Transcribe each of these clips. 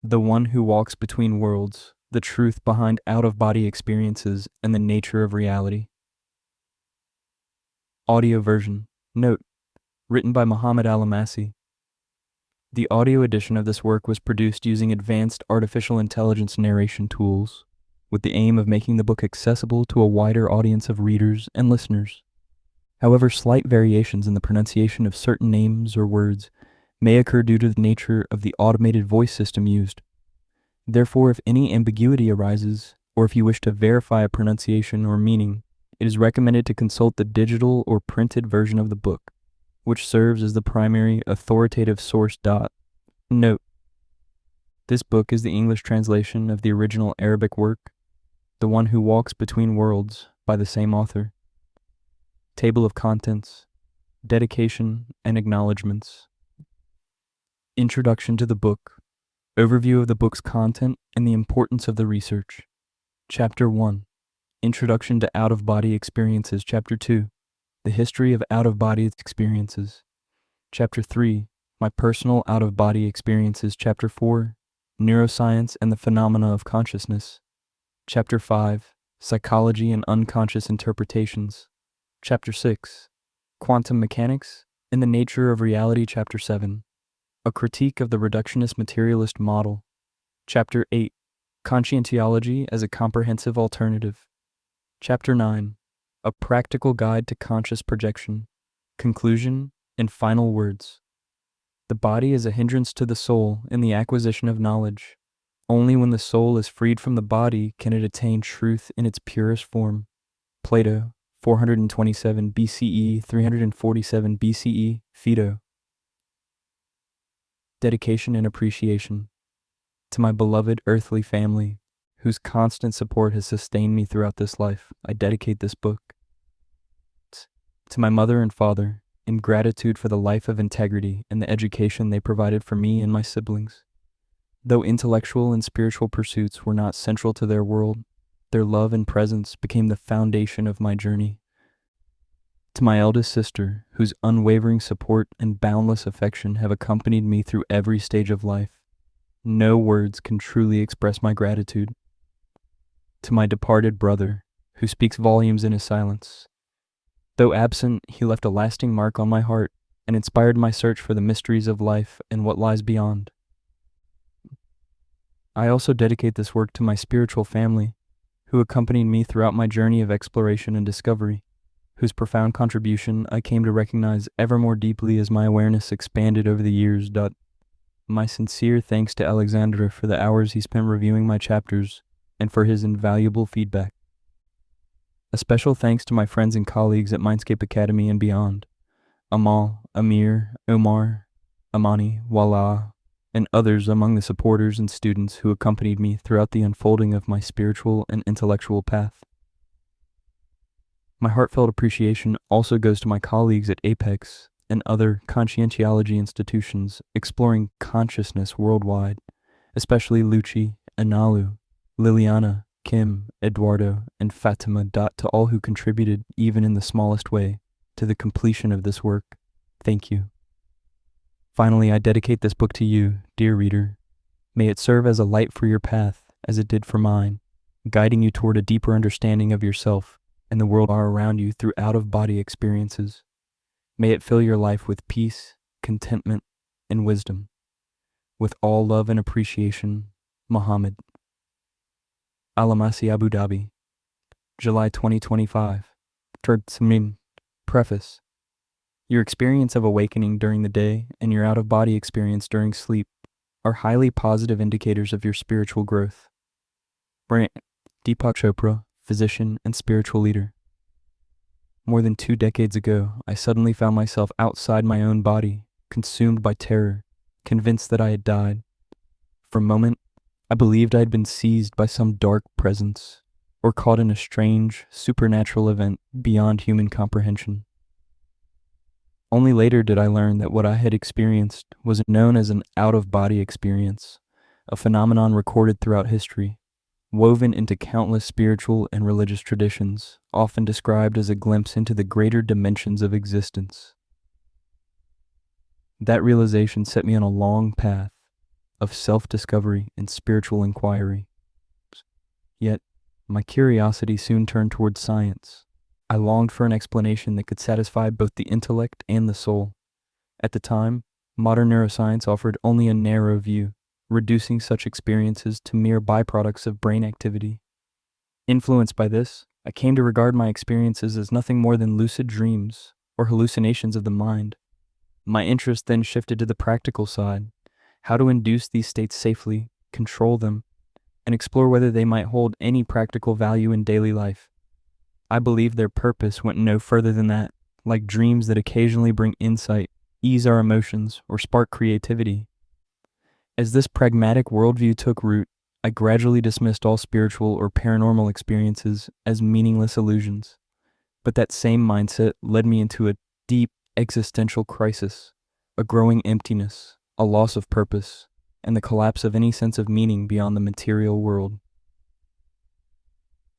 The one who walks between worlds, the truth behind out-of-body experiences and the nature of reality. Audio version. Note: written by Muhammad Al-Amassi. The audio edition of this work was produced using advanced artificial intelligence narration tools, with the aim of making the book accessible to a wider audience of readers and listeners. However, slight variations in the pronunciation of certain names or words may occur due to the nature of the automated voice system used. Therefore, if any ambiguity arises, or if you wish to verify a pronunciation or meaning, it is recommended to consult the digital or printed version of the book, which serves as the primary authoritative source. Note: this book is the English translation of the original Arabic work, The One Who Walks Between Worlds, by the same author. Table of Contents, Dedication and Acknowledgements. Introduction to the book. Overview of the book's content and the importance of the research. Chapter 1. Introduction to Out-of-Body Experiences. Chapter 2. The History of Out-of-Body Experiences. Chapter 3. My Personal Out-of-Body Experiences. Chapter 4. Neuroscience and the Phenomena of Consciousness. Chapter 5. Psychology and Unconscious Interpretations. Chapter 6. Quantum Mechanics and the Nature of Reality. Chapter 7. A Critique of the Reductionist Materialist Model. Chapter 8. Conscientiology as a Comprehensive Alternative. Chapter 9. A Practical Guide to Conscious Projection. Conclusion and Final Words. The body is a hindrance to the soul in the acquisition of knowledge. Only when the soul is freed from the body can it attain truth in its purest form. Plato, 427 BCE, 347 BCE, Phaedo. Dedication and appreciation. To my beloved earthly family, whose constant support has sustained me throughout this life, I dedicate this book. To my mother and father, in gratitude for the life of integrity and the education they provided for me and my siblings. Though intellectual and spiritual pursuits were not central to their world, their love and presence became the foundation of my journey. To my eldest sister, whose unwavering support and boundless affection have accompanied me through every stage of life, no words can truly express my gratitude. To my departed brother, who speaks volumes in his silence. Though absent, he left a lasting mark on my heart and inspired my search for the mysteries of life and what lies beyond. I also dedicate this work to my spiritual family, who accompanied me throughout my journey of exploration and discovery, whose profound contribution I came to recognize ever more deeply as my awareness expanded over the years. My sincere thanks to Alexandra for the hours he spent reviewing my chapters and for his invaluable feedback. A special thanks to my friends and colleagues at Mindscape Academy and beyond, Amal, Amir, Omar, Amani, Wala, and others among the supporters and students who accompanied me throughout the unfolding of my spiritual and intellectual path. My heartfelt appreciation also goes to my colleagues at Apex and other Conscientiology institutions exploring consciousness worldwide, especially Lucci, Analu, Liliana, Kim, Eduardo, and Fatima. To all who contributed, even in the smallest way, to the completion of this work, thank you. Finally, I dedicate this book to you, dear reader. May it serve as a light for your path, as it did for mine, guiding you toward a deeper understanding of yourself and the world around you through out-of-body experiences. May it fill your life with peace, contentment, and wisdom. With all love and appreciation, Muhammad. Al-Amassi, Abu Dhabi, July 2025. Turksamin. Preface. Your experience of awakening during the day and your out-of-body experience during sleep are highly positive indicators of your spiritual growth. Brand. Deepak Chopra, physician and spiritual leader. More than 2 decades ago, I suddenly found myself outside my own body, consumed by terror, convinced that I had died. For a moment, I believed I had been seized by some dark presence, or caught in a strange, supernatural event beyond human comprehension. Only later did I learn that what I had experienced was known as an out-of-body experience, a phenomenon recorded throughout history, woven into countless spiritual and religious traditions, often described as a glimpse into the greater dimensions of existence. That realization set me on a long path, of self-discovery and spiritual inquiry. Yet, my curiosity soon turned towards science. I longed for an explanation that could satisfy both the intellect and the soul. At the time, modern neuroscience offered only a narrow view, reducing such experiences to mere byproducts of brain activity. Influenced by this, I came to regard my experiences as nothing more than lucid dreams or hallucinations of the mind. My interest then shifted to the practical side, how to induce these states safely, control them, and explore whether they might hold any practical value in daily life. I believe their purpose went no further than that, like dreams that occasionally bring insight, ease our emotions, or spark creativity. As this pragmatic worldview took root, I gradually dismissed all spiritual or paranormal experiences as meaningless illusions. But that same mindset led me into a deep existential crisis, a growing emptiness, a loss of purpose, and the collapse of any sense of meaning beyond the material world.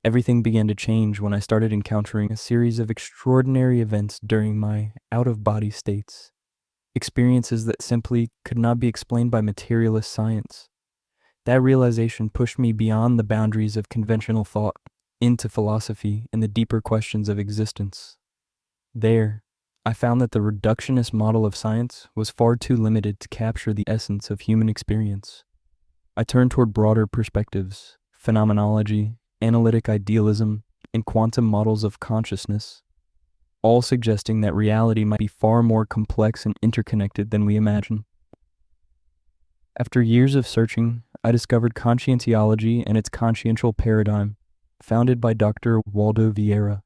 Everything began to change when I started encountering a series of extraordinary events during my out-of-body states, experiences that simply could not be explained by materialist science. That realization pushed me beyond the boundaries of conventional thought, into philosophy and the deeper questions of existence. There, I found that the reductionist model of science was far too limited to capture the essence of human experience. I turned toward broader perspectives, phenomenology, analytic idealism, and quantum models of consciousness, all suggesting that reality might be far more complex and interconnected than we imagine. After years of searching, I discovered Conscientiology and its consciential paradigm, founded by Dr. Waldo Vieira.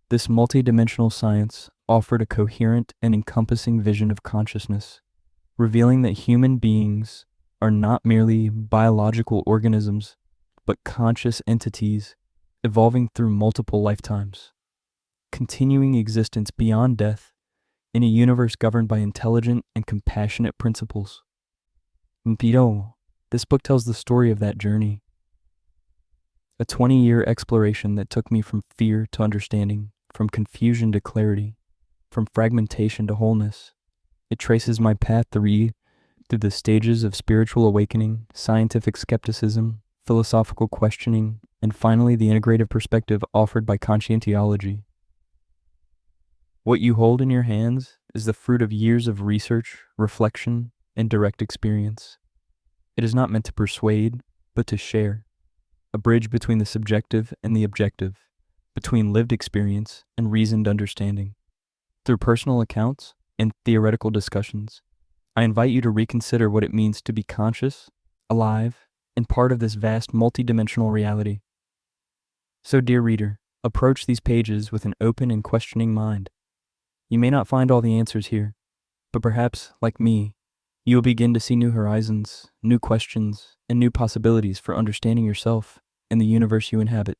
This multidimensional science offered a coherent and encompassing vision of consciousness, revealing that human beings are not merely biological organisms, but conscious entities evolving through multiple lifetimes, continuing existence beyond death in a universe governed by intelligent and compassionate principles. This book tells the story of that journey, a 20-year exploration that took me from fear to understanding, from confusion to clarity, from fragmentation to wholeness. It traces my path through the stages of spiritual awakening, scientific skepticism, philosophical questioning, and finally the integrative perspective offered by Conscientiology. What you hold in your hands is the fruit of years of research, reflection, and direct experience. It is not meant to persuade, but to share, a bridge between the subjective and the objective, between lived experience and reasoned understanding. Through personal accounts and theoretical discussions, I invite you to reconsider what it means to be conscious, alive, and part of this vast multidimensional reality. So, dear reader, approach these pages with an open and questioning mind. You may not find all the answers here, but perhaps, like me, you will begin to see new horizons, new questions, and new possibilities for understanding yourself and the universe you inhabit.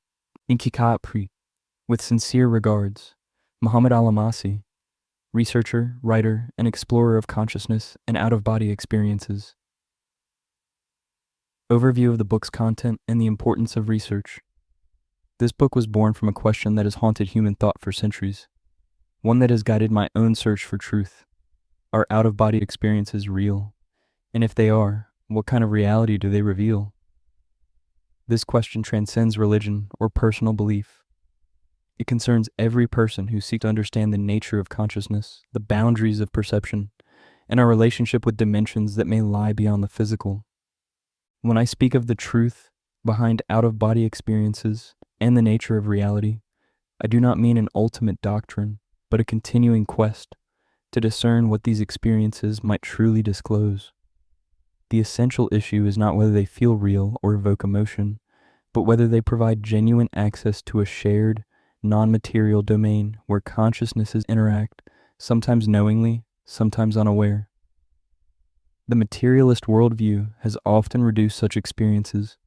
Inkikapri, with sincere regards, Muhammad Alamasi, researcher, writer, and explorer of consciousness and out-of-body experiences. Overview of the book's content and the importance of research. This book was born from a question that has haunted human thought for centuries, one that has guided my own search for truth. Are out-of-body experiences real? And if they are, what kind of reality do they reveal? This question transcends religion or personal belief. It concerns every person who seeks to understand the nature of consciousness, the boundaries of perception, and our relationship with dimensions that may lie beyond the physical. When I speak of the truth behind out-of-body experiences and the nature of reality, I do not mean an ultimate doctrine, but a continuing quest to discern what these experiences might truly disclose. The essential issue is not whether they feel real or evoke emotion, but whether they provide genuine access to a shared, non-material domain where consciousnesses interact, sometimes knowingly, sometimes unaware. The materialist worldview has often reduced such experiences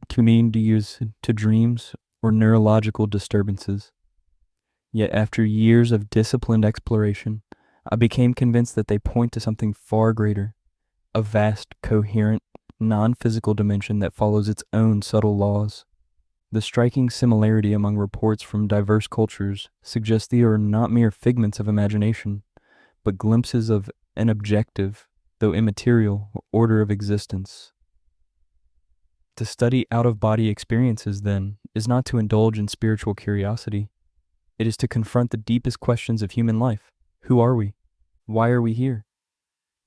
to dreams or neurological disturbances. Yet after years of disciplined exploration, I became convinced that they point to something far greater, a vast, coherent, non-physical dimension that follows its own subtle laws. The striking similarity among reports from diverse cultures suggests they are not mere figments of imagination, but glimpses of an objective, though immaterial, order of existence. To study out-of-body experiences, then, is not to indulge in spiritual curiosity. It is to confront the deepest questions of human life. Who are we? Why are we here?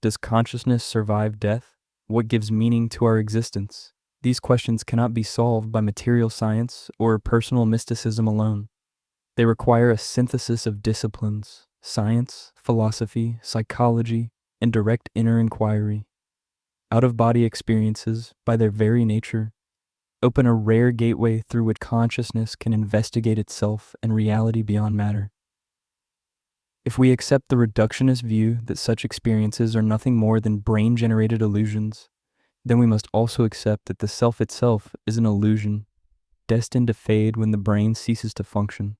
Does consciousness survive death? What gives meaning to our existence? These questions cannot be solved by material science or personal mysticism alone. They require a synthesis of disciplines: science, philosophy, psychology, and direct inner inquiry. Out-of-body experiences, by their very nature, open a rare gateway through which consciousness can investigate itself and reality beyond matter. If we accept the reductionist view that such experiences are nothing more than brain-generated illusions, then we must also accept that the self itself is an illusion, destined to fade when the brain ceases to function.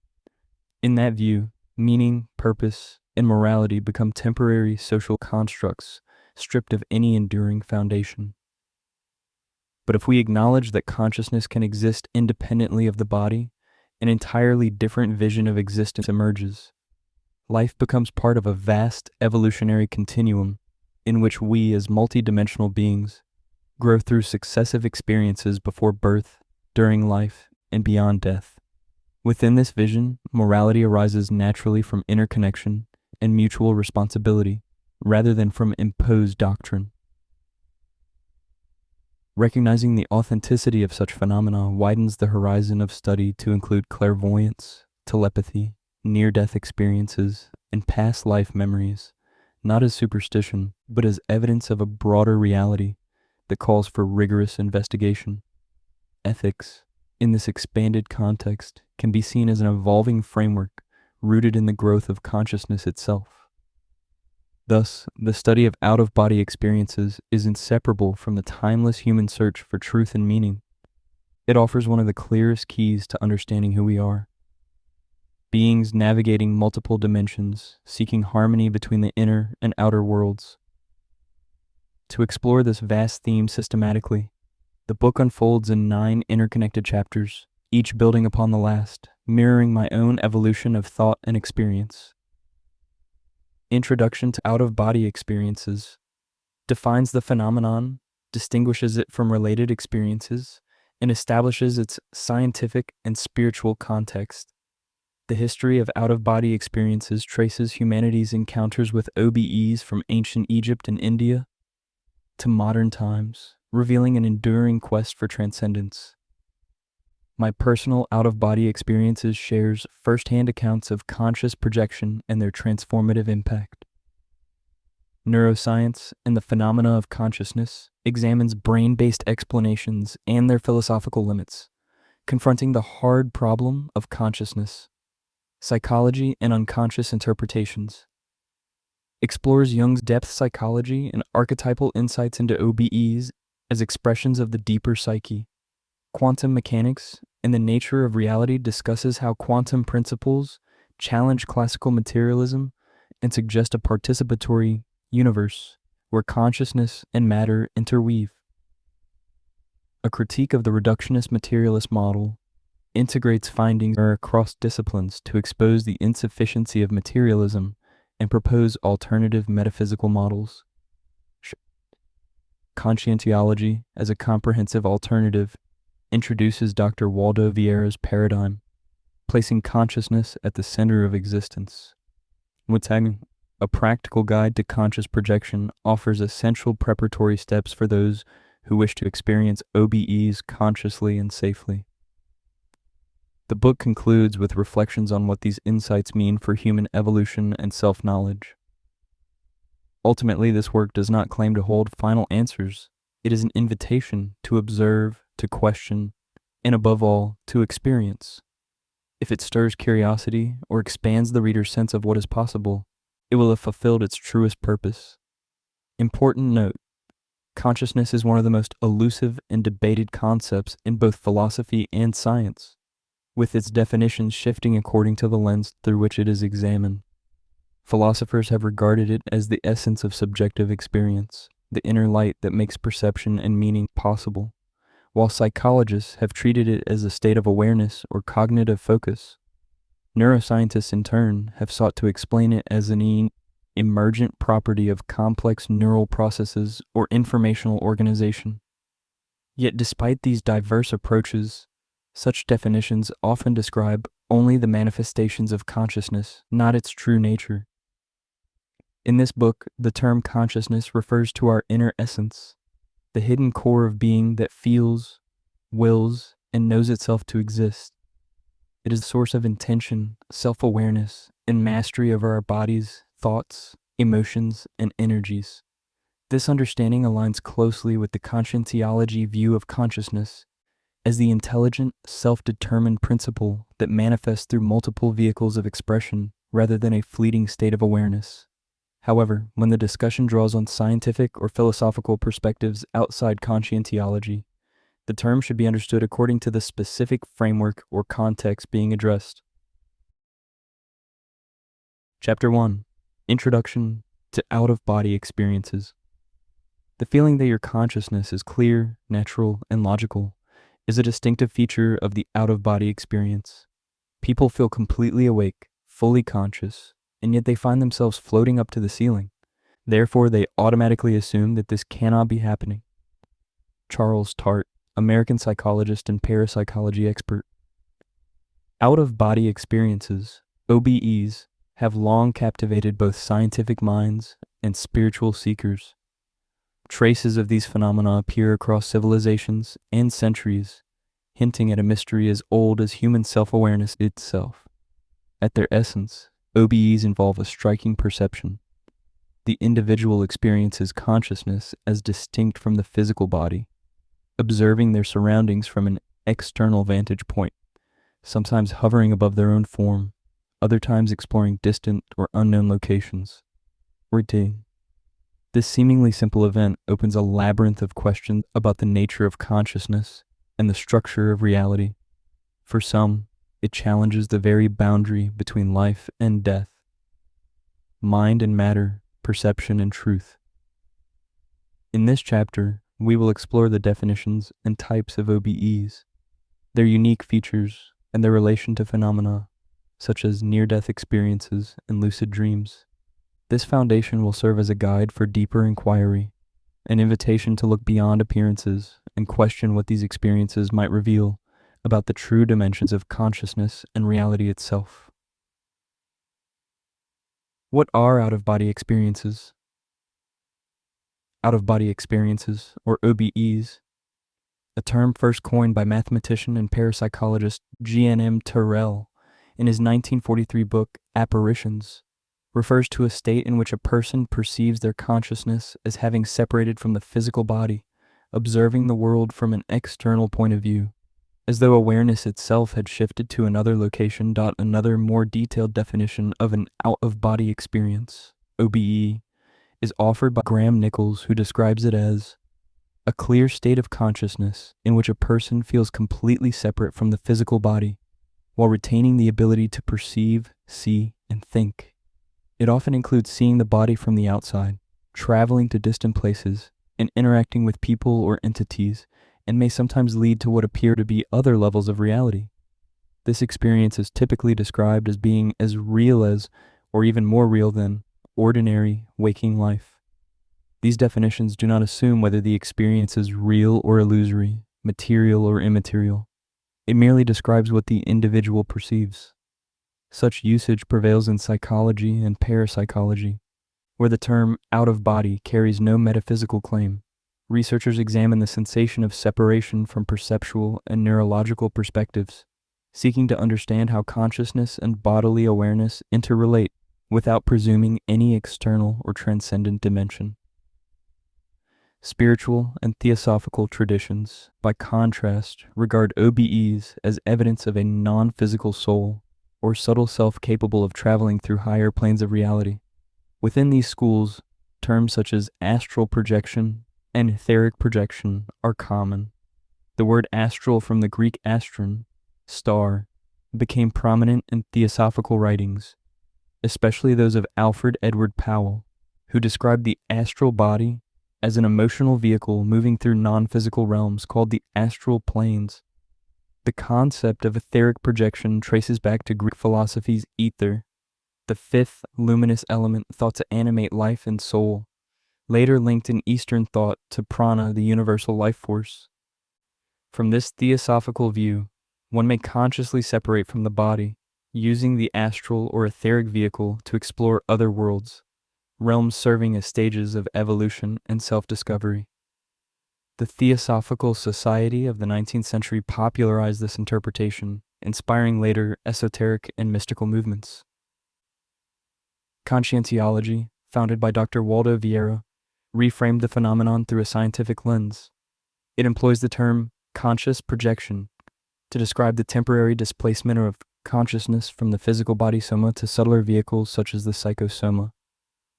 In that view, meaning, purpose, and morality become temporary social constructs, stripped of any enduring foundation. But if we acknowledge that consciousness can exist independently of the body, an entirely different vision of existence emerges. Life becomes part of a vast evolutionary continuum in which we, as multidimensional beings, grow through successive experiences before birth, during life, and beyond death. Within this vision, morality arises naturally from interconnection and mutual responsibility, rather than from imposed doctrine. Recognizing the authenticity of such phenomena widens the horizon of study to include clairvoyance, telepathy, near-death experiences, and past life memories, not as superstition, but as evidence of a broader reality that calls for rigorous investigation. Ethics, in this expanded context, can be seen as an evolving framework rooted in the growth of consciousness itself. Thus, the study of out-of-body experiences is inseparable from the timeless human search for truth and meaning. It offers one of the clearest keys to understanding who we are. Beings navigating multiple dimensions, seeking harmony between the inner and outer worlds. To explore this vast theme systematically, the book unfolds in 9 interconnected chapters, each building upon the last, mirroring my own evolution of thought and experience. Introduction to Out-of-Body Experiences defines the phenomenon, distinguishes it from related experiences, and establishes its scientific and spiritual context. The history of out-of-body experiences traces humanity's encounters with OBEs from ancient Egypt and India to modern times, revealing an enduring quest for transcendence. My personal out-of-body experiences shares first-hand accounts of conscious projection and their transformative impact. Neuroscience and the Phenomena of Consciousness examines brain-based explanations and their philosophical limits, confronting the hard problem of consciousness. Psychology and Unconscious Interpretations explores Jung's depth psychology and archetypal insights into OBEs as expressions of the deeper psyche. Quantum Mechanics and the Nature of Reality discusses how quantum principles challenge classical materialism and suggest a participatory universe where consciousness and matter interweave. A critique of the reductionist materialist model integrates findings across disciplines to expose the insufficiency of materialism and propose alternative metaphysical models. Conscientiology, as a comprehensive alternative, introduces Dr. Waldo Vieira's paradigm, placing consciousness at the center of existence. Wutang, a practical guide to conscious projection, offers essential preparatory steps for those who wish to experience OBEs consciously and safely. The book concludes with reflections on what these insights mean for human evolution and self-knowledge. Ultimately, this work does not claim to hold final answers. It is an invitation to observe, to question, and above all, to experience. If it stirs curiosity or expands the reader's sense of what is possible, it will have fulfilled its truest purpose. Important note: consciousness is one of the most elusive and debated concepts in both philosophy and science, with its definitions shifting according to the lens through which it is examined. Philosophers have regarded it as the essence of subjective experience, the inner light that makes perception and meaning possible, while psychologists have treated it as a state of awareness or cognitive focus. Neuroscientists, in turn, have sought to explain it as an emergent property of complex neural processes or informational organization. Yet despite these diverse approaches, such definitions often describe only the manifestations of consciousness, not its true nature. In this book, the term consciousness refers to our inner essence, the hidden core of being that feels, wills, and knows itself to exist. It is a source of intention, self-awareness, and mastery over our bodies, thoughts, emotions, and energies. This understanding aligns closely with the Conscientiology view of consciousness as the intelligent, self-determined principle that manifests through multiple vehicles of expression rather than a fleeting state of awareness. However, when the discussion draws on scientific or philosophical perspectives outside conscientiology, the term should be understood according to the specific framework or context being addressed. Chapter 1. Introduction to Out-of-Body Experiences. The feeling that your consciousness is clear, natural, and logical is a distinctive feature of the out-of-body experience. People feel completely awake, fully conscious, and yet they find themselves floating up to the ceiling. Therefore, they automatically assume that this cannot be happening. Charles Tart, American psychologist and parapsychology expert. Out-of-body experiences, OBEs, have long captivated both scientific minds and spiritual seekers. Traces of these phenomena appear across civilizations and centuries, hinting at a mystery as old as human self-awareness itself. At their essence, OBEs involve a striking perception. The individual experiences consciousness as distinct from the physical body, observing their surroundings from an external vantage point, sometimes hovering above their own form, other times exploring distant or unknown locations. Reading. This seemingly simple event opens a labyrinth of questions about the nature of consciousness and the structure of reality. For some, it challenges the very boundary between life and death, mind and matter, perception and truth. In this chapter, we will explore the definitions and types of OBEs, their unique features, and their relation to phenomena such as near-death experiences and lucid dreams. This foundation will serve as a guide for deeper inquiry, an invitation to look beyond appearances and question what these experiences might reveal about the true dimensions of consciousness and reality itself. What are out-of-body experiences? Out-of-body experiences, or OBEs, a term first coined by mathematician and parapsychologist G.N.M. Terrell in his 1943 book Apparitions, refers to a state in which a person perceives their consciousness as having separated from the physical body, observing the world from an external point of view, as though awareness itself had shifted to another location. Another more detailed definition of an out-of-body experience, OBE, is offered by Graham Nichols, who describes it as a clear state of consciousness in which a person feels completely separate from the physical body, while retaining the ability to perceive, see, and think. It often includes seeing the body from the outside, traveling to distant places, and interacting with people or entities, and may sometimes lead to what appear to be other levels of reality. This experience is typically described as being as real as, or even more real than, ordinary waking life. These definitions do not assume whether the experience is real or illusory, material or immaterial. It merely describes what the individual perceives. Such usage prevails in psychology and parapsychology, where the term out-of-body carries no metaphysical claim. Researchers examine the sensation of separation from perceptual and neurological perspectives, seeking to understand how consciousness and bodily awareness interrelate without presuming any external or transcendent dimension. Spiritual and theosophical traditions, by contrast, regard OBEs as evidence of a non-physical soul or subtle self capable of traveling through higher planes of reality. Within these schools, terms such as astral projection and etheric projection are common. The word astral, from the Greek astron, star, became prominent in theosophical writings, especially those of Alfred Edward Powell, who described the astral body as an emotional vehicle moving through non-physical realms called the astral planes. The concept of etheric projection traces back to Greek philosophy's ether, the fifth luminous element thought to animate life and soul, later linked in Eastern thought to prana, the universal life force. From this theosophical view, one may consciously separate from the body, using the astral or etheric vehicle to explore other worlds, realms serving as stages of evolution and self-discovery. The Theosophical Society of the 19th century popularized this interpretation, inspiring later esoteric and mystical movements. Conscientiology, founded by Dr. Waldo Vieira, reframed the phenomenon through a scientific lens. It employs the term conscious projection to describe the temporary displacement of consciousness from the physical body soma to subtler vehicles such as the psychosoma,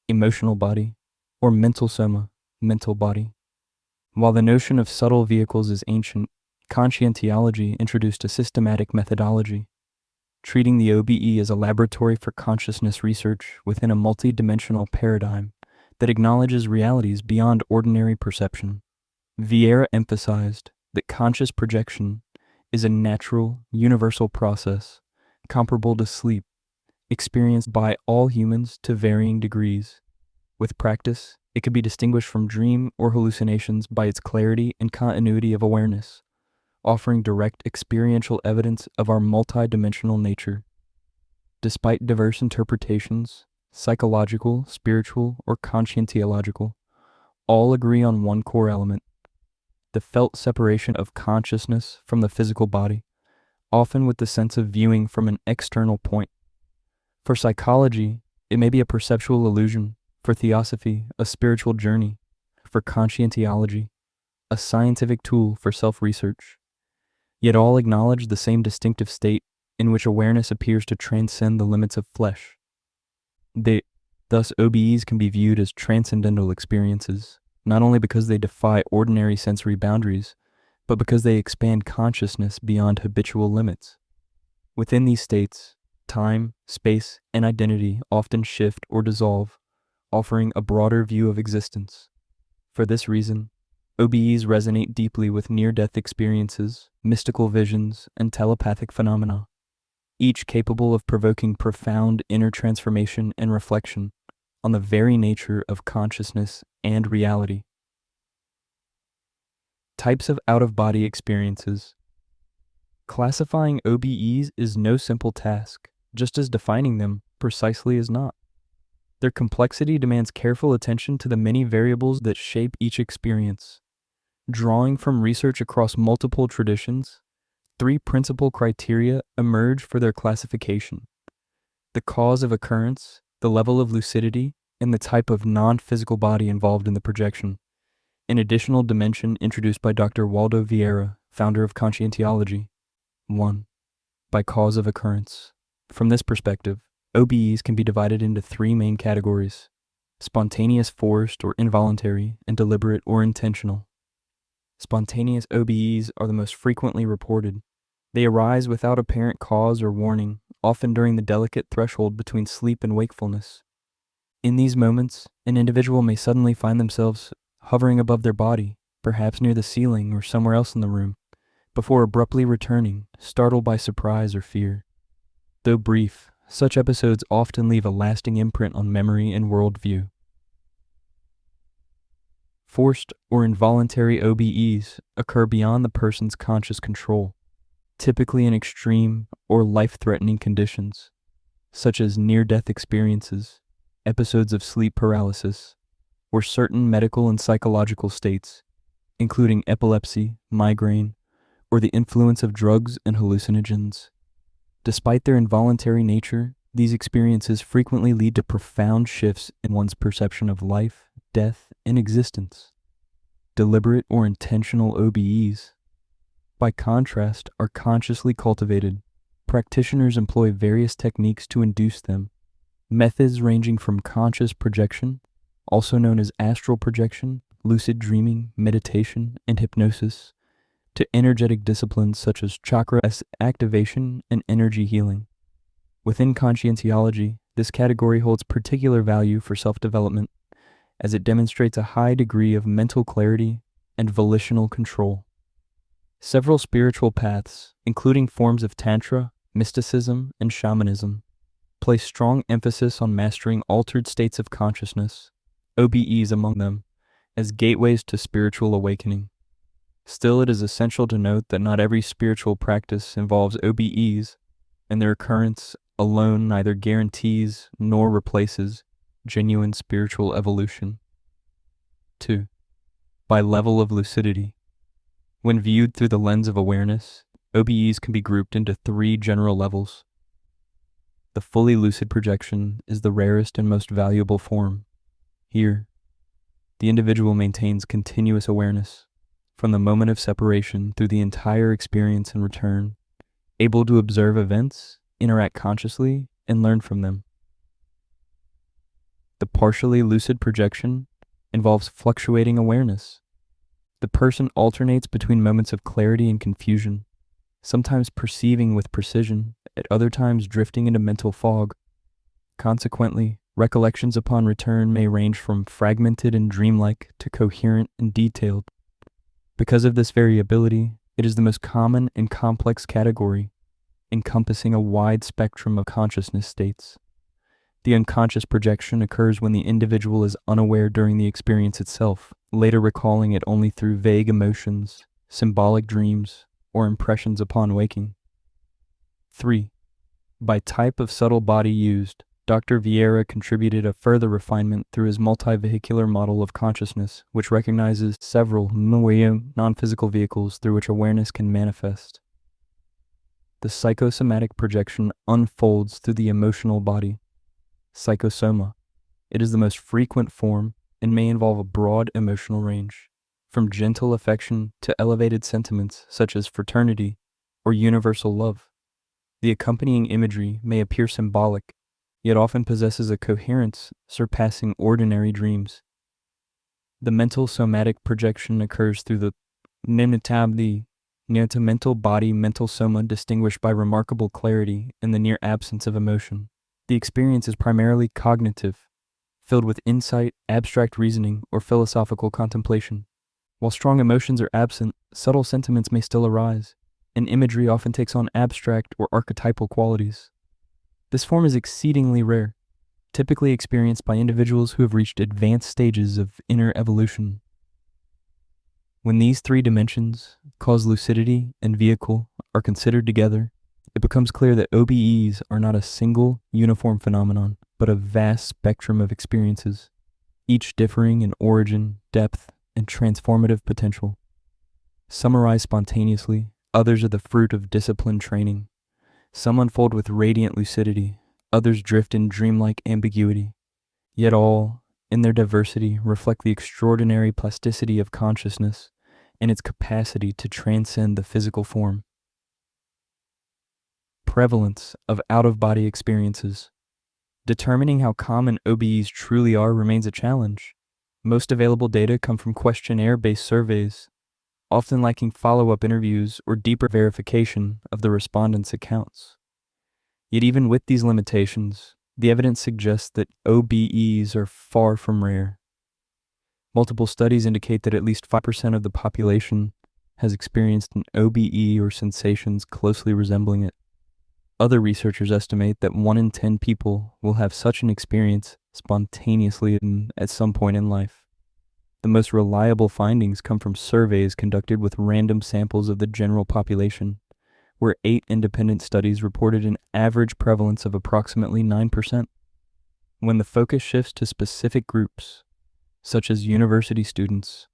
emotional body, or mental soma, mental body. While the notion of subtle vehicles is ancient, conscientiology introduced a systematic methodology, treating the OBE as a laboratory for consciousness research within a multi-dimensional paradigm that acknowledges realities beyond ordinary perception. Vieira emphasized that conscious projection is a natural, universal process comparable to sleep, experienced by all humans to varying degrees. With practice, it could be distinguished from dream or hallucinations by its clarity and continuity of awareness, offering direct experiential evidence of our multidimensional nature. Despite diverse interpretations, psychological, spiritual, or conscientiological, all agree on one core element: the felt separation of consciousness from the physical body, often with the sense of viewing from an external point. For psychology, it may be a perceptual illusion; for theosophy, a spiritual journey; for conscientiology, a scientific tool for self-research. Yet all acknowledge the same distinctive state in which awareness appears to transcend the limits of flesh. Thus, OBEs can be viewed as transcendental experiences, not only because they defy ordinary sensory boundaries, but because they expand consciousness beyond habitual limits. Within these states, time, space, and identity often shift or dissolve, offering a broader view of existence. For this reason, OBEs resonate deeply with near-death experiences, mystical visions, and telepathic phenomena, each capable of provoking profound inner transformation and reflection on the very nature of consciousness and reality. Types of out-of-body experiences. Classifying OBEs is no simple task, just as defining them precisely is not. Their complexity demands careful attention to the many variables that shape each experience. Drawing from research across multiple traditions, three principal criteria emerge for their classification: the cause of occurrence, the level of lucidity, and the type of non-physical body involved in the projection. An additional dimension introduced by Dr. Waldo Vieira, founder of Conscientiology. 1. By cause of occurrence. From this perspective, OBEs can be divided into three main categories: spontaneous, forced, or involuntary, and deliberate or intentional. Spontaneous OBEs are the most frequently reported. They arise without apparent cause or warning, often during the delicate threshold between sleep and wakefulness. In these moments, an individual may suddenly find themselves hovering above their body, perhaps near the ceiling or somewhere else in the room, before abruptly returning, startled by surprise or fear. Though brief, such episodes often leave a lasting imprint on memory and worldview. Forced or involuntary OBEs occur beyond the person's conscious control, typically in extreme or life-threatening conditions, such as near-death experiences, episodes of sleep paralysis, or certain medical and psychological states, including epilepsy, migraine, or the influence of drugs and hallucinogens. Despite their involuntary nature, these experiences frequently lead to profound shifts in one's perception of life, death, and existence. Deliberate or intentional OBEs, by contrast, are consciously cultivated. Practitioners employ various techniques to induce them. Methods ranging from conscious projection, also known as astral projection, lucid dreaming, meditation, and hypnosis, to energetic disciplines such as chakra activation and energy healing. Within Conscientiology, this category holds particular value for self-development, as it demonstrates a high degree of mental clarity and volitional control. Several spiritual paths, including forms of Tantra, mysticism, and shamanism, place strong emphasis on mastering altered states of consciousness, OBEs among them, as gateways to spiritual awakening. Still, it is essential to note that not every spiritual practice involves OBEs, and their occurrence alone neither guarantees nor replaces genuine spiritual evolution. 2. By level of lucidity. When viewed through the lens of awareness, OBEs can be grouped into 3 general levels. The fully lucid projection is the rarest and most valuable form. Here, the individual maintains continuous awareness from the moment of separation through the entire experience and return, able to observe events, interact consciously, and learn from them. The partially lucid projection involves fluctuating awareness. The person alternates between moments of clarity and confusion, sometimes perceiving with precision, at other times drifting into mental fog. Consequently, recollections upon return may range from fragmented and dreamlike to coherent and detailed. Because of this variability, it is the most common and complex category, encompassing a wide spectrum of consciousness states. The unconscious projection occurs when the individual is unaware during the experience itself, later recalling it only through vague emotions, symbolic dreams, or impressions upon waking. 3. By type of subtle body used, Dr. Vieira contributed a further refinement through his multivehicular model of consciousness, which recognizes several non-physical vehicles through which awareness can manifest. The psychosomatic projection unfolds through the emotional body, psychosoma. It is the most frequent form and may involve a broad emotional range, from gentle affection to elevated sentiments such as fraternity or universal love. The accompanying imagery may appear symbolic, yet often possesses a coherence surpassing ordinary dreams. The mental somatic projection occurs through the mental body mental soma, distinguished by remarkable clarity and the near absence of emotion. The experience is primarily cognitive, filled with insight, abstract reasoning, or philosophical contemplation. While strong emotions are absent, subtle sentiments may still arise, and imagery often takes on abstract or archetypal qualities. This form is exceedingly rare, typically experienced by individuals who have reached advanced stages of inner evolution. When these 3 dimensions, cause lucidity and vehicle, are considered together, it becomes clear that OBEs are not a single, uniform phenomenon, but a vast spectrum of experiences, each differing in origin, depth, and transformative potential. Some arise spontaneously, others are the fruit of disciplined training. Some unfold with radiant lucidity, others drift in dreamlike ambiguity. Yet all, in their diversity, reflect the extraordinary plasticity of consciousness and its capacity to transcend the physical form. Prevalence of out-of-body experiences. Determining how common OBEs truly are remains a challenge. Most available data come from questionnaire-based surveys, often lacking follow-up interviews or deeper verification of the respondents' accounts. Yet even with these limitations, the evidence suggests that OBEs are far from rare. Multiple studies indicate that at least 5% of the population has experienced an OBE or sensations closely resembling it. Other researchers estimate that 1 in 10 people will have such an experience spontaneously at some point in life. The most reliable findings come from surveys conducted with random samples of the general population, where 8 independent studies reported an average prevalence of approximately 9%. When the focus shifts to specific groups, such as university students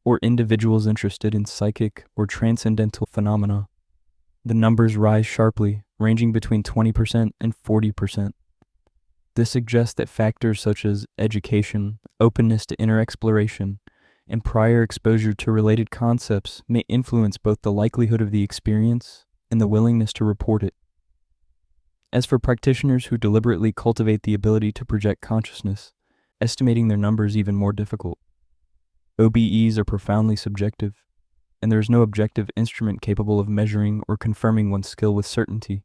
or individuals interested in psychic or transcendental phenomena, the numbers rise sharply, ranging between 20% and 40%. This suggests that factors such as education, openness to inner exploration, and prior exposure to related concepts may influence both the likelihood of the experience and the willingness to report it. As for practitioners who deliberately cultivate the ability to project consciousness, estimating their numbers is even more difficult. OBEs are profoundly subjective, and there is no objective instrument capable of measuring or confirming one's skill with certainty.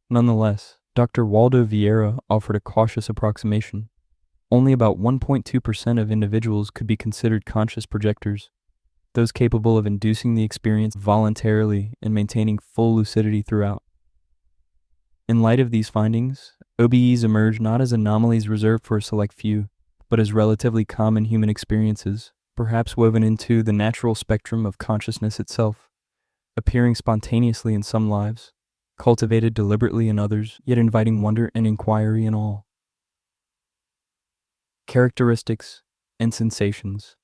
Nonetheless, Dr. Waldo Vieira offered a cautious approximation. Only about 1.2% of individuals could be considered conscious projectors, those capable of inducing the experience voluntarily and maintaining full lucidity throughout. In light of these findings, OBEs emerge not as anomalies reserved for a select few, but as relatively common human experiences, perhaps woven into the natural spectrum of consciousness itself, appearing spontaneously in some lives, cultivated deliberately in others, yet inviting wonder and inquiry in all. Characteristics and sensations.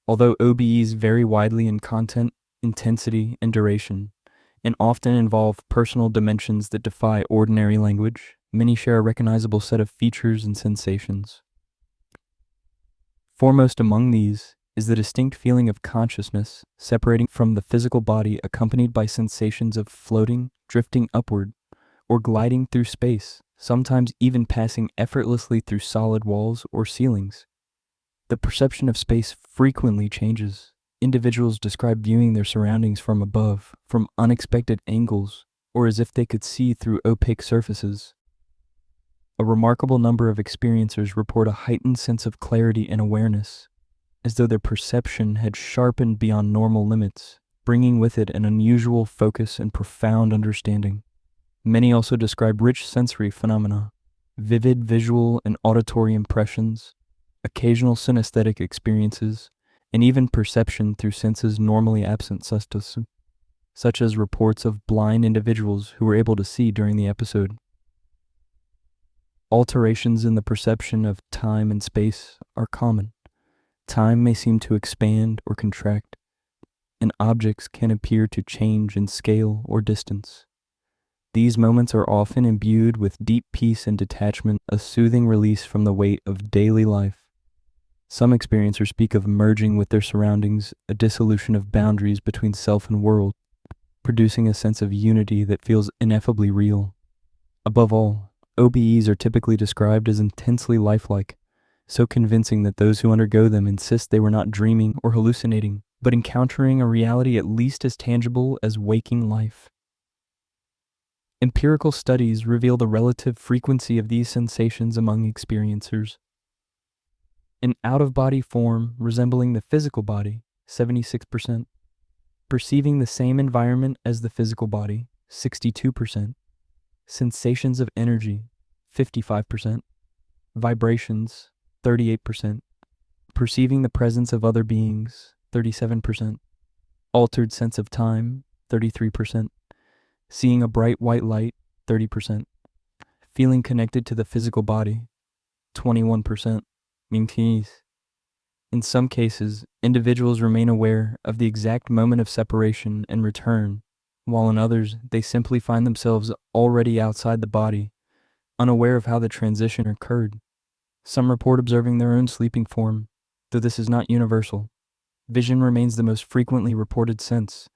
Although OBEs vary widely in content, intensity, and duration, and often involve personal dimensions that defy ordinary language, many share a recognizable set of features and sensations. Foremost among these is the distinct feeling of consciousness separating from the physical body, accompanied by sensations of floating, drifting upward, or gliding through space, sometimes even passing effortlessly through solid walls or ceilings. The perception of space frequently changes. Individuals describe viewing their surroundings from above, from unexpected angles, or as if they could see through opaque surfaces. A remarkable number of experiencers report a heightened sense of clarity and awareness, as though their perception had sharpened beyond normal limits, bringing with it an unusual focus and profound understanding. Many also describe rich sensory phenomena, vivid visual and auditory impressions, occasional synesthetic experiences, and even perception through senses normally absent, such as reports of blind individuals who were able to see during the episode. Alterations in the perception of time and space are common. Time may seem to expand or contract, and objects can appear to change in scale or distance. These moments are often imbued with deep peace and detachment, a soothing release from the weight of daily life. Some experiencers speak of merging with their surroundings, a dissolution of boundaries between self and world, producing a sense of unity that feels ineffably real. Above all, OBEs are typically described as intensely lifelike, so convincing that those who undergo them insist they were not dreaming or hallucinating, but encountering a reality at least as tangible as waking life. Empirical studies reveal the relative frequency of these sensations among experiencers. An out-of-body form resembling the physical body, 76%, perceiving the same environment as the physical body, 62%, sensations of energy, 55%, vibrations, 38%, perceiving the presence of other beings, 37%, altered sense of time, 33%, seeing a bright white light, 30%, feeling connected to the physical body, 21%. In some cases, individuals remain aware of the exact moment of separation and return, while in others, they simply find themselves already outside the body, unaware of how the transition occurred. Some report observing their own sleeping form, though this is not universal. Vision remains the most frequently reported sense,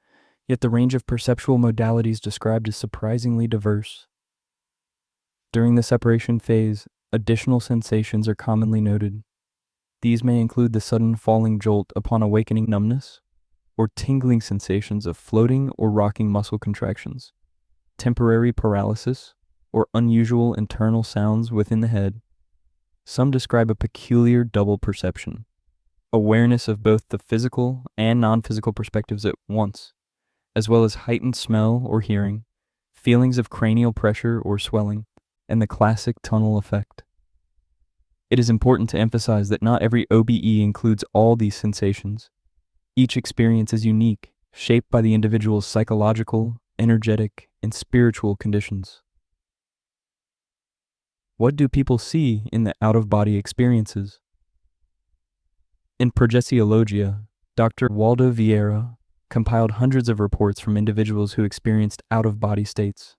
yet the range of perceptual modalities described is surprisingly diverse. During the separation phase, additional sensations are commonly noted. These may include the sudden falling jolt upon awakening numbness, or tingling sensations of floating or rocking muscle contractions, temporary paralysis, or unusual internal sounds within the head. Some describe a peculiar double perception, awareness of both the physical and non-physical perspectives at once, as well as heightened smell or hearing, feelings of cranial pressure or swelling, and the classic tunnel effect. It is important to emphasize that not every OBE includes all these sensations. Each experience is unique, shaped by the individual's psychological, energetic, and spiritual conditions. What do people see in the out-of-body experiences? In Projeciologia, Dr. Waldo Vieira compiled hundreds of reports from individuals who experienced out-of-body states,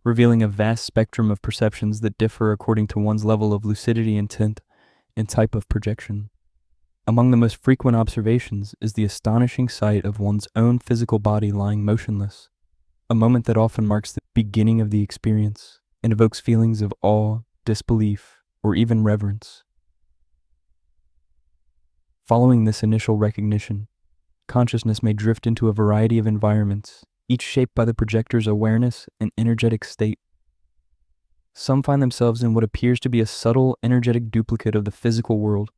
revealing a vast spectrum of perceptions that differ according to one's level of lucidity intent and type of projection. Among the most frequent observations is the astonishing sight of one's own physical body lying motionless, a moment that often marks the beginning of the experience and evokes feelings of awe, disbelief, or even reverence. Following this initial recognition, consciousness may drift into a variety of environments, each shaped by the projector's awareness and energetic state. Some find themselves in what appears to be a subtle, energetic duplicate of the physical world,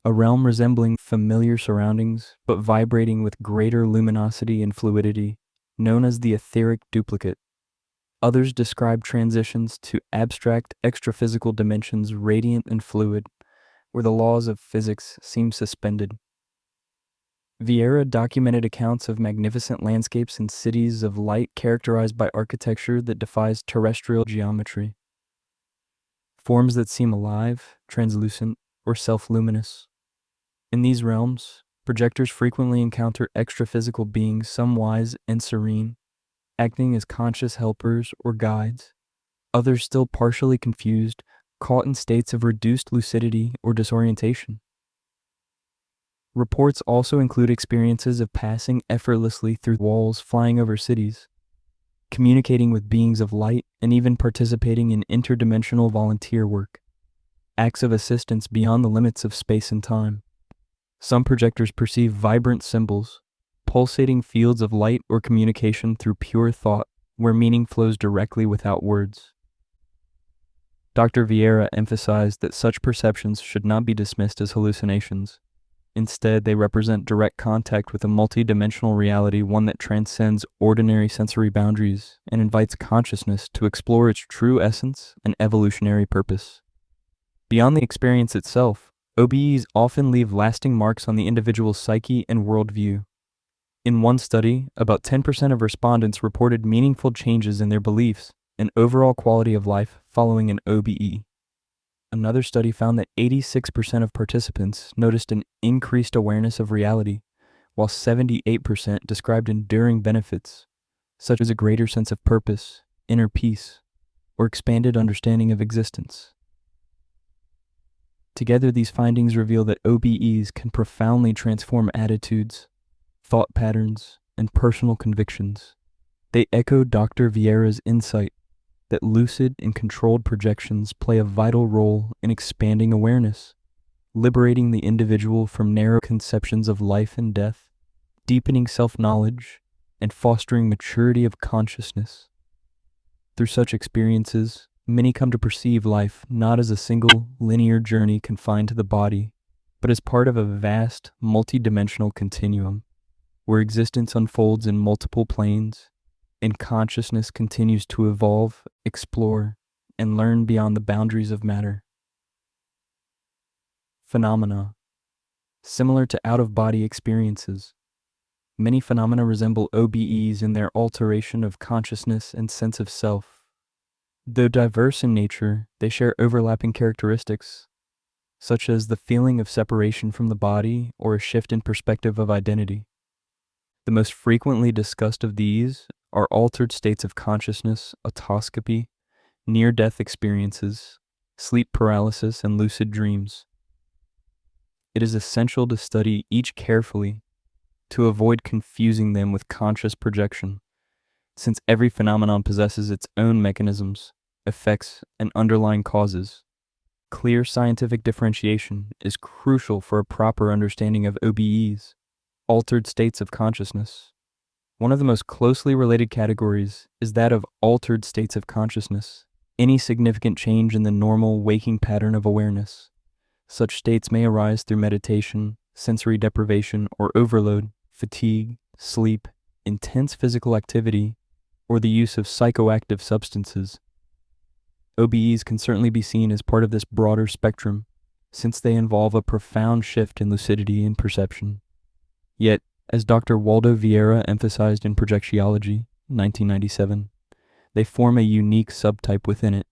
a realm resembling familiar surroundings, but vibrating with greater luminosity and fluidity, known as the etheric duplicate. Others describe transitions to abstract extraphysical dimensions radiant and fluid, where the laws of physics seem suspended. Vieira documented accounts of magnificent landscapes and cities of light characterized by architecture that defies terrestrial geometry. Forms that seem alive, translucent, or self-luminous. In these realms, projectors frequently encounter extraphysical beings, some wise and serene, acting as conscious helpers or guides, others still partially confused, caught in states of reduced lucidity or disorientation. Reports also include experiences of passing effortlessly through walls, flying over cities, communicating with beings of light, and even participating in interdimensional volunteer work, acts of assistance beyond the limits of space and time. Some projectors perceive vibrant symbols, pulsating fields of light or communication through pure thought, where meaning flows directly without words. Dr. Vieira emphasized that such perceptions should not be dismissed as hallucinations. Instead, they represent direct contact with a multidimensional reality, one that transcends ordinary sensory boundaries and invites consciousness to explore its true essence and evolutionary purpose. Beyond the experience itself, OBEs often leave lasting marks on the individual's psyche and worldview. In one study, about 10% of respondents reported meaningful changes in their beliefs and overall quality of life following an OBE. Another study found that 86% of participants noticed an increased awareness of reality, while 78% described enduring benefits, such as a greater sense of purpose, inner peace, or expanded understanding of existence. Together, these findings reveal that OBEs can profoundly transform attitudes, thought patterns, and personal convictions. They echo Dr. Vieira's insight that lucid and controlled projections play a vital role in expanding awareness, liberating the individual from narrow conceptions of life and death, deepening self-knowledge, and fostering maturity of consciousness. Through such experiences, many come to perceive life not as a single, linear journey confined to the body, but as part of a vast, multidimensional continuum, where existence unfolds in multiple planes, and consciousness continues to evolve, explore, and learn beyond the boundaries of matter. Phenomena. Similar to out-of-body experiences, many phenomena resemble OBEs in their alteration of consciousness and sense of self. Though diverse in nature, they share overlapping characteristics, such as the feeling of separation from the body or a shift in perspective of identity. The most frequently discussed of these are altered states of consciousness, autoscopy, near-death experiences, sleep paralysis, and lucid dreams. It is essential to study each carefully to avoid confusing them with conscious projection, since every phenomenon possesses its own mechanisms, effects, and underlying causes. Clear scientific differentiation is crucial for a proper understanding of OBEs, altered states of consciousness. One of the most closely related categories is that of altered states of consciousness, any significant change in the normal waking pattern of awareness. Such states may arise through meditation, sensory deprivation or overload, fatigue, sleep, intense physical activity, or the use of psychoactive substances. OBEs can certainly be seen as part of this broader spectrum, since they involve a profound shift in lucidity and perception. Yet, as Dr. Waldo Vieira emphasized in Projectiology, 1997, they form a unique subtype within it,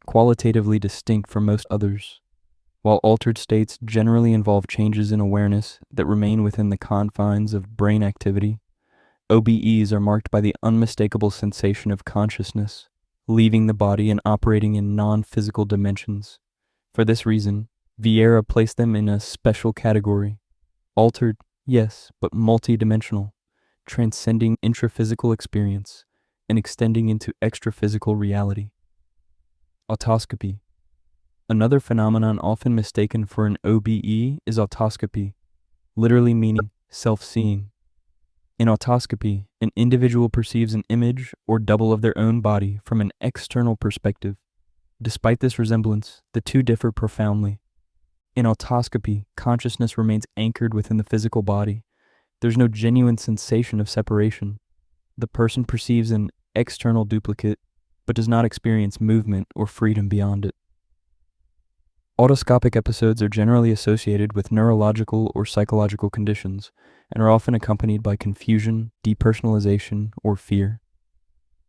qualitatively distinct from most others. While altered states generally involve changes in awareness that remain within the confines of brain activity, OBEs are marked by the unmistakable sensation of consciousness, leaving the body and operating in non-physical dimensions. For this reason, Vieira placed them in a special category, altered, yes, but multidimensional, transcending intraphysical experience and extending into extraphysical reality. Autoscopy. Another phenomenon often mistaken for an OBE is autoscopy, literally meaning self-seeing. In autoscopy, an individual perceives an image or double of their own body from an external perspective. Despite this resemblance, the two differ profoundly. In autoscopy, consciousness remains anchored within the physical body. There's no genuine sensation of separation. The person perceives an external duplicate, but does not experience movement or freedom beyond it. Autoscopic episodes are generally associated with neurological or psychological conditions and are often accompanied by confusion, depersonalization, or fear.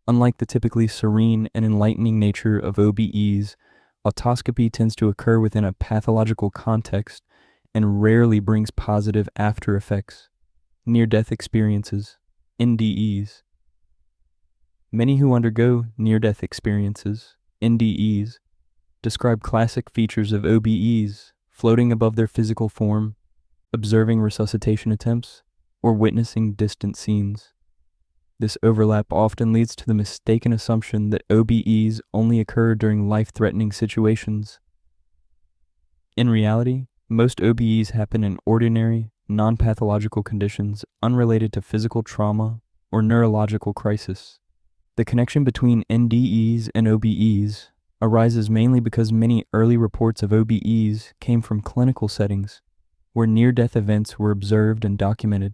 Unlike the typically serene and enlightening nature of OBEs, autoscopy tends to occur within a pathological context and rarely brings positive after effects, near-death experiences, NDEs. Many who undergo near-death experiences, NDEs, describe classic features of OBEs, floating above their physical form, observing resuscitation attempts, or witnessing distant scenes. This overlap often leads to the mistaken assumption that OBEs only occur during life-threatening situations. In reality, most OBEs happen in ordinary, non-pathological conditions unrelated to physical trauma or neurological crisis. The connection between NDEs and OBEs arises mainly because many early reports of OBEs came from clinical settings, where near-death events were observed and documented.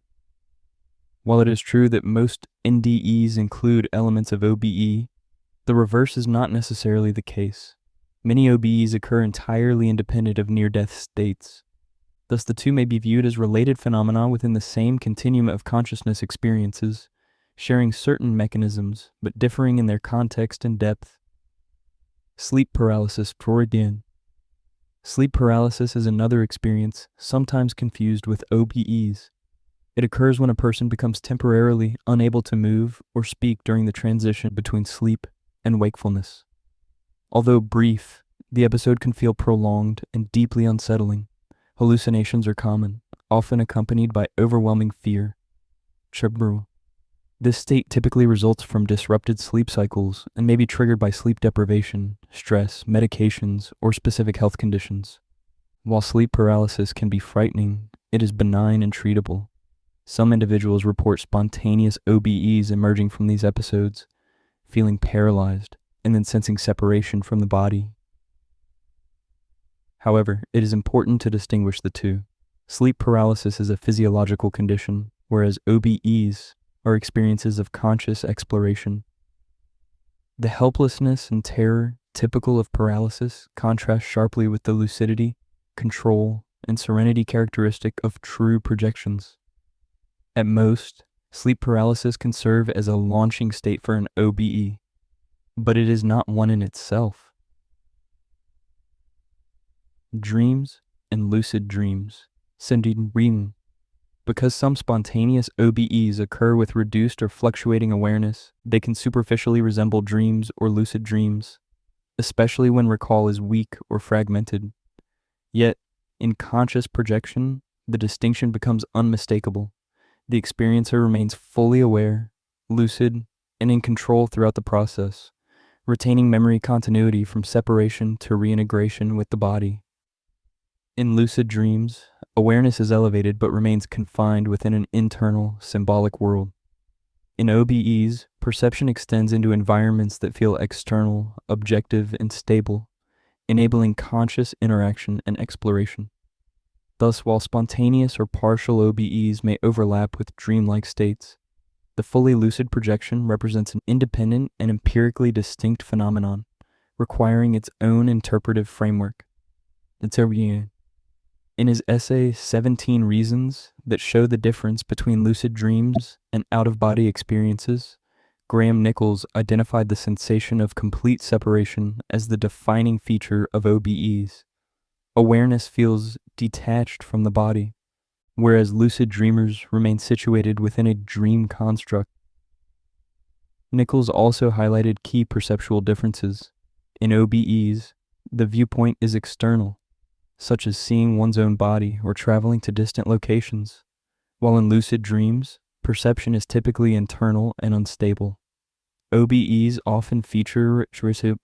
While it is true that most NDEs include elements of OBE, the reverse is not necessarily the case. Many OBEs occur entirely independent of near-death states. Thus, the two may be viewed as related phenomena within the same continuum of consciousness experiences, sharing certain mechanisms, but differing in their context and depth. Sleep paralysis, Freudian. Sleep paralysis is another experience, sometimes confused with OBEs. It occurs when a person becomes temporarily unable to move or speak during the transition between sleep and wakefulness. Although brief, the episode can feel prolonged and deeply unsettling. Hallucinations are common, often accompanied by overwhelming fear. Chabru. This state typically results from disrupted sleep cycles and may be triggered by sleep deprivation, stress, medications, or specific health conditions. While sleep paralysis can be frightening, it is benign and treatable. Some individuals report spontaneous OBEs emerging from these episodes, feeling paralyzed and then sensing separation from the body. However, it is important to distinguish the two. Sleep paralysis is a physiological condition, whereas OBEs are experiences of conscious exploration. The helplessness and terror typical of paralysis contrast sharply with the lucidity, control, and serenity characteristic of true projections. At most, sleep paralysis can serve as a launching state for an OBE, but it is not one in itself. Dreams and lucid dreams, Sindin. Because some spontaneous OBEs occur with reduced or fluctuating awareness, they can superficially resemble dreams or lucid dreams, especially when recall is weak or fragmented. Yet, in conscious projection, the distinction becomes unmistakable. The experiencer remains fully aware, lucid, and in control throughout the process, retaining memory continuity from separation to reintegration with the body. In lucid dreams, awareness is elevated but remains confined within an internal, symbolic world. In OBEs, perception extends into environments that feel external, objective, and stable, enabling conscious interaction and exploration. Thus, while spontaneous or partial OBEs may overlap with dreamlike states, the fully lucid projection represents an independent and empirically distinct phenomenon, requiring its own interpretive framework. In his essay 17 Reasons that show the difference between lucid dreams and out-of-body experiences, Graham Nichols identified the sensation of complete separation as the defining feature of OBEs. Awareness feels detached from the body, whereas lucid dreamers remain situated within a dream construct. Nichols also highlighted key perceptual differences. In OBEs, the viewpoint is external, such as seeing one's own body or traveling to distant locations, while in lucid dreams, perception is typically internal and unstable. OBEs often feature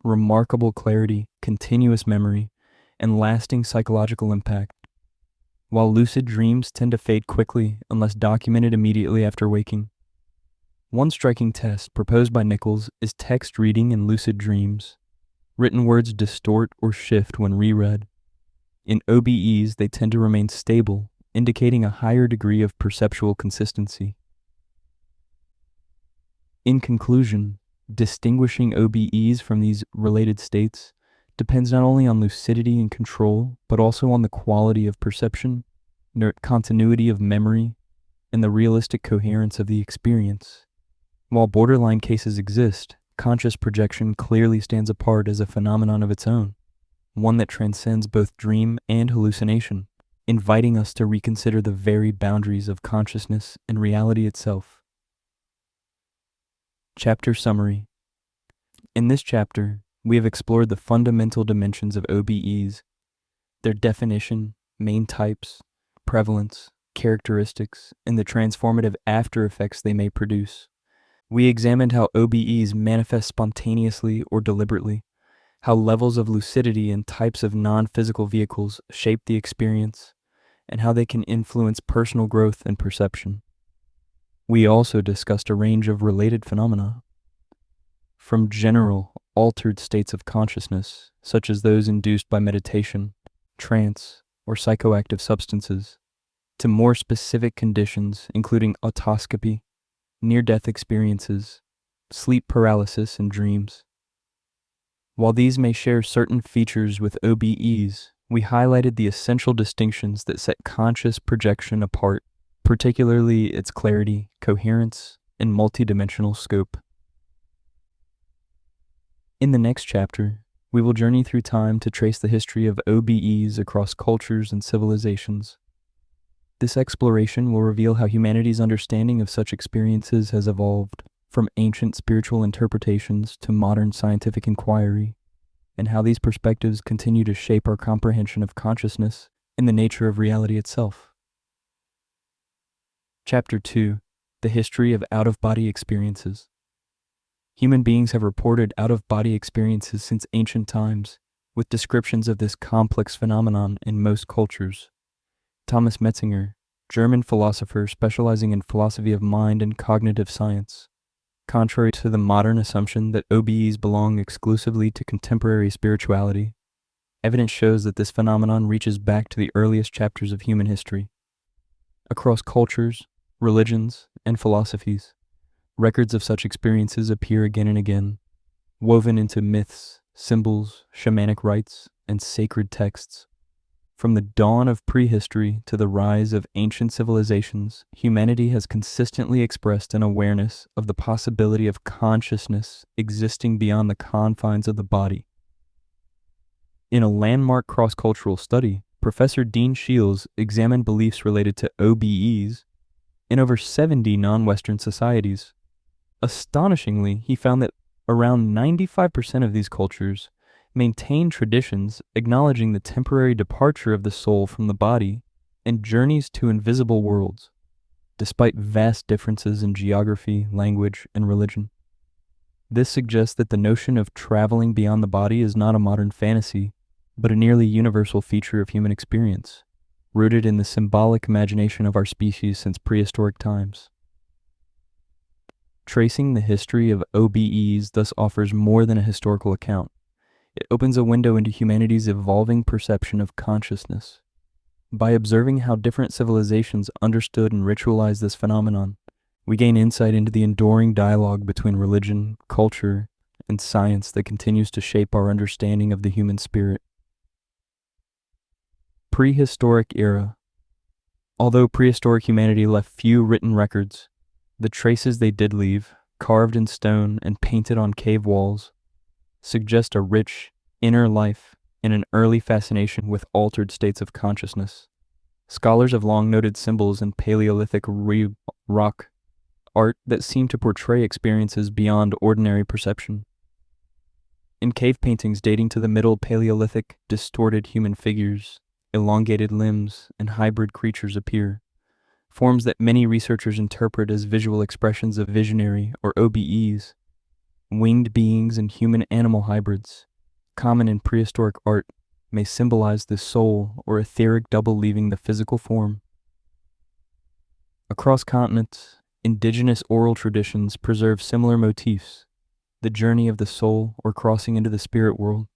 remarkable clarity, continuous memory, and lasting psychological impact, while lucid dreams tend to fade quickly unless documented immediately after waking. One striking test proposed by Nichols is text reading in lucid dreams. Written words distort or shift when reread. In OBEs, they tend to remain stable, indicating a higher degree of perceptual consistency. In conclusion, Distinguishing OBEs from these related states depends not only on lucidity and control, but also on the quality of perception, continuity of memory, and the realistic coherence of the experience. While borderline cases exist, conscious projection clearly stands apart as a phenomenon of its own, one that transcends both dream and hallucination, inviting us to reconsider the very boundaries of consciousness and reality itself. Chapter Summary. In this chapter, we have explored the fundamental dimensions of OBEs, their definition, main types, prevalence, characteristics, and the transformative after effects they may produce. We examined how OBEs manifest spontaneously or deliberately, how levels of lucidity and types of non-physical vehicles shape the experience, and how they can influence personal growth and perception. We also discussed a range of related phenomena, from general, altered states of consciousness, such as those induced by meditation, trance, or psychoactive substances, to more specific conditions including autoscopy, near-death experiences, sleep paralysis, and dreams. While these may share certain features with OBEs, we highlighted the essential distinctions that set conscious projection apart, particularly its clarity, coherence, and multidimensional scope. In the next chapter, we will journey through time to trace the history of OBEs across cultures and civilizations. This exploration will reveal how humanity's understanding of such experiences has evolved, from ancient spiritual interpretations to modern scientific inquiry, and how these perspectives continue to shape our comprehension of consciousness and the nature of reality itself. Chapter 2. The History of Out-of-Body Experiences. Human beings have reported out-of-body experiences since ancient times, with descriptions of this complex phenomenon in most cultures. Thomas Metzinger, German philosopher specializing in philosophy of mind and cognitive science. Contrary to the modern assumption that OBEs belong exclusively to contemporary spirituality, evidence shows that this phenomenon reaches back to the earliest chapters of human history. Across cultures, religions, and philosophies, records of such experiences appear again and again, woven into myths, symbols, shamanic rites, and sacred texts. From the dawn of prehistory to the rise of ancient civilizations, humanity has consistently expressed an awareness of the possibility of consciousness existing beyond the confines of the body. In a landmark cross-cultural study, Professor Dean Shields examined beliefs related to OBEs in over 70 non-Western societies. Astonishingly, he found that around 95% of these cultures maintain traditions acknowledging the temporary departure of the soul from the body and journeys to invisible worlds, despite vast differences in geography, language, and religion. This suggests that the notion of traveling beyond the body is not a modern fantasy, but a nearly universal feature of human experience, rooted in the symbolic imagination of our species since prehistoric times. Tracing the history of OBEs thus offers more than a historical account. It opens a window into humanity's evolving perception of consciousness. By observing how different civilizations understood and ritualized this phenomenon, we gain insight into the enduring dialogue between religion, culture, and science that continues to shape our understanding of the human spirit. Prehistoric era. Although prehistoric humanity left few written records, the traces they did leave, carved in stone and painted on cave walls, suggest a rich, inner life and an early fascination with altered states of consciousness. Scholars have long noted symbols in Paleolithic rock art that seem to portray experiences beyond ordinary perception. In cave paintings dating to the Middle Paleolithic, distorted human figures, elongated limbs, and hybrid creatures appear, forms that many researchers interpret as visual expressions of visionary or OBEs. Winged beings and human-animal hybrids, common in prehistoric art, may symbolize the soul or etheric double leaving the physical form. Across continents, indigenous oral traditions preserve similar motifs, the journey of the soul or crossing into the spirit world.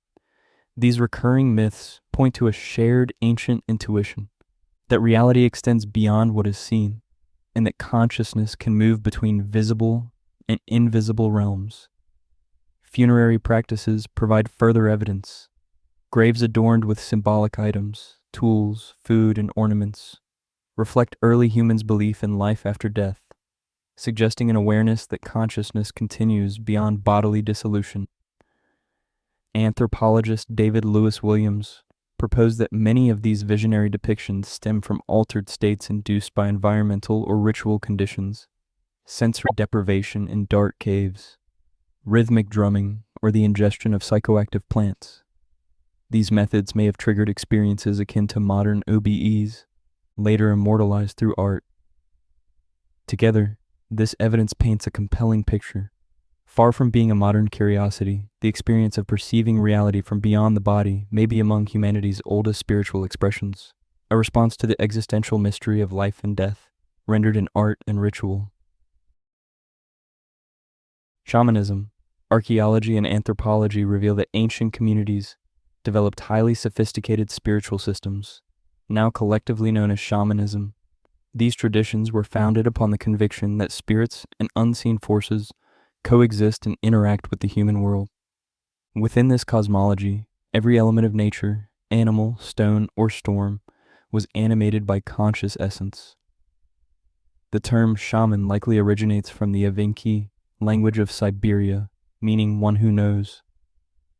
These recurring myths point to a shared ancient intuition that reality extends beyond what is seen, and that consciousness can move between visible and invisible realms, Funerary practices provide further evidence. Graves adorned with symbolic items, tools, food, and ornaments reflect early humans' belief in life after death, suggesting an awareness that consciousness continues beyond bodily dissolution. Anthropologist David Lewis Williams proposed that many of these visionary depictions stem from altered states induced by environmental or ritual conditions, sensory deprivation in dark caves, rhythmic drumming, or the ingestion of psychoactive plants. These methods may have triggered experiences akin to modern OBEs, later immortalized through art. Together, this evidence paints a compelling picture. Far from being a modern curiosity, the experience of perceiving reality from beyond the body may be among humanity's oldest spiritual expressions, a response to the existential mystery of life and death, rendered in art and ritual. Shamanism, archaeology, and anthropology reveal that ancient communities developed highly sophisticated spiritual systems, now collectively known as shamanism. These traditions were founded upon the conviction that spirits and unseen forces coexist and interact with the human world. Within this cosmology, every element of nature, animal, stone, or storm, was animated by conscious essence. The term shaman likely originates from the Evenki language of Siberia, meaning one who knows.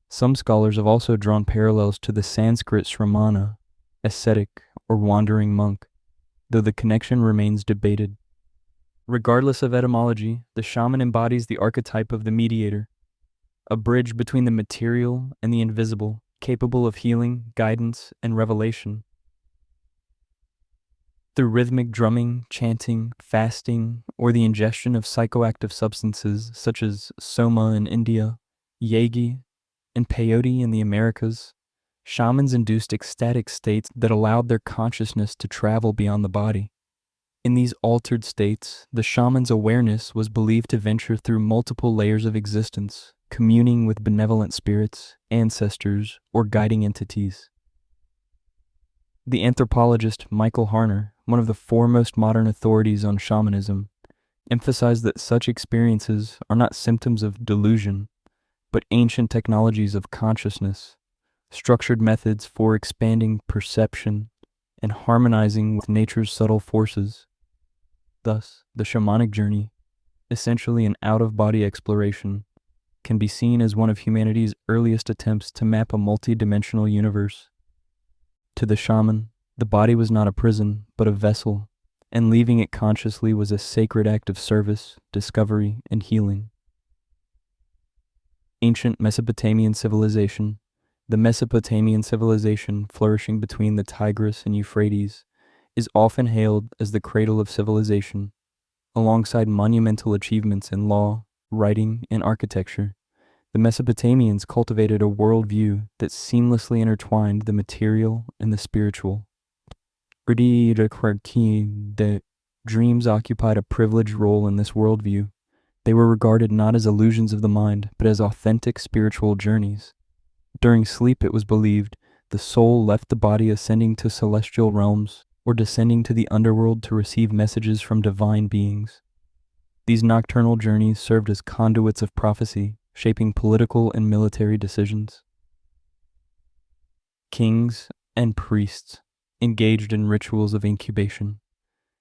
Some scholars have also drawn parallels to the Sanskrit sramana, ascetic or wandering monk, though the connection remains debated. Regardless of etymology, the shaman embodies the archetype of the mediator, a bridge between the material and the invisible, capable of healing, guidance, and revelation. Through rhythmic drumming, chanting, fasting, or the ingestion of psychoactive substances such as soma in India, yagi, and peyote in the Americas, shamans induced ecstatic states that allowed their consciousness to travel beyond the body. In these altered states, the shaman's awareness was believed to venture through multiple layers of existence, communing with benevolent spirits, ancestors, or guiding entities. The anthropologist Michael Harner, one of the foremost modern authorities on shamanism, emphasized that such experiences are not symptoms of delusion, but ancient technologies of consciousness, structured methods for expanding perception and harmonizing with nature's subtle forces. Thus, the shamanic journey, essentially an out-of-body exploration, can be seen as one of humanity's earliest attempts to map a multi-dimensional universe. To the shaman, the body was not a prison, but a vessel, and leaving it consciously was a sacred act of service, discovery, and healing. Ancient Mesopotamian civilization. The Mesopotamian civilization flourishing between the Tigris and Euphrates is often hailed as the cradle of civilization, alongside monumental achievements in law, writing, and architecture. The Mesopotamians cultivated a worldview that seamlessly intertwined the material and the spiritual. The dreams occupied a privileged role in this worldview. They were regarded not as illusions of the mind, but as authentic spiritual journeys. During sleep, it was believed, the soul left the body ascending to celestial realms or descending to the underworld to receive messages from divine beings. These nocturnal journeys served as conduits of prophecy, shaping political and military decisions. Kings and priests engaged in rituals of incubation,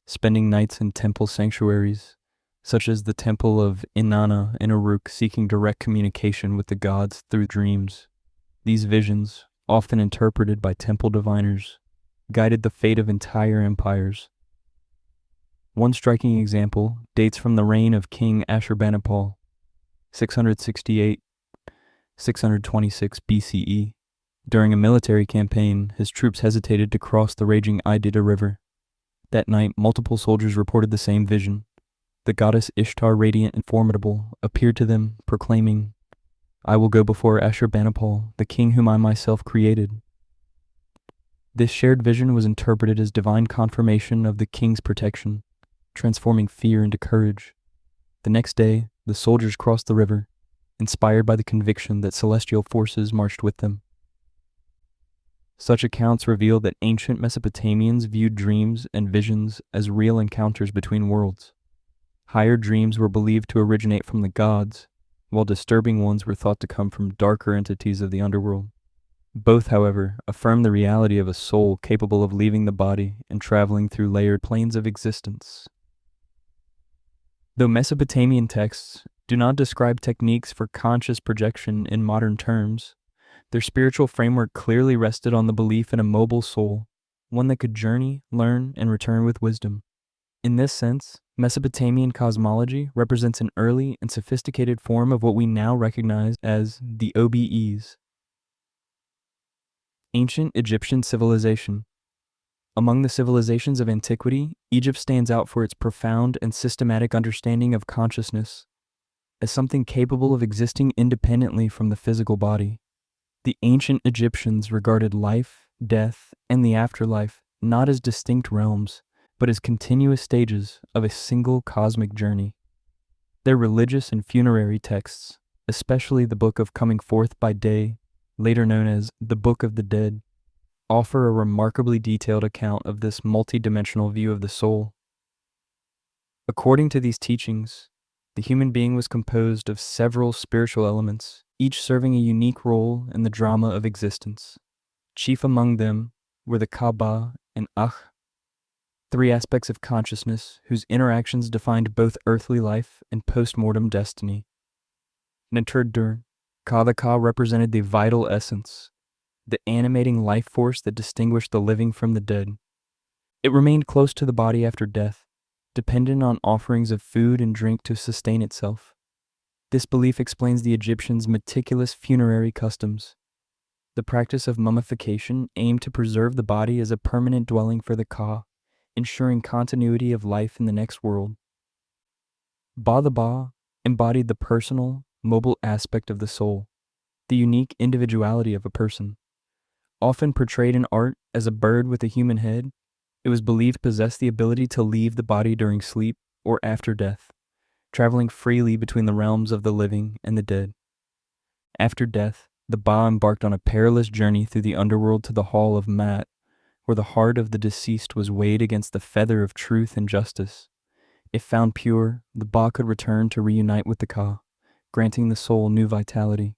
spending nights in temple sanctuaries, such as the temple of Inanna in Uruk, seeking direct communication with the gods through dreams. These visions, often interpreted by temple diviners, guided the fate of entire empires. One striking example dates from the reign of King Ashurbanipal, 668-626 BCE. During a military campaign, his troops hesitated to cross the raging Idida River. That night, multiple soldiers reported the same vision. The goddess Ishtar, radiant and formidable, appeared to them, proclaiming, "I will go before Ashurbanipal, the king whom I myself created." This shared vision was interpreted as divine confirmation of the king's protection, transforming fear into courage. The next day, the soldiers crossed the river, inspired by the conviction that celestial forces marched with them. Such accounts reveal that ancient Mesopotamians viewed dreams and visions as real encounters between worlds. Higher dreams were believed to originate from the gods, while disturbing ones were thought to come from darker entities of the underworld. Both, however, affirm the reality of a soul capable of leaving the body and traveling through layered planes of existence. Though Mesopotamian texts do not describe techniques for conscious projection in modern terms, their spiritual framework clearly rested on the belief in a mobile soul, one that could journey, learn, and return with wisdom. In this sense, Mesopotamian cosmology represents an early and sophisticated form of what we now recognize as the OBEs. Ancient Egyptian civilization. Among the civilizations of antiquity, Egypt stands out for its profound and systematic understanding of consciousness as something capable of existing independently from the physical body. The ancient Egyptians regarded life, death, and the afterlife not as distinct realms, but as continuous stages of a single cosmic journey. Their religious and funerary texts, especially the Book of Coming Forth by Day, later known as the Book of the Dead, offer a remarkably detailed account of this multidimensional view of the soul. According to these teachings, the human being was composed of several spiritual elements, each serving a unique role in the drama of existence. Chief among them were the Kaaba and Akh, three aspects of consciousness whose interactions defined both earthly life and post-mortem destiny. Naturdur, the Ka represented the vital essence, the animating life force that distinguished the living from the dead. It remained close to the body after death, dependent on offerings of food and drink to sustain itself. This belief explains the Egyptians' meticulous funerary customs. The practice of mummification aimed to preserve the body as a permanent dwelling for the Ka, ensuring continuity of life in the next world. The Ba embodied the personal, mobile aspect of the soul, the unique individuality of a person. Often portrayed in art as a bird with a human head, it was believed possessed the ability to leave the body during sleep or after death, traveling freely between the realms of the living and the dead. After death, the Ba embarked on a perilous journey through the underworld to the Hall of Mat, where the heart of the deceased was weighed against the feather of truth and justice. If found pure, the Ba could return to reunite with the Ka, granting the soul new vitality.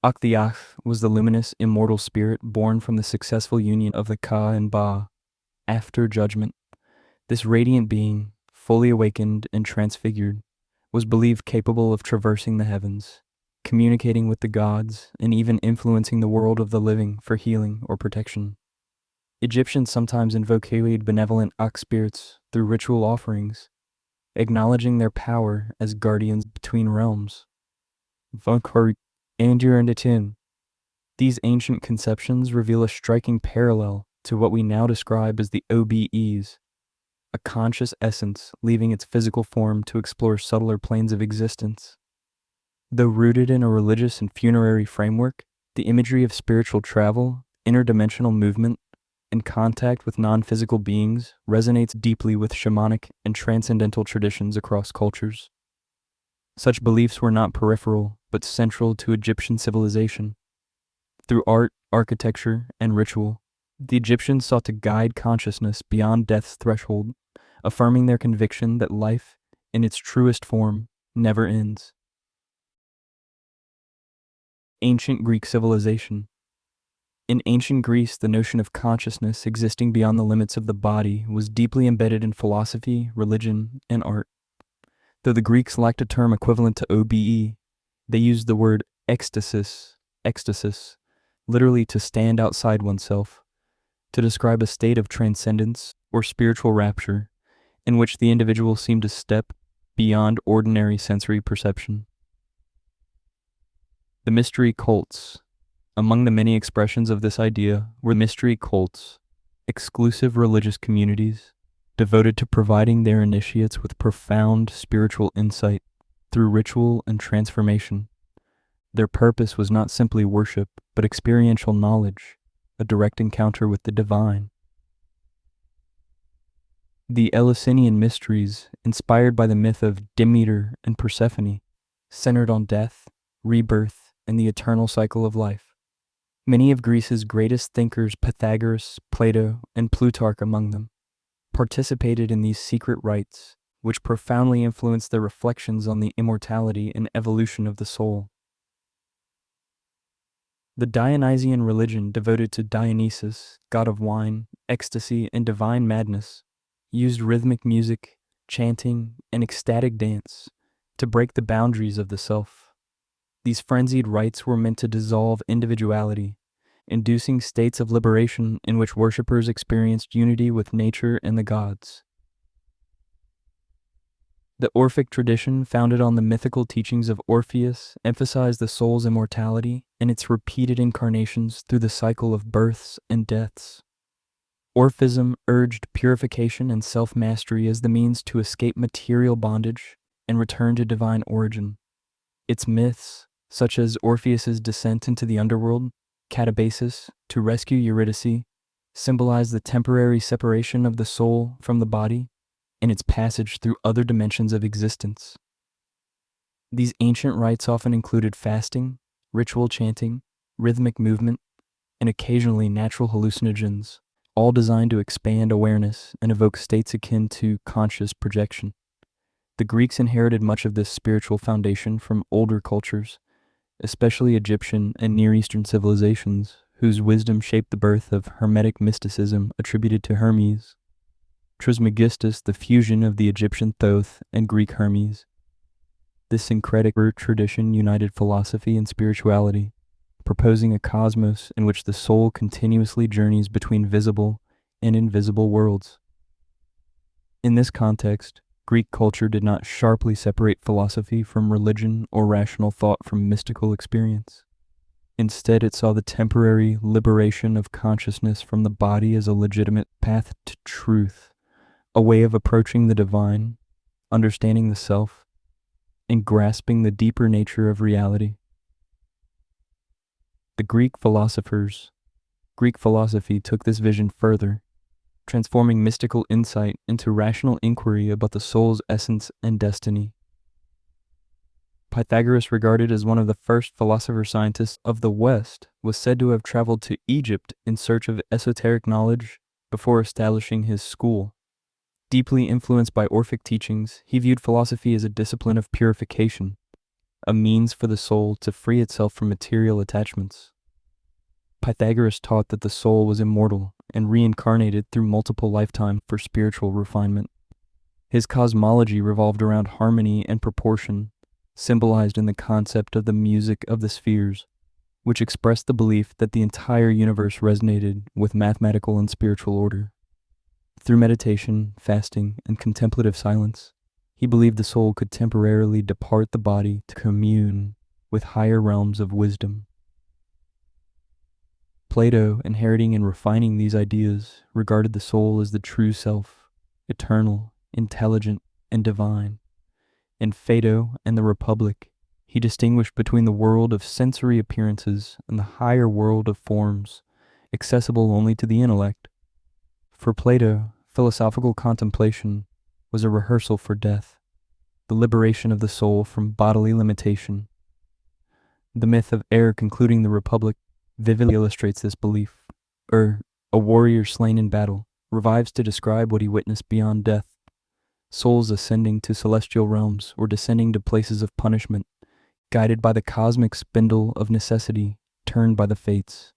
Akh was the luminous, immortal spirit born from the successful union of the Ka and Ba. After judgment, this radiant being, fully awakened and transfigured, was believed capable of traversing the heavens, communicating with the gods, and even influencing the world of the living for healing or protection. Egyptians sometimes invocate benevolent Akh spirits through ritual offerings, acknowledging their power as guardians between realms. These ancient conceptions reveal a striking parallel to what we now describe as the OBEs, a conscious essence leaving its physical form to explore subtler planes of existence. Though rooted in a religious and funerary framework, the imagery of spiritual travel, interdimensional movement, and contact with non-physical beings resonates deeply with shamanic and transcendental traditions across cultures. Such beliefs were not peripheral, but central to Egyptian civilization. Through art, architecture, and ritual, the Egyptians sought to guide consciousness beyond death's threshold, affirming their conviction that life, in its truest form, never ends. Ancient Greek civilization. In ancient Greece, the notion of consciousness existing beyond the limits of the body was deeply embedded in philosophy, religion, and art. Though the Greeks lacked a term equivalent to OBE, they used the word ecstasis, literally to stand outside oneself, to describe a state of transcendence or spiritual rapture in which the individual seemed to step beyond ordinary sensory perception. The mystery cults. Among the many expressions of this idea were mystery cults, exclusive religious communities devoted to providing their initiates with profound spiritual insight through ritual and transformation. Their purpose was not simply worship, but experiential knowledge, a direct encounter with the divine. The Eleusinian mysteries, inspired by the myth of Demeter and Persephone, centered on death, rebirth, and the eternal cycle of life. Many of Greece's greatest thinkers, Pythagoras, Plato, and Plutarch among them, participated in these secret rites, which profoundly influenced their reflections on the immortality and evolution of the soul. The Dionysian religion, devoted to Dionysus, god of wine, ecstasy, and divine madness, used rhythmic music, chanting, and ecstatic dance to break the boundaries of the self. These frenzied rites were meant to dissolve individuality, inducing states of liberation in which worshippers experienced unity with nature and the gods. The Orphic tradition, founded on the mythical teachings of Orpheus, emphasized the soul's immortality and its repeated incarnations through the cycle of births and deaths. Orphism urged purification and self-mastery as the means to escape material bondage and return to divine origin. Its myths, such as Orpheus's descent into the underworld, Catabasis, to rescue Eurydice, symbolize the temporary separation of the soul from the body and its passage through other dimensions of existence. These ancient rites often included fasting, ritual chanting, rhythmic movement, and occasionally natural hallucinogens, all designed to expand awareness and evoke states akin to conscious projection. The Greeks inherited much of this spiritual foundation from older cultures, especially Egyptian and Near Eastern civilizations, whose wisdom shaped the birth of Hermetic mysticism attributed to Hermes. Trismegistus, the fusion of the Egyptian Thoth and Greek Hermes. This syncretic tradition united philosophy and spirituality, proposing a cosmos in which the soul continuously journeys between visible and invisible worlds. In this context, Greek culture did not sharply separate philosophy from religion or rational thought from mystical experience. Instead, it saw the temporary liberation of consciousness from the body as a legitimate path to truth, a way of approaching the divine, understanding the self, and grasping the deeper nature of reality. The Greek philosophy took this vision further, transforming mystical insight into rational inquiry about the soul's essence and destiny. Pythagoras, regarded as one of the first philosopher-scientists of the West, was said to have traveled to Egypt in search of esoteric knowledge before establishing his school. Deeply influenced by Orphic teachings, he viewed philosophy as a discipline of purification, a means for the soul to free itself from material attachments. Pythagoras taught that the soul was immortal and reincarnated through multiple lifetimes for spiritual refinement. His cosmology revolved around harmony and proportion, symbolized in the concept of the music of the spheres, which expressed the belief that the entire universe resonated with mathematical and spiritual order. Through meditation, fasting, and contemplative silence, he believed the soul could temporarily depart the body to commune with higher realms of wisdom. Plato, inheriting and refining these ideas, regarded the soul as the true self, eternal, intelligent, and divine. In Phaedo and the Republic, he distinguished between the world of sensory appearances and the higher world of forms, accessible only to the intellect. For Plato, philosophical contemplation was a rehearsal for death, the liberation of the soul from bodily limitation. The myth of Air concluding the Republic vividly illustrates this belief. A warrior slain in battle, revives to describe what he witnessed beyond death. Souls ascending to celestial realms or descending to places of punishment, guided by the cosmic spindle of necessity, turned by the fates.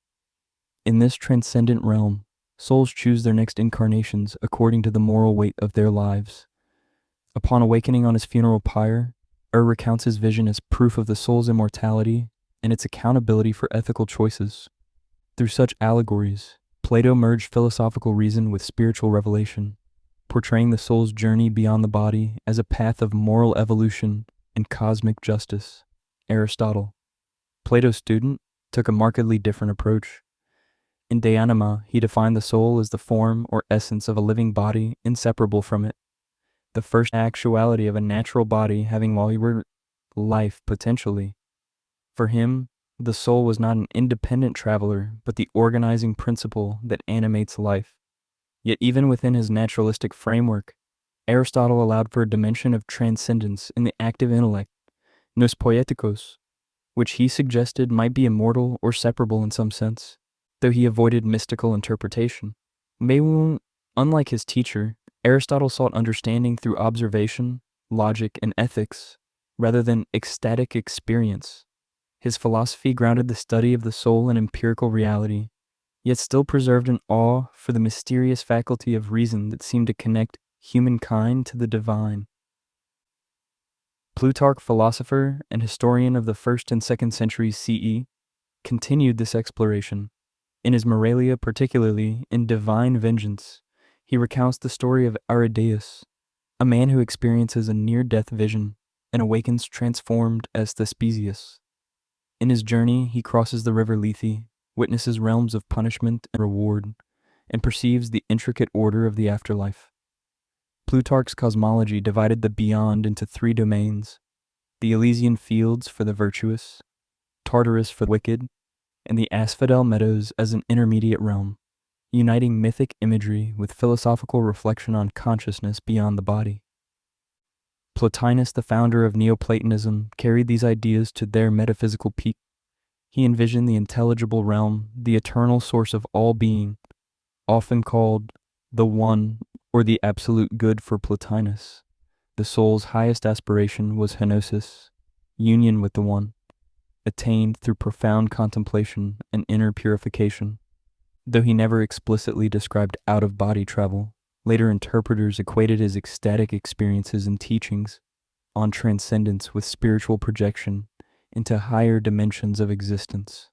In this transcendent realm, souls choose their next incarnations according to the moral weight of their lives. Upon awakening on his funeral pyre, recounts his vision as proof of the soul's immortality and its accountability for ethical choices. Through such allegories, Plato merged philosophical reason with spiritual revelation, portraying the soul's journey beyond the body as a path of moral evolution and cosmic justice. Aristotle, Plato's student, took a markedly different approach. In De Anima, he defined the soul as the form or essence of a living body inseparable from it, the first actuality of a natural body having life potentially. For him, the soul was not an independent traveler, but the organizing principle that animates life. Yet even within his naturalistic framework, Aristotle allowed for a dimension of transcendence in the active intellect, nous poietikos, which he suggested might be immortal or separable in some sense, though he avoided mystical interpretation. Unlike his teacher, Aristotle sought understanding through observation, logic, and ethics, rather than ecstatic experience. His philosophy grounded the study of the soul in empirical reality, yet still preserved an awe for the mysterious faculty of reason that seemed to connect humankind to the divine. Plutarch, philosopher and historian of the 1st and 2nd centuries CE, continued this exploration. In his Moralia, particularly in Divine Vengeance, he recounts the story of Aridaeus, a man who experiences a near-death vision and awakens transformed as Thespesius. In his journey, he crosses the river Lethe, witnesses realms of punishment and reward, and perceives the intricate order of the afterlife. Plutarch's cosmology divided the beyond into 3 domains: the Elysian fields for the virtuous, Tartarus for the wicked, and the Asphodel meadows as an intermediate realm, uniting mythic imagery with philosophical reflection on consciousness beyond the body. Plotinus, the founder of Neoplatonism, carried these ideas to their metaphysical peak. He envisioned the intelligible realm, the eternal source of all being, often called the One or the Absolute Good for Plotinus. The soul's highest aspiration was kenosis, union with the One, attained through profound contemplation and inner purification. Though he never explicitly described out-of-body travel, later interpreters equated his ecstatic experiences and teachings on transcendence with spiritual projection into higher dimensions of existence.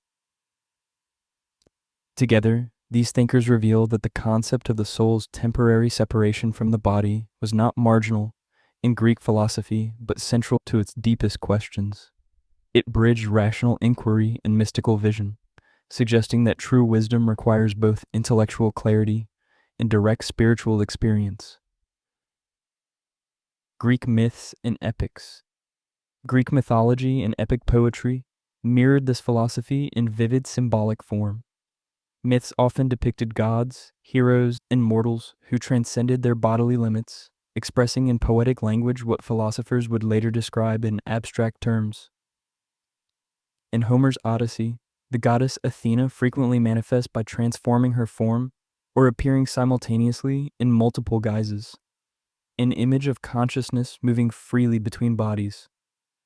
Together, these thinkers reveal that the concept of the soul's temporary separation from the body was not marginal in Greek philosophy, but central to its deepest questions. It bridged rational inquiry and mystical vision, suggesting that true wisdom requires both intellectual clarity and direct spiritual experience. Greek myths and epics. Greek mythology and epic poetry mirrored this philosophy in vivid symbolic form. Myths often depicted gods, heroes, and mortals who transcended their bodily limits, expressing in poetic language what philosophers would later describe in abstract terms. In Homer's Odyssey, the goddess Athena frequently manifests by transforming her form or appearing simultaneously in multiple guises, an image of consciousness moving freely between bodies.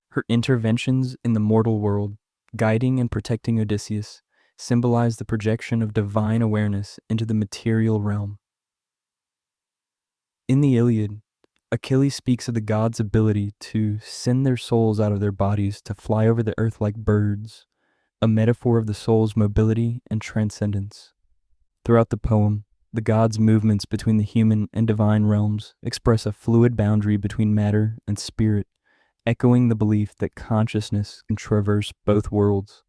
Her interventions in the mortal world, guiding and protecting Odysseus, symbolize the projection of divine awareness into the material realm. In the Iliad, Achilles speaks of the gods' ability to send their souls out of their bodies to fly over the earth like birds, a metaphor of the soul's mobility and transcendence. Throughout the poem, the gods' movements between the human and divine realms express a fluid boundary between matter and spirit, echoing the belief that consciousness can traverse both worlds.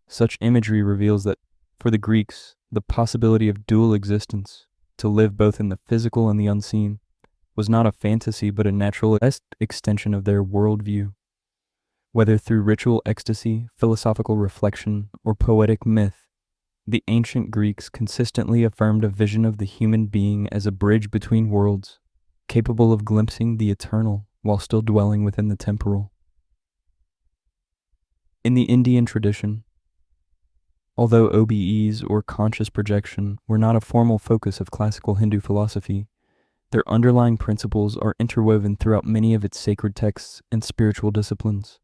Such imagery reveals that, for the Greeks, the possibility of dual existence, to live both in the physical and the unseen, was not a fantasy but a natural extension of their worldview. Whether through ritual ecstasy, philosophical reflection, or poetic myth, the ancient Greeks consistently affirmed a vision of the human being as a bridge between worlds, capable of glimpsing the eternal while still dwelling within the temporal. In the Indian tradition, although OBEs or conscious projection were not a formal focus of classical Hindu philosophy, their underlying principles are interwoven throughout many of its sacred texts and spiritual disciplines.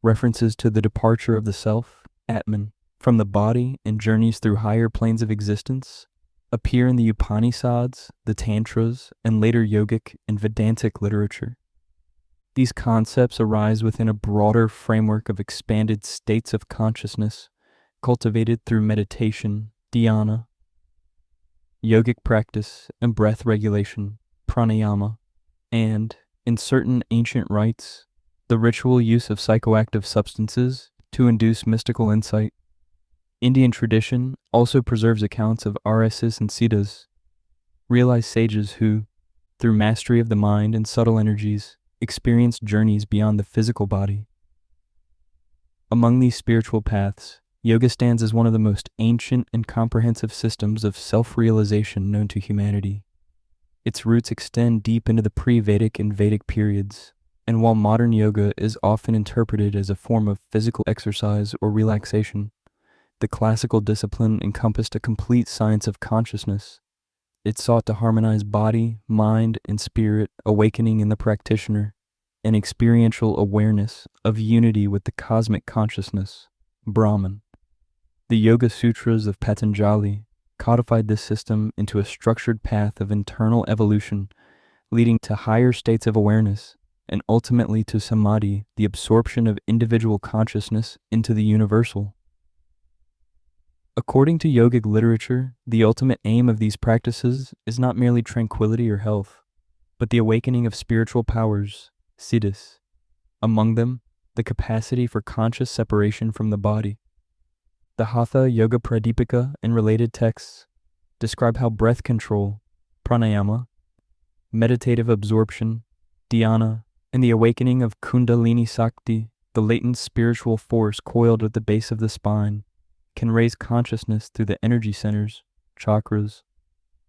References to the departure of the self, Atman, from the body and journeys through higher planes of existence appear in the Upanishads, the Tantras, and later yogic and Vedantic literature. These concepts arise within a broader framework of expanded states of consciousness cultivated through meditation, dhyana, yogic practice, and breath regulation, pranayama, and, in certain ancient rites, the ritual use of psychoactive substances to induce mystical insight. Indian tradition also preserves accounts of RSs and Siddhas, realized sages who, through mastery of the mind and subtle energies, experienced journeys beyond the physical body. Among these spiritual paths, yoga stands as one of the most ancient and comprehensive systems of self-realization known to humanity. Its roots extend deep into the pre-Vedic and Vedic periods, and while modern yoga is often interpreted as a form of physical exercise or relaxation, the classical discipline encompassed a complete science of consciousness. It sought to harmonize body, mind, and spirit, awakening in the practitioner an experiential awareness of unity with the cosmic consciousness, Brahman. The Yoga Sutras of Patanjali codified this system into a structured path of internal evolution, leading to higher states of awareness and ultimately to samadhi, the absorption of individual consciousness into the universal. According to yogic literature, the ultimate aim of these practices is not merely tranquility or health, but the awakening of spiritual powers, siddhis. Among them, the capacity for conscious separation from the body. The Hatha Yoga Pradipika and related texts describe how breath control, pranayama, meditative absorption, dhyana, and the awakening of Kundalini Sakti, the latent spiritual force coiled at the base of the spine, can raise consciousness through the energy centers, chakras.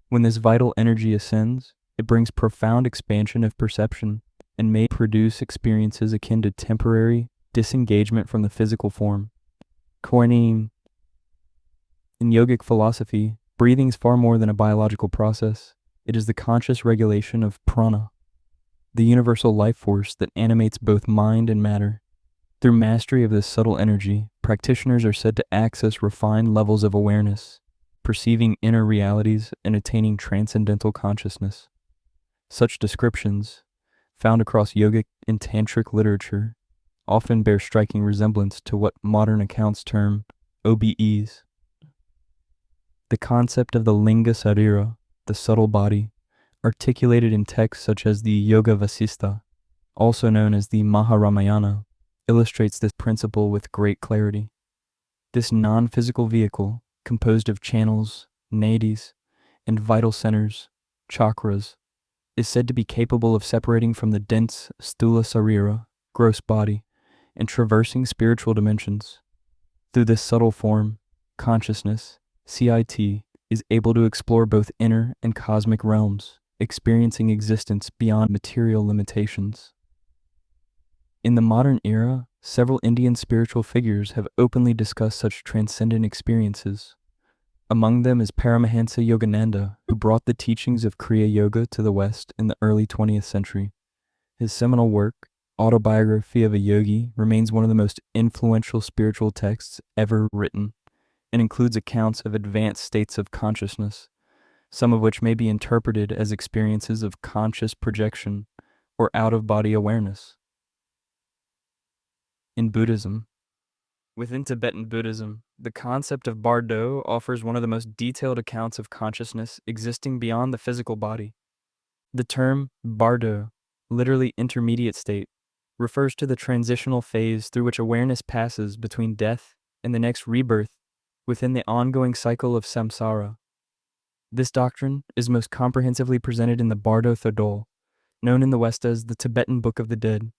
When this vital energy ascends, it brings profound expansion of perception and may produce experiences akin to temporary disengagement from the physical form. Koinim. In yogic philosophy, breathing is far more than a biological process. It is the conscious regulation of prana, the universal life force that animates both mind and matter. Through mastery of this subtle energy, practitioners are said to access refined levels of awareness, perceiving inner realities and attaining transcendental consciousness. Such descriptions, found across yogic and tantric literature, often bear striking resemblance to what modern accounts term OBEs. The concept of the linga sarira, the subtle body, articulated in texts such as the Yoga Vasista, also known as the Maharamayana, illustrates this principle with great clarity. This non-physical vehicle, composed of channels, nadis, and vital centers, chakras, is said to be capable of separating from the dense sthula sarira, gross body, and traversing spiritual dimensions. Through this subtle form, consciousness, CIT, is able to explore both inner and cosmic realms, experiencing existence beyond material limitations. In the modern era, several Indian spiritual figures have openly discussed such transcendent experiences. Among them is Paramahansa Yogananda, who brought the teachings of Kriya Yoga to the West in the early 20th century. His seminal work, Autobiography of a Yogi, remains one of the most influential spiritual texts ever written, and includes accounts of advanced states of consciousness, some of which may be interpreted as experiences of conscious projection or out-of-body awareness. In Buddhism, within Tibetan Buddhism, the concept of Bardo offers one of the most detailed accounts of consciousness existing beyond the physical body. The term Bardo, literally intermediate state, refers to the transitional phase through which awareness passes between death and the next rebirth within the ongoing cycle of samsara. This doctrine is most comprehensively presented in the Bardo Thodol, known in the West as the Tibetan Book of the Dead,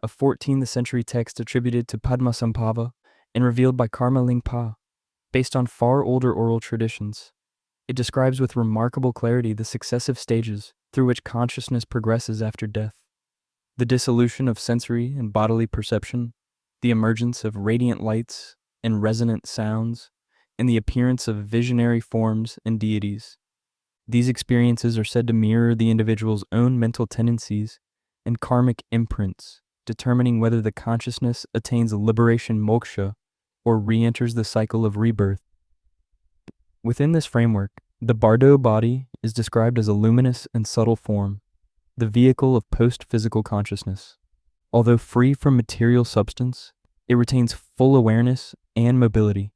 a 14th century text attributed to Padmasambhava and revealed by Karma Lingpa, based on far older oral traditions. It describes with remarkable clarity the successive stages through which consciousness progresses after death. The dissolution of sensory and bodily perception, the emergence of radiant lights and resonant sounds, and the appearance of visionary forms and deities. These experiences are said to mirror the individual's own mental tendencies and karmic imprints, determining whether the consciousness attains liberation moksha or re-enters the cycle of rebirth. Within this framework, the Bardo body is described as a luminous and subtle form, the vehicle of post-physical consciousness. Although free from material substance, it retains full awareness and mobility,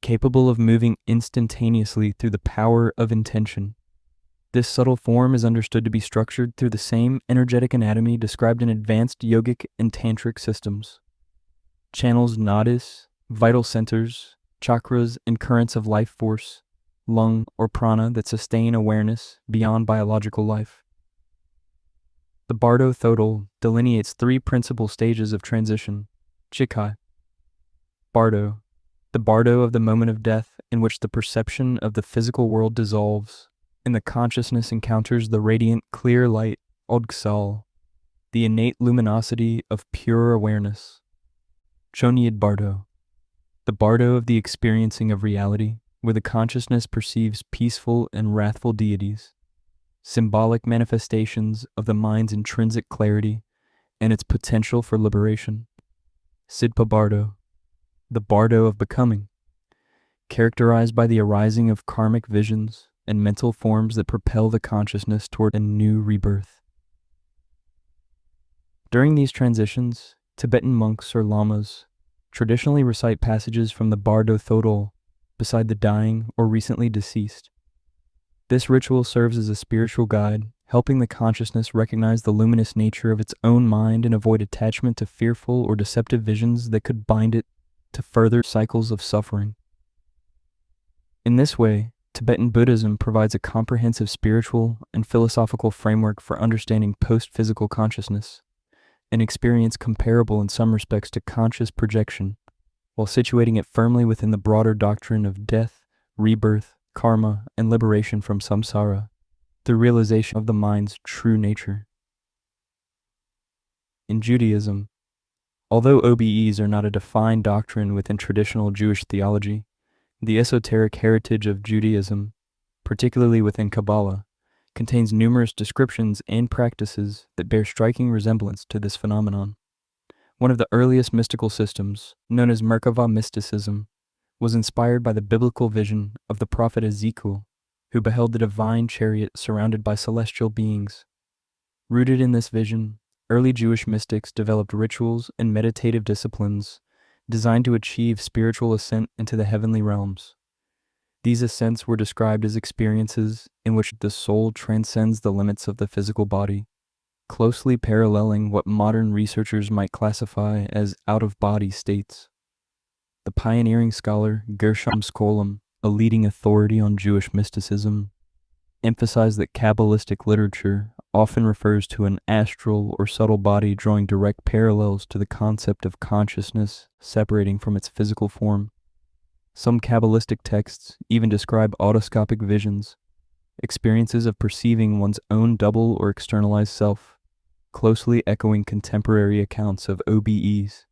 capable of moving instantaneously through the power of intention. This subtle form is understood to be structured through the same energetic anatomy described in advanced yogic and tantric systems. Channels nadis, vital centers, chakras, and currents of life force, lung or prana that sustain awareness beyond biological life. The Bardo Thodol delineates three principal stages of transition. Chikai. Bardo, the Bardo of the moment of death in which the perception of the physical world dissolves, and the consciousness encounters the radiant clear light, Odgsal, the innate luminosity of pure awareness. Chonyid Bardo, the Bardo of the experiencing of reality, where the consciousness perceives peaceful and wrathful deities, symbolic manifestations of the mind's intrinsic clarity and its potential for liberation. Sidpa Bardo, the Bardo of becoming, characterized by the arising of karmic visions and mental forms that propel the consciousness toward a new rebirth. During these transitions, Tibetan monks or lamas traditionally recite passages from the Bardo Thodol beside the dying or recently deceased. This ritual serves as a spiritual guide, helping the consciousness recognize the luminous nature of its own mind and avoid attachment to fearful or deceptive visions that could bind it to further cycles of suffering. In this way, Tibetan Buddhism provides a comprehensive spiritual and philosophical framework for understanding post-physical consciousness, an experience comparable in some respects to conscious projection, while situating it firmly within the broader doctrine of death, rebirth, karma, and liberation from samsara, the realization of the mind's true nature. In Judaism, although OBEs are not a defined doctrine within traditional Jewish theology, the esoteric heritage of Judaism, particularly within Kabbalah, contains numerous descriptions and practices that bear striking resemblance to this phenomenon. One of the earliest mystical systems, known as Merkava mysticism, was inspired by the biblical vision of the prophet Ezekiel, who beheld the divine chariot surrounded by celestial beings. Rooted in this vision, early Jewish mystics developed rituals and meditative disciplines designed to achieve spiritual ascent into the heavenly realms. These ascents were described as experiences in which the soul transcends the limits of the physical body, closely paralleling what modern researchers might classify as out-of-body states. The pioneering scholar Gershom Scholem, a leading authority on Jewish mysticism, emphasized that Kabbalistic literature often refers to an astral or subtle body drawing direct parallels to the concept of consciousness separating from its physical form. Some Kabbalistic texts even describe autoscopic visions, experiences of perceiving one's own double or externalized self, closely echoing contemporary accounts of OBEs.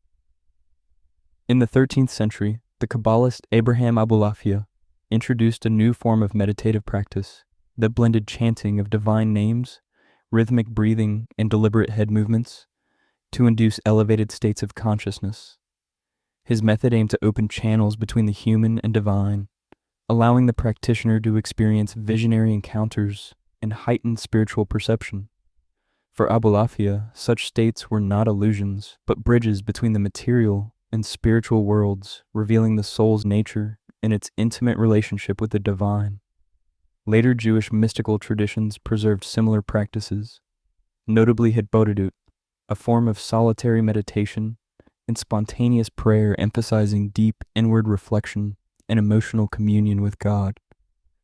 In the 13th century, the Kabbalist Abraham Abulafia introduced a new form of meditative practice that blended chanting of divine names, rhythmic breathing, and deliberate head movements to induce elevated states of consciousness. His method aimed to open channels between the human and divine, allowing the practitioner to experience visionary encounters and heightened spiritual perception. For Abulafia, such states were not illusions, but bridges between the material and spiritual worlds, revealing the soul's nature and its intimate relationship with the divine. Later Jewish mystical traditions preserved similar practices, notably Hitbodedut, a form of solitary meditation and spontaneous prayer emphasizing deep inward reflection and emotional communion with God.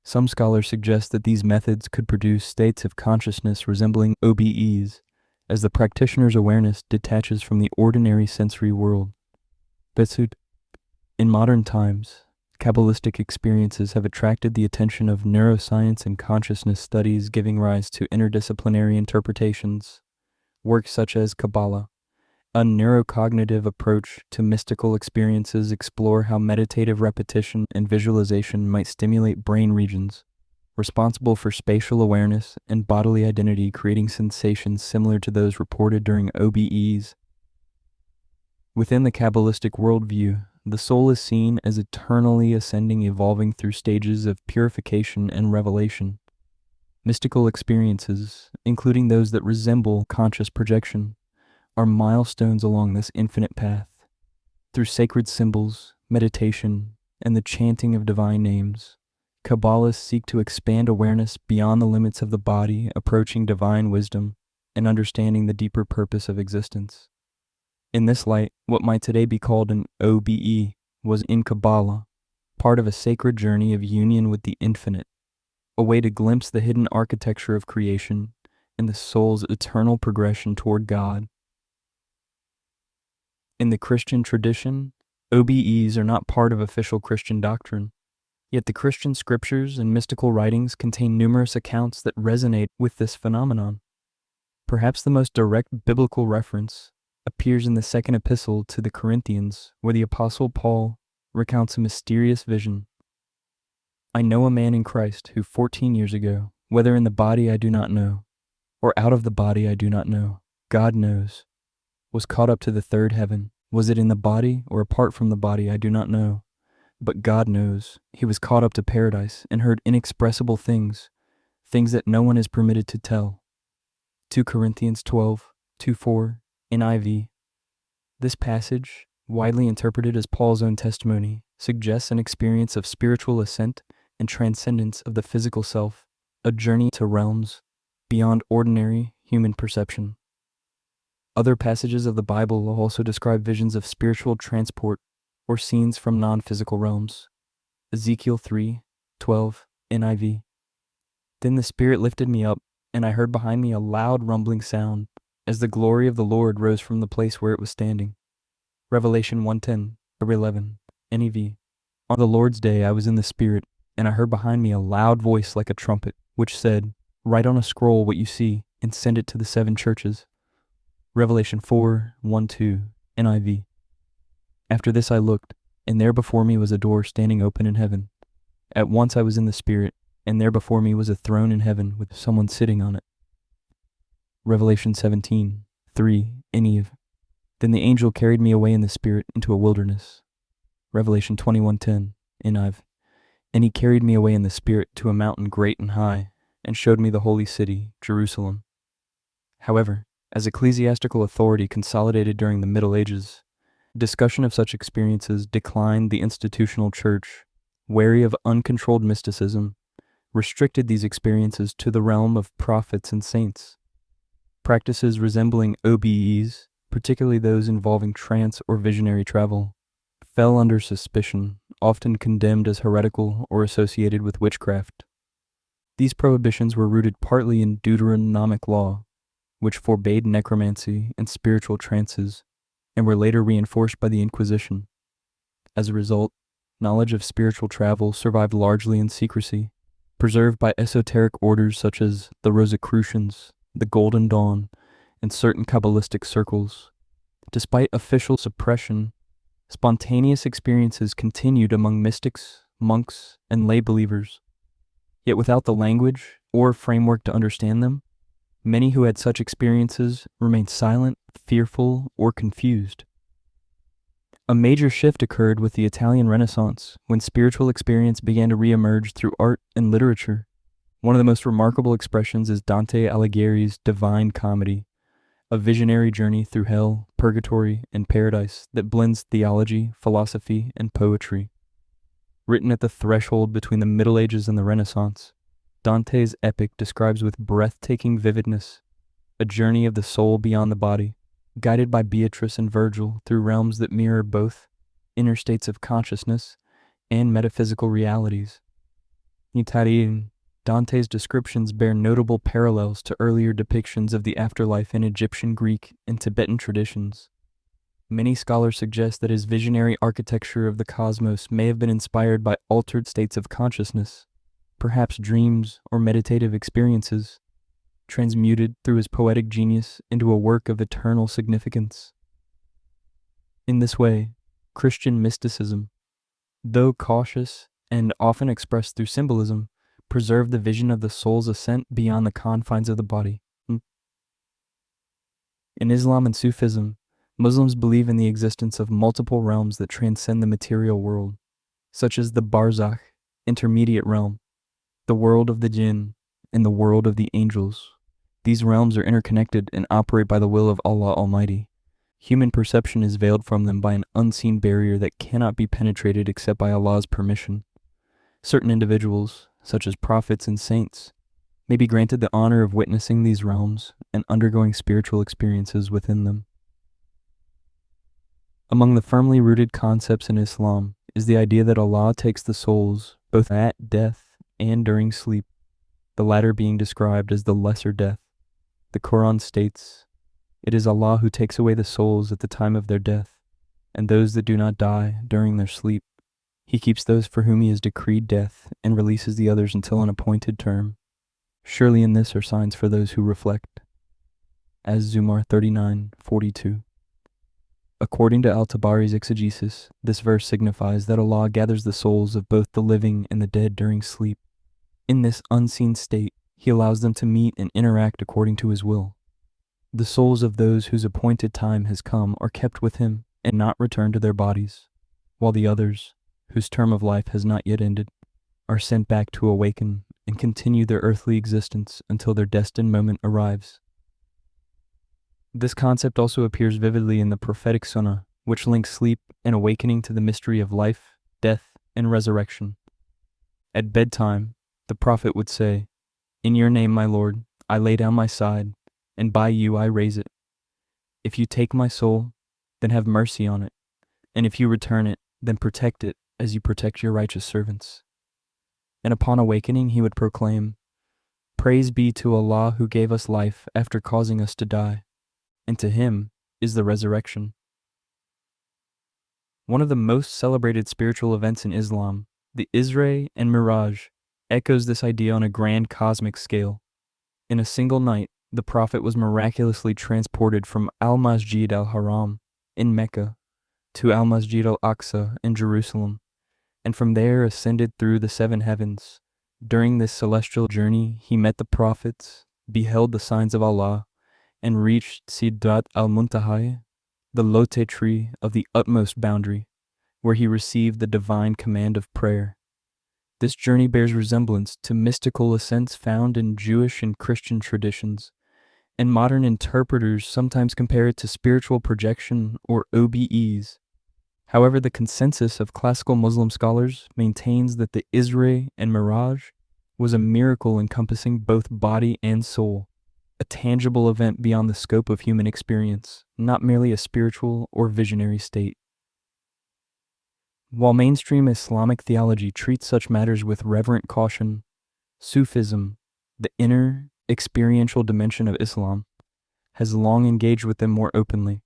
Some scholars suggest that these methods could produce states of consciousness resembling OBEs, as the practitioner's awareness detaches from the ordinary sensory world. Betsud, in modern times, Kabbalistic experiences have attracted the attention of neuroscience and consciousness studies, giving rise to interdisciplinary interpretations. Works such as Kabbalah, a neurocognitive approach to mystical experiences, explore how meditative repetition and visualization might stimulate brain regions responsible for spatial awareness and bodily identity, creating sensations similar to those reported during OBEs. Within the Kabbalistic worldview, the soul is seen as eternally ascending, evolving through stages of purification and revelation. Mystical experiences, including those that resemble conscious projection, are milestones along this infinite path. Through sacred symbols, meditation, and the chanting of divine names, Kabbalists seek to expand awareness beyond the limits of the body, approaching divine wisdom and understanding the deeper purpose of existence. In this light, what might today be called an OBE was in Kabbalah, part of a sacred journey of union with the infinite, a way to glimpse the hidden architecture of creation and the soul's eternal progression toward God. In the Christian tradition, OBEs are not part of official Christian doctrine, yet the Christian scriptures and mystical writings contain numerous accounts that resonate with this phenomenon. Perhaps the most direct biblical reference appears in the second epistle to the Corinthians, where the Apostle Paul recounts a mysterious vision. I know a man in Christ who 14 years ago, Whether in the body I do not know, or out of the body I do not know. God knows. Was caught up to the third heaven. Was it in the body or apart from the body I do not know. But God knows. He was caught up to paradise and heard inexpressible things, things that no one is permitted to tell. 2 Corinthians 12, 2-4, NIV. This passage, widely interpreted as Paul's own testimony, suggests an experience of spiritual ascent and transcendence of the physical self, a journey to realms beyond ordinary human perception. Other passages of the Bible will also describe visions of spiritual transport or scenes from non-physical realms. Ezekiel 3:12, NIV. Then the Spirit lifted me up, and I heard behind me a loud rumbling sound, as the glory of the Lord rose from the place where it was standing. Revelation 1:10-11, NEV. On the Lord's day I was in the Spirit, and I heard behind me a loud voice like a trumpet, which said, "Write on a scroll what you see, and send it to the 7 churches." Revelation 4:1-2, NIV. After this I looked, and there before me was a door standing open in heaven. At once I was in the Spirit, and there before me was a throne in heaven with someone sitting on it. Revelation 17:3, NEV. Then the angel carried me away in the Spirit into a wilderness. Revelation 21:10, NIV. And he carried me away in the Spirit to a mountain great and high, and showed me the holy city, Jerusalem. However, as ecclesiastical authority consolidated during the Middle Ages, discussion of such experiences declined. The institutional church, wary of uncontrolled mysticism, restricted these experiences to the realm of prophets and saints. Practices resembling OBEs, particularly those involving trance or visionary travel, fell under suspicion, often condemned as heretical or associated with witchcraft. These prohibitions were rooted partly in Deuteronomic law, which forbade necromancy and spiritual trances, and were later reinforced by the Inquisition. As a result, knowledge of spiritual travel survived largely in secrecy, preserved by esoteric orders such as the Rosicrucians, the Golden Dawn, and certain Kabbalistic circles. Despite official suppression, spontaneous experiences continued among mystics, monks, and lay believers. Yet without the language or framework to understand them, many who had such experiences remained silent, fearful, or confused. A major shift occurred with the Italian Renaissance, when spiritual experience began to reemerge through art and literature. One of the most remarkable expressions is Dante Alighieri's Divine Comedy, a visionary journey through hell, purgatory, and paradise that blends theology, philosophy, and poetry. Written at the threshold between the Middle Ages and the Renaissance, Dante's epic describes with breathtaking vividness a journey of the soul beyond the body, guided by Beatrice and Virgil through realms that mirror both inner states of consciousness and metaphysical realities. In Dante's descriptions bear notable parallels to earlier depictions of the afterlife in Egyptian, Greek, and Tibetan traditions. Many scholars suggest that his visionary architecture of the cosmos may have been inspired by altered states of consciousness, perhaps dreams or meditative experiences, transmuted through his poetic genius into a work of eternal significance. In this way, Christian mysticism, though cautious and often expressed through symbolism, preserved the vision of the soul's ascent beyond the confines of the body. In Islam and Sufism, Muslims believe in the existence of multiple realms that transcend the material world, such as the Barzakh, intermediate realm, the world of the jinn, and the world of the angels. These realms are interconnected and operate by the will of Allah Almighty. Human perception is veiled from them by an unseen barrier that cannot be penetrated except by Allah's permission. Certain individuals, such as prophets and saints, may be granted the honor of witnessing these realms and undergoing spiritual experiences within them. Among the firmly rooted concepts in Islam is the idea that Allah takes the souls both at death and during sleep, the latter being described as the lesser death. The Quran states, "It is Allah who takes away the souls at the time of their death, and those that do not die during their sleep. He keeps those for whom he has decreed death and releases the others until an appointed term. Surely in this are signs for those who reflect." As Zumar 39:42. According to Al-Tabari's exegesis, this verse signifies that Allah gathers the souls of both the living and the dead during sleep. In this unseen state, he allows them to meet and interact according to his will. The souls of those whose appointed time has come are kept with him and not returned to their bodies, while the others, whose term of life has not yet ended, are sent back to awaken and continue their earthly existence until their destined moment arrives. This concept also appears vividly in the prophetic sunnah, which links sleep and awakening to the mystery of life, death, and resurrection. At bedtime, the prophet would say, "In your name, my Lord, I lay down my side, and by you I raise it. If you take my soul, then have mercy on it, and if you return it, then protect it as you protect your righteous servants." And upon awakening, he would proclaim, "Praise be to Allah who gave us life after causing us to die, and to him is the resurrection." One of the most celebrated spiritual events in Islam, the Isra and Miraj, echoes this idea on a grand cosmic scale. In a single night, the Prophet was miraculously transported from Al-Masjid al-Haram in Mecca to Al-Masjid al-Aqsa in Jerusalem, and from there ascended through the seven heavens. During this celestial journey, he met the prophets, beheld the signs of Allah, and reached Sidrat al-Muntaha, the lote tree of the utmost boundary, where he received the divine command of prayer. This journey bears resemblance to mystical ascents found in Jewish and Christian traditions, and modern interpreters sometimes compare it to spiritual projection or OBEs. However, the consensus of classical Muslim scholars maintains that the Isra and Miraj was a miracle encompassing both body and soul, a tangible event beyond the scope of human experience, not merely a spiritual or visionary state. While mainstream Islamic theology treats such matters with reverent caution, Sufism, the inner, experiential dimension of Islam, has long engaged with them more openly.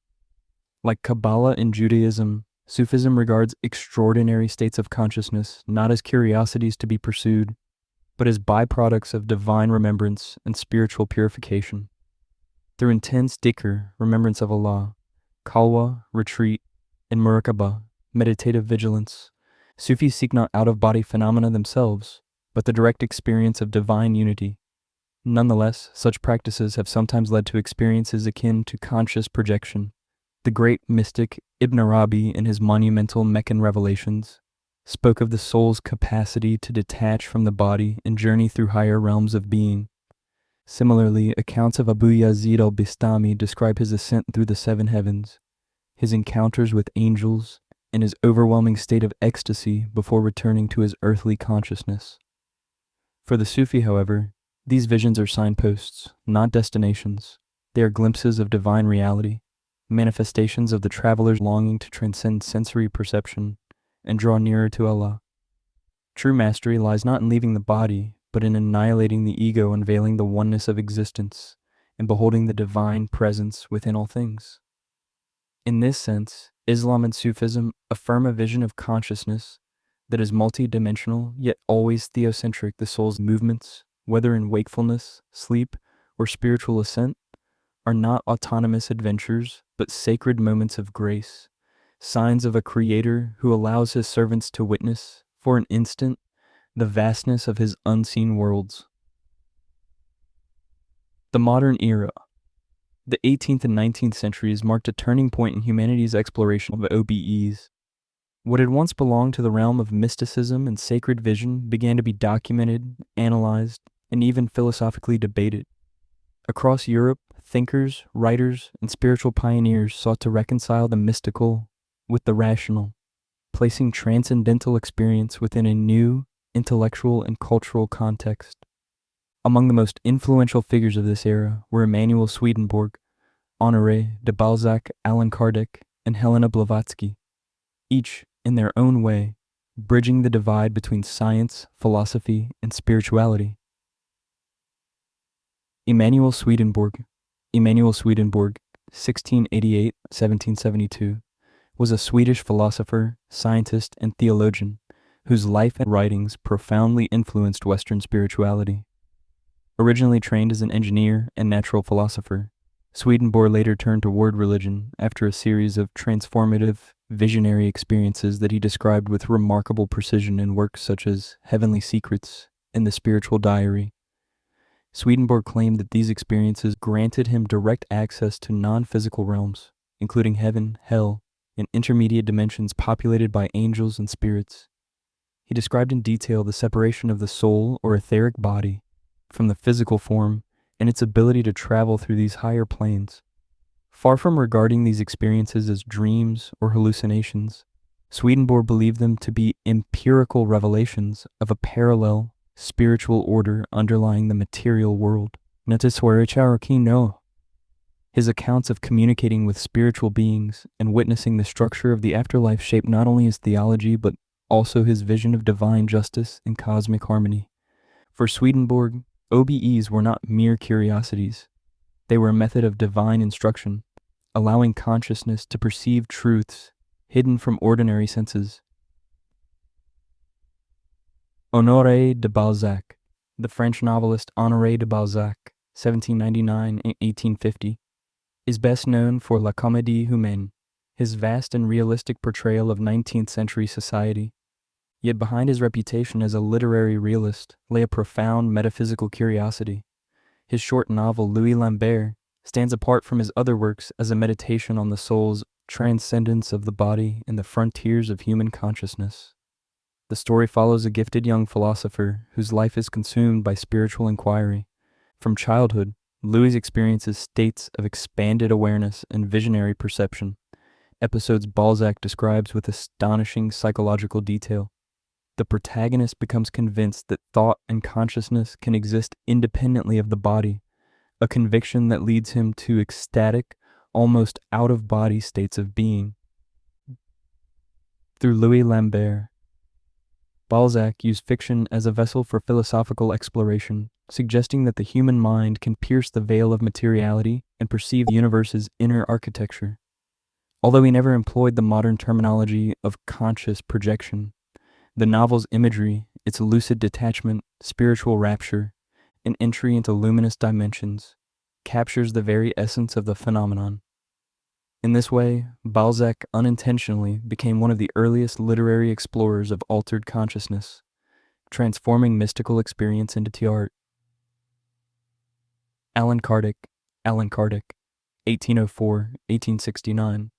Like Kabbalah in Judaism, Sufism regards extraordinary states of consciousness not as curiosities to be pursued, but as byproducts of divine remembrance and spiritual purification. Through intense dhikr, remembrance of Allah, khalwa, retreat, and muraqabah, meditative vigilance, Sufis seek not out-of-body phenomena themselves, but the direct experience of divine unity. Nonetheless, such practices have sometimes led to experiences akin to conscious projection. The great mystic Ibn Arabi, in his monumental Meccan Revelations, spoke of the soul's capacity to detach from the body and journey through higher realms of being. Similarly, accounts of Abu Yazid al-Bistami describe his ascent through the seven heavens, his encounters with angels, and his overwhelming state of ecstasy before returning to his earthly consciousness. For the Sufi, however, these visions are signposts, not destinations. They are glimpses of divine reality, manifestations of the traveler's longing to transcend sensory perception and draw nearer to Allah. True mastery lies not in leaving the body, but in annihilating the ego, unveiling the oneness of existence, and beholding the divine presence within all things. In this sense, Islam and Sufism affirm a vision of consciousness that is multidimensional yet always theocentric. The soul's movements, whether in wakefulness, sleep, or spiritual ascent, are not autonomous adventures, but sacred moments of grace, signs of a creator who allows his servants to witness, for an instant, the vastness of his unseen worlds. The modern era. The 18th and 19th centuries marked a turning point in humanity's exploration of OBEs. What had once belonged to the realm of mysticism and sacred vision began to be documented, analyzed, and even philosophically debated. Across Europe, thinkers, writers, and spiritual pioneers sought to reconcile the mystical with the rational, placing transcendental experience within a new intellectual and cultural context. Among the most influential figures of this era were Emanuel Swedenborg, Honoré de Balzac, Allan Kardec, and Helena Blavatsky, each, in their own way, bridging the divide between science, philosophy, and spirituality. Emanuel Swedenborg, 1688-1772, was a Swedish philosopher, scientist, and theologian whose life and writings profoundly influenced Western spirituality. Originally trained as an engineer and natural philosopher, Swedenborg later turned toward religion after a series of transformative, visionary experiences that he described with remarkable precision in works such as Heavenly Secrets and The Spiritual Diary. Swedenborg claimed that these experiences granted him direct access to non-physical realms, including heaven, hell, and intermediate dimensions populated by angels and spirits. He described in detail the separation of the soul or etheric body from the physical form and its ability to travel through these higher planes. Far from regarding these experiences as dreams or hallucinations, Swedenborg believed them to be empirical revelations of a parallel spiritual order underlying the material world. His accounts of communicating with spiritual beings and witnessing the structure of the afterlife shaped not only his theology but also his vision of divine justice and cosmic harmony. For Swedenborg, OBEs were not mere curiosities. They were a method of divine instruction, allowing consciousness to perceive truths hidden from ordinary senses. Honoré de Balzac, the French novelist Honoré de Balzac, 1799-1850, is best known for La Comédie Humaine, his vast and realistic portrayal of 19th century society. Yet behind his reputation as a literary realist lay a profound metaphysical curiosity. His short novel Louis Lambert stands apart from his other works as a meditation on the soul's transcendence of the body and the frontiers of human consciousness. The story follows a gifted young philosopher whose life is consumed by spiritual inquiry. From childhood, Louis experiences states of expanded awareness and visionary perception, episodes Balzac describes with astonishing psychological detail. The protagonist becomes convinced that thought and consciousness can exist independently of the body, a conviction that leads him to ecstatic, almost out-of-body states of being. Through Louis Lambert, Balzac used fiction as a vessel for philosophical exploration, suggesting that the human mind can pierce the veil of materiality and perceive the universe's inner architecture. Although he never employed the modern terminology of conscious projection, the novel's imagery, its lucid detachment, spiritual rapture, and entry into luminous dimensions, captures the very essence of the phenomenon. In this way, Balzac unintentionally became one of the earliest literary explorers of altered consciousness, transforming mystical experience into art. Allan Kardec, 1804-1869,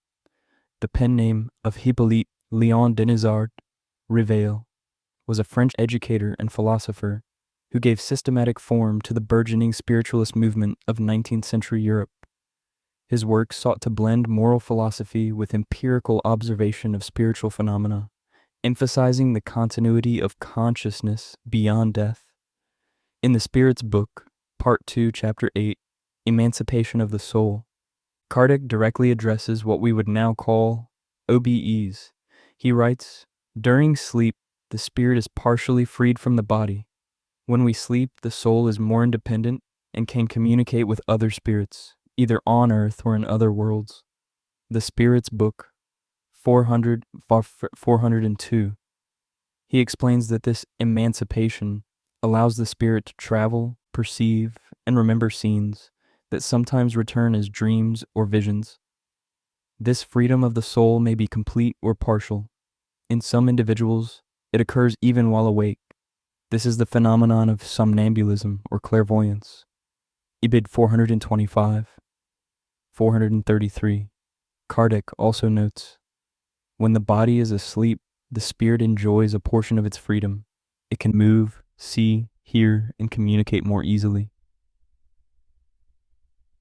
the pen name of Hippolyte Léon Denisard Rivail, was a French educator and philosopher who gave systematic form to the burgeoning spiritualist movement of 19th century Europe. His work sought to blend moral philosophy with empirical observation of spiritual phenomena, emphasizing the continuity of consciousness beyond death. In The Spirit's Book, Part 2, Chapter 8, Emancipation of the Soul, Kardec directly addresses what we would now call OBEs. He writes, "During sleep, the spirit is partially freed from the body. When we sleep, the soul is more independent and can communicate with other spirits, either on earth or in other worlds." The Spirit's Book, 402. He explains that this emancipation allows the spirit to travel, perceive, and remember scenes that sometimes return as dreams or visions. This freedom of the soul may be complete or partial. In some individuals, it occurs even while awake. This is the phenomenon of somnambulism or clairvoyance. Ibid 425. 433. Kardec also notes, "When the body is asleep, the spirit enjoys a portion of its freedom. It can move, see, hear, and communicate more easily."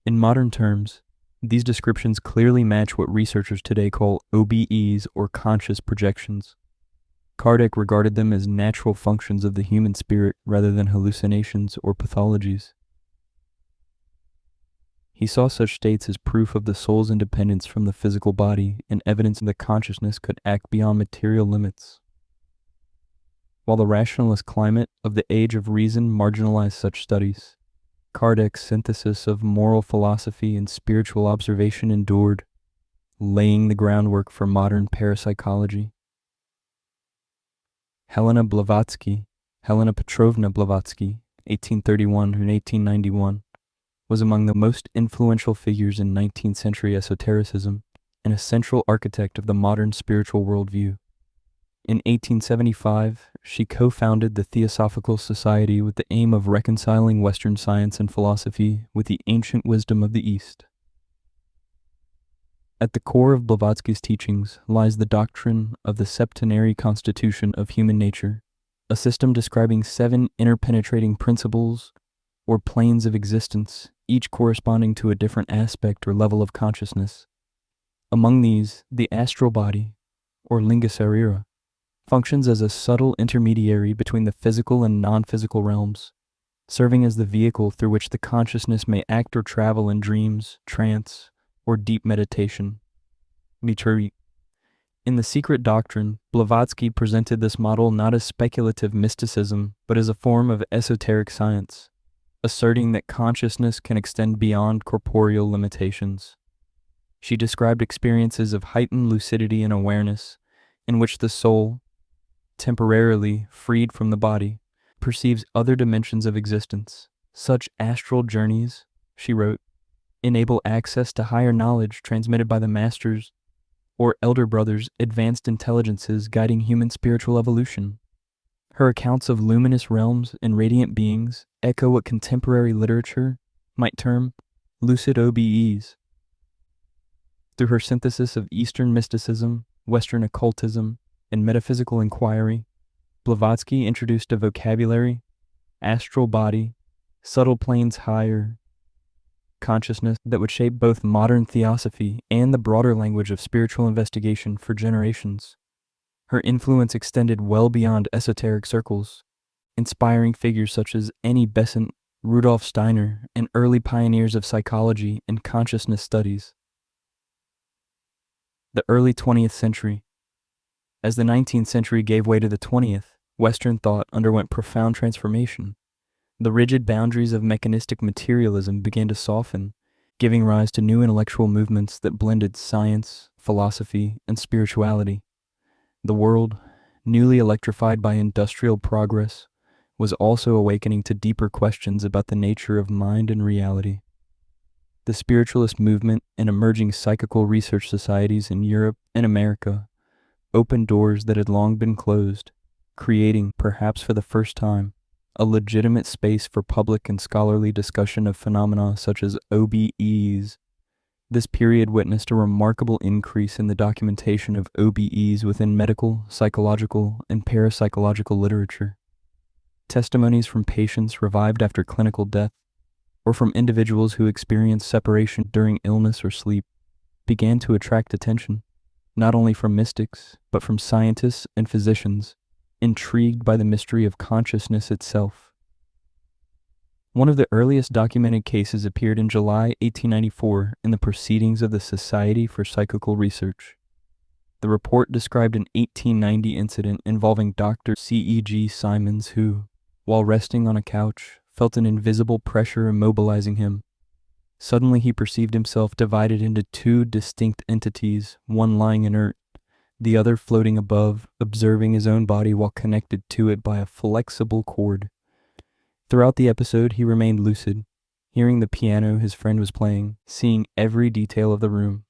In modern terms, these descriptions clearly match what researchers today call OBEs or conscious projections. Kardec regarded them as natural functions of the human spirit rather than hallucinations or pathologies. He saw such states as proof of the soul's independence from the physical body and evidence that consciousness could act beyond material limits. While the rationalist climate of the age of reason marginalized such studies, Kardec's synthesis of moral philosophy and spiritual observation endured, laying the groundwork for modern parapsychology. Helena Petrovna Blavatsky, 1831-1891, was among the most influential figures in 19th century esotericism and a central architect of the modern spiritual worldview. In 1875, she co-founded the Theosophical Society with the aim of reconciling Western science and philosophy with the ancient wisdom of the East. At the core of Blavatsky's teachings lies the doctrine of the septenary constitution of human nature, a system describing 7 interpenetrating principles or planes of existence, each corresponding to a different aspect or level of consciousness. Among these, the astral body, or linga sarira, functions as a subtle intermediary between the physical and non-physical realms, serving as the vehicle through which the consciousness may act or travel in dreams, trance, or deep meditation. Mitri. In The Secret Doctrine, Blavatsky presented this model not as speculative mysticism, but as a form of esoteric science, asserting that consciousness can extend beyond corporeal limitations. She described experiences of heightened lucidity and awareness, in which the soul, temporarily freed from the body, perceives other dimensions of existence. Such astral journeys, she wrote, enable access to higher knowledge transmitted by the masters or elder brothers' advanced intelligences guiding human spiritual evolution. Her accounts of luminous realms and radiant beings echo what contemporary literature might term lucid OBEs. Through her synthesis of Eastern mysticism, Western occultism, and metaphysical inquiry, Blavatsky introduced a vocabulary, astral body, subtle planes higher, consciousness that would shape both modern theosophy and the broader language of spiritual investigation for generations. Her influence extended well beyond esoteric circles, inspiring figures such as Annie Besant, Rudolf Steiner, and early pioneers of psychology and consciousness studies. The early 20th century. As the 19th century gave way to the 20th, Western thought underwent profound transformation. The rigid boundaries of mechanistic materialism began to soften, giving rise to new intellectual movements that blended science, philosophy, and spirituality. The world, newly electrified by industrial progress, was also awakening to deeper questions about the nature of mind and reality. The spiritualist movement and emerging psychical research societies in Europe and America opened doors that had long been closed, creating, perhaps for the first time, a legitimate space for public and scholarly discussion of phenomena such as OBEs. This period witnessed a remarkable increase in the documentation of OBEs within medical, psychological, and parapsychological literature. Testimonies from patients revived after clinical death, or from individuals who experienced separation during illness or sleep, began to attract attention, not only from mystics, but from scientists and physicians, intrigued by the mystery of consciousness itself. One of the earliest documented cases appeared in July 1894 in the Proceedings of the Society for Psychical Research. The report described an 1890 incident involving Dr. C.E.G. Simons who, while resting on a couch, felt an invisible pressure immobilizing him. Suddenly he perceived himself divided into 2 distinct entities, one lying inert, the other floating above, observing his own body while connected to it by a flexible cord. Throughout the episode, he remained lucid, hearing the piano his friend was playing, seeing every detail of the room,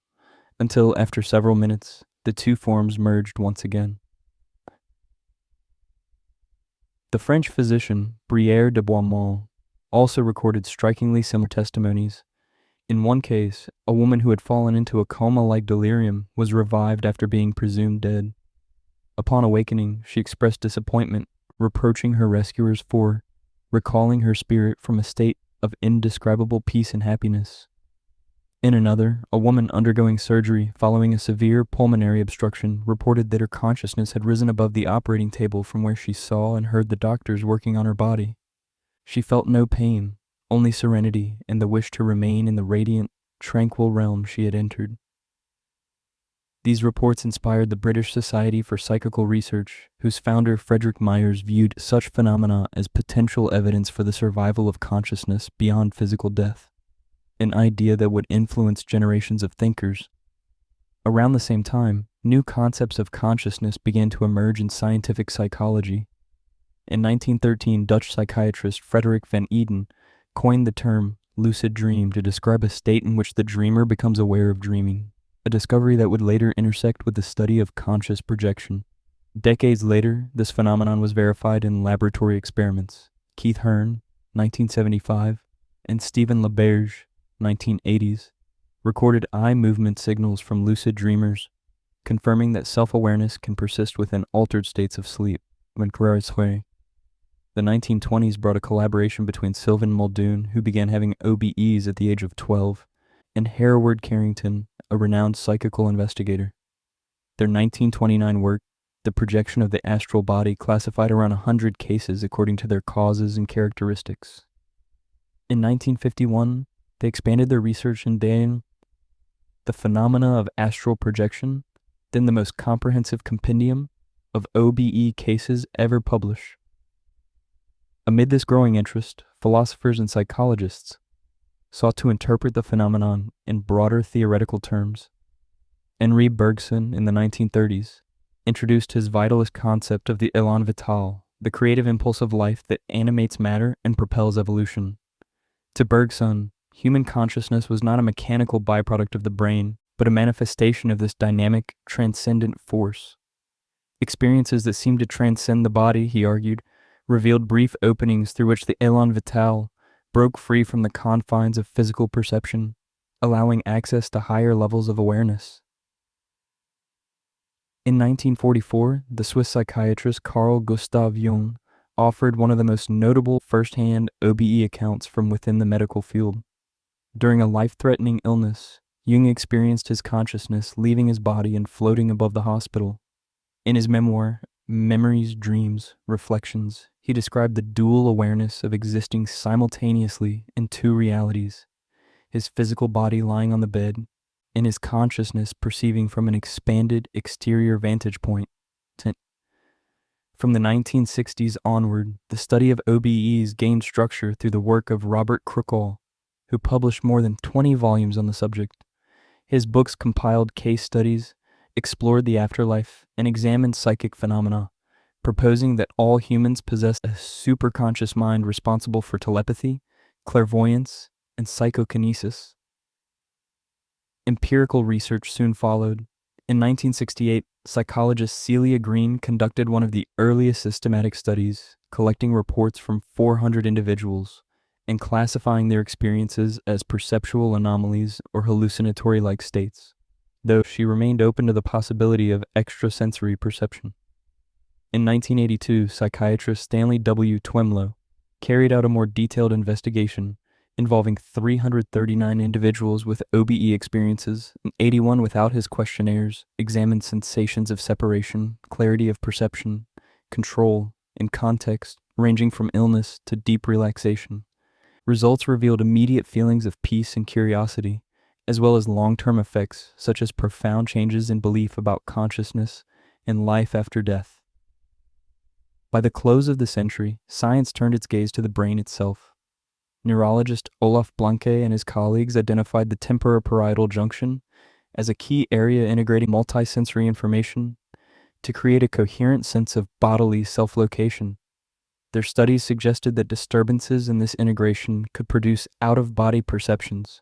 until, after several minutes, the 2 forms merged once again. The French physician Brière de Boismont also recorded strikingly similar testimonies. In one case, a woman who had fallen into a coma-like delirium was revived after being presumed dead. Upon awakening, she expressed disappointment, reproaching her rescuers for recalling her spirit from a state of indescribable peace and happiness. In another, a woman undergoing surgery following a severe pulmonary obstruction reported that her consciousness had risen above the operating table from where she saw and heard the doctors working on her body. She felt no pain, only serenity and the wish to remain in the radiant, tranquil realm she had entered. These reports inspired the British Society for Psychical Research, whose founder Frederick Myers viewed such phenomena as potential evidence for the survival of consciousness beyond physical death, an idea that would influence generations of thinkers. Around the same time, new concepts of consciousness began to emerge in scientific psychology. In 1913, Dutch psychiatrist Frederik van Eeden coined the term lucid dream to describe a state in which the dreamer becomes aware of dreaming, a discovery that would later intersect with the study of conscious projection. Decades later, this phenomenon was verified in laboratory experiments. Keith Hearn, 1975, and Stephen LaBerge, 1980s, recorded eye movement signals from lucid dreamers, confirming that self-awareness can persist within altered states of sleep. The 1920s brought a collaboration between Sylvan Muldoon, who began having OBEs at the age of 12, and Hereward Carrington, a renowned psychical investigator. Their 1929 work, The Projection of the Astral Body, classified around 100 cases according to their causes and characteristics. In 1951, they expanded their research in The Phenomena of Astral Projection, then the most comprehensive compendium of OBE cases ever published. Amid this growing interest, philosophers and psychologists sought to interpret the phenomenon in broader theoretical terms. Henri Bergson, in the 1930s, introduced his vitalist concept of the élan vital, the creative impulse of life that animates matter and propels evolution. To Bergson, human consciousness was not a mechanical byproduct of the brain, but a manifestation of this dynamic, transcendent force. Experiences that seemed to transcend the body, he argued, revealed brief openings through which the élan vital broke free from the confines of physical perception, allowing access to higher levels of awareness. In 1944, the Swiss psychiatrist Carl Gustav Jung offered one of the most notable first-hand OBE accounts from within the medical field. During a life-threatening illness, Jung experienced his consciousness leaving his body and floating above the hospital. In his memoir, Memories, Dreams, Reflections, he described the dual awareness of existing simultaneously in two realities, his physical body lying on the bed, and his consciousness perceiving from an expanded exterior vantage point. From the 1960s onward, the study of OBEs gained structure through the work of Robert Krukol, who published more than 20 volumes on the subject. His books compiled case studies, explored the afterlife, and examined psychic phenomena, proposing that all humans possess a superconscious mind responsible for telepathy, clairvoyance, and psychokinesis. Empirical research soon followed. In 1968, psychologist Celia Green conducted one of the earliest systematic studies, collecting reports from 400 individuals and classifying their experiences as perceptual anomalies or hallucinatory-like states, though she remained open to the possibility of extrasensory perception. In 1982, psychiatrist Stanley W. Twemlow carried out a more detailed investigation involving 339 individuals with OBE experiences and 81 without his questionnaires, examined sensations of separation, clarity of perception, control, and context, ranging from illness to deep relaxation. Results revealed immediate feelings of peace and curiosity, as well as long-term effects such as profound changes in belief about consciousness and life after death. By the close of the century, science turned its gaze to the brain itself. Neurologist Olaf Blanke and his colleagues identified the temporoparietal junction as a key area integrating multisensory information to create a coherent sense of bodily self-location. Their studies suggested that disturbances in this integration could produce out-of-body perceptions,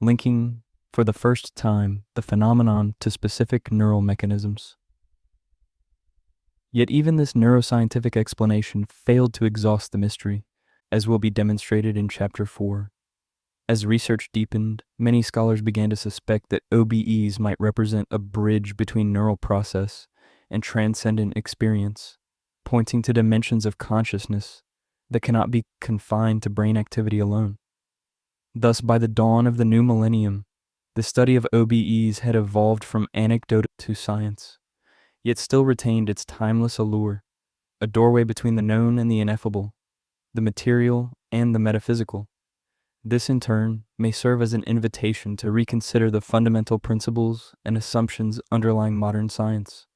linking, for the first time, the phenomenon to specific neural mechanisms. Yet even this neuroscientific explanation failed to exhaust the mystery, as will be demonstrated in Chapter 4. As research deepened, many scholars began to suspect that OBEs might represent a bridge between neural process and transcendent experience, pointing to dimensions of consciousness that cannot be confined to brain activity alone. Thus, by the dawn of the new millennium, the study of OBEs had evolved from anecdote to science, yet still retained its timeless allure, a doorway between the known and the ineffable, the material and the metaphysical. This, in turn, may serve as an invitation to reconsider the fundamental principles and assumptions underlying modern science,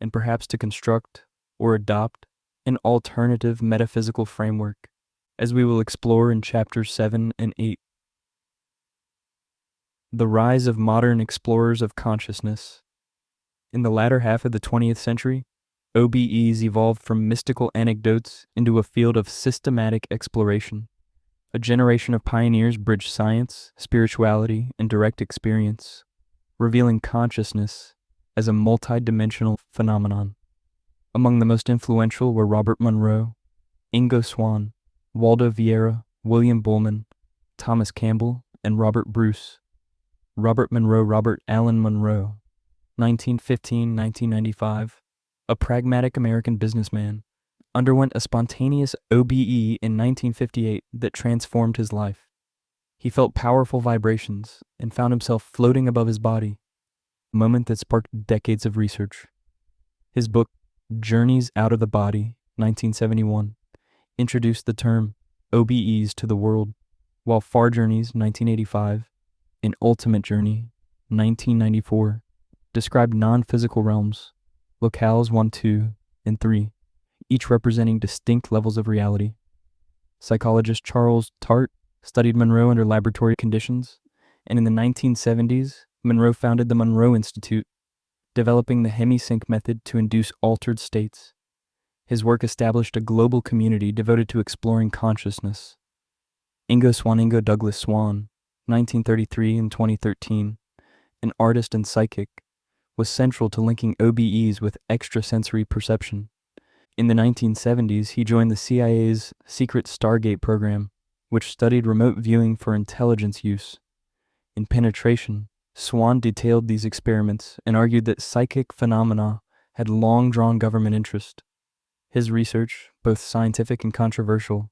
and perhaps to construct or adopt an alternative metaphysical framework, as we will explore in Chapters 7 and 8. The rise of modern explorers of consciousness. In the latter half of the 20th century, OBEs evolved from mystical anecdotes into a field of systematic exploration. A generation of pioneers bridged science, spirituality, and direct experience, revealing consciousness as a multidimensional phenomenon. Among the most influential were Robert Monroe, Ingo Swann, Waldo Vieira, William Buhlman, Thomas Campbell, and Robert Bruce. Robert Monroe, Robert Allen Monroe, 1915-1995, a pragmatic American businessman, underwent a spontaneous OBE in 1958 that transformed his life. He felt powerful vibrations and found himself floating above his body, a moment that sparked decades of research. His book, Journeys Out of the Body, 1971, introduced the term OBEs to the world, while Far Journeys, 1985, and Ultimate Journey, 1994, described non-physical realms, locales 1, 2, and 3, each representing distinct levels of reality. Psychologist Charles Tart studied Monroe under laboratory conditions, and in the 1970s, Monroe founded the Monroe Institute, developing the hemisync method to induce altered states. His work established a global community devoted to exploring consciousness. Ingo Douglas Swann, 1933 and 2013, an artist and psychic, was central to linking OBEs with extrasensory perception. In the 1970s, he joined the CIA's secret Stargate program, which studied remote viewing for intelligence use. In Penetration, Swann detailed these experiments and argued that psychic phenomena had long drawn government interest. His research, both scientific and controversial,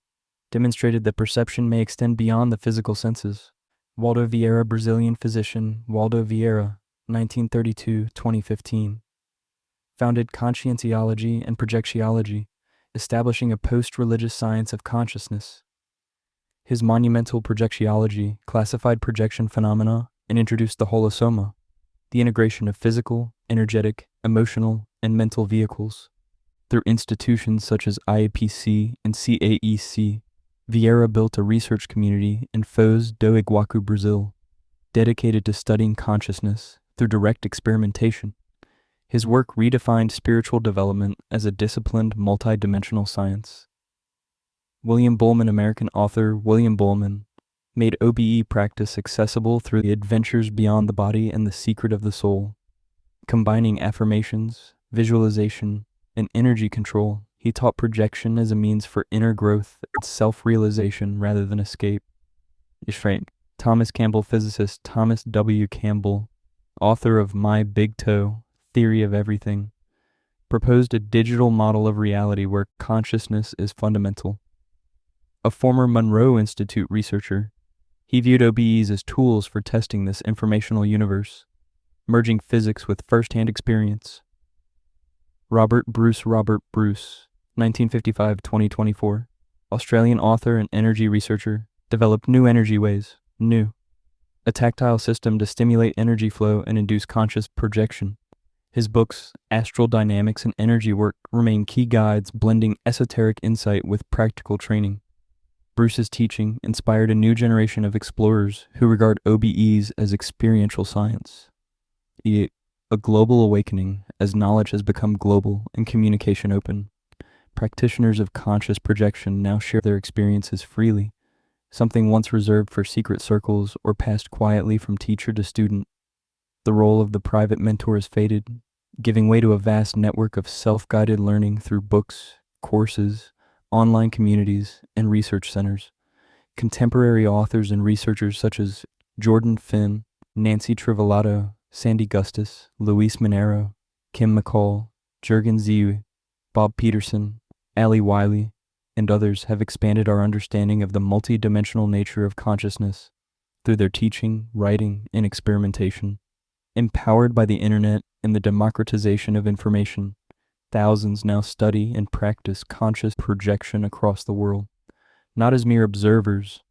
demonstrated that perception may extend beyond the physical senses. Waldo Vieira, Brazilian physician Waldo Vieira, 1932-2015, founded Conscientiology and Projectiology, establishing a post-religious science of consciousness. His monumental Projectiology classified projection phenomena and introduced the holosoma, the integration of physical, energetic, emotional, and mental vehicles. Through institutions such as IAPC and CAEC, Vieira built a research community in Foz do Iguaçu, Brazil, dedicated to studying consciousness through direct experimentation. His work redefined spiritual development as a disciplined, multidimensional science. William Buhlman, American author William Buhlman, made OBE practice accessible through the Adventures Beyond the Body and the Secret of the Soul. Combining affirmations, visualization, and energy control, he taught projection as a means for inner growth and self-realization rather than escape. Thomas Campbell, physicist Thomas W. Campbell, author of My Big Toe, Theory of Everything, proposed a digital model of reality where consciousness is fundamental. A former Monroe Institute researcher, he viewed OBEs as tools for testing this informational universe, merging physics with first-hand experience. Robert Bruce, 1955-2024, Australian author and energy researcher, developed New Energy Ways, a tactile system to stimulate energy flow and induce conscious projection. His books, Astral Dynamics and Energy Work, remain key guides blending esoteric insight with practical training. Bruce's teaching inspired a new generation of explorers who regard OBEs as experiential science. A global awakening as knowledge has become global and communication open. Practitioners of conscious projection now share their experiences freely, something once reserved for secret circles or passed quietly from teacher to student. The role of the private mentor has faded, giving way to a vast network of self-guided learning through books, courses, online communities, and research centers. Contemporary authors and researchers such as Jordan Finn, Nancy Trivellato, Sandy Gustus, Luis Minero, Kim McCall, Jürgen Ziewe, Bob Peterson, Ali Wiley, and others have expanded our understanding of the multidimensional nature of consciousness through their teaching, writing, and experimentation. Empowered by the internet and the democratization of information, thousands now study and practice conscious projection across the world, not as mere observers,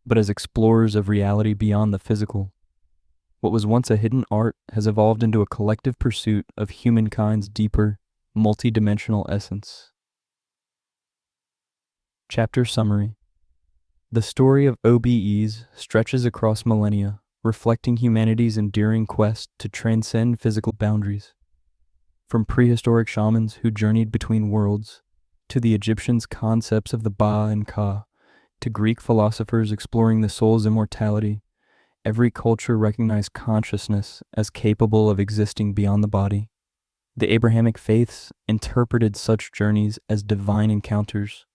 but as explorers of reality beyond the physical. What was once a hidden art has evolved into a collective pursuit of humankind's deeper, multidimensional essence. Chapter Summary. The story of OBEs stretches across millennia, reflecting humanity's enduring quest to transcend physical boundaries. From prehistoric shamans who journeyed between worlds, to the Egyptians' concepts of the Ba and Ka, to Greek philosophers exploring the soul's immortality, every culture recognized consciousness as capable of existing beyond the body. The Abrahamic faiths interpreted such journeys as divine encounters,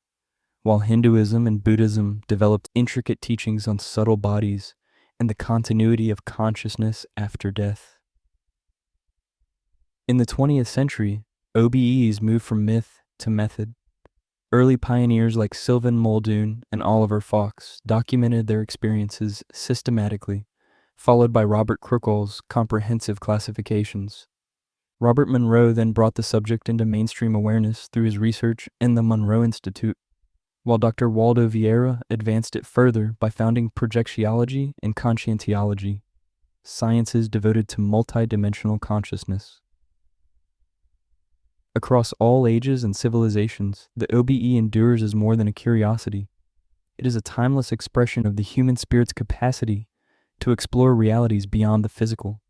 while Hinduism and Buddhism developed intricate teachings on subtle bodies and the continuity of consciousness after death. In the 20th century, OBEs moved from myth to method. Early pioneers like Sylvan Muldoon and Oliver Fox documented their experiences systematically, followed by Robert Crookl's comprehensive classifications. Robert Monroe then brought the subject into mainstream awareness through his research in the Monroe Institute, while Dr. Waldo Vieira advanced it further by founding Projectiology and Conscientiology, sciences devoted to multidimensional consciousness. Across all ages and civilizations, the OBE endures as more than a curiosity. It is a timeless expression of the human spirit's capacity to explore realities beyond the physical.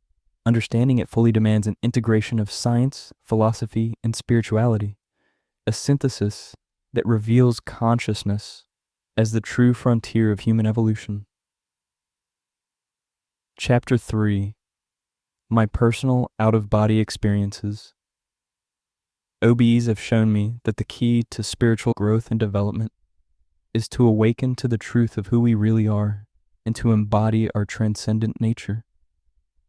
Understanding it fully demands an integration of science, philosophy, and spirituality, a synthesis that reveals consciousness as the true frontier of human evolution. Chapter 3: My Personal Out-of-Body Experiences. OBEs have shown me that the key to spiritual growth and development is to awaken to the truth of who we really are and to embody our transcendent nature.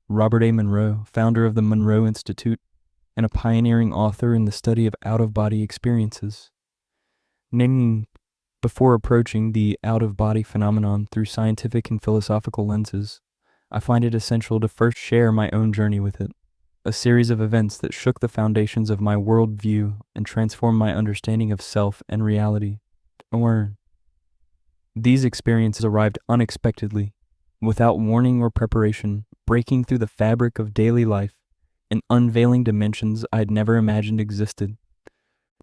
Robert A. Monroe, founder of the Monroe Institute and a pioneering author in the study of out-of-body experiences, naming before approaching the out-of-body phenomenon through scientific and philosophical lenses, I find it essential to first share my own journey with it, a series of events that shook the foundations of my worldview and transformed my understanding of self and reality. These experiences arrived unexpectedly, without warning or preparation, breaking through the fabric of daily life and unveiling dimensions I had never imagined existed.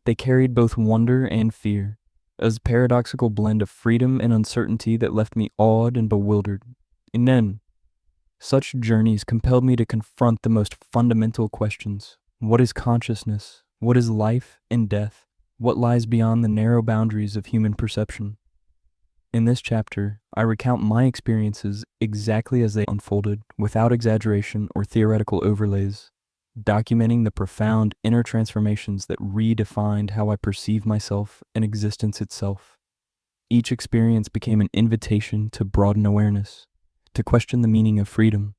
They carried both wonder and fear, as a paradoxical blend of freedom and uncertainty that left me awed and bewildered. And then, such journeys compelled me to confront the most fundamental questions. What is consciousness? What is life and death? What lies beyond the narrow boundaries of human perception? In this chapter, I recount my experiences exactly as they unfolded, without exaggeration or theoretical overlays, documenting the profound inner transformations that redefined how I perceive myself and existence itself. Each experience became an invitation to broaden awareness, to question the meaning of freedom,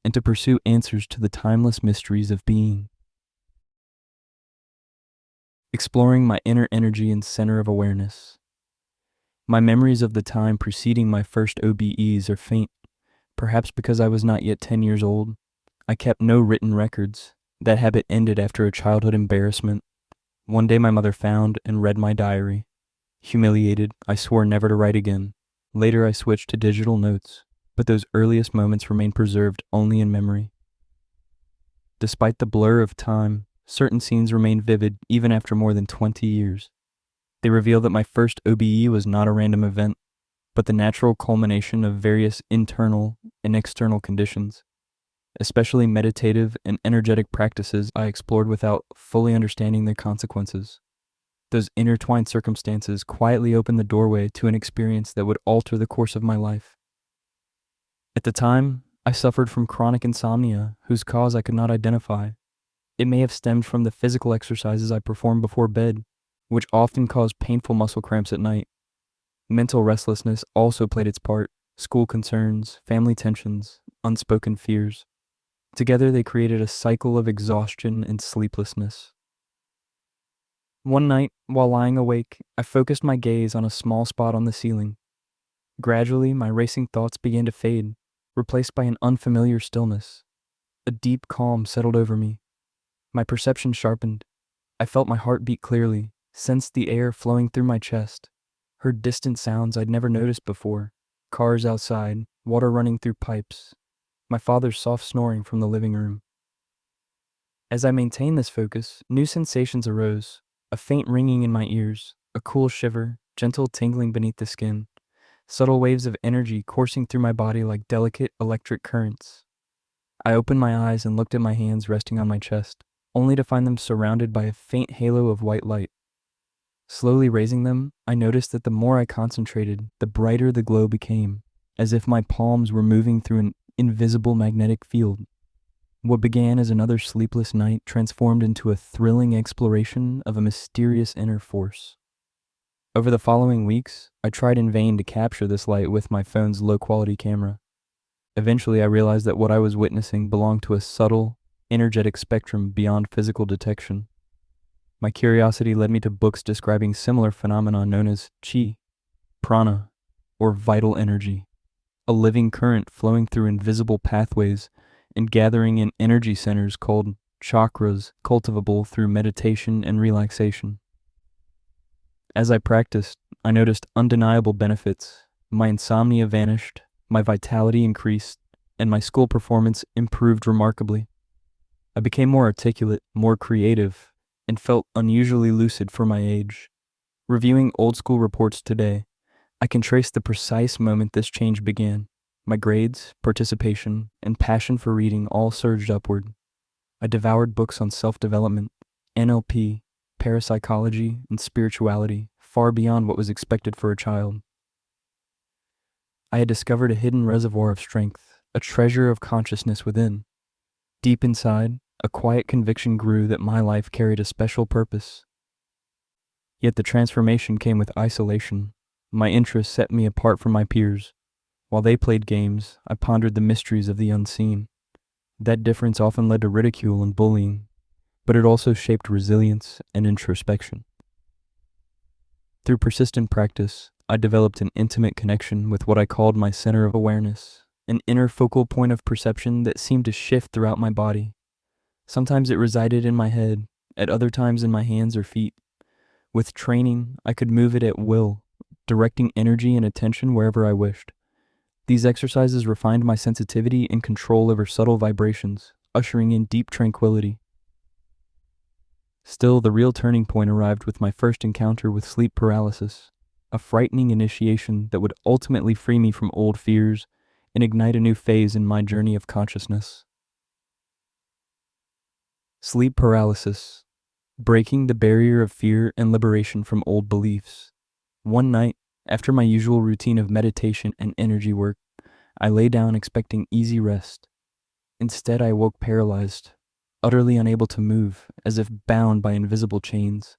and to pursue answers to the timeless mysteries of being. Exploring my inner energy and center of awareness. My memories of the time preceding my first OBEs are faint, perhaps because I was not yet 10 years old. I kept no written records. That habit ended after a childhood embarrassment. One day my mother found and read my diary. Humiliated, I swore never to write again. Later I switched to digital notes, but those earliest moments remain preserved only in memory. Despite the blur of time, certain scenes remain vivid even after more than 20 years. They reveal that my first OBE was not a random event, but the natural culmination of various internal and external conditions, especially meditative and energetic practices I explored without fully understanding their consequences. Those intertwined circumstances quietly opened the doorway to an experience that would alter the course of my life. At the time, I suffered from chronic insomnia whose cause I could not identify. It may have stemmed from the physical exercises I performed before bed, which often caused painful muscle cramps at night. Mental restlessness also played its part, school concerns, family tensions, unspoken fears. Together they created a cycle of exhaustion and sleeplessness. One night, while lying awake, I focused my gaze on a small spot on the ceiling. Gradually, my racing thoughts began to fade, replaced by an unfamiliar stillness. A deep calm settled over me. My perception sharpened. I felt my heart beat clearly, sensed the air flowing through my chest, heard distant sounds I'd never noticed before, cars outside, water running through pipes, my father's soft snoring from the living room. As I maintained this focus, new sensations arose, a faint ringing in my ears, a cool shiver, gentle tingling beneath the skin, subtle waves of energy coursing through my body like delicate electric currents. I opened my eyes and looked at my hands resting on my chest, only to find them surrounded by a faint halo of white light. Slowly raising them, I noticed that the more I concentrated, the brighter the glow became, as if my palms were moving through an invisible magnetic field. What began as another sleepless night transformed into a thrilling exploration of a mysterious inner force. Over the following weeks, I tried in vain to capture this light with my phone's low-quality camera. Eventually, I realized that what I was witnessing belonged to a subtle, energetic spectrum beyond physical detection. My curiosity led me to books describing similar phenomena known as chi, prana, or vital energy, a living current flowing through invisible pathways and gathering in energy centers called chakras, cultivable through meditation and relaxation. As I practiced, I noticed undeniable benefits. My insomnia vanished, my vitality increased, and my school performance improved remarkably. I became more articulate, more creative, and felt unusually lucid for my age. Reviewing old school reports today, I can trace the precise moment this change began. My grades, participation, and passion for reading all surged upward. I devoured books on self-development, NLP, parapsychology, and spirituality, far beyond what was expected for a child. I had discovered a hidden reservoir of strength, a treasure of consciousness within. Deep inside, a quiet conviction grew that my life carried a special purpose. Yet the transformation came with isolation. My interests set me apart from my peers. While they played games, I pondered the mysteries of the unseen. That difference often led to ridicule and bullying, but it also shaped resilience and introspection. Through persistent practice, I developed an intimate connection with what I called my center of awareness, an inner focal point of perception that seemed to shift throughout my body. Sometimes it resided in my head, at other times in my hands or feet. With training, I could move it at will, directing energy and attention wherever I wished. These exercises refined my sensitivity and control over subtle vibrations, ushering in deep tranquility. Still, the real turning point arrived with my first encounter with sleep paralysis, a frightening initiation that would ultimately free me from old fears and ignite a new phase in my journey of consciousness. Sleep paralysis, breaking the barrier of fear and liberation from old beliefs. One night, after my usual routine of meditation and energy work, I lay down expecting easy rest. Instead, I woke paralyzed, utterly unable to move, as if bound by invisible chains.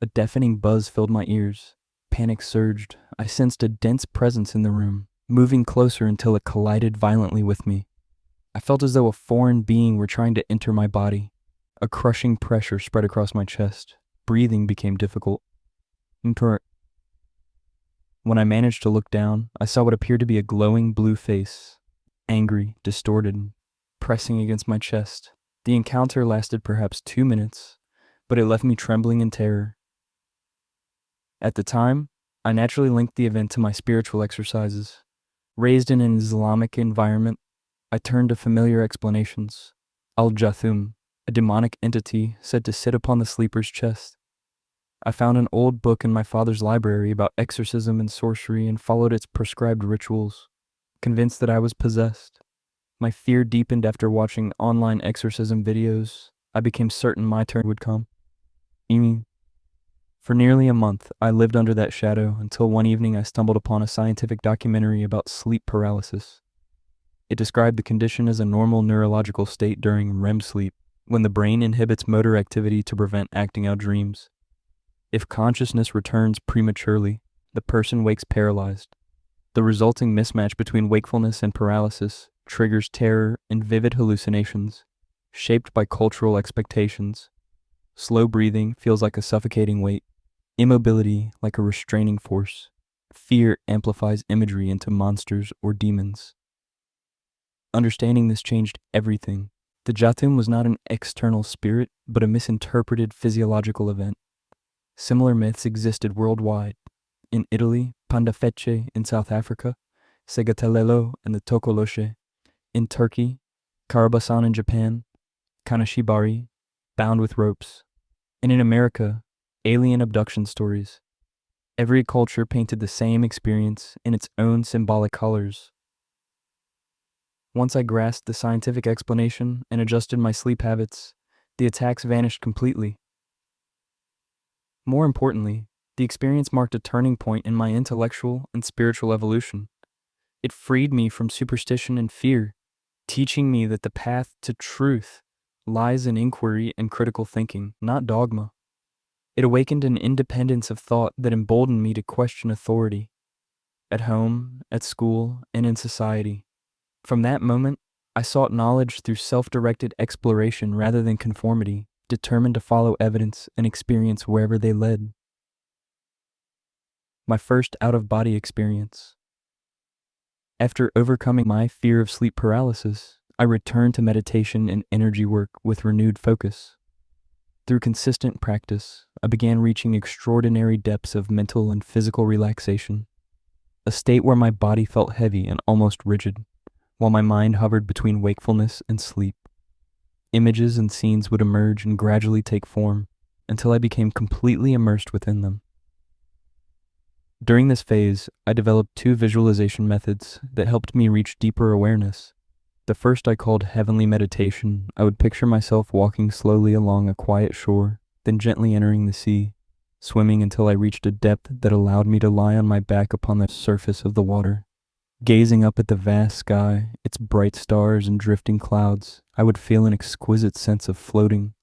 A deafening buzz filled my ears. Panic surged. I sensed a dense presence in the room, moving closer until it collided violently with me. I felt as though a foreign being were trying to enter my body. A crushing pressure spread across my chest. Breathing became difficult. When I managed to look down, I saw what appeared to be a glowing blue face, angry, distorted, pressing against my chest. The encounter lasted perhaps 2 minutes, but it left me trembling in terror. At the time, I naturally linked the event to my spiritual exercises. Raised in an Islamic environment, I turned to familiar explanations. Al-Jathum, a demonic entity said to sit upon the sleeper's chest. I found an old book in my father's library about exorcism and sorcery and followed its prescribed rituals, convinced that I was possessed. My fear deepened after watching online exorcism videos. I became certain my turn would come. For nearly a month, I lived under that shadow until one evening I stumbled upon a scientific documentary about sleep paralysis. It described the condition as a normal neurological state during REM sleep, when the brain inhibits motor activity to prevent acting out dreams. If consciousness returns prematurely, the person wakes paralyzed. The resulting mismatch between wakefulness and paralysis triggers terror and vivid hallucinations, shaped by cultural expectations. Slow breathing feels like a suffocating weight, immobility like a restraining force. Fear amplifies imagery into monsters or demons. Understanding this changed everything. The Jathum was not an external spirit, but a misinterpreted physiological event. Similar myths existed worldwide. In Italy, Pandafece in South Africa, Segatelelo and the Tokoloshe. In Turkey, Karabasan in Japan, Kanashibari, bound with ropes. And in America, alien abduction stories. Every culture painted the same experience in its own symbolic colors. Once I grasped the scientific explanation and adjusted my sleep habits, the attacks vanished completely. More importantly, the experience marked a turning point in my intellectual and spiritual evolution. It freed me from superstition and fear, teaching me that the path to truth lies in inquiry and critical thinking, not dogma. It awakened an independence of thought that emboldened me to question authority, at home, at school, and in society. From that moment, I sought knowledge through self-directed exploration rather than conformity, determined to follow evidence and experience wherever they led. My first out-of-body experience. After overcoming my fear of sleep paralysis, I returned to meditation and energy work with renewed focus. Through consistent practice, I began reaching extraordinary depths of mental and physical relaxation, a state where my body felt heavy and almost rigid, while my mind hovered between wakefulness and sleep. Images and scenes would emerge and gradually take form until I became completely immersed within them. During this phase, I developed 2 visualization methods that helped me reach deeper awareness. The first I called heavenly meditation. I would picture myself walking slowly along a quiet shore, then gently entering the sea, swimming until I reached a depth that allowed me to lie on my back upon the surface of the water. Gazing up at the vast sky, its bright stars and drifting clouds, I would feel an exquisite sense of floating.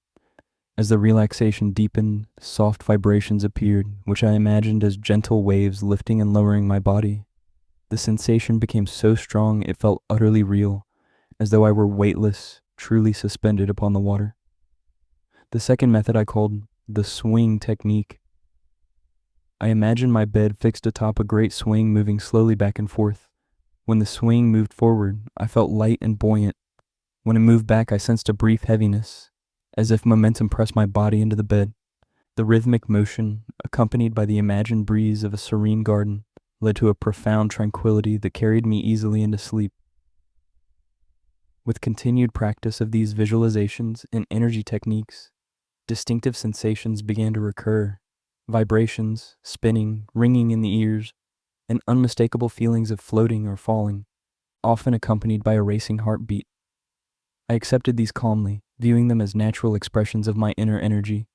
As the relaxation deepened, soft vibrations appeared, which I imagined as gentle waves lifting and lowering my body. The sensation became so strong it felt utterly real, as though I were weightless, truly suspended upon the water. The second method I called the swing technique. I imagined my bed fixed atop a great swing moving slowly back and forth. When the swing moved forward, I felt light and buoyant. When it moved back, I sensed a brief heaviness, as if momentum pressed my body into the bed. The rhythmic motion, accompanied by the imagined breeze of a serene garden, led to a profound tranquility that carried me easily into sleep. With continued practice of these visualizations and energy techniques, distinctive sensations began to recur: vibrations, spinning, ringing in the ears, and unmistakable feelings of floating or falling, often accompanied by a racing heartbeat. I accepted these calmly, viewing them as natural expressions of my inner energy.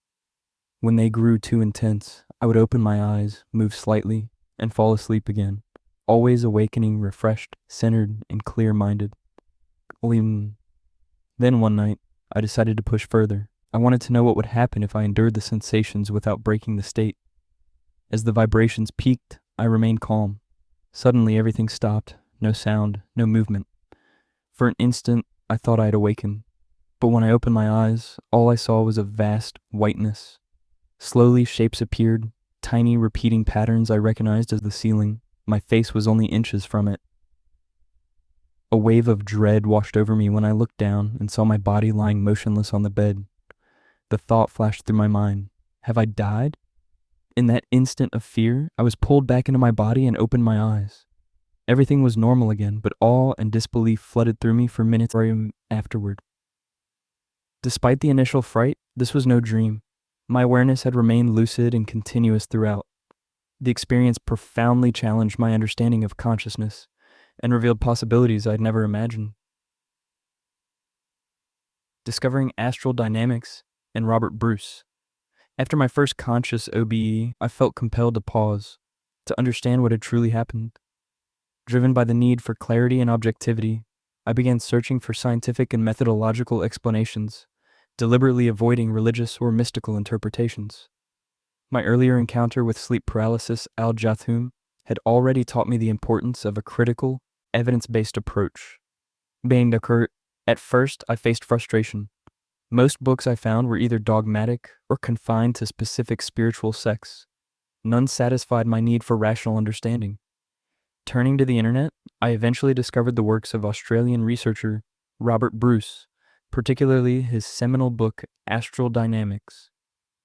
When they grew too intense, I would open my eyes, move slightly, and fall asleep again, always awakening refreshed, centered, and clear-minded. Then one night, I decided to push further. I wanted to know what would happen if I endured the sensations without breaking the state. As the vibrations peaked, I remained calm. Suddenly everything stopped, no sound, no movement. For an instant, I thought I had awakened, but when I opened my eyes, all I saw was a vast whiteness. Slowly shapes appeared, tiny repeating patterns I recognized as the ceiling. My face was only inches from it. A wave of dread washed over me when I looked down and saw my body lying motionless on the bed. The thought flashed through my mind: have I died? In that instant of fear, I was pulled back into my body and opened my eyes. Everything was normal again, but awe and disbelief flooded through me for minutes afterward. Despite the initial fright, this was no dream. My awareness had remained lucid and continuous throughout. The experience profoundly challenged my understanding of consciousness and revealed possibilities I'd never imagined. Discovering astral dynamics and Robert Bruce. After my first conscious OBE, I felt compelled to pause, to understand what had truly happened. Driven by the need for clarity and objectivity, I began searching for scientific and methodological explanations, deliberately avoiding religious or mystical interpretations. My earlier encounter with sleep paralysis al-Jathum had already taught me the importance of a critical, evidence-based approach. At first, I faced frustration. Most books I found were either dogmatic or confined to specific spiritual sects. None satisfied my need for rational understanding. Turning to the internet, I eventually discovered the works of Australian researcher Robert Bruce, particularly his seminal book Astral Dynamics.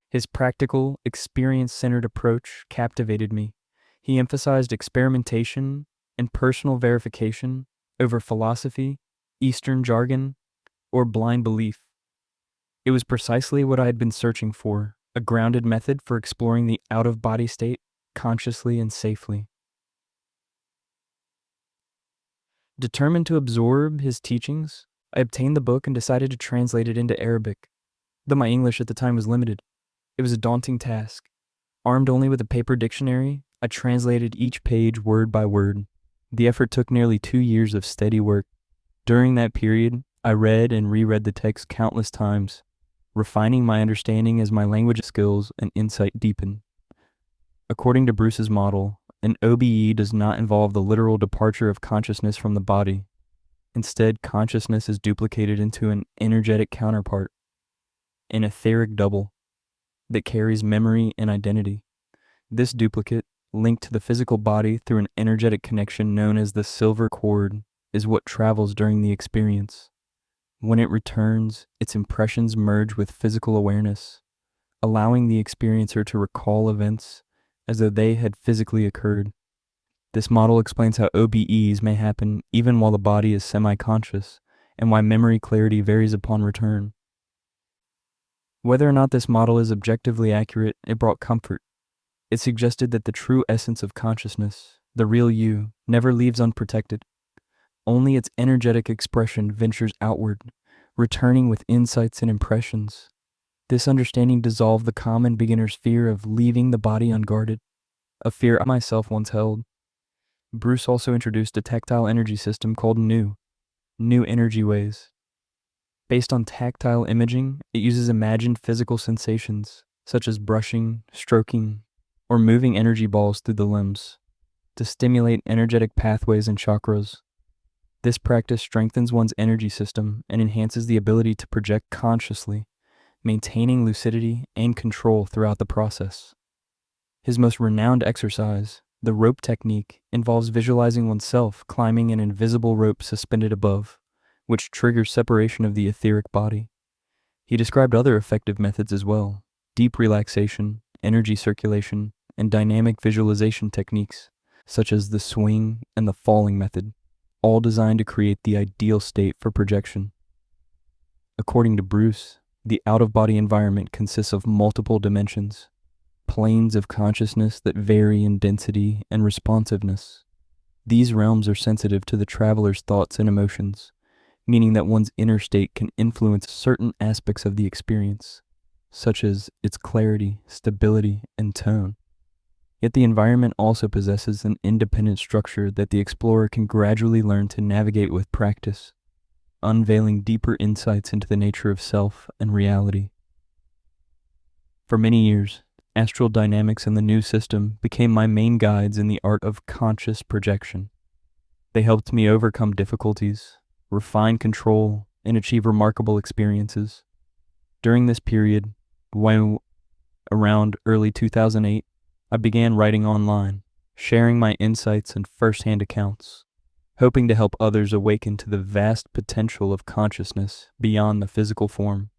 His practical, experience-centered approach captivated me. He emphasized experimentation and personal verification over philosophy, Eastern jargon, or blind belief. It was precisely what I had been searching for: a grounded method for exploring the out-of-body state consciously and safely. Determined to absorb his teachings, I obtained the book and decided to translate it into Arabic. Though my English at the time was limited, it was a daunting task. Armed only with a paper dictionary, I translated each page word by word. The effort took nearly 2 years of steady work. During that period, I read and reread the text countless times, refining my understanding as my language skills and insight deepened. According to Bruce's model, an OBE does not involve the literal departure of consciousness from the body. Instead, consciousness is duplicated into an energetic counterpart, an etheric double, that carries memory and identity. This duplicate, linked to the physical body through an energetic connection known as the silver cord, is what travels during the experience. When it returns, its impressions merge with physical awareness, allowing the experiencer to recall events as though they had physically occurred. This model explains how OBEs may happen even while the body is semi-conscious, and why memory clarity varies upon return. Whether or not this model is objectively accurate, it brought comfort. It suggested that the true essence of consciousness, the real you, never leaves unprotected. Only its energetic expression ventures outward, returning with insights and impressions. This understanding dissolved the common beginner's fear of leaving the body unguarded, a fear I myself once held. Bruce also introduced a tactile energy system called New Energy Ways. Based on tactile imaging, it uses imagined physical sensations, such as brushing, stroking, or moving energy balls through the limbs, to stimulate energetic pathways and chakras. This practice strengthens one's energy system and enhances the ability to project consciously, maintaining lucidity and control throughout the process. His most renowned exercise, the rope technique, involves visualizing oneself climbing an invisible rope suspended above, which triggers separation of the etheric body. He described other effective methods as well: deep relaxation, energy circulation, and dynamic visualization techniques, such as the swing and the falling method, all designed to create the ideal state for projection. According to Bruce, the out-of-body environment consists of multiple dimensions, planes of consciousness that vary in density and responsiveness. These realms are sensitive to the traveler's thoughts and emotions, meaning that one's inner state can influence certain aspects of the experience, such as its clarity, stability, and tone. Yet the environment also possesses an independent structure that the explorer can gradually learn to navigate with practice, unveiling deeper insights into the nature of self and reality. For many years, astral dynamics and the New system became my main guides in the art of conscious projection. They helped me overcome difficulties, refine control, and achieve remarkable experiences. During this period, when around early 2008, I began writing online, sharing my insights and first-hand accounts, hoping to help others awaken to the vast potential of consciousness beyond the physical form.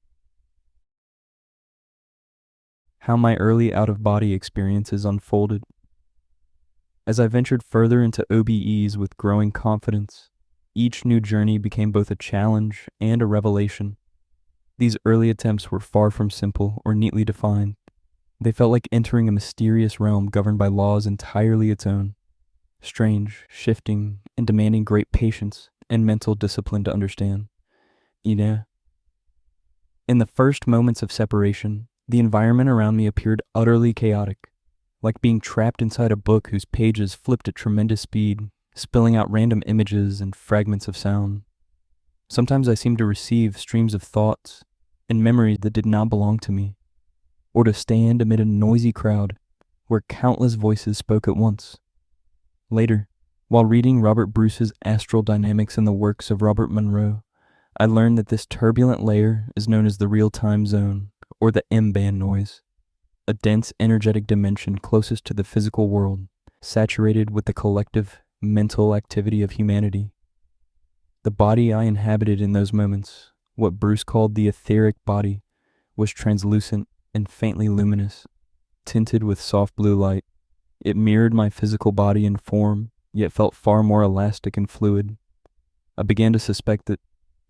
How my early out-of-body experiences unfolded. As I ventured further into OBEs with growing confidence, each new journey became both a challenge and a revelation. These early attempts were far from simple or neatly defined. They felt like entering a mysterious realm governed by laws entirely its own, strange, shifting, and demanding great patience and mental discipline to understand. In the first moments of separation, the environment around me appeared utterly chaotic, like being trapped inside a book whose pages flipped at tremendous speed, spilling out random images and fragments of sound. Sometimes I seemed to receive streams of thoughts and memories that did not belong to me, or to stand amid a noisy crowd where countless voices spoke at once. Later, while reading Robert Bruce's Astral Dynamics and the works of Robert Monroe, I learned that this turbulent layer is known as the real-time zone, or the M-band noise, a dense energetic dimension closest to the physical world, saturated with the collective mental activity of humanity. The body I inhabited in those moments, what Bruce called the etheric body, was translucent and faintly luminous, tinted with soft blue light. It mirrored my physical body in form, yet felt far more elastic and fluid. I began to suspect that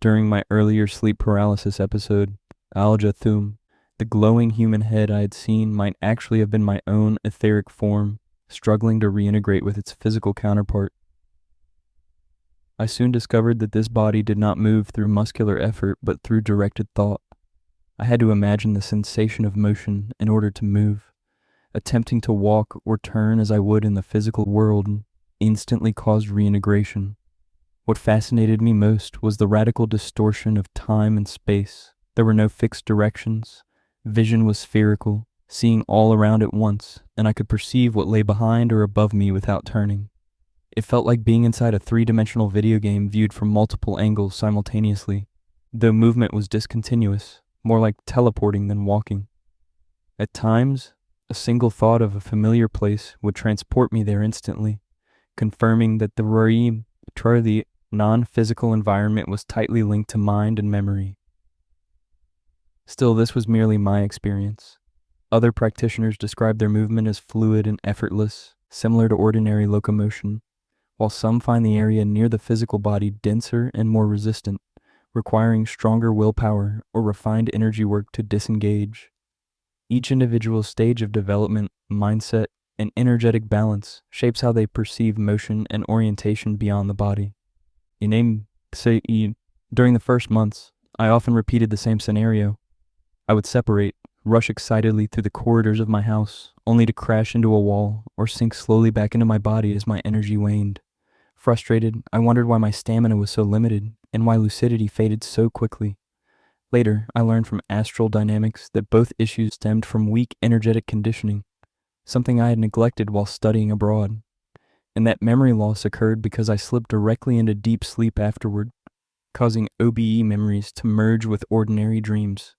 during my earlier sleep paralysis episode, Alja Thum, the glowing human head I had seen might actually have been my own etheric form, struggling to reintegrate with its physical counterpart. I soon discovered that this body did not move through muscular effort but through directed thought. I had to imagine the sensation of motion in order to move. Attempting to walk or turn as I would in the physical world instantly caused reintegration. What fascinated me most was the radical distortion of time and space. There were no fixed directions. Vision was spherical, seeing all around at once, and I could perceive what lay behind or above me without turning. It felt like being inside a three-dimensional video game viewed from multiple angles simultaneously, though movement was discontinuous, more like teleporting than walking. At times, a single thought of a familiar place would transport me there instantly, confirming that the non-physical environment was tightly linked to mind and memory. Still, this was merely my experience. Other practitioners describe their movement as fluid and effortless, similar to ordinary locomotion, while some find the area near the physical body denser and more resistant, requiring stronger willpower or refined energy work to disengage. Each individual's stage of development, mindset, and energetic balance shapes how they perceive motion and orientation beyond the body. During the first months, I often repeated the same scenario. I would separate, rush excitedly through the corridors of my house, only to crash into a wall or sink slowly back into my body as my energy waned. Frustrated, I wondered why my stamina was so limited and why lucidity faded so quickly. Later, I learned from astral dynamics that both issues stemmed from weak energetic conditioning, something I had neglected while studying abroad, and that memory loss occurred because I slipped directly into deep sleep afterward, causing OBE memories to merge with ordinary dreams.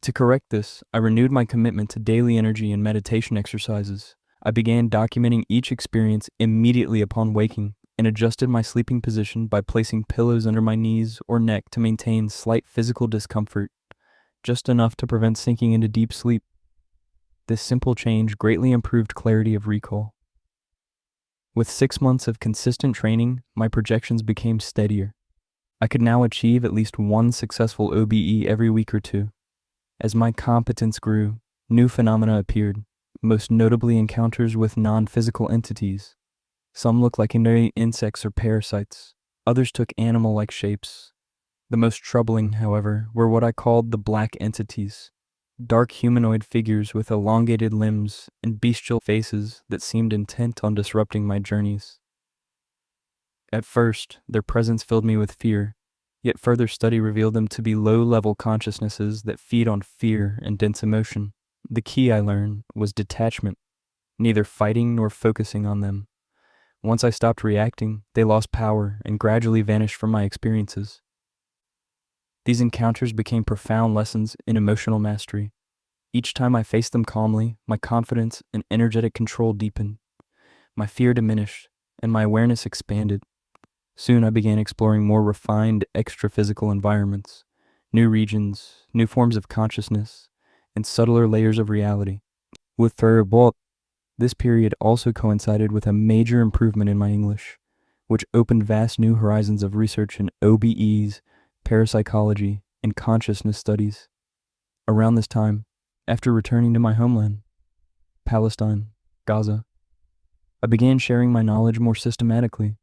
To correct this, I renewed my commitment to daily energy and meditation exercises. I began documenting each experience immediately upon waking and adjusted my sleeping position by placing pillows under my knees or neck to maintain slight physical discomfort, just enough to prevent sinking into deep sleep. This simple change greatly improved clarity of recall. With 6 months of consistent training, my projections became steadier. I could now achieve at least one successful OBE every week or two. As my competence grew, new phenomena appeared, most notably encounters with non-physical entities. Some looked like insects or parasites. Others took animal-like shapes. The most troubling, however, were what I called the black entities. Dark humanoid figures with elongated limbs and bestial faces that seemed intent on disrupting my journeys. At first, their presence filled me with fear, yet further study revealed them to be low-level consciousnesses that feed on fear and dense emotion. The key, I learned, was detachment, neither fighting nor focusing on them. Once I stopped reacting, they lost power and gradually vanished from my experiences. These encounters became profound lessons in emotional mastery. Each time I faced them calmly, my confidence and energetic control deepened. My fear diminished, and my awareness expanded. Soon I began exploring more refined extra-physical environments, new regions, new forms of consciousness, and subtler layers of reality. With this period also coincided with a major improvement in my English, which opened vast new horizons of research in OBEs, parapsychology, and consciousness studies. Around this time, after returning to my homeland, Palestine, Gaza, I began sharing my knowledge more systematically.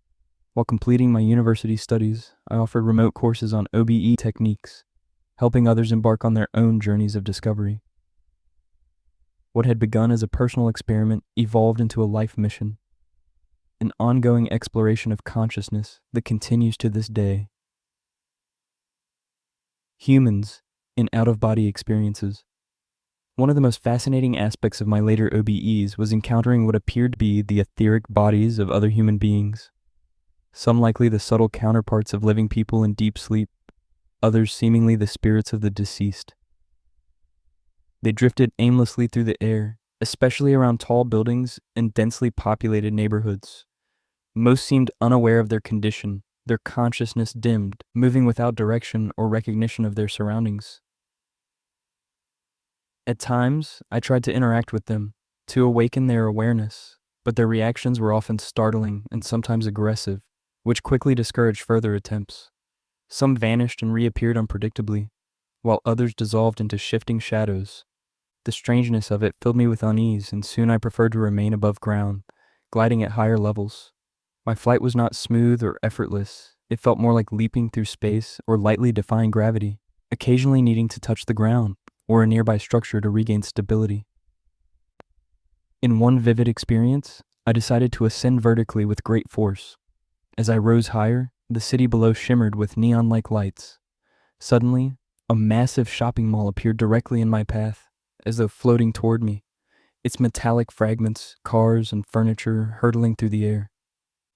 While completing my university studies, I offered remote courses on OBE techniques, helping others embark on their own journeys of discovery. What had begun as a personal experiment evolved into a life mission, an ongoing exploration of consciousness that continues to this day. Humans in out-of-body experiences. One of the most fascinating aspects of my later OBEs was encountering what appeared to be the etheric bodies of other human beings, some likely the subtle counterparts of living people in deep sleep, others seemingly the spirits of the deceased. They drifted aimlessly through the air, especially around tall buildings and densely populated neighborhoods. Most seemed unaware of their condition, their consciousness dimmed, moving without direction or recognition of their surroundings. At times, I tried to interact with them, to awaken their awareness, but their reactions were often startling and sometimes aggressive, which quickly discouraged further attempts. Some vanished and reappeared unpredictably, while others dissolved into shifting shadows. The strangeness of it filled me with unease, and soon I preferred to remain above ground, gliding at higher levels. My flight was not smooth or effortless. It felt more like leaping through space or lightly defying gravity, occasionally needing to touch the ground or a nearby structure to regain stability. In one vivid experience, I decided to ascend vertically with great force. As I rose higher, the city below shimmered with neon-like lights. Suddenly, a massive shopping mall appeared directly in my path, as though floating toward me, its metallic fragments, cars, and furniture hurtling through the air.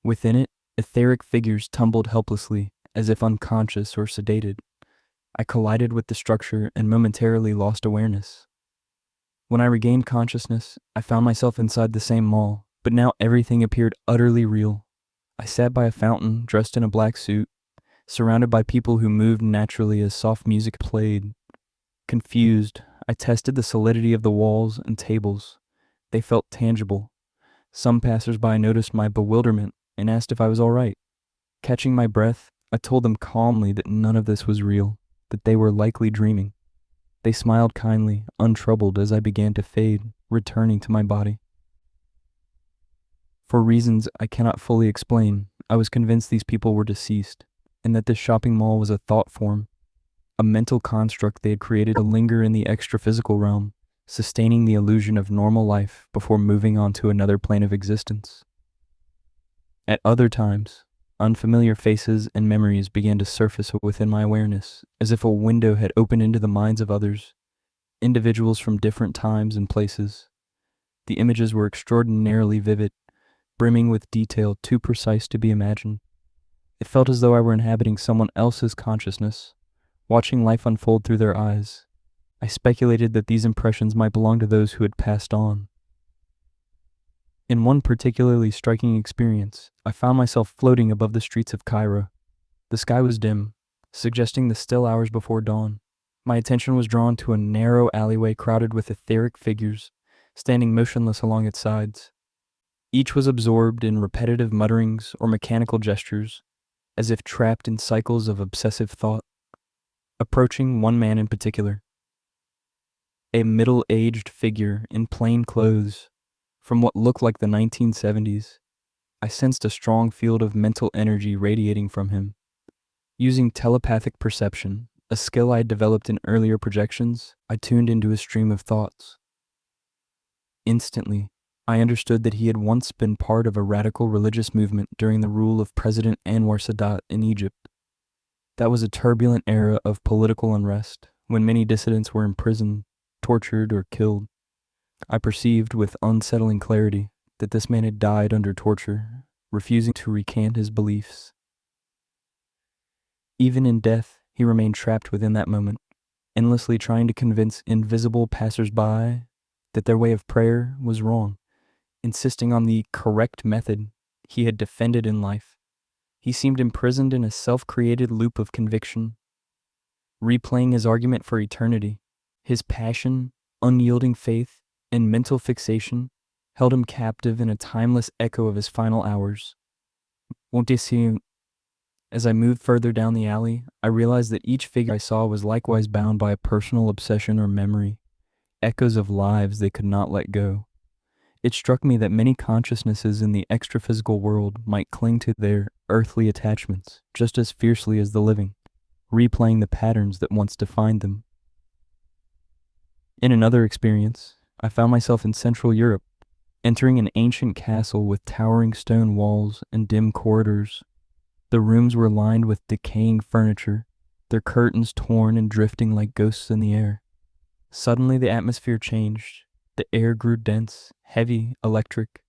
Within it, etheric figures tumbled helplessly, as if unconscious or sedated. I collided with the structure and momentarily lost awareness. When I regained consciousness, I found myself inside the same mall, but now everything appeared utterly real. I sat by a fountain, dressed in a black suit, surrounded by people who moved naturally as soft music played. Confused, I tested the solidity of the walls and tables. They felt tangible. Some passers-by noticed my bewilderment and asked if I was all right. Catching my breath, I told them calmly that none of this was real, that they were likely dreaming. They smiled kindly, untroubled as I began to fade, returning to my body. For reasons I cannot fully explain, I was convinced these people were deceased, and that this shopping mall was a thought form, a mental construct they had created to linger in the extra-physical realm, sustaining the illusion of normal life before moving on to another plane of existence. At other times, unfamiliar faces and memories began to surface within my awareness, as if a window had opened into the minds of others, individuals from different times and places. The images were extraordinarily vivid, brimming with detail too precise to be imagined. It felt as though I were inhabiting someone else's consciousness, watching life unfold through their eyes. I speculated that these impressions might belong to those who had passed on. In one particularly striking experience, I found myself floating above the streets of Cairo. The sky was dim, suggesting the still hours before dawn. My attention was drawn to a narrow alleyway crowded with etheric figures, standing motionless along its sides. Each was absorbed in repetitive mutterings or mechanical gestures, as if trapped in cycles of obsessive thought. Approaching one man in particular, a middle-aged figure in plain clothes, from what looked like the 1970s, I sensed a strong field of mental energy radiating from him. Using telepathic perception, a skill I had developed in earlier projections, I tuned into his stream of thoughts. Instantly, I understood that he had once been part of a radical religious movement during the rule of President Anwar Sadat in Egypt. That was a turbulent era of political unrest, when many dissidents were imprisoned, tortured, or killed. I perceived with unsettling clarity that this man had died under torture, refusing to recant his beliefs. Even in death, he remained trapped within that moment, endlessly trying to convince invisible passers-by that their way of prayer was wrong, insisting on the correct method he had defended in life. He seemed imprisoned in a self-created loop of conviction, replaying his argument for eternity. His passion, unyielding faith, and mental fixation held him captive in a timeless echo of his final hours. As I moved further down the alley, I realized that each figure I saw was likewise bound by a personal obsession or memory, echoes of lives they could not let go. It struck me that many consciousnesses in the extra-physical world might cling to their earthly attachments just as fiercely as the living, replaying the patterns that once defined them. In another experience, I found myself in Central Europe, entering an ancient castle with towering stone walls and dim corridors. The rooms were lined with decaying furniture, their curtains torn and drifting like ghosts in the air. Suddenly the atmosphere changed. The air grew dense, heavy, electric.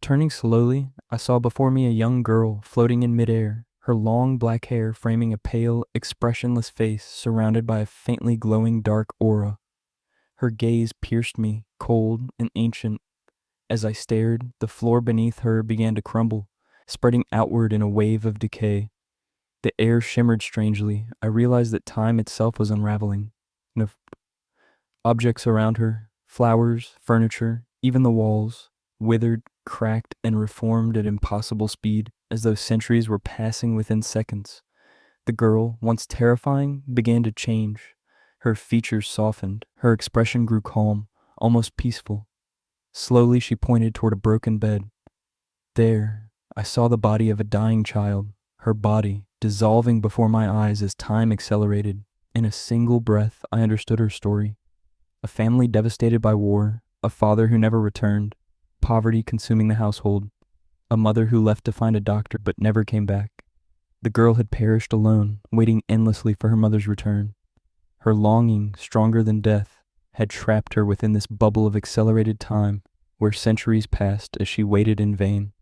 Turning slowly, I saw before me a young girl floating in midair, her long black hair framing a pale, expressionless face surrounded by a faintly glowing dark aura. Her gaze pierced me, cold and ancient. As I stared, the floor beneath her began to crumble, spreading outward in a wave of decay. The air shimmered strangely. I realized that time itself was unraveling. Objects around her, flowers, furniture, even the walls, withered, cracked, and reformed at impossible speed, as though centuries were passing within seconds. The girl, once terrifying, began to change. Her features softened, her expression grew calm, almost peaceful. Slowly she pointed toward a broken bed. There, I saw the body of a dying child, her body dissolving before my eyes as time accelerated. In a single breath, I understood her story. A family devastated by war, a father who never returned, poverty consuming the household, a mother who left to find a doctor but never came back. The girl had perished alone, waiting endlessly for her mother's return. Her longing, stronger than death, had trapped her within this bubble of accelerated time where centuries passed as she waited in vain.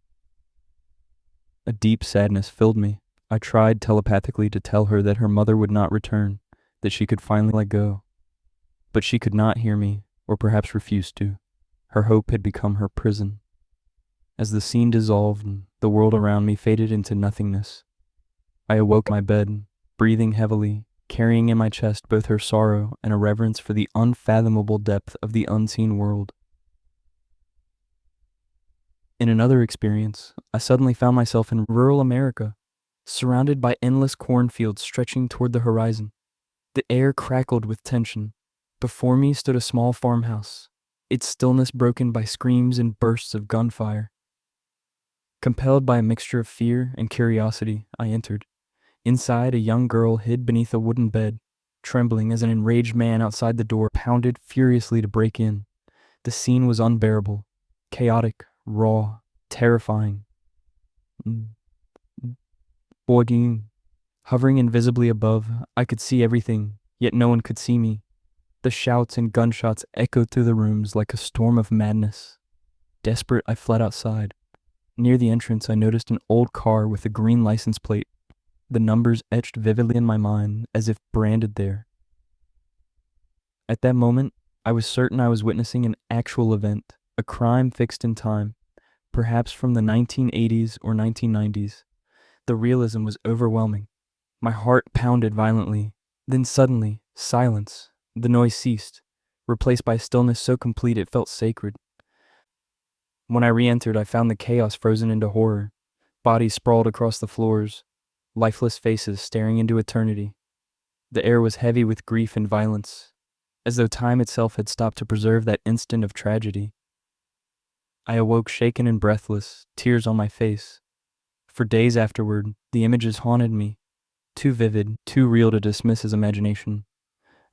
A deep sadness filled me. I tried telepathically to tell her that her mother would not return, that she could finally let go. But she could not hear me, or perhaps refused to. Her hope had become her prison. As the scene dissolved and the world around me faded into nothingness, I awoke in my bed, breathing heavily, carrying in my chest both her sorrow and a reverence for the unfathomable depth of the unseen world. In another experience, I suddenly found myself in rural America, surrounded by endless cornfields stretching toward the horizon. The air crackled with tension. Before me stood a small farmhouse, its stillness broken by screams and bursts of gunfire. Compelled by a mixture of fear and curiosity, I entered. Inside, a young girl hid beneath a wooden bed, trembling as an enraged man outside the door pounded furiously to break in. The scene was unbearable, chaotic, raw, terrifying. Boing. Hovering invisibly above, I could see everything, yet no one could see me. The shouts and gunshots echoed through the rooms like a storm of madness. Desperate, I fled outside. Near the entrance, I noticed an old car with a green license plate, the numbers etched vividly in my mind as if branded there. At that moment, I was certain I was witnessing an actual event, a crime fixed in time, perhaps from the 1980s or 1990s. The realism was overwhelming. My heart pounded violently. Then suddenly, silence. The noise ceased, replaced by stillness so complete it felt sacred. When I re-entered, I found the chaos frozen into horror. Bodies sprawled across the floors, lifeless faces staring into eternity. The air was heavy with grief and violence, as though time itself had stopped to preserve that instant of tragedy. I awoke shaken and breathless, tears on my face. For days afterward, the images haunted me, too vivid, too real to dismiss as imagination.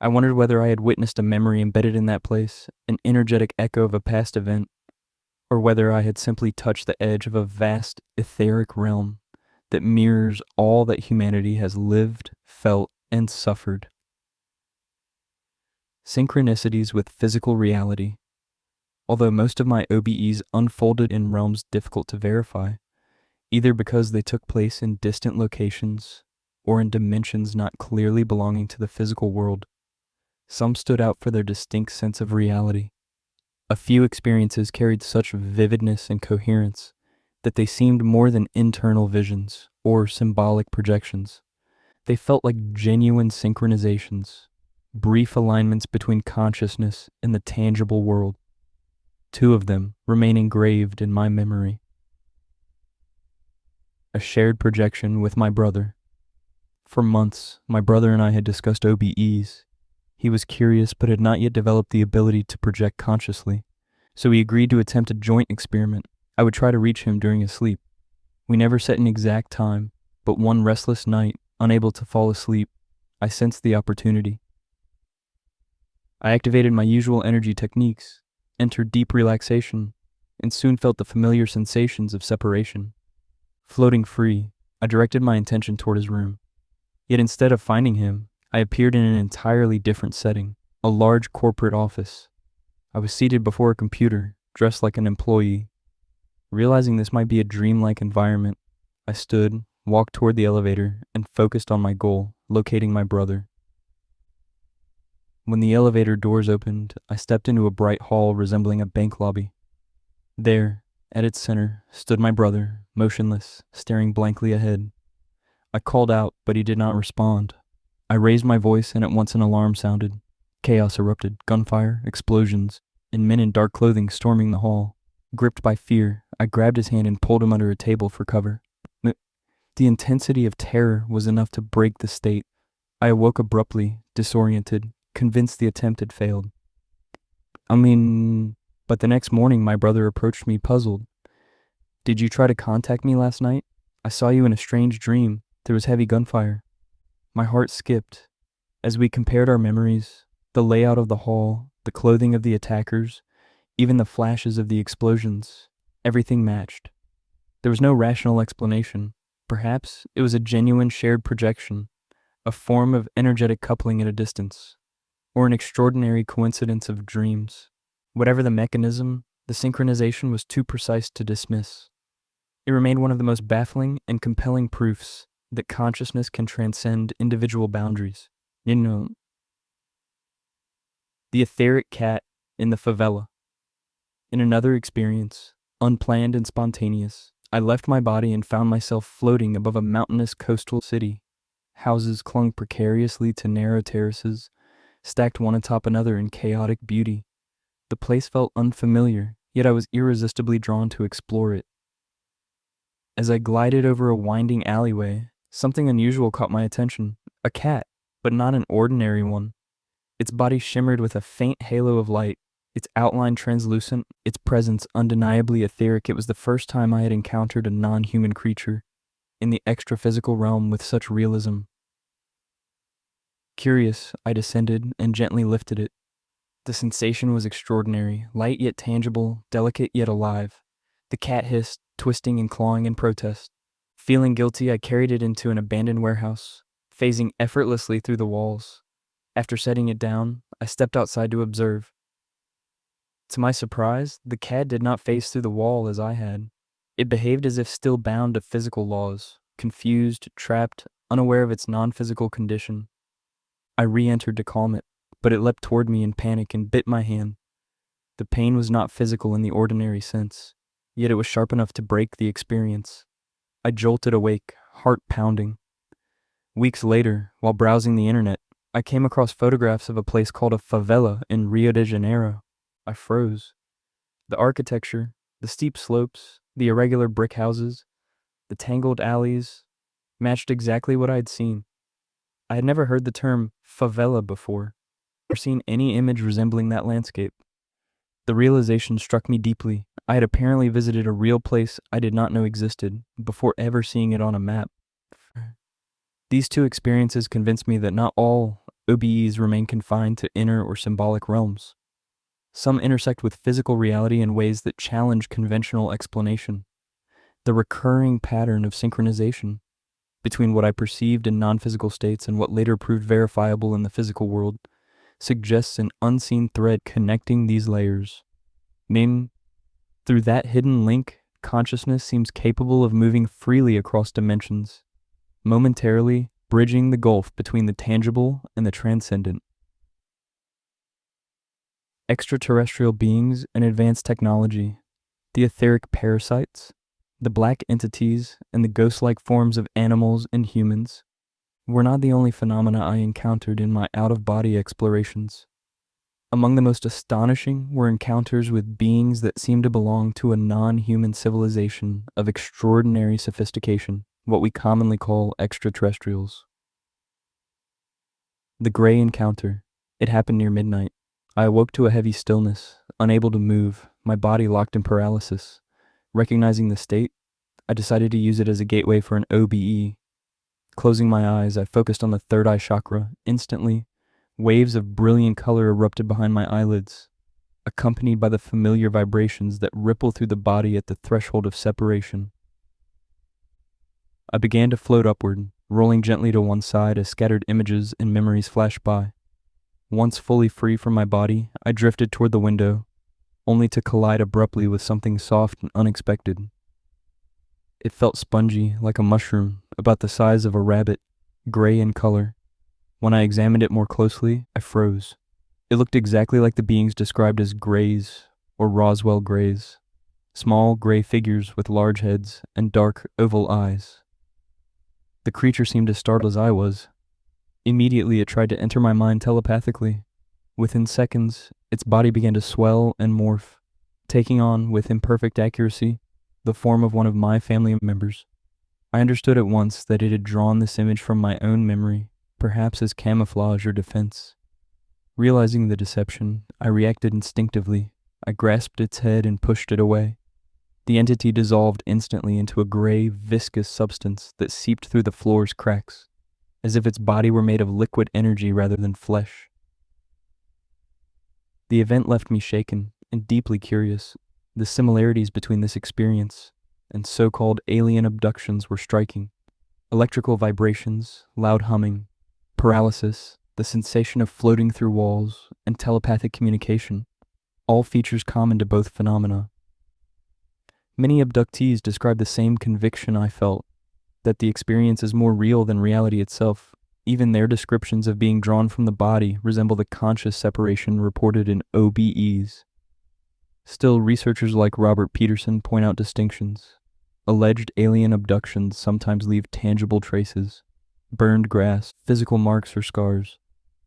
I wondered whether I had witnessed a memory embedded in that place, an energetic echo of a past event, or whether I had simply touched the edge of a vast, etheric realm that mirrors all that humanity has lived, felt, and suffered. Synchronicities with physical reality. Although most of my OBEs unfolded in realms difficult to verify, either because they took place in distant locations or in dimensions not clearly belonging to the physical world, some stood out for their distinct sense of reality. A few experiences carried such vividness and coherence that they seemed more than internal visions or symbolic projections. They felt like genuine synchronizations, brief alignments between consciousness and the tangible world. Two of them remain engraved in my memory. A shared projection with my brother. For months, my brother and I had discussed OBEs. He was curious but had not yet developed the ability to project consciously, so we agreed to attempt a joint experiment. I would try to reach him during his sleep. We never set an exact time, but one restless night, unable to fall asleep, I sensed the opportunity. I activated my usual energy techniques, entered deep relaxation, and soon felt the familiar sensations of separation. Floating free, I directed my intention toward his room. Yet instead of finding him, I appeared in an entirely different setting, a large corporate office. I was seated before a computer, dressed like an employee. Realizing this might be a dreamlike environment, I stood, walked toward the elevator, and focused on my goal, locating my brother. When the elevator doors opened, I stepped into a bright hall resembling a bank lobby. There, at its center, stood my brother, motionless, staring blankly ahead. I called out, but he did not respond. I raised my voice, and at once an alarm sounded. Chaos erupted, gunfire, explosions, and men in dark clothing storming the hall. Gripped by fear, I grabbed his hand and pulled him under a table for cover. The intensity of terror was enough to break the state. I awoke abruptly, disoriented, convinced the attempt had failed. But the next morning my brother approached me puzzled. "Did you try to contact me last night? I saw you in a strange dream. There was heavy gunfire." My heart skipped. As we compared our memories, the layout of the hall, the clothing of the attackers, even the flashes of the explosions, everything matched. There was no rational explanation. Perhaps it was a genuine shared projection, a form of energetic coupling at a distance, or an extraordinary coincidence of dreams. Whatever the mechanism, the synchronization was too precise to dismiss. It remained one of the most baffling and compelling proofs that consciousness can transcend individual boundaries. The etheric cat in the favela. In another experience, unplanned and spontaneous, I left my body and found myself floating above a mountainous coastal city. Houses clung precariously to narrow terraces, stacked one atop another in chaotic beauty. The place felt unfamiliar, yet I was irresistibly drawn to explore it. As I glided over a winding alleyway, something unusual caught my attention. A cat, but not an ordinary one. Its body shimmered with a faint halo of light, its outline translucent, its presence undeniably etheric. It was the first time I had encountered a non-human creature in the extra-physical realm with such realism. Curious, I descended and gently lifted it. The sensation was extraordinary, light yet tangible, delicate yet alive. The cat hissed, twisting and clawing in protest. Feeling guilty, I carried it into an abandoned warehouse, phasing effortlessly through the walls. After setting it down, I stepped outside to observe. To my surprise, the cat did not phase through the wall as I had. It behaved as if still bound to physical laws, confused, trapped, unaware of its non-physical condition. I re-entered to calm it, but it leapt toward me in panic and bit my hand. The pain was not physical in the ordinary sense, yet it was sharp enough to break the experience. I jolted awake, heart pounding. Weeks later, while browsing the internet, I came across photographs of a place called a favela in Rio de Janeiro. I froze. The architecture, the steep slopes, the irregular brick houses, the tangled alleys, matched exactly what I had seen. I had never heard the term favela before, or seen any image resembling that landscape. The realization struck me deeply. I had apparently visited a real place I did not know existed before ever seeing it on a map. These two experiences convinced me that not all OBEs remain confined to inner or symbolic realms. Some intersect with physical reality in ways that challenge conventional explanation. The recurring pattern of synchronization between what I perceived in non-physical states and what later proved verifiable in the physical world suggests an unseen thread connecting these layers. Through that hidden link, consciousness seems capable of moving freely across dimensions, momentarily bridging the gulf between the tangible and the transcendent. Extraterrestrial beings and advanced technology, the etheric parasites, the black entities, and the ghost-like forms of animals and humans were not the only phenomena I encountered in my out-of-body explorations. Among the most astonishing were encounters with beings that seemed to belong to a non-human civilization of extraordinary sophistication, what we commonly call extraterrestrials. The Gray Encounter. It happened near midnight. I awoke to a heavy stillness, unable to move, my body locked in paralysis. Recognizing the state, I decided to use it as a gateway for an OBE. Closing my eyes, I focused on the third eye chakra. Instantly, waves of brilliant color erupted behind my eyelids, accompanied by the familiar vibrations that ripple through the body at the threshold of separation. I began to float upward, rolling gently to one side as scattered images and memories flashed by. Once fully free from my body, I drifted toward the window, only to collide abruptly with something soft and unexpected. It felt spongy, like a mushroom, about the size of a rabbit, gray in color. When I examined it more closely, I froze. It looked exactly like the beings described as greys, or Roswell greys. Small, gray figures with large heads and dark, oval eyes. The creature seemed as startled as I was. Immediately, it tried to enter my mind telepathically. Within seconds, its body began to swell and morph, taking on, with imperfect accuracy, the form of one of my family members. I understood at once that it had drawn this image from my own memory, perhaps as camouflage or defense. Realizing the deception, I reacted instinctively. I grasped its head and pushed it away. The entity dissolved instantly into a gray, viscous substance that seeped through the floor's cracks, as if its body were made of liquid energy rather than flesh. The event left me shaken and deeply curious. The similarities between this experience and so-called alien abductions were striking. Electrical vibrations, loud humming, paralysis, the sensation of floating through walls, and telepathic communication, all features common to both phenomena. Many abductees describe the same conviction I felt, that the experience is more real than reality itself. Even their descriptions of being drawn from the body resemble the conscious separation reported in OBEs. Still, researchers like Robert Peterson point out distinctions. Alleged alien abductions sometimes leave tangible traces, burned grass, physical marks or scars.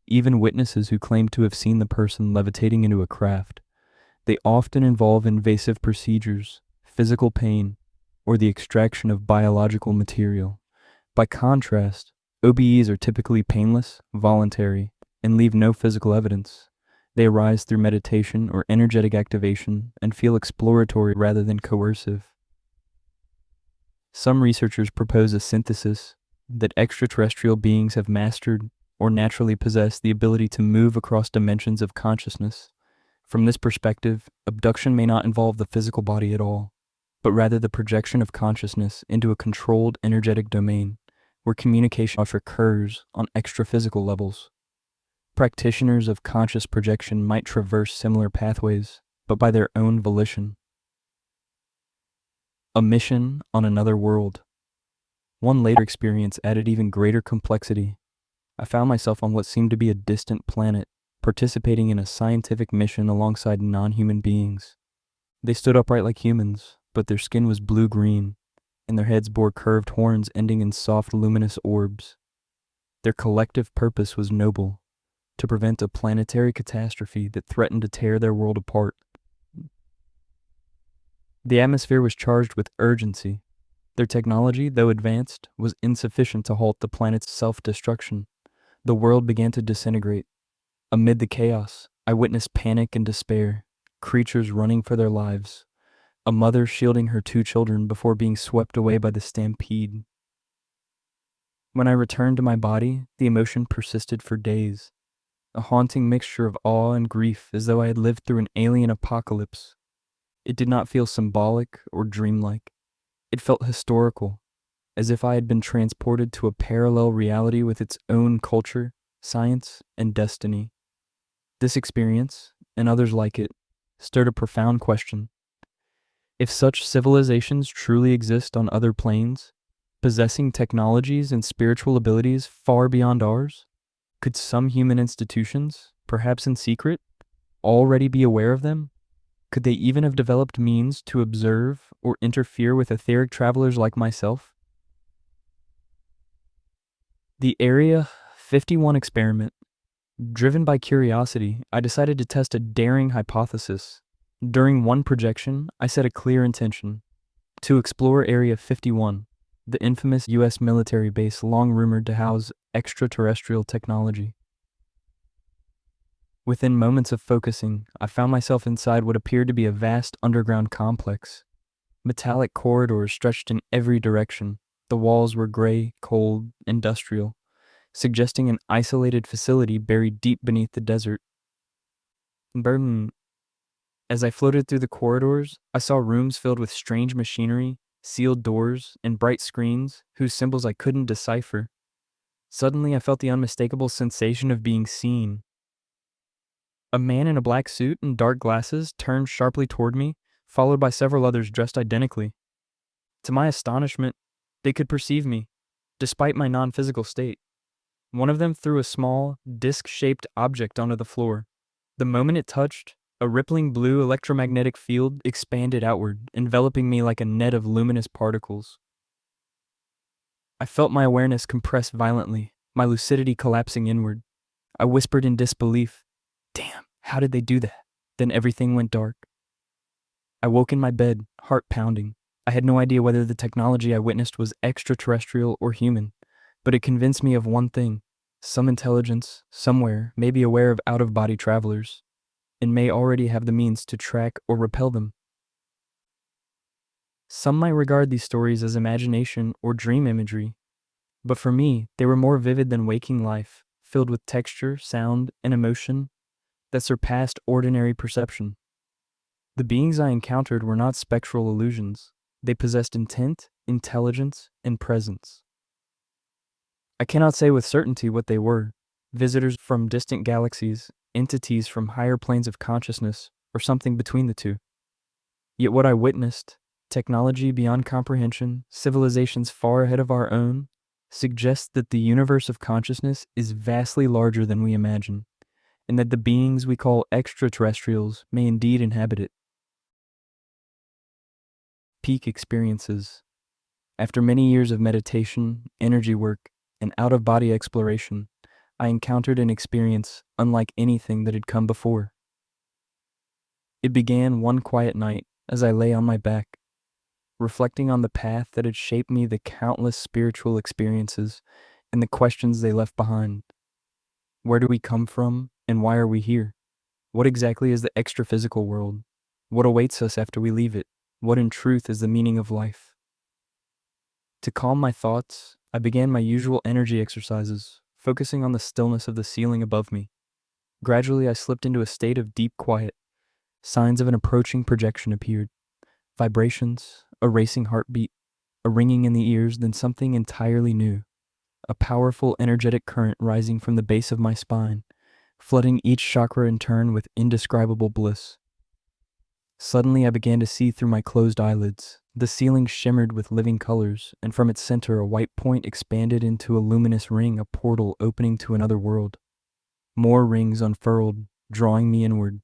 Even witnesses who claim to have seen the person levitating into a craft. They often involve invasive procedures, physical pain, or the extraction of biological material. By contrast, OBEs are typically painless, voluntary, and leave no physical evidence. They arise through meditation or energetic activation and feel exploratory rather than coercive. Some researchers propose a synthesis that extraterrestrial beings have mastered or naturally possess the ability to move across dimensions of consciousness. From this perspective, abduction may not involve the physical body at all, but rather the projection of consciousness into a controlled energetic domain, where communication occurs on extra-physical levels. Practitioners of conscious projection might traverse similar pathways, but by their own volition. A mission on another world. One later experience added even greater complexity. I found myself on what seemed to be a distant planet, participating in a scientific mission alongside non-human beings. They stood upright like humans, but their skin was blue-green, and their heads bore curved horns ending in soft luminous orbs. Their collective purpose was noble, to prevent a planetary catastrophe that threatened to tear their world apart. The atmosphere was charged with urgency. Their technology, though advanced, was insufficient to halt the planet's self-destruction. The world began to disintegrate. Amid the chaos, I witnessed panic and despair, creatures running for their lives, a mother shielding her 2 children before being swept away by the stampede. When I returned to my body, the emotion persisted for days, a haunting mixture of awe and grief, as though I had lived through an alien apocalypse. It did not feel symbolic or dreamlike. It felt historical, as if I had been transported to a parallel reality with its own culture, science, and destiny. This experience, and others like it, stirred a profound question. If such civilizations truly exist on other planes, possessing technologies and spiritual abilities far beyond ours, could some human institutions, perhaps in secret, already be aware of them? Could they even have developed means to observe or interfere with etheric travelers like myself? The Area 51 experiment. Driven by curiosity, I decided to test a daring hypothesis. During one projection, I set a clear intention: to explore Area 51, the infamous U.S. military base long rumored to house extraterrestrial technology. Within moments of focusing, I found myself inside what appeared to be a vast underground complex. Metallic corridors stretched in every direction. The walls were gray, cold, industrial, suggesting an isolated facility buried deep beneath the desert. As I floated through the corridors, I saw rooms filled with strange machinery, sealed doors, and bright screens whose symbols I couldn't decipher. Suddenly, I felt the unmistakable sensation of being seen. A man in a black suit and dark glasses turned sharply toward me, followed by several others dressed identically. To my astonishment, they could perceive me, despite my non-physical state. One of them threw a small, disc-shaped object onto the floor. The moment it touched, a rippling blue electromagnetic field expanded outward, enveloping me like a net of luminous particles. I felt my awareness compress violently, my lucidity collapsing inward. I whispered in disbelief, "Damn, how did they do that?" Then everything went dark. I woke in my bed, heart pounding. I had no idea whether the technology I witnessed was extraterrestrial or human, but it convinced me of one thing: some intelligence, somewhere, may be aware of out-of-body travelers, and may already have the means to track or repel them. Some might regard these stories as imagination or dream imagery, but for me, they were more vivid than waking life, filled with texture, sound, and emotion that surpassed ordinary perception. The beings I encountered were not spectral illusions. They possessed intent, intelligence, and presence. I cannot say with certainty what they were: visitors from distant galaxies, entities from higher planes of consciousness, or something between the two. Yet what I witnessed, technology beyond comprehension, civilizations far ahead of our own, suggests that the universe of consciousness is vastly larger than we imagine, and that the beings we call extraterrestrials may indeed inhabit it. Peak experiences. After many years of meditation, energy work, and out-of-body exploration, I encountered an experience unlike anything that had come before. It began one quiet night as I lay on my back, reflecting on the path that had shaped me, the countless spiritual experiences, and the questions they left behind. Where do we come from, and why are we here? What exactly is the extra-physical world? What awaits us after we leave it? What in truth is the meaning of life? To calm my thoughts, I began my usual energy exercises, focusing on the stillness of the ceiling above me. Gradually, I slipped into a state of deep quiet. Signs of an approaching projection appeared. Vibrations, a racing heartbeat, a ringing in the ears, then something entirely new. A powerful, energetic current rising from the base of my spine, flooding each chakra in turn with indescribable bliss. Suddenly, I began to see through my closed eyelids. The ceiling shimmered with living colors, and from its center a white point expanded into a luminous ring, a portal opening to another world. More rings unfurled, drawing me inward.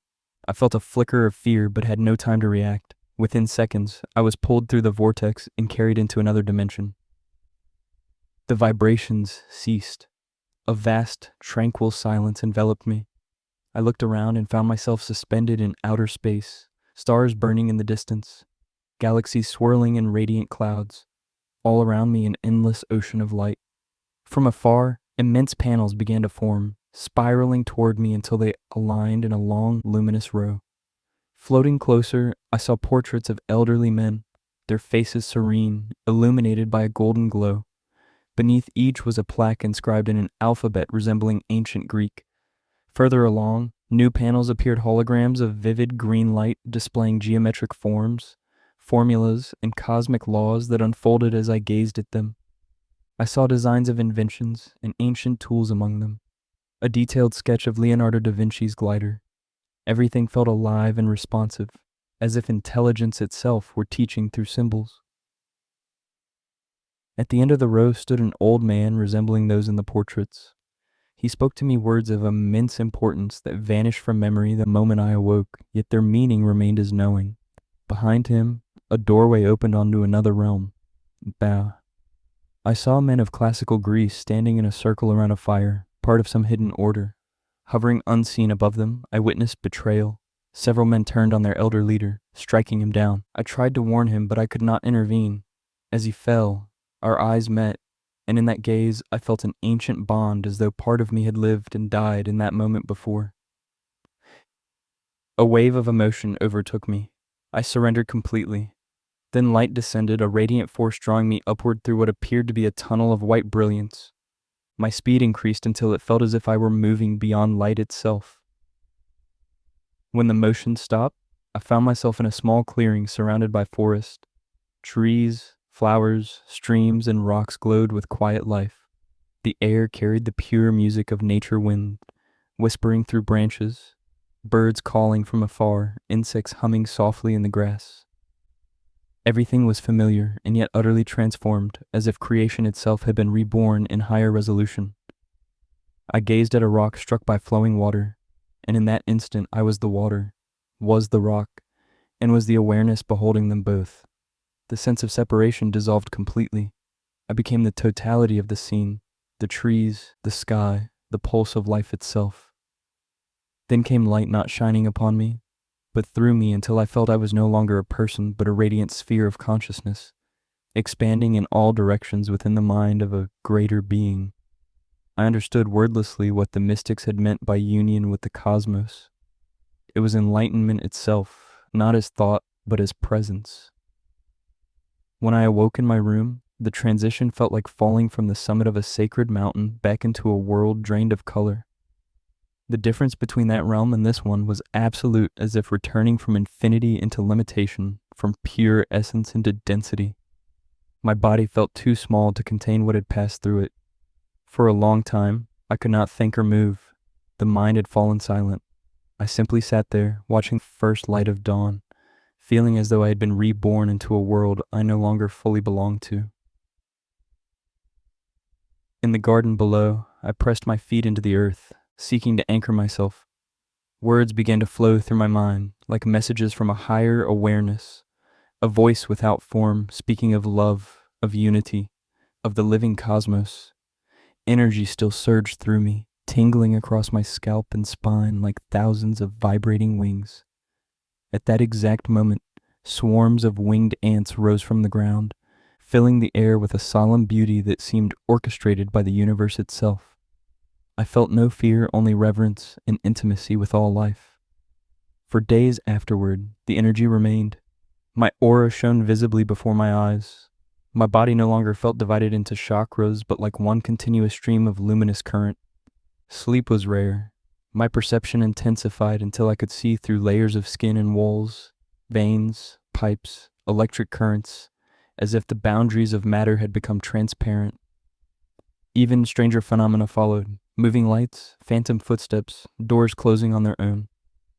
I felt a flicker of fear, but had no time to react. Within seconds, I was pulled through the vortex and carried into another dimension. The vibrations ceased. A vast, tranquil silence enveloped me. I looked around and found myself suspended in outer space, stars burning in the distance, galaxies swirling in radiant clouds, all around me an endless ocean of light. From afar, immense panels began to form, spiraling toward me until they aligned in a long, luminous row. Floating closer, I saw portraits of elderly men, their faces serene, illuminated by a golden glow. Beneath each was a plaque inscribed in an alphabet resembling ancient Greek. Further along, new panels appeared, holograms of vivid green light displaying geometric forms, formulas, and cosmic laws that unfolded as I gazed at them. I saw designs of inventions and ancient tools among them, a detailed sketch of Leonardo da Vinci's glider. Everything felt alive and responsive, as if intelligence itself were teaching through symbols. At the end of the row stood an old man resembling those in the portraits. He spoke to me words of immense importance that vanished from memory the moment I awoke, yet their meaning remained as knowing. Behind him, a doorway opened onto another realm. Bow. I saw men of classical Greece standing in a circle around a fire, part of some hidden order. Hovering unseen above them, I witnessed betrayal. Several men turned on their elder leader, striking him down. I tried to warn him, but I could not intervene. As he fell, our eyes met, and in that gaze I felt an ancient bond, as though part of me had lived and died in that moment before. A wave of emotion overtook me. I surrendered completely. Then light descended, a radiant force drawing me upward through what appeared to be a tunnel of white brilliance. My speed increased until it felt as if I were moving beyond light itself. When the motion stopped, I found myself in a small clearing surrounded by forest. Trees, flowers, streams, and rocks glowed with quiet life. The air carried the pure music of nature wind, whispering through branches, birds calling from afar, insects humming softly in the grass. Everything was familiar and yet utterly transformed, as if creation itself had been reborn in higher resolution. I gazed at a rock struck by flowing water, and in that instant I was the water, was the rock, and was the awareness beholding them both. The sense of separation dissolved completely. I became the totality of the scene, the trees, the sky, the pulse of life itself. Then came light, not shining upon me, but through me, until I felt I was no longer a person but a radiant sphere of consciousness, expanding in all directions within the mind of a greater being. I understood wordlessly what the mystics had meant by union with the cosmos. It was enlightenment itself, not as thought, but as presence. When I awoke in my room, the transition felt like falling from the summit of a sacred mountain back into a world drained of color. The difference between that realm and this one was absolute, as if returning from infinity into limitation, from pure essence into density. My body felt too small to contain what had passed through it. For a long time, I could not think or move. The mind had fallen silent. I simply sat there, watching the first light of dawn, feeling as though I had been reborn into a world I no longer fully belonged to. In the garden below, I pressed my feet into the earth, seeking to anchor myself. Words began to flow through my mind, like messages from a higher awareness, a voice without form speaking of love, of unity, of the living cosmos. Energy still surged through me, tingling across my scalp and spine like thousands of vibrating wings. At that exact moment, swarms of winged ants rose from the ground, filling the air with a solemn beauty that seemed orchestrated by the universe itself. I felt no fear, only reverence and intimacy with all life. For days afterward, the energy remained. My aura shone visibly before my eyes. My body no longer felt divided into chakras, but like one continuous stream of luminous current. Sleep was rare. My perception intensified until I could see through layers of skin and walls, veins, pipes, electric currents, as if the boundaries of matter had become transparent. Even stranger phenomena followed. Moving lights, phantom footsteps, doors closing on their own.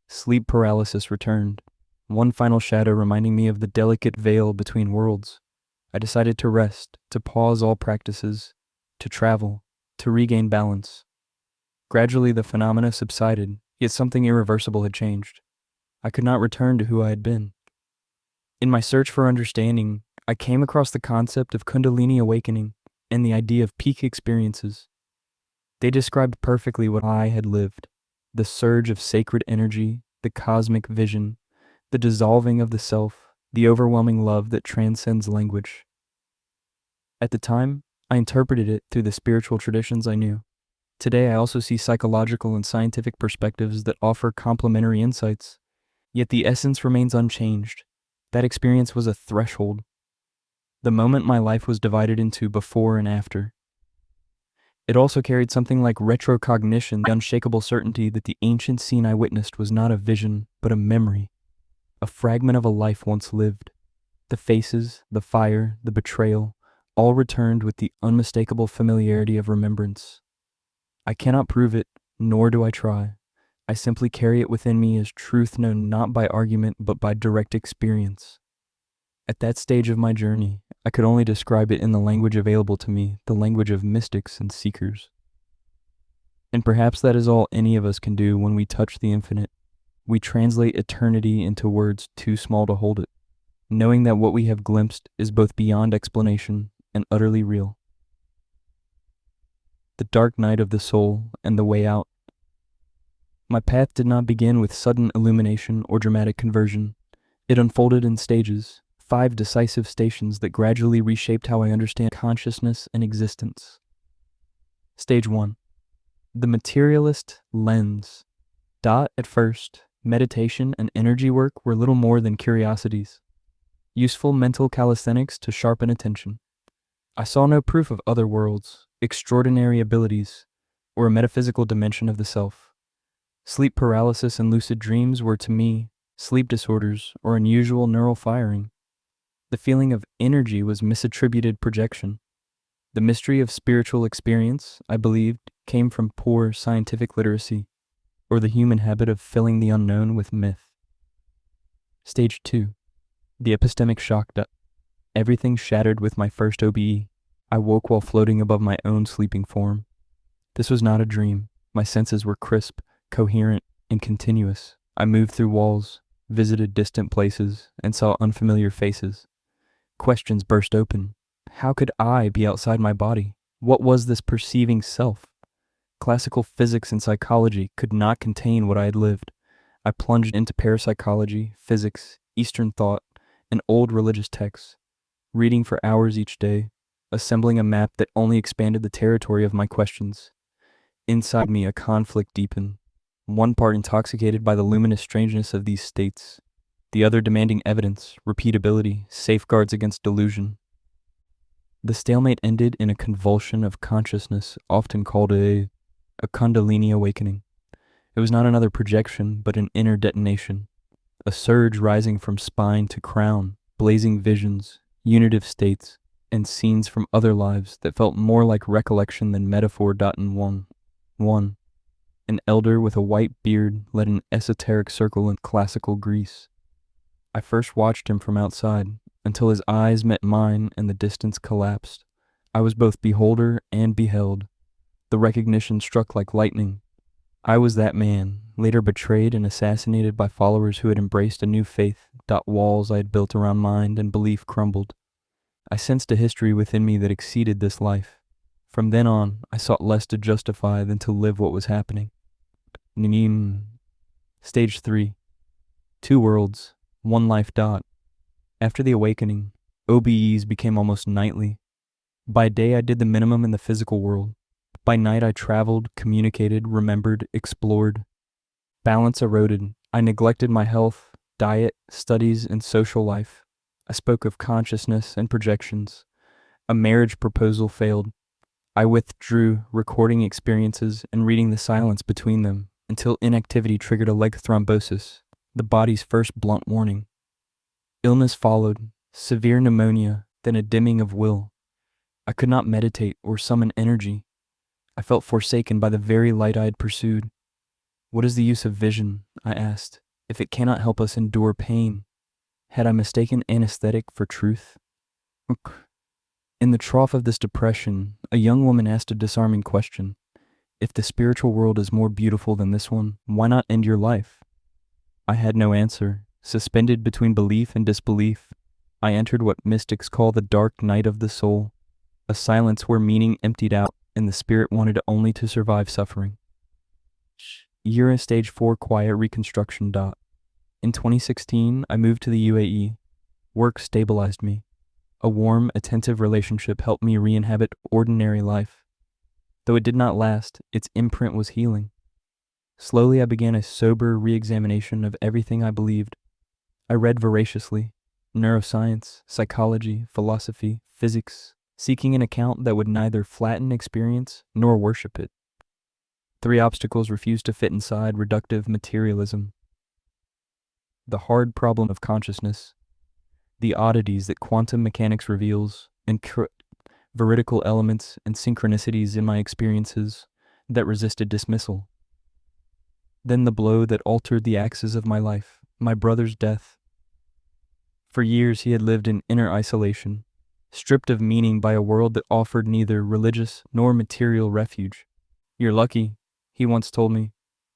Sleep paralysis returned, one final shadow reminding me of the delicate veil between worlds. I decided to rest, to pause all practices, to travel, to regain balance. Gradually the phenomena subsided, yet something irreversible had changed. I could not return to who I had been. In my search for understanding, I came across the concept of Kundalini awakening and the idea of peak experiences. They described perfectly what I had lived: the surge of sacred energy, the cosmic vision, the dissolving of the self, the overwhelming love that transcends language. At the time, I interpreted it through the spiritual traditions I knew. Today, I also see psychological and scientific perspectives that offer complementary insights. Yet the essence remains unchanged. That experience was a threshold. The moment my life was divided into before and after. It also carried something like retrocognition, the unshakable certainty that the ancient scene I witnessed was not a vision, but a memory, a fragment of a life once lived. The faces, the fire, the betrayal, all returned with the unmistakable familiarity of remembrance. I cannot prove it, nor do I try. I simply carry it within me as truth known not by argument, but by direct experience. At that stage of my journey, I could only describe it in the language available to me, the language of mystics and seekers. And perhaps that is all any of us can do when we touch the infinite. We translate eternity into words too small to hold it, knowing that what we have glimpsed is both beyond explanation and utterly real. The dark night of the soul and the way out. My path did not begin with sudden illumination or dramatic conversion. It unfolded in stages, 5 decisive stations that gradually reshaped how I understand consciousness and existence. Stage 1. The Materialist lens. At first, meditation and energy work were little more than curiosities, useful mental calisthenics to sharpen attention. I saw no proof of other worlds, extraordinary abilities, or a metaphysical dimension of the self. Sleep paralysis and lucid dreams were to me sleep disorders or unusual neural firing. The feeling of energy was misattributed projection. The mystery of spiritual experience, I believed, came from poor scientific literacy, or the human habit of filling the unknown with myth. Stage 2. The epistemic shock. Everything shattered with my first OBE. I woke while floating above my own sleeping form. This was not a dream. My senses were crisp, coherent, and continuous. I moved through walls, visited distant places, and saw unfamiliar faces. Questions burst open. How could I be outside my body? What was this perceiving self? Classical physics and psychology could not contain what I had lived. I plunged into parapsychology, physics, Eastern thought, and old religious texts, reading for hours each day, assembling a map that only expanded the territory of my questions. Inside me, a conflict deepened, one part intoxicated by the luminous strangeness of these states, the other demanding evidence, repeatability, safeguards against delusion. The stalemate ended in a convulsion of consciousness, often called a Kundalini awakening. It was not another projection, but an inner detonation, a surge rising from spine to crown, blazing visions, unitive states, and scenes from other lives that felt more like recollection than metaphor. In one, an elder with a white beard led an esoteric circle in classical Greece. I first watched him from outside, until his eyes met mine and the distance collapsed. I was both beholder and beheld. The recognition struck like lightning. I was that man, later betrayed and assassinated by followers who had embraced a new faith. Walls I had built around mind and belief crumbled. I sensed a history within me that exceeded this life. From then on, I sought less to justify than to live what was happening. Stage 3. 2 worlds, 1 life. After the awakening, OBEs became almost nightly. By day I did the minimum in the physical world. By night I traveled, communicated, remembered, explored. Balance eroded. I neglected my health, diet, studies, and social life. I spoke of consciousness and projections. A marriage proposal failed. I withdrew, recording experiences and reading the silence between them, until inactivity triggered a leg thrombosis, the body's first blunt warning. Illness followed, severe pneumonia, then a dimming of will. I could not meditate or summon energy. I felt forsaken by the very light I had pursued. What is the use of vision, I asked, if it cannot help us endure pain? Had I mistaken anesthetic for truth? In the trough of this depression, a young woman asked a disarming question. If the spiritual world is more beautiful than this one, why not end your life? I had no answer. Suspended between belief and disbelief, I entered what mystics call the dark night of the soul, a silence where meaning emptied out and the spirit wanted only to survive suffering. Year of Stage 4 quiet reconstruction. In 2016, I moved to the UAE. Work stabilized me. A warm, attentive relationship helped me re-inhabit ordinary life. Though it did not last, its imprint was healing. Slowly I began a sober re-examination of everything I believed. I read voraciously, neuroscience, psychology, philosophy, physics, seeking an account that would neither flatten experience nor worship it. 3 obstacles refused to fit inside reductive materialism. The hard problem of consciousness, the oddities that quantum mechanics reveals, and veridical elements and synchronicities in my experiences that resisted dismissal. Then the blow that altered the axis of my life, my brother's death. For years he had lived in inner isolation, stripped of meaning by a world that offered neither religious nor material refuge. You're lucky, he once told me.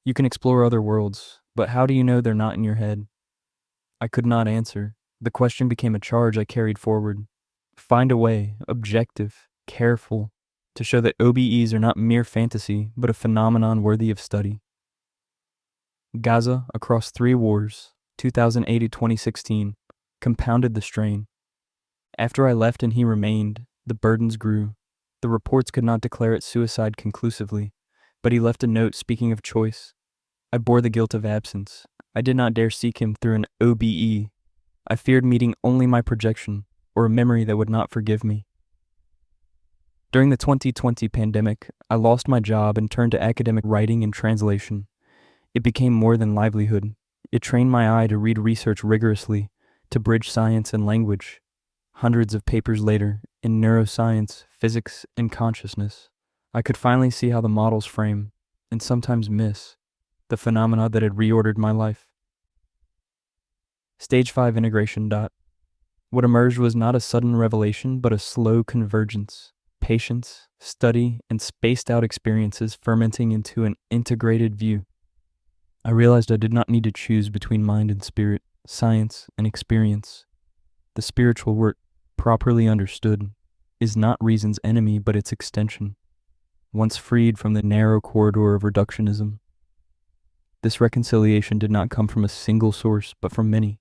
You can explore other worlds, but how do you know they're not in your head? I could not answer. The question became a charge I carried forward. Find a way, objective, careful, to show that OBEs are not mere fantasy, but a phenomenon worthy of study. Gaza, across 3 wars, 2008 to 2016, compounded the strain. After I left and he remained, the burdens grew. The reports could not declare it suicide conclusively, but he left a note speaking of choice. I bore the guilt of absence. I did not dare seek him through an OBE. I feared meeting only my projection, or a memory that would not forgive me. During the 2020 pandemic, I lost my job and turned to academic writing and translation. It became more than livelihood. It trained my eye to read research rigorously, to bridge science and language. Hundreds of papers later, in neuroscience, physics, and consciousness, I could finally see how the models frame, and sometimes miss, the phenomena that had reordered my life. Stage 5 integration. What emerged was not a sudden revelation, but a slow convergence, patience, study, and spaced-out experiences fermenting into an integrated view. I realized I did not need to choose between mind and spirit, science and experience. The spiritual work, properly understood, is not reason's enemy but its extension, once freed from the narrow corridor of reductionism. This reconciliation did not come from a single source, but from many.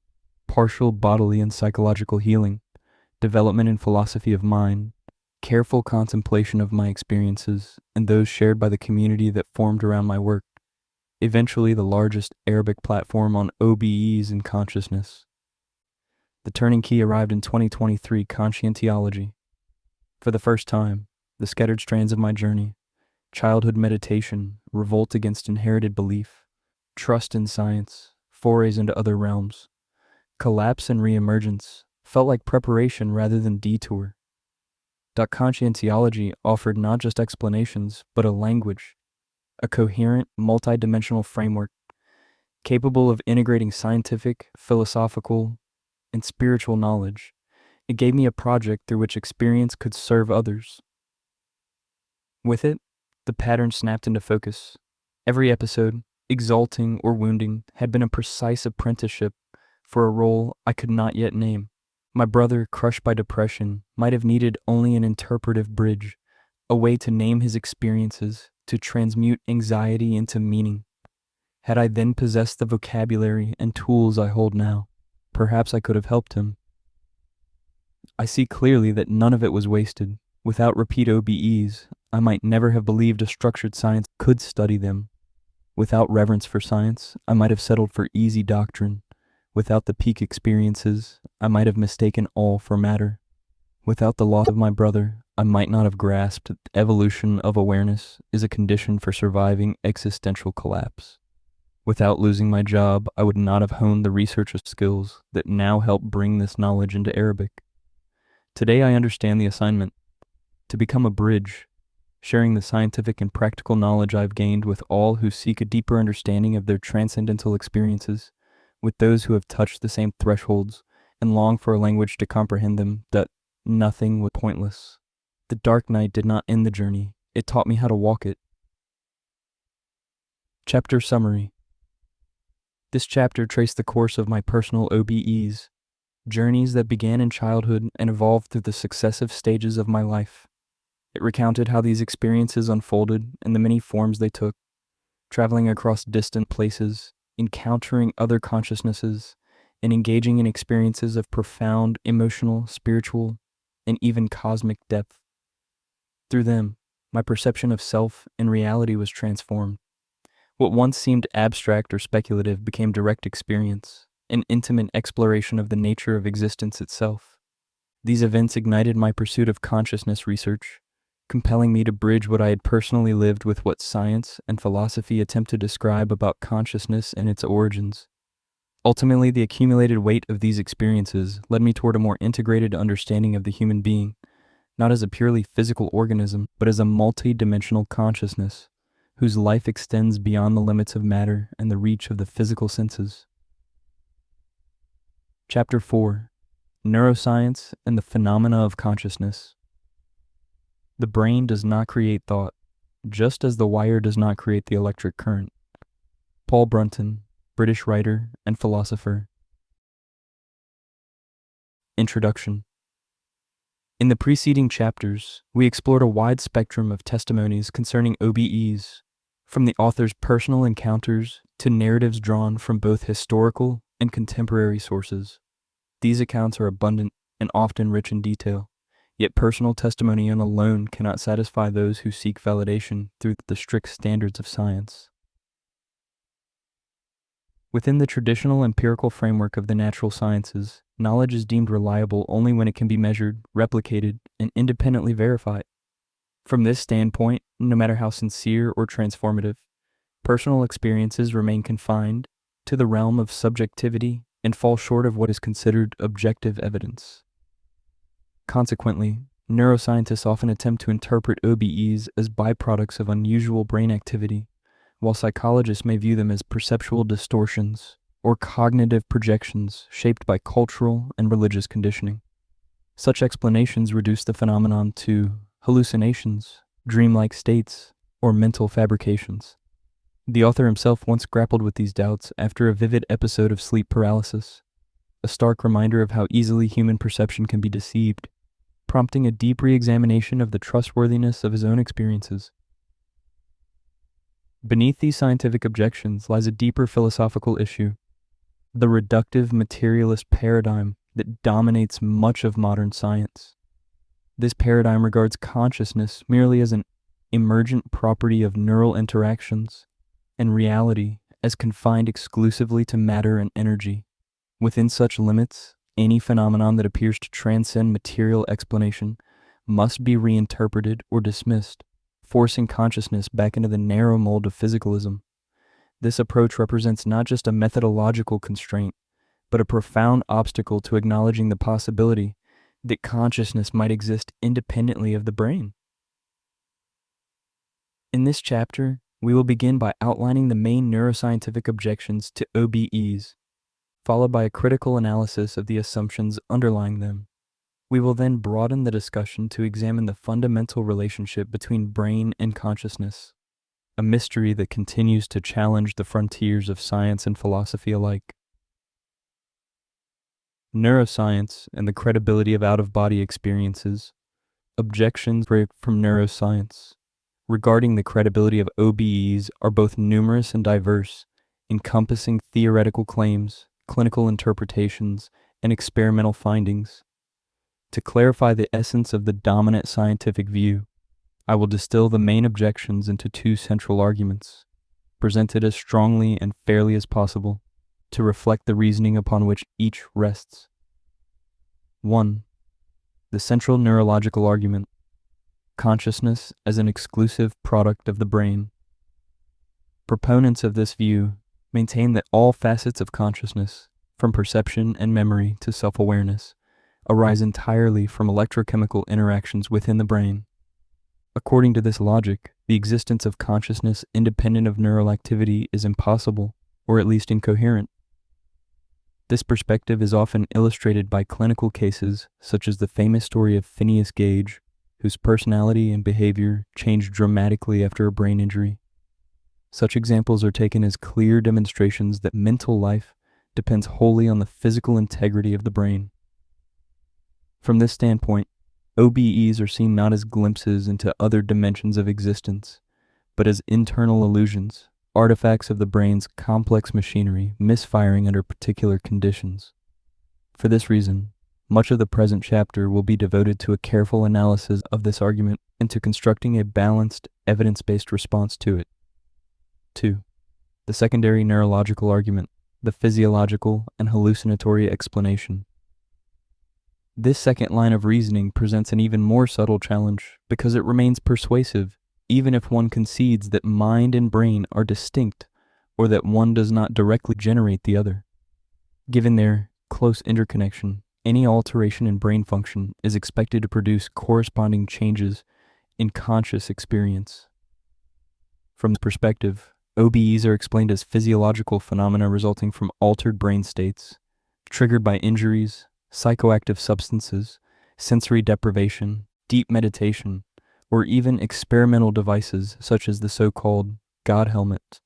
Partial bodily and psychological healing, development in philosophy of mind, careful contemplation of my experiences and those shared by the community that formed around my work, eventually the largest Arabic platform on OBEs and consciousness. The turning key arrived in 2023 Conscientiology. For the first time, the scattered strands of my journey, childhood meditation, revolt against inherited belief, trust in science, forays into other realms. Collapse and reemergence felt like preparation rather than detour. Conscientiology offered not just explanations, but a language, a coherent, multidimensional framework capable of integrating scientific, philosophical, and spiritual knowledge. It gave me a project through which experience could serve others. With it, the pattern snapped into focus. Every episode, exalting or wounding, had been a precise apprenticeship for a role I could not yet name. My brother, crushed by depression, might have needed only an interpretive bridge, a way to name his experiences, to transmute anxiety into meaning. Had I then possessed the vocabulary and tools I hold now, perhaps I could have helped him. I see clearly that none of it was wasted. Without repeat OBEs, I might never have believed a structured science could study them. Without reverence for science, I might have settled for easy doctrine. Without the peak experiences, I might have mistaken all for matter. Without the loss of my brother, I might not have grasped that evolution of awareness is a condition for surviving existential collapse. Without losing my job, I would not have honed the research skills that now help bring this knowledge into Arabic. Today I understand the assignment: to become a bridge, sharing the scientific and practical knowledge I've gained with all who seek a deeper understanding of their transcendental experiences, with those who have touched the same thresholds and long for a language to comprehend them, that nothing was pointless. The dark night did not end the journey. It taught me how to walk it. Chapter Summary. This chapter traced the course of my personal OBEs, journeys that began in childhood and evolved through the successive stages of my life. It recounted how these experiences unfolded and the many forms they took, traveling across distant places, encountering other consciousnesses, and engaging in experiences of profound emotional, spiritual, and even cosmic depth. Through them, my perception of self and reality was transformed. What once seemed abstract or speculative became direct experience, an intimate exploration of the nature of existence itself. These events ignited my pursuit of consciousness research, compelling me to bridge what I had personally lived with what science and philosophy attempt to describe about consciousness and its origins. Ultimately, the accumulated weight of these experiences led me toward a more integrated understanding of the human being, not as a purely physical organism, but as a multi-dimensional consciousness, whose life extends beyond the limits of matter and the reach of the physical senses. Chapter 4. Neuroscience and the Phenomena of Consciousness. The brain does not create thought, just as the wire does not create the electric current. Paul Brunton, British writer and philosopher. Introduction. In the preceding chapters, we explored a wide spectrum of testimonies concerning OBEs, from the author's personal encounters to narratives drawn from both historical and contemporary sources. These accounts are abundant and often rich in detail, yet personal testimony alone cannot satisfy those who seek validation through the strict standards of science. Within the traditional empirical framework of the natural sciences, knowledge is deemed reliable only when it can be measured, replicated, and independently verified. From this standpoint, no matter how sincere or transformative, personal experiences remain confined to the realm of subjectivity and fall short of what is considered objective evidence. Consequently, neuroscientists often attempt to interpret OBEs as byproducts of unusual brain activity, while psychologists may view them as perceptual distortions or cognitive projections shaped by cultural and religious conditioning. Such explanations reduce the phenomenon to hallucinations, dreamlike states, or mental fabrications. The author himself once grappled with these doubts after a vivid episode of sleep paralysis, a stark reminder of how easily human perception can be deceived, prompting a deep re-examination of the trustworthiness of his own experiences. Beneath these scientific objections lies a deeper philosophical issue: the reductive materialist paradigm that dominates much of modern science. This paradigm regards consciousness merely as an emergent property of neural interactions, and reality as confined exclusively to matter and energy. Within such limits, any phenomenon that appears to transcend material explanation must be reinterpreted or dismissed, forcing consciousness back into the narrow mold of physicalism. This approach represents not just a methodological constraint, but a profound obstacle to acknowledging the possibility that consciousness might exist independently of the brain. In this chapter, we will begin by outlining the main neuroscientific objections to OBEs, followed by a critical analysis of the assumptions underlying them. We will then broaden the discussion to examine the fundamental relationship between brain and consciousness, a mystery that continues to challenge the frontiers of science and philosophy alike. Neuroscience and the credibility of out-of-body experiences. Objections from neuroscience regarding the credibility of OBEs are both numerous and diverse, encompassing theoretical claims, clinical interpretations, and experimental findings. To clarify the essence of the dominant scientific view, I will distill the main objections into two central arguments, presented as strongly and fairly as possible, to reflect the reasoning upon which each rests. 1. The central neurological argument: consciousness as an exclusive product of the brain. Proponents of this view maintain that all facets of consciousness, from perception and memory to self-awareness, arise entirely from electrochemical interactions within the brain. According to this logic, the existence of consciousness independent of neural activity is impossible, or at least incoherent. This perspective is often illustrated by clinical cases such as the famous story of Phineas Gage, whose personality and behavior changed dramatically after a brain injury. Such examples are taken as clear demonstrations that mental life depends wholly on the physical integrity of the brain. From this standpoint, OBEs are seen not as glimpses into other dimensions of existence, but as internal illusions, artifacts of the brain's complex machinery misfiring under particular conditions. For this reason, much of the present chapter will be devoted to a careful analysis of this argument and to constructing a balanced, evidence-based response to it. 2. The secondary neurological argument: the physiological and hallucinatory explanation. This second line of reasoning presents an even more subtle challenge because it remains persuasive, even if one concedes that mind and brain are distinct or that one does not directly generate the other. Given their close interconnection, any alteration in brain function is expected to produce corresponding changes in conscious experience. From this perspective, OBEs are explained as physiological phenomena resulting from altered brain states, triggered by injuries, psychoactive substances, sensory deprivation, deep meditation, or even experimental devices such as the so-called God helmet.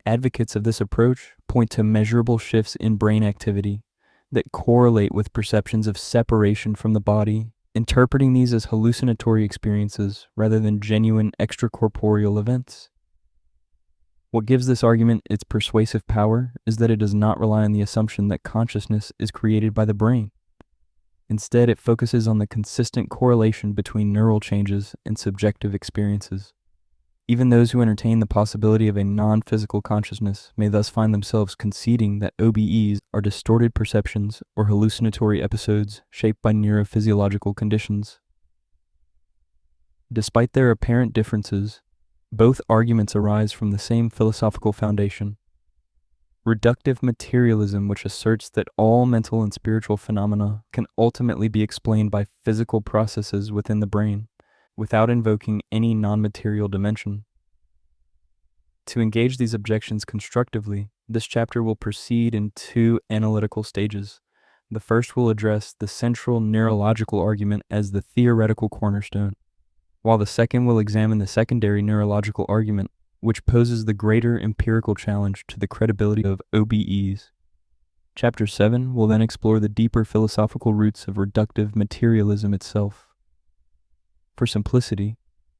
Advocates of this approach point to measurable shifts in brain activity that correlate with perceptions of separation from the body, interpreting these as hallucinatory experiences rather than genuine extracorporeal events. What gives this argument its persuasive power is that it does not rely on the assumption that consciousness is created by the brain. Instead, it focuses on the consistent correlation between neural changes and subjective experiences. Even those who entertain the possibility of a non-physical consciousness may thus find themselves conceding that OBEs are distorted perceptions or hallucinatory episodes shaped by neurophysiological conditions. Despite their apparent differences, both arguments arise from the same philosophical foundation: reductive materialism, which asserts that all mental and spiritual phenomena can ultimately be explained by physical processes within the brain, without invoking any non-material dimension. To engage these objections constructively, this chapter will proceed in two analytical stages. The first will address the central neurological argument as the theoretical cornerstone, while the second will examine the secondary neurological argument, which poses the greater empirical challenge to the credibility of OBEs. Chapter 7 will then explore the deeper philosophical roots of reductive materialism itself. For simplicity,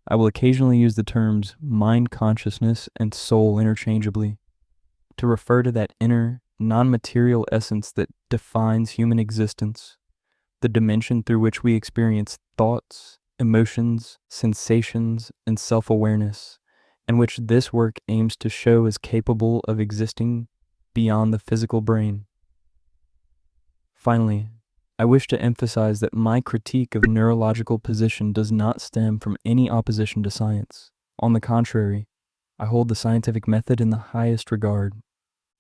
I will occasionally use the terms mind consciousness and soul interchangeably to refer to that inner, non-material essence that defines human existence, the dimension through which we experience thoughts, emotions, sensations, and self-awareness, and which this work aims to show is capable of existing beyond the physical brain. Finally, I wish to emphasize that my critique of the neurological position does not stem from any opposition to science. On the contrary, I hold the scientific method in the highest regard.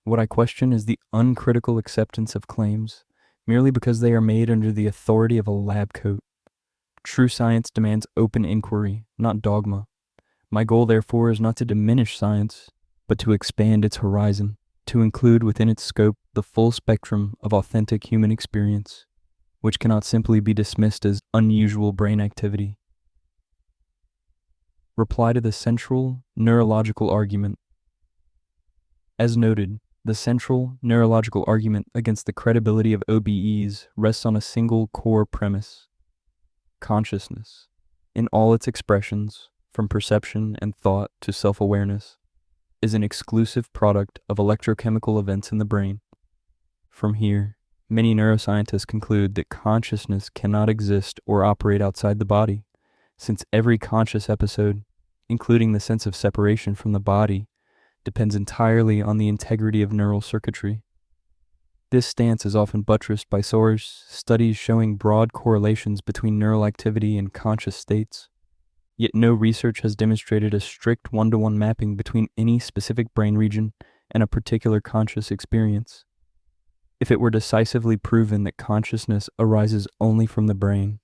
What I question is the uncritical acceptance of claims merely because they are made under the authority of a lab coat. True science demands open inquiry, not dogma. My goal, therefore, is not to diminish science, but to expand its horizon, to include within its scope the full spectrum of authentic human experience, which cannot simply be dismissed as unusual brain activity. Reply to the central neurological argument. As noted, the central neurological argument against the credibility of OBEs rests on a single core premise: consciousness, in all its expressions, from perception and thought to self-awareness, is an exclusive product of electrochemical events in the brain. From here, many neuroscientists conclude that consciousness cannot exist or operate outside the body, since every conscious episode, including the sense of separation from the body, depends entirely on the integrity of neural circuitry. This stance is often buttressed by studies showing broad correlations between neural activity and conscious states. Yet no research has demonstrated a strict one-to-one mapping between any specific brain region and a particular conscious experience. If it were decisively proven that consciousness arises only from the brain,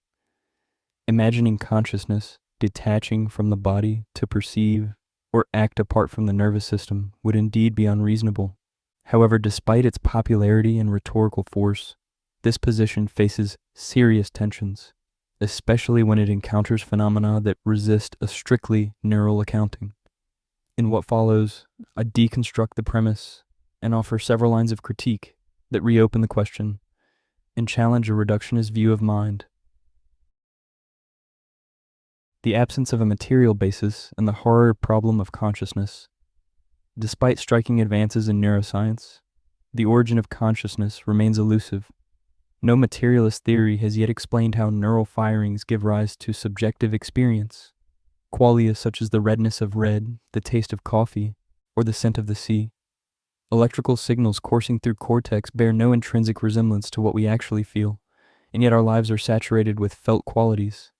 imagining consciousness detaching from the body to perceive or act apart from the nervous system would indeed be unreasonable. However, despite its popularity and rhetorical force, this position faces serious tensions, especially when it encounters phenomena that resist a strictly neural accounting. In what follows, I deconstruct the premise and offer several lines of critique that reopen the question and challenge a reductionist view of mind. The absence of a material basis and the horror problem of consciousness. Despite striking advances in neuroscience, the origin of consciousness remains elusive. No materialist theory has yet explained how neural firings give rise to subjective experience, qualia such as the redness of red, the taste of coffee, or the scent of the sea. Electrical signals coursing through cortex bear no intrinsic resemblance to what we actually feel, and yet our lives are saturated with felt qualities.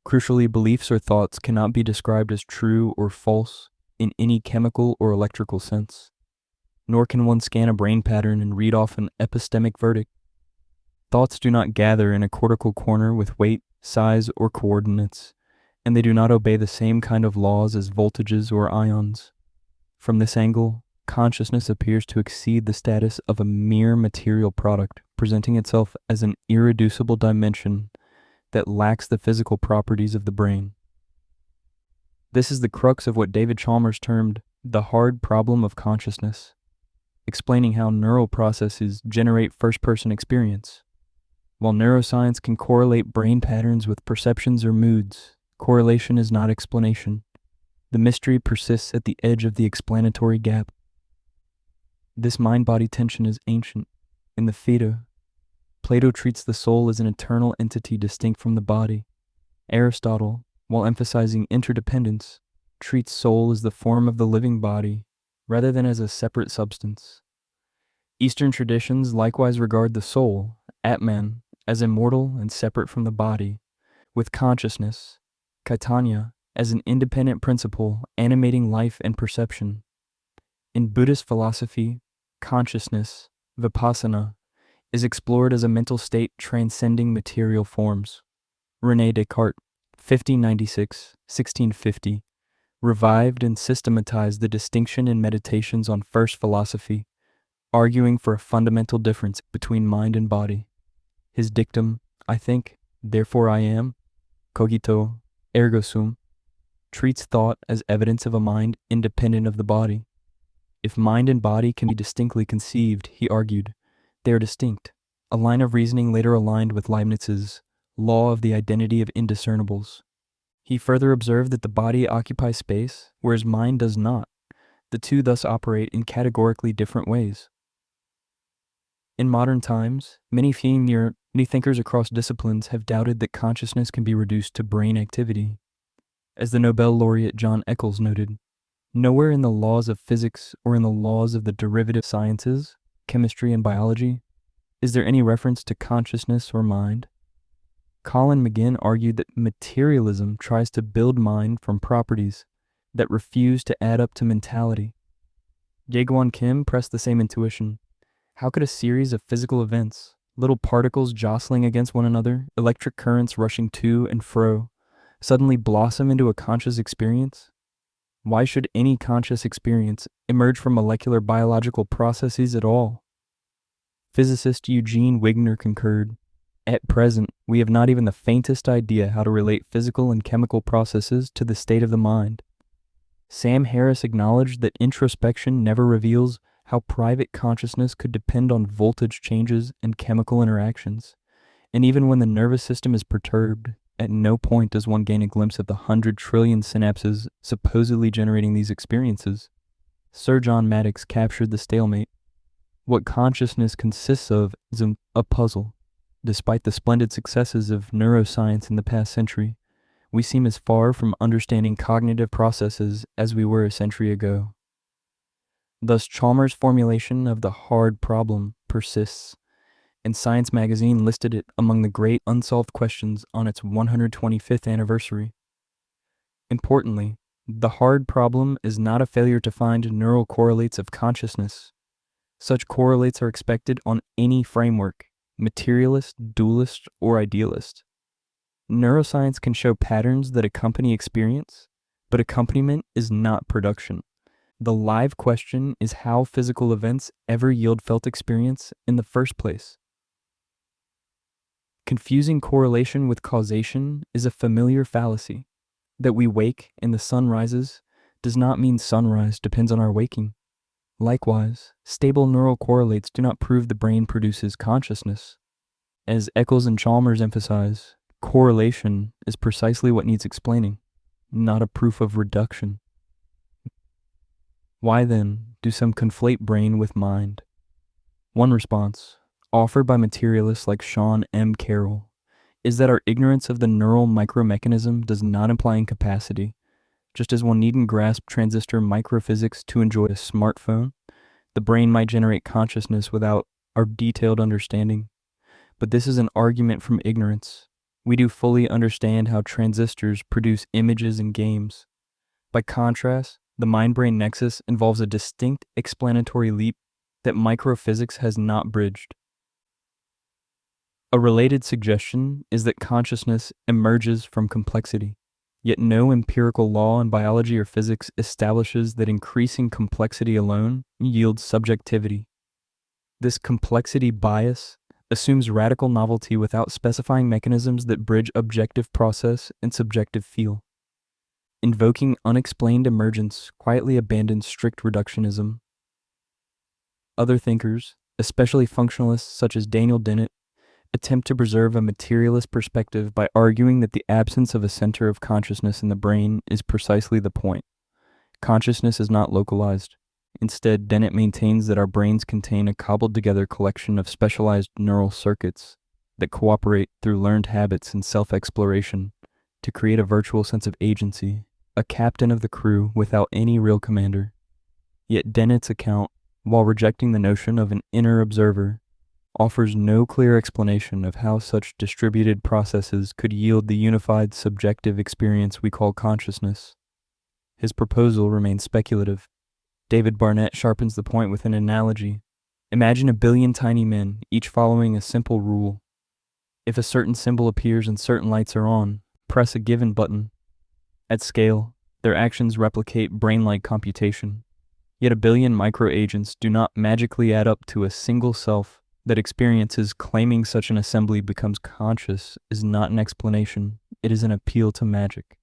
Crucially, beliefs or thoughts cannot be described as true or false in any chemical or electrical sense, nor can one scan a brain pattern and read off an epistemic verdict. Thoughts do not gather in a cortical corner with weight, size, or coordinates, and they do not obey the same kind of laws as voltages or ions. From this angle, consciousness appears to exceed the status of a mere material product, presenting itself as an irreducible dimension that lacks the physical properties of the brain. This is the crux of what David Chalmers termed the hard problem of consciousness, explaining how neural processes generate first-person experience. While neuroscience can correlate brain patterns with perceptions or moods, correlation is not explanation. The mystery persists at the edge of the explanatory gap. This mind-body tension is ancient. In the Phaedo, Plato treats the soul as an eternal entity distinct from the body. Aristotle, while emphasizing interdependence, treats soul as the form of the living body rather than as a separate substance. Eastern traditions likewise regard the soul, Atman, as immortal and separate from the body, with consciousness, Chaitanya, as an independent principle animating life and perception. In Buddhist philosophy, consciousness, vipassana, is explored as a mental state transcending material forms. René Descartes, 1596-1650, revived and systematized the distinction in Meditations on First Philosophy, arguing for a fundamental difference between mind and body. His dictum, I think, therefore I am, cogito, ergo sum, treats thought as evidence of a mind independent of the body. If mind and body can be distinctly conceived, he argued, they are distinct, a line of reasoning later aligned with Leibniz's law of the identity of indiscernibles. He further observed that the body occupies space, whereas mind does not. The two thus operate in categorically different ways. In modern times, many thinkers across disciplines have doubted that consciousness can be reduced to brain activity. As the Nobel laureate John Eccles noted, nowhere in the laws of physics or in the laws of the derivative sciences, chemistry and biology, is there any reference to consciousness or mind. Colin McGinn argued that materialism tries to build mind from properties, that refuse to add up to mentality. Jaegwon Kim pressed the same intuition. How could a series of physical events, little particles jostling against one another, electric currents rushing to and fro, suddenly blossom into a conscious experience? Why should any conscious experience emerge from molecular biological processes at all? Physicist Eugene Wigner concurred. At present, we have not even the faintest idea how to relate physical and chemical processes to the state of the mind. Sam Harris acknowledged that introspection never reveals how private consciousness could depend on voltage changes and chemical interactions. And even when the nervous system is perturbed, at no point does one gain a glimpse of the 100 trillion synapses supposedly generating these experiences. Sir John Maddox captured the stalemate. What consciousness consists of is a puzzle. Despite the splendid successes of neuroscience in the past century, we seem as far from understanding cognitive processes as we were a century ago. Thus, Chalmers' formulation of the hard problem persists, and Science magazine listed it among the great unsolved questions on its 125th anniversary. Importantly, the hard problem is not a failure to find neural correlates of consciousness. Such correlates are expected on any framework, materialist, dualist, or idealist. Neuroscience can show patterns that accompany experience, but accompaniment is not production. The live question is how physical events ever yield felt experience in the first place. Confusing correlation with causation is a familiar fallacy. That we wake and the sun rises does not mean sunrise depends on our waking. Likewise, stable neural correlates do not prove the brain produces consciousness. As Eccles and Chalmers emphasize, correlation is precisely what needs explaining, not a proof of reduction. Why then do some conflate brain with mind? One response, offered by materialists like Sean M. Carroll, is that our ignorance of the neural micromechanism does not imply incapacity. Just as one needn't grasp transistor microphysics to enjoy a smartphone, the brain might generate consciousness without our detailed understanding. But this is an argument from ignorance. We do fully understand how transistors produce images in games. By contrast, the mind-brain nexus involves a distinct explanatory leap that microphysics has not bridged. A related suggestion is that consciousness emerges from complexity. Yet no empirical law in biology or physics establishes that increasing complexity alone yields subjectivity. This complexity bias assumes radical novelty without specifying mechanisms that bridge objective process and subjective feel. Invoking unexplained emergence quietly abandons strict reductionism. Other thinkers, especially functionalists such as Daniel Dennett, attempt to preserve a materialist perspective by arguing that the absence of a center of consciousness in the brain is precisely the point. Consciousness is not localized. Instead, Dennett maintains that our brains contain a cobbled-together collection of specialized neural circuits that cooperate through learned habits and self-exploration to create a virtual sense of agency, a captain of the crew without any real commander. Yet Dennett's account, while rejecting the notion of an inner observer, offers no clear explanation of how such distributed processes could yield the unified subjective experience we call consciousness. His proposal remains speculative. David Barnett sharpens the point with an analogy. Imagine a billion tiny men, each following a simple rule. If a certain symbol appears and certain lights are on, press a given button. At scale, their actions replicate brain-like computation. Yet a billion microagents do not magically add up to a single self. That experiences claiming such an assembly becomes conscious is not an explanation, it is an appeal to magic.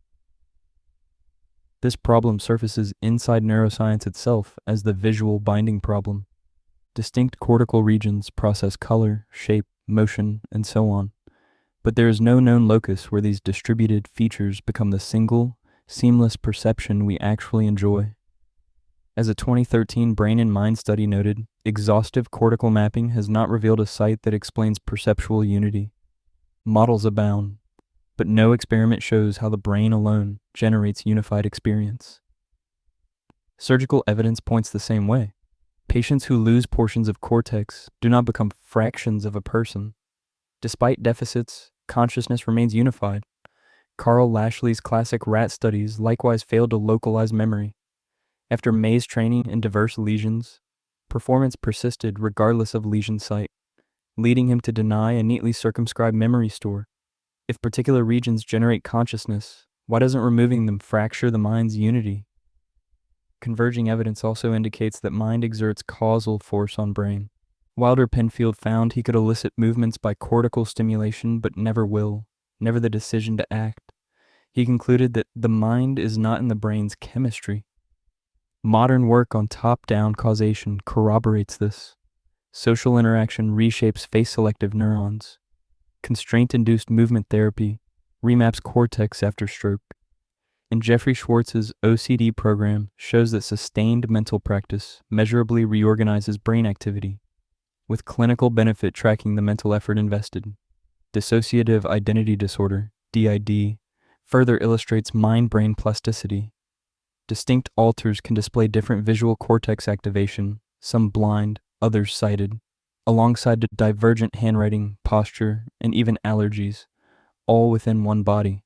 This problem surfaces inside neuroscience itself as the visual binding problem. Distinct cortical regions process color, shape, motion, and so on, but there is no known locus where these distributed features become the single, seamless perception we actually enjoy. As a 2013 Brain and Mind study noted, exhaustive cortical mapping has not revealed a site that explains perceptual unity. Models abound, but no experiment shows how the brain alone generates unified experience. Surgical evidence points the same way. Patients who lose portions of cortex do not become fractions of a person. Despite deficits, consciousness remains unified. Carl Lashley's classic rat studies likewise failed to localize memory. After maze training and diverse lesions, performance persisted regardless of lesion site, leading him to deny a neatly circumscribed memory store. If particular regions generate consciousness, why doesn't removing them fracture the mind's unity? Converging evidence also indicates that mind exerts causal force on brain. Wilder Penfield found he could elicit movements by cortical stimulation but never will, never the decision to act. He concluded that the mind is not in the brain's chemistry. Modern work on top-down causation corroborates this. Social interaction reshapes face-selective neurons. Constraint-induced movement therapy remaps cortex after stroke. And Jeffrey Schwartz's OCD program shows that sustained mental practice measurably reorganizes brain activity, with clinical benefit tracking the mental effort invested. Dissociative identity disorder, DID, further illustrates mind-brain plasticity. Distinct alters can display different visual cortex activation, some blind, others sighted, alongside divergent handwriting, posture, and even allergies, all within one body.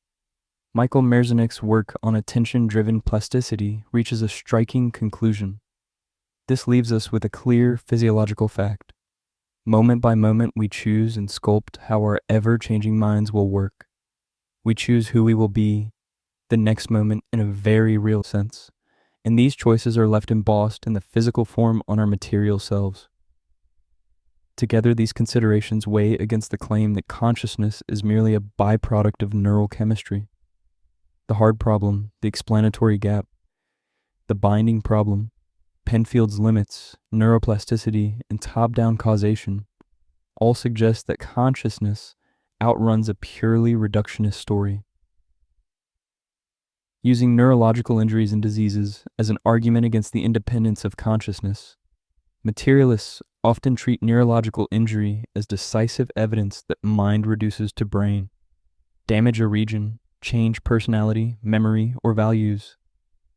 Michael Merzenich's work on attention-driven plasticity reaches a striking conclusion. This leaves us with a clear physiological fact. Moment by moment, we choose and sculpt how our ever-changing minds will work. We choose who we will be the next moment in a very real sense, and these choices are left embossed in the physical form on our material selves. Together, these considerations weigh against the claim that consciousness is merely a byproduct of neural chemistry. The hard problem, the explanatory gap, the binding problem, Penfield's limits, neuroplasticity, and top-down causation all suggest that consciousness outruns a purely reductionist story. Using neurological injuries and diseases as an argument against the independence of consciousness, materialists often treat neurological injury as decisive evidence that mind reduces to brain. Damage a region, change personality, memory, or values.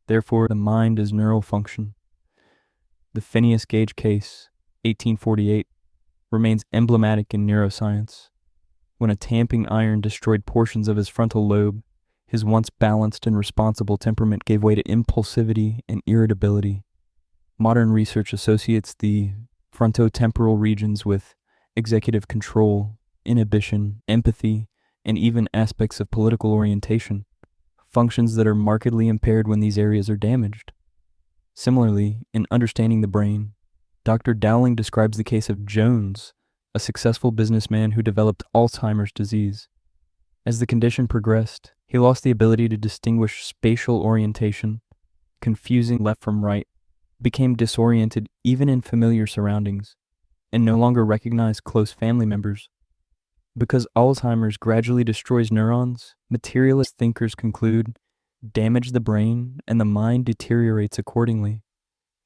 Therefore, the mind is neural function. The Phineas Gage case, 1848, remains emblematic in neuroscience. When a tamping iron destroyed portions of his frontal lobe, his once balanced and responsible temperament gave way to impulsivity and irritability. Modern research associates the frontotemporal regions with executive control, inhibition, empathy, and even aspects of political orientation, functions that are markedly impaired when these areas are damaged. Similarly, in Understanding the Brain, Dr. Dowling describes the case of Jones, a successful businessman who developed Alzheimer's disease. As the condition progressed, he lost the ability to distinguish spatial orientation, confusing left from right, became disoriented even in familiar surroundings, and no longer recognized close family members. Because Alzheimer's gradually destroys neurons, materialist thinkers conclude, damage the brain and the mind deteriorates accordingly.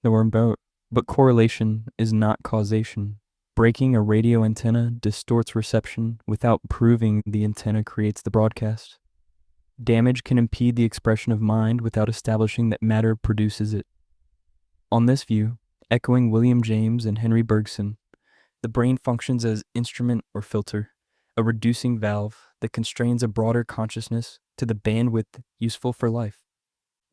But correlation is not causation. Breaking a radio antenna distorts reception without proving the antenna creates the broadcast. Damage can impede the expression of mind without establishing that matter produces it. On this view, echoing William James and Henry Bergson, the brain functions as instrument or filter, a reducing valve that constrains a broader consciousness to the bandwidth useful for life.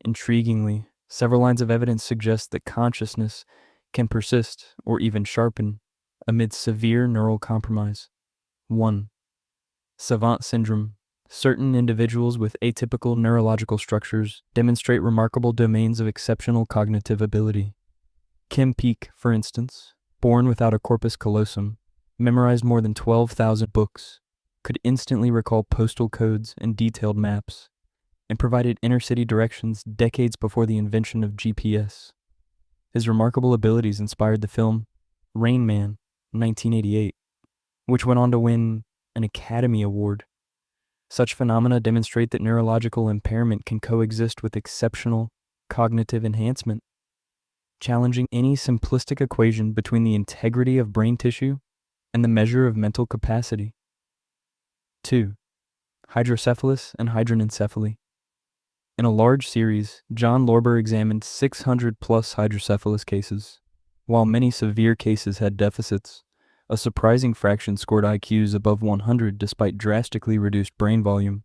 Intriguingly, several lines of evidence suggest that consciousness can persist or even sharpen amid severe neural compromise. 1. Savant syndrome. Certain individuals with atypical neurological structures demonstrate remarkable domains of exceptional cognitive ability. Kim Peek, for instance, born without a corpus callosum, memorized more than 12,000 books, could instantly recall postal codes and detailed maps, and provided inner-city directions decades before the invention of GPS. His remarkable abilities inspired the film Rain Man, 1988, which went on to win an Academy Award. Such phenomena demonstrate that neurological impairment can coexist with exceptional cognitive enhancement, challenging any simplistic equation between the integrity of brain tissue and the measure of mental capacity. 2. Hydrocephalus and hydranencephaly. In a large series, John Lorber examined 600-plus hydrocephalus cases. While many severe cases had deficits, a surprising fraction scored IQs above 100 despite drastically reduced brain volume.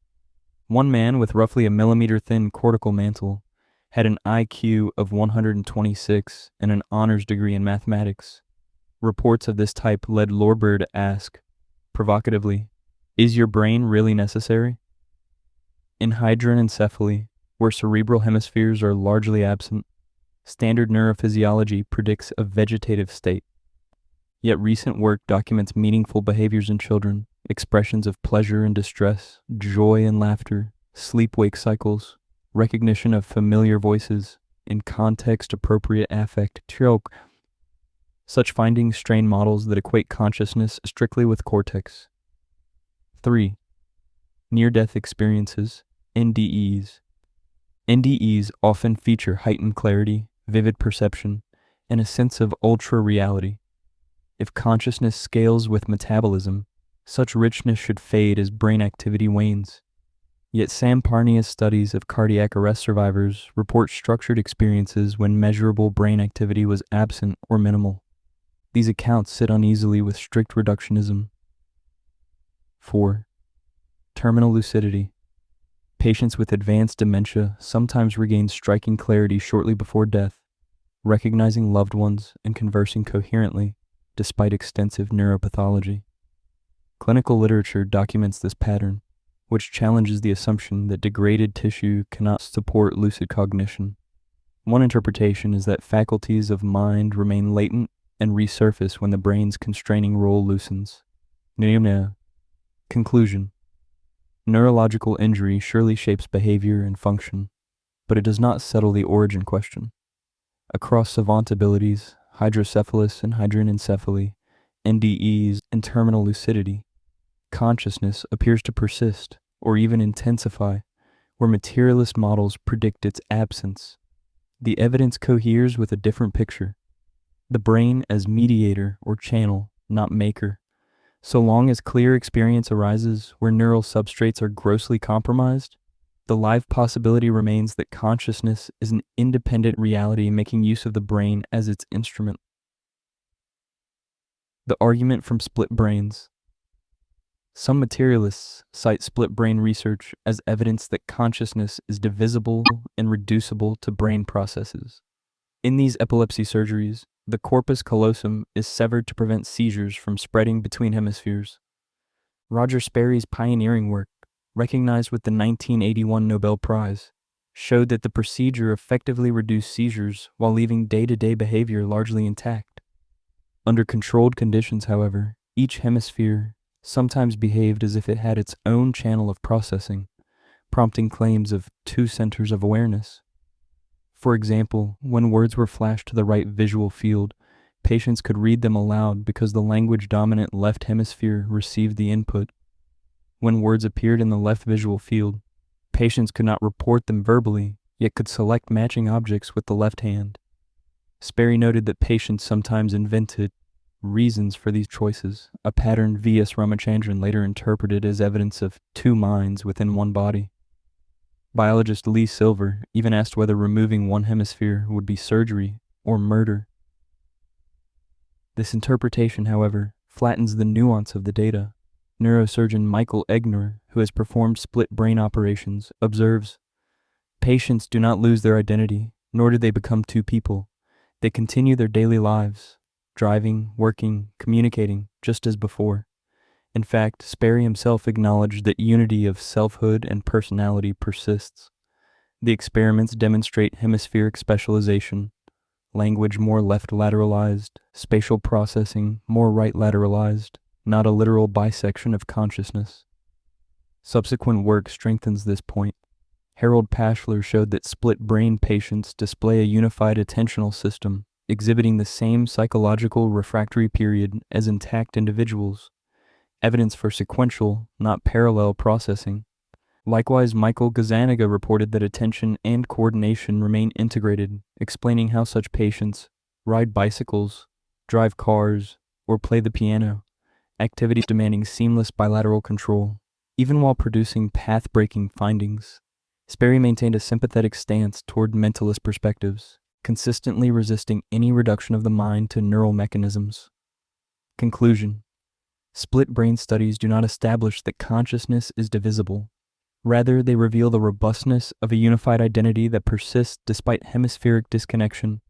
One man with roughly a millimeter-thin cortical mantle had an IQ of 126 and an honors degree in mathematics. Reports of this type led Lorber to ask, provocatively, "Is your brain really necessary?" In hydranencephaly, where cerebral hemispheres are largely absent, standard neurophysiology predicts a vegetative state. Yet recent work documents meaningful behaviors in children, expressions of pleasure and distress, joy and laughter, sleep-wake cycles, recognition of familiar voices, and context-appropriate affect. Such findings strain models that equate consciousness strictly with cortex. 3. Near-death experiences, NDEs. NDEs often feature heightened clarity, vivid perception, and a sense of ultra-reality. If consciousness scales with metabolism, such richness should fade as brain activity wanes. Yet Samparnia's studies of cardiac arrest survivors report structured experiences when measurable brain activity was absent or minimal. These accounts sit uneasily with strict reductionism. 4. Terminal lucidity. Patients with advanced dementia sometimes regain striking clarity shortly before death, recognizing loved ones and conversing coherently despite extensive neuropathology. Clinical literature documents this pattern, which challenges the assumption that degraded tissue cannot support lucid cognition. One interpretation is that faculties of mind remain latent and resurface when the brain's constraining role loosens. Conclusion. Neurological injury surely shapes behavior and function, but it does not settle the origin question. Across savant abilities, hydrocephalus and hydranencephaly, NDEs, and terminal lucidity, consciousness appears to persist or even intensify where materialist models predict its absence. The evidence coheres with a different picture. The brain as mediator or channel, not maker. So long as clear experience arises where neural substrates are grossly compromised, the live possibility remains that consciousness is an independent reality making use of the brain as its instrument. The argument from split brains. Some materialists cite split brain research as evidence that consciousness is divisible and reducible to brain processes. In these epilepsy surgeries, the corpus callosum is severed to prevent seizures from spreading between hemispheres. Roger Sperry's pioneering work, recognized with the 1981 Nobel Prize, showed that the procedure effectively reduced seizures while leaving day-to-day behavior largely intact. Under controlled conditions, however, each hemisphere sometimes behaved as if it had its own channel of processing, prompting claims of two centers of awareness. For example, when words were flashed to the right visual field, patients could read them aloud because the language-dominant left hemisphere received the input. When words appeared in the left visual field, patients could not report them verbally, yet could select matching objects with the left hand. Sperry noted that patients sometimes invented reasons for these choices, a pattern V.S. Ramachandran later interpreted as evidence of two minds within one body. Biologist Lee Silver even asked whether removing one hemisphere would be surgery or murder. This interpretation, however, flattens the nuance of the data. Neurosurgeon Michael Egner, who has performed split brain operations, observes, "Patients do not lose their identity, nor do they become two people. They continue their daily lives, driving, working, communicating, just as before." In fact, Sperry himself acknowledged that unity of selfhood and personality persists. The experiments demonstrate hemispheric specialization, language more left lateralized, spatial processing more right lateralized, not a literal bisection of consciousness. Subsequent work strengthens this point. Harold Pashler showed that split brain patients display a unified attentional system, exhibiting the same psychological refractory period as intact individuals. Evidence for sequential, not parallel processing. Likewise, Michael Gazzaniga reported that attention and coordination remain integrated, explaining how such patients ride bicycles, drive cars, or play the piano, activities demanding seamless bilateral control, even while producing path-breaking findings. Sperry maintained a sympathetic stance toward mentalist perspectives, consistently resisting any reduction of the mind to neural mechanisms. Conclusion. Split brain studies do not establish that consciousness is divisible. Rather, they reveal the robustness of a unified identity that persists despite hemispheric disconnection,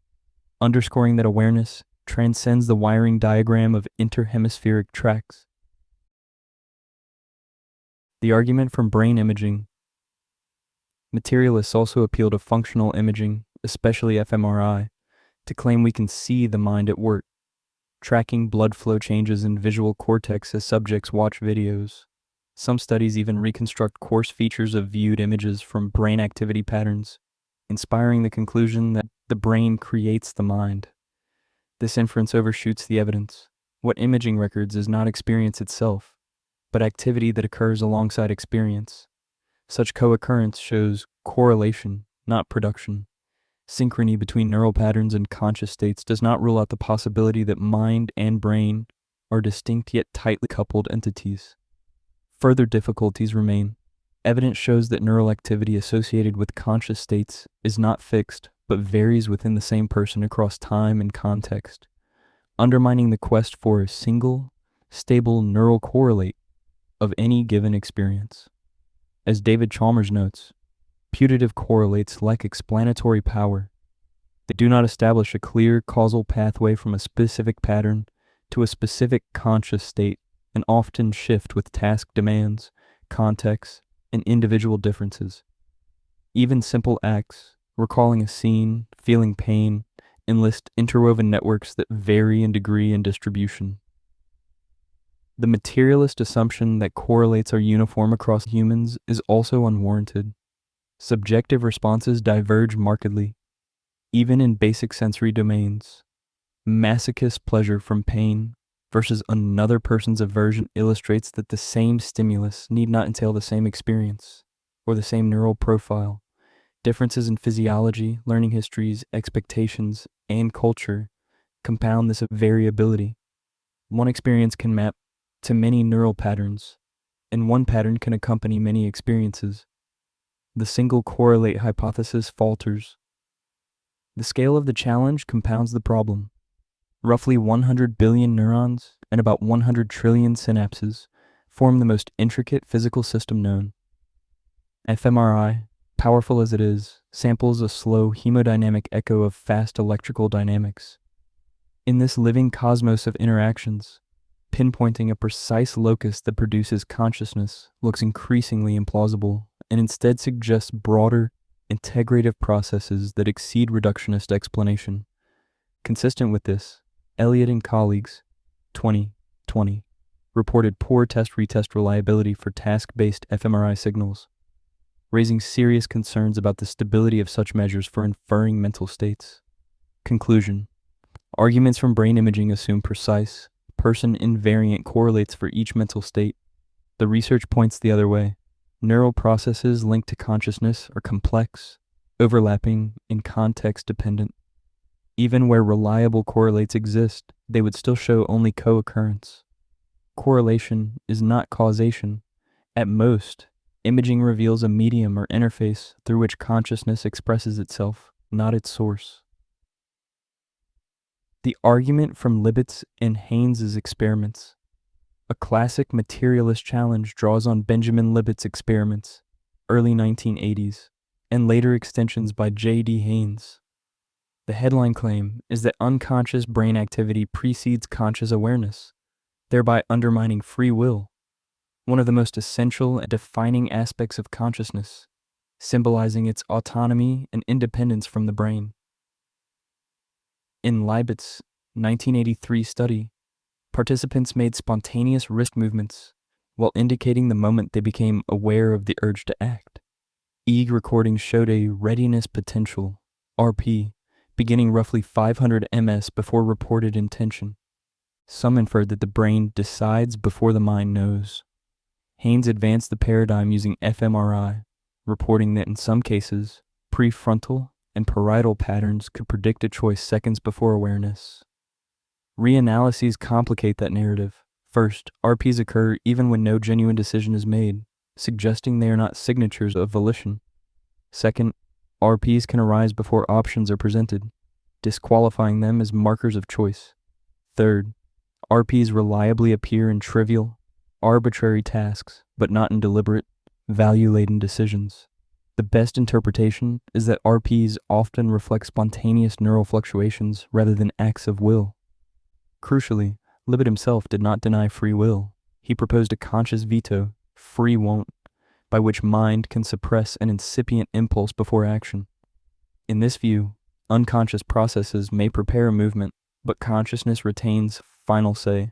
underscoring that awareness transcends the wiring diagram of interhemispheric tracks. The argument from brain imaging. Materialists also appeal to functional imaging, especially fMRI, to claim we can see the mind at work, tracking blood flow changes in visual cortex as subjects watch videos. Some studies even reconstruct coarse features of viewed images from brain activity patterns, inspiring the conclusion that the brain creates the mind. This inference overshoots the evidence. What imaging records is not experience itself, but activity that occurs alongside experience. Such co-occurrence shows correlation, not production. Synchrony between neural patterns and conscious states does not rule out the possibility that mind and brain are distinct yet tightly coupled entities. Further difficulties remain. Evidence shows that neural activity associated with conscious states is not fixed, but varies within the same person across time and context, undermining the quest for a single, stable neural correlate of any given experience. As David Chalmers notes, putative correlates lack explanatory power. They do not establish a clear causal pathway from a specific pattern to a specific conscious state, and often shift with task demands, context, and individual differences. Even simple acts, recalling a scene, feeling pain, enlist interwoven networks that vary in degree and distribution. The materialist assumption that correlates are uniform across humans is also unwarranted. Subjective responses diverge markedly, even in basic sensory domains. Masochist pleasure from pain versus another person's aversion illustrates that the same stimulus need not entail the same experience or the same neural profile. Differences in physiology, learning histories, expectations, and culture compound this variability. One experience can map to many neural patterns, and one pattern can accompany many experiences. The single correlate hypothesis falters. The scale of the challenge compounds the problem. Roughly 100 billion neurons and about 100 trillion synapses form the most intricate physical system known. fMRI, powerful as it is, samples a slow hemodynamic echo of fast electrical dynamics. In this living cosmos of interactions, pinpointing a precise locus that produces consciousness looks increasingly implausible and instead suggests broader, integrative processes that exceed reductionist explanation. Consistent with this, Elliott and colleagues, 2020, reported poor test-retest reliability for task-based fMRI signals, raising serious concerns about the stability of such measures for inferring mental states. Conclusion. Arguments from brain imaging assume precise, person-invariant correlates for each mental state. The research points the other way. Neural processes linked to consciousness are complex, overlapping, and context-dependent. Even where reliable correlates exist, they would still show only co-occurrence. Correlation is not causation. At most, imaging reveals a medium or interface through which consciousness expresses itself, not its source. The argument from Libet's and Haynes's experiments. A classic materialist challenge draws on Benjamin Libet's experiments, early 1980s, and later extensions by J.D. Haynes. The headline claim is that unconscious brain activity precedes conscious awareness, thereby undermining free will, one of the most essential and defining aspects of consciousness, symbolizing its autonomy and independence from the brain. In Libet's 1983 study, participants made spontaneous wrist movements while indicating the moment they became aware of the urge to act. EEG recordings showed a readiness potential, RP, beginning roughly 500 ms before reported intention. Some inferred that the brain decides before the mind knows. Haynes advanced the paradigm using fMRI, reporting that in some cases, prefrontal and parietal patterns could predict a choice seconds before awareness. Reanalyses complicate that narrative. First, RPs occur even when no genuine decision is made, suggesting they are not signatures of volition. Second, RPs can arise before options are presented, disqualifying them as markers of choice. Third, RPs reliably appear in trivial, arbitrary tasks, but not in deliberate, value-laden decisions. The best interpretation is that RPs often reflect spontaneous neural fluctuations rather than acts of will. Crucially, Libet himself did not deny free will. He proposed a conscious veto, free won't, by which mind can suppress an incipient impulse before action. In this view, unconscious processes may prepare a movement, but consciousness retains final say.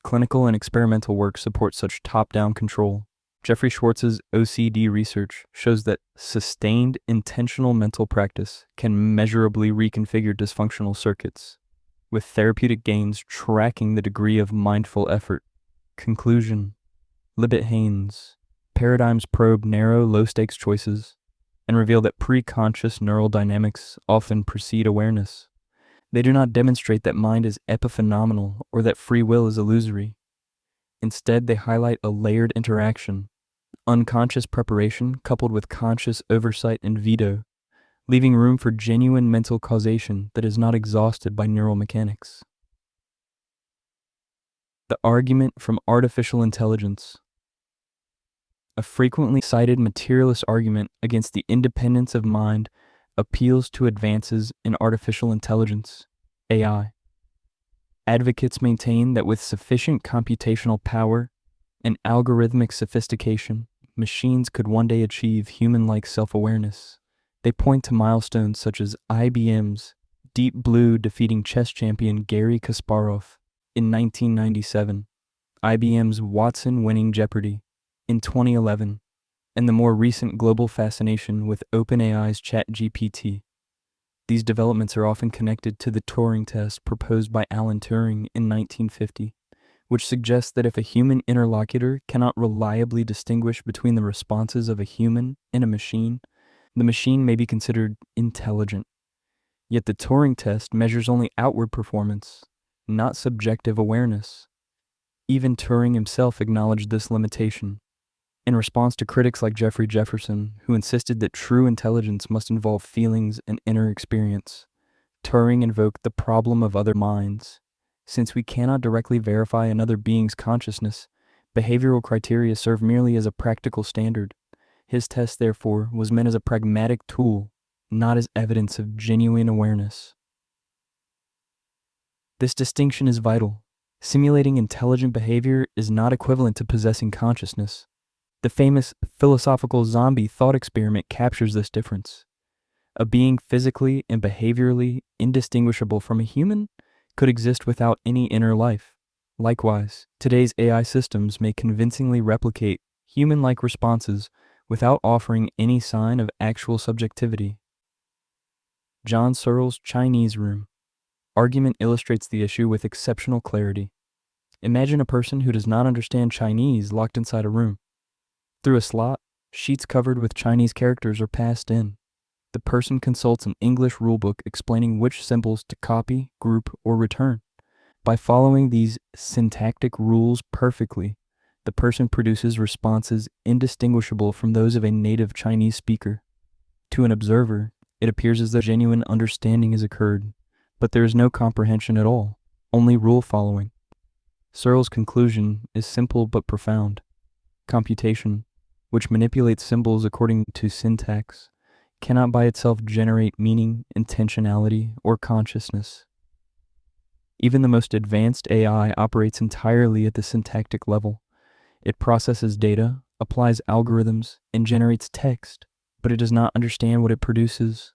Clinical and experimental work support such top-down control. Jeffrey Schwartz's OCD research shows that sustained intentional mental practice can measurably reconfigure dysfunctional circuits, with therapeutic gains tracking the degree of mindful effort. Conclusion: Libet-Haynes paradigms probe narrow, low-stakes choices and reveal that pre-conscious neural dynamics often precede awareness. They do not demonstrate that mind is epiphenomenal or that free will is illusory. Instead, they highlight a layered interaction, unconscious preparation coupled with conscious oversight and veto, leaving room for genuine mental causation that is not exhausted by neural mechanics. The argument from artificial intelligence. A frequently cited materialist argument against the independence of mind appeals to advances in artificial intelligence, AI. Advocates maintain that with sufficient computational power and algorithmic sophistication, machines could one day achieve human-like self-awareness. They point to milestones such as IBM's Deep Blue defeating chess champion Garry Kasparov in 1997, IBM's Watson winning Jeopardy in 2011, and the more recent global fascination with OpenAI's ChatGPT. These developments are often connected to the Turing test proposed by Alan Turing in 1950, which suggests that if a human interlocutor cannot reliably distinguish between the responses of a human and a machine, the machine may be considered intelligent. Yet the Turing test measures only outward performance, not subjective awareness. Even Turing himself acknowledged this limitation. In response to critics like Jeffrey Jefferson, who insisted that true intelligence must involve feelings and inner experience, Turing invoked the problem of other minds. Since we cannot directly verify another being's consciousness, behavioral criteria serve merely as a practical standard. His test, therefore, was meant as a pragmatic tool, not as evidence of genuine awareness. This distinction is vital. Simulating intelligent behavior is not equivalent to possessing consciousness. The famous philosophical zombie thought experiment captures this difference. A being physically and behaviorally indistinguishable from a human could exist without any inner life. Likewise, today's AI systems may convincingly replicate human-like responses without offering any sign of actual subjectivity. John Searle's Chinese Room argument illustrates the issue with exceptional clarity. Imagine a person who does not understand Chinese locked inside a room. Through a slot, sheets covered with Chinese characters are passed in. The person consults an English rulebook explaining which symbols to copy, group, or return. By following these syntactic rules perfectly, the person produces responses indistinguishable from those of a native Chinese speaker. To an observer, it appears as though genuine understanding has occurred, but there is no comprehension at all, only rule following. Searle's conclusion is simple but profound. Computation, which manipulates symbols according to syntax, cannot by itself generate meaning, intentionality, or consciousness. Even the most advanced AI operates entirely at the syntactic level. It processes data, applies algorithms, and generates text, but it does not understand what it produces.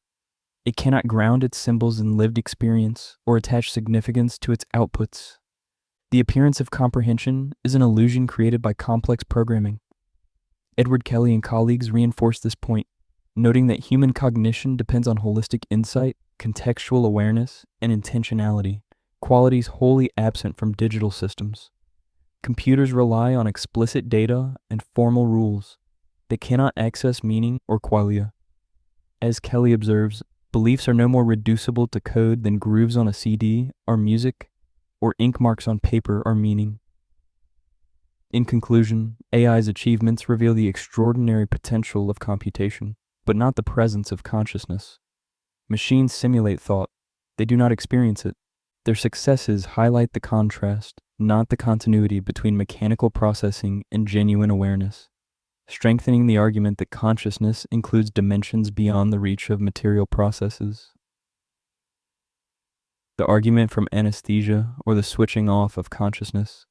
It cannot ground its symbols in lived experience or attach significance to its outputs. The appearance of comprehension is an illusion created by complex programming. Edward Kelly and colleagues reinforce this point, noting that human cognition depends on holistic insight, contextual awareness, and intentionality, qualities wholly absent from digital systems. Computers rely on explicit data and formal rules. They cannot access meaning or qualia. As Kelly observes, beliefs are no more reducible to code than grooves on a CD are music, or ink marks on paper are meaning. In conclusion, AI's achievements reveal the extraordinary potential of computation, but not the presence of consciousness. Machines simulate thought. They do not experience it. Their successes highlight the contrast, not the continuity between mechanical processing and genuine awareness. strengthening the argument that consciousness includes dimensions beyond the reach of material processes. The argument from anesthesia, or the switching off of consciousness.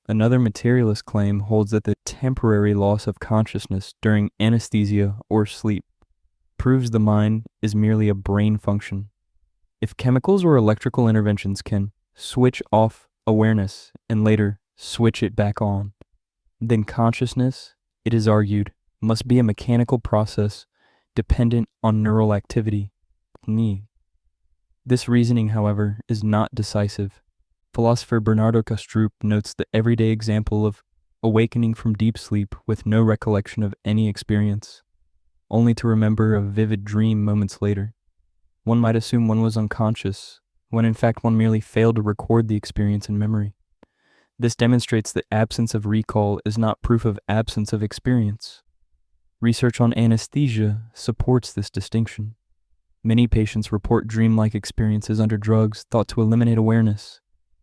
Another materialist claim holds that the temporary loss of consciousness during anesthesia or sleep proves the mind is merely a brain function. If chemicals or electrical interventions can switch off awareness and later switch it back on, then consciousness, it is argued, must be a mechanical process dependent on neural activity. This reasoning, however, is not decisive. Philosopher Bernardo Kastrup notes the everyday example of awakening from deep sleep with no recollection of any experience, only to remember a vivid dream moments later. One might assume one was unconscious, when in fact one merely failed to record the experience in memory. This demonstrates that absence of recall is not proof of absence of experience. Research on anesthesia supports this distinction. Many patients report dreamlike experiences under drugs thought to eliminate awareness.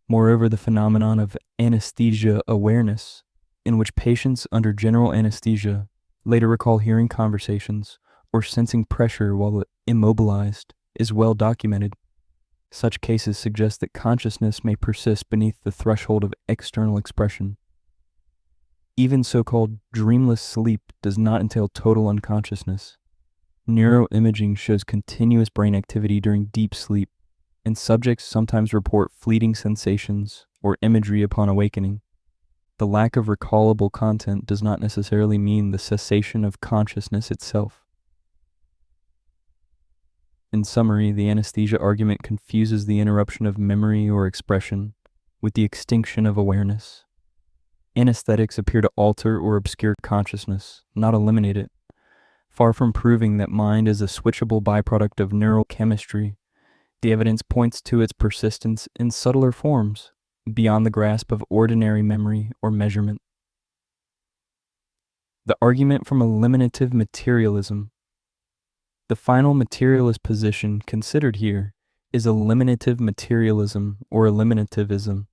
Moreover, the phenomenon of anesthesia awareness, in which patients under general anesthesia later recall hearing conversations or sensing pressure while immobilized, is well documented. Such cases suggest that consciousness may persist beneath the threshold of external expression. Even so-called dreamless sleep does not entail total unconsciousness. Neuroimaging shows continuous brain activity during deep sleep, and subjects sometimes report fleeting sensations or imagery upon awakening. The lack of recallable content does not necessarily mean the cessation of consciousness itself. In summary, the anesthesia argument confuses the interruption of memory or expression with the extinction of awareness. Anesthetics appear to alter or obscure consciousness, not eliminate it. Far from proving that mind is a switchable byproduct of neural chemistry, the evidence points to its persistence in subtler forms, beyond the grasp of ordinary memory or measurement. The argument from eliminative materialism. The final materialist position considered here is eliminative materialism or eliminativism.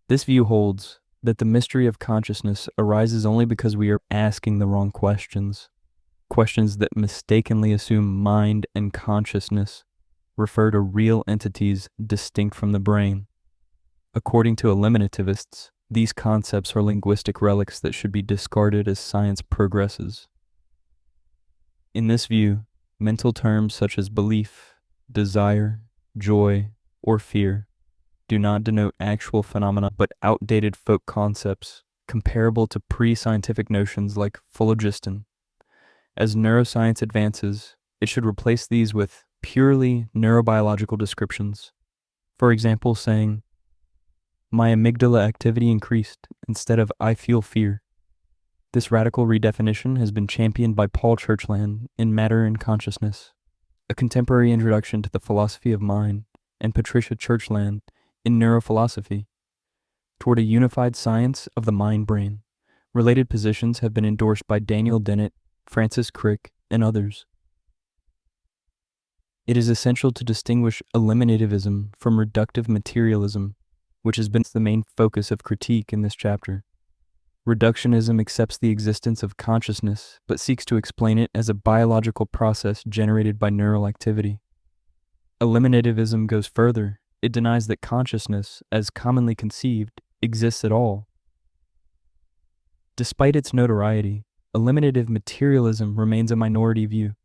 This view holds that the mystery of consciousness arises only because we are asking the wrong questions that mistakenly assume mind and consciousness refer to real entities distinct from the brain. According to eliminativists, these concepts are linguistic relics that should be discarded as science progresses. In this view, mental terms such as belief, desire, joy, or fear do not denote actual phenomena but outdated folk concepts comparable to pre-scientific notions like phlogiston. As neuroscience advances, it should replace these with purely neurobiological descriptions. For example, saying, "My amygdala activity increased," instead of "I feel fear." This radical redefinition has been championed by Paul Churchland in Matter and Consciousness, a contemporary introduction to the philosophy of mind, and Patricia Churchland in Neurophilosophy, toward a unified science of the mind-brain. Related positions have been endorsed by Daniel Dennett, Francis Crick, and others. It is essential to distinguish eliminativism from reductive materialism, which has been the main focus of critique in this chapter. Reductionism accepts the existence of consciousness, but seeks to explain it as a biological process generated by neural activity. Eliminativism goes further. It denies that consciousness, as commonly conceived, exists at all. Despite its notoriety, eliminative materialism remains a minority view.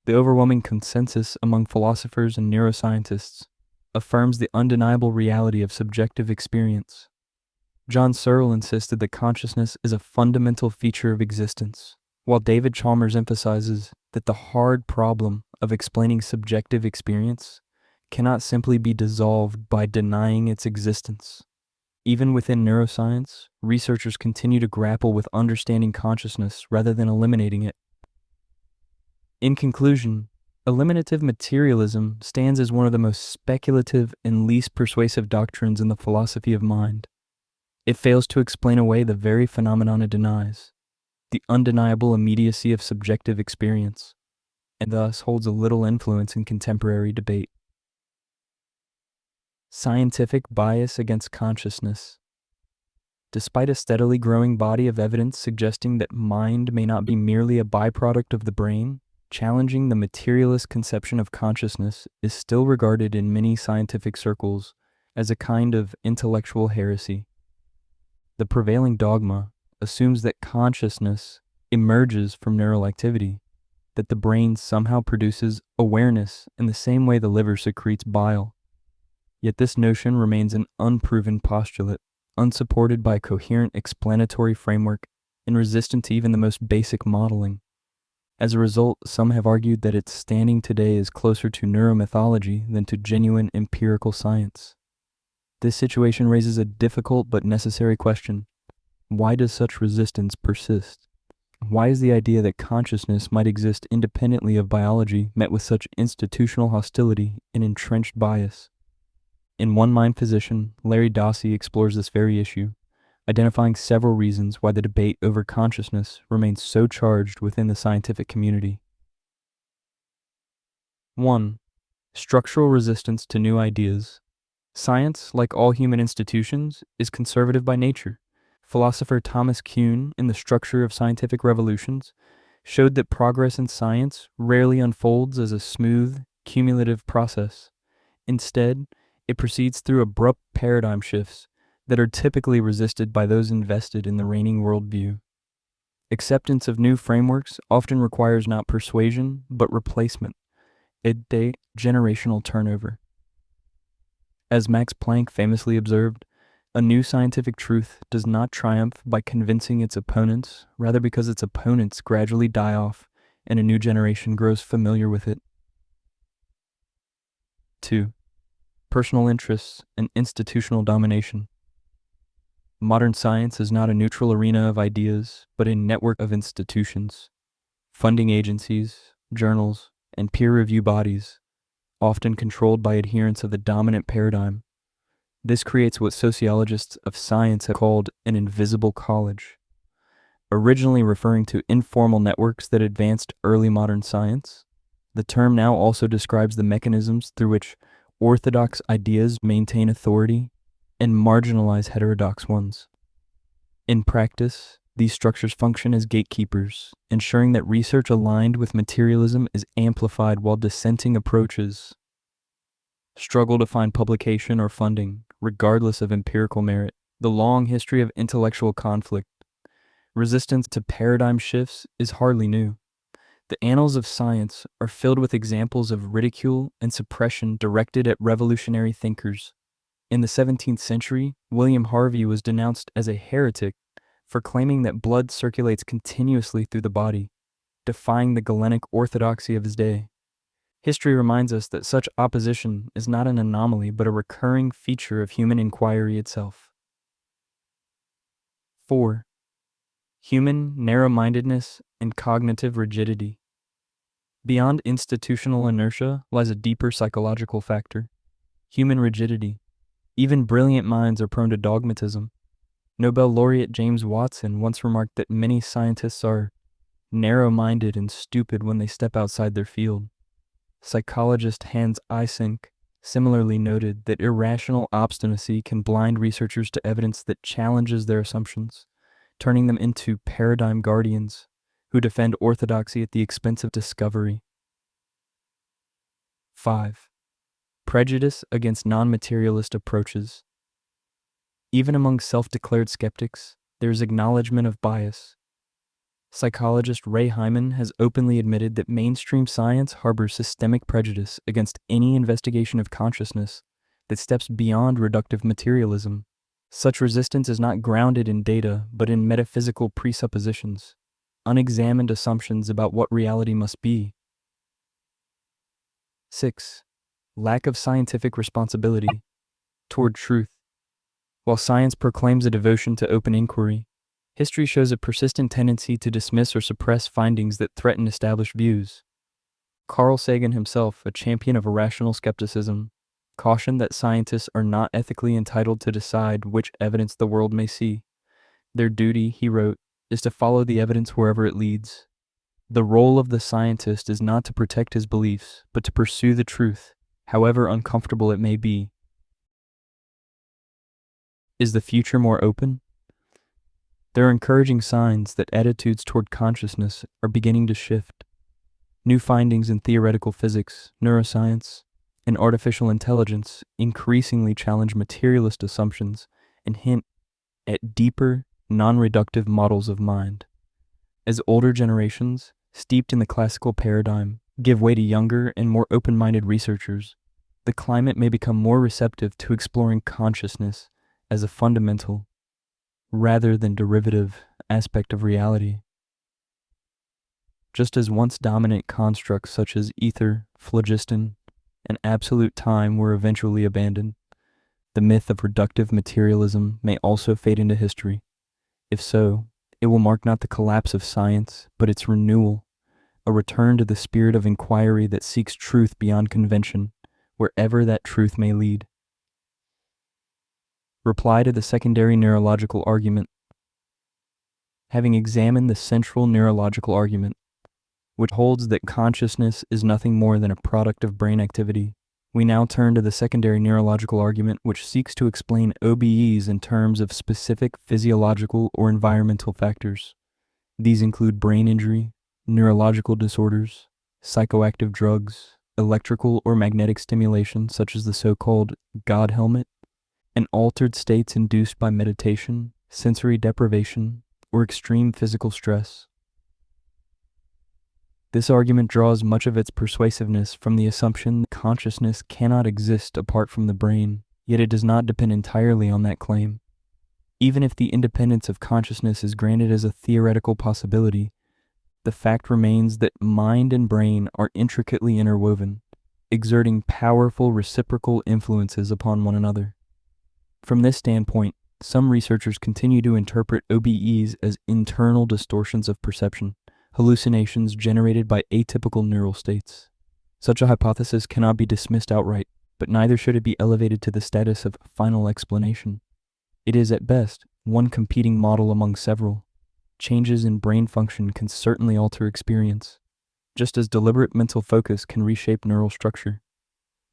The overwhelming consensus among philosophers and neuroscientists affirms the undeniable reality of subjective experience. John Searle insisted that consciousness is a fundamental feature of existence, while David Chalmers emphasizes that the hard problem of explaining subjective experience cannot simply be dissolved by denying its existence. Even within neuroscience, researchers continue to grapple with understanding consciousness rather than eliminating it. In conclusion, eliminative materialism stands as one of the most speculative and least persuasive doctrines in the philosophy of mind. It fails to explain away the very phenomenon it denies, the undeniable immediacy of subjective experience, and thus holds a little influence in contemporary debate. Scientific bias against consciousness. Despite a steadily growing body of evidence suggesting that mind may not be merely a byproduct of the brain, challenging the materialist conception of consciousness is still regarded in many scientific circles as a kind of intellectual heresy. The prevailing dogma assumes that consciousness emerges from neural activity, that the brain somehow produces awareness in the same way the liver secretes bile. Yet this notion remains an unproven postulate, unsupported by a coherent explanatory framework and resistant to even the most basic modeling. As a result, some have argued that its standing today is closer to neuromythology than to genuine empirical science. This situation raises a difficult but necessary question. Why does such resistance persist? Why is the idea that consciousness might exist independently of biology met with such institutional hostility and entrenched bias? In One Mind Physician, Larry Dossey explores this very issue, identifying several reasons why the debate over consciousness remains so charged within the scientific community. 1. Structural resistance to new ideas. Science, like all human institutions, is conservative by nature. Philosopher Thomas Kuhn, in The Structure of Scientific Revolutions, showed that progress in science rarely unfolds as a smooth, cumulative process. Instead, it proceeds through abrupt paradigm shifts that are typically resisted by those invested in the reigning worldview. Acceptance of new frameworks often requires not persuasion, but replacement, a generational turnover. As Max Planck famously observed, a new scientific truth does not triumph by convincing its opponents, rather because its opponents gradually die off and a new generation grows familiar with it. 2. Personal interests and institutional domination. Modern science is not a neutral arena of ideas, but a network of institutions, funding agencies, journals, and peer review bodies, often controlled by adherents of the dominant paradigm. This creates what sociologists of science have called an invisible college. Originally referring to informal networks that advanced early modern science, the term now also describes the mechanisms through which orthodox ideas maintain authority and marginalize heterodox ones. In practice, these structures function as gatekeepers, ensuring that research aligned with materialism is amplified while dissenting approaches struggle to find publication or funding, regardless of empirical merit. The long history of intellectual conflict, resistance to paradigm shifts, is hardly new. The annals of science are filled with examples of ridicule and suppression directed at revolutionary thinkers. In the 17th century, William Harvey was denounced as a heretic for claiming that blood circulates continuously through the body, defying the Galenic orthodoxy of his day. History reminds us that such opposition is not an anomaly but a recurring feature of human inquiry itself. 4. Human narrow-mindedness and cognitive rigidity. Beyond institutional inertia lies a deeper psychological factor: human rigidity. Even brilliant minds are prone to dogmatism. Nobel laureate James Watson once remarked that many scientists are narrow-minded and stupid when they step outside their field. Psychologist Hans Eysenck similarly noted that irrational obstinacy can blind researchers to evidence that challenges their assumptions, turning them into paradigm guardians who defend orthodoxy at the expense of discovery. 5. Prejudice against non-materialist approaches. Even among self-declared skeptics, there is acknowledgement of bias. Psychologist Ray Hyman has openly admitted that mainstream science harbors systemic prejudice against any investigation of consciousness that steps beyond reductive materialism. Such resistance is not grounded in data, but in metaphysical presuppositions, unexamined assumptions about what reality must be. 6. Lack of scientific responsibility toward truth. While science proclaims a devotion to open inquiry, history shows a persistent tendency to dismiss or suppress findings that threaten established views. Carl Sagan himself, a champion of irrational skepticism, cautioned that scientists are not ethically entitled to decide which evidence the world may see. Their duty, he wrote, is to follow the evidence wherever it leads. The role of the scientist is not to protect his beliefs, but to pursue the truth, however uncomfortable it may be. Is the future more open? There are encouraging signs that attitudes toward consciousness are beginning to shift. New findings in theoretical physics, neuroscience, and artificial intelligence increasingly challenge materialist assumptions and hint at deeper, non-reductive models of mind. As older generations, steeped in the classical paradigm, give way to younger and more open-minded researchers, the climate may become more receptive to exploring consciousness as a fundamental, rather than derivative, aspect of reality. Just as once dominant constructs such as ether, phlogiston, and absolute time were eventually abandoned, the myth of reductive materialism may also fade into history. If so, it will mark not the collapse of science, but its renewal, a return to the spirit of inquiry that seeks truth beyond convention, wherever that truth may lead. Reply to the secondary neurological argument. Having examined the central neurological argument, which holds that consciousness is nothing more than a product of brain activity, we now turn to the secondary neurological argument, which seeks to explain OBEs in terms of specific physiological or environmental factors. These include brain injury, neurological disorders, psychoactive drugs, electrical or magnetic stimulation such as the so-called God helmet, and altered states induced by meditation, sensory deprivation, or extreme physical stress. This argument draws much of its persuasiveness from the assumption that consciousness cannot exist apart from the brain, yet it does not depend entirely on that claim. Even if the independence of consciousness is granted as a theoretical possibility, the fact remains that mind and brain are intricately interwoven, exerting powerful reciprocal influences upon one another. From this standpoint, some researchers continue to interpret OBEs as internal distortions of perception, hallucinations generated by atypical neural states. Such a hypothesis cannot be dismissed outright, but neither should it be elevated to the status of final explanation. It is at best one competing model among several. Changes in brain function can certainly alter experience, just as deliberate mental focus can reshape neural structure.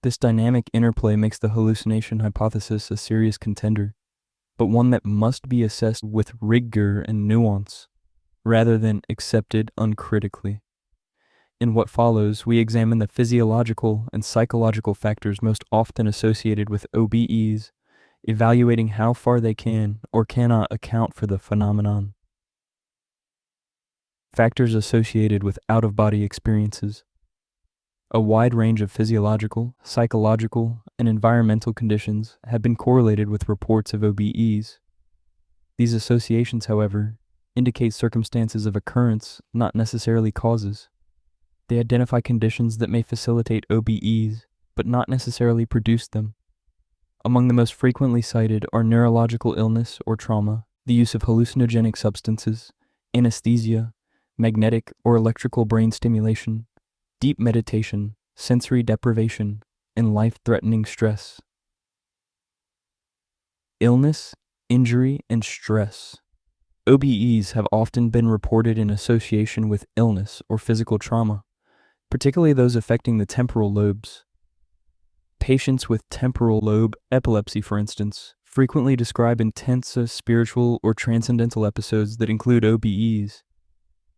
This dynamic interplay makes the hallucination hypothesis a serious contender, but one that must be assessed with rigor and nuance, rather than accepted uncritically. In what follows, we examine the physiological and psychological factors most often associated with OBEs, evaluating how far they can or cannot account for the phenomenon. Factors associated with out-of-body experiences. A wide range of physiological, psychological, and environmental conditions have been correlated with reports of OBEs. These associations, however, indicate circumstances of occurrence, not necessarily causes. They identify conditions that may facilitate OBEs, but not necessarily produce them. Among the most frequently cited are neurological illness or trauma, the use of hallucinogenic substances, anesthesia, magnetic or electrical brain stimulation, deep meditation, sensory deprivation, and life-threatening stress. Illness, injury, and stress. OBEs have often been reported in association with illness or physical trauma, particularly those affecting the temporal lobes. Patients with temporal lobe epilepsy, for instance, frequently describe intense spiritual or transcendental episodes that include OBEs.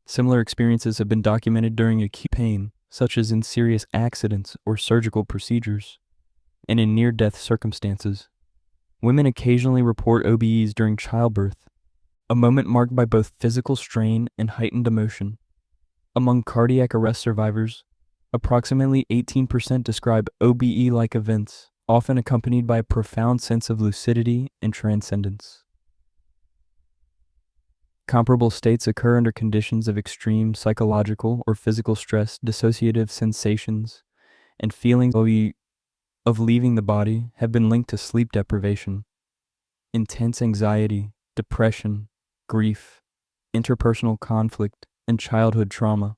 Similar experiences have been documented during acute pain, such as in serious accidents or surgical procedures, and in near-death circumstances. Women occasionally report OBEs during childbirth, a moment marked by both physical strain and heightened emotion. Among cardiac arrest survivors, approximately 18% describe OBE-like events, often accompanied by a profound sense of lucidity and transcendence. Comparable states occur under conditions of extreme psychological or physical stress. Dissociative sensations and feelings of leaving the body have been linked to sleep deprivation. Intense anxiety, depression, grief, interpersonal conflict, and childhood trauma.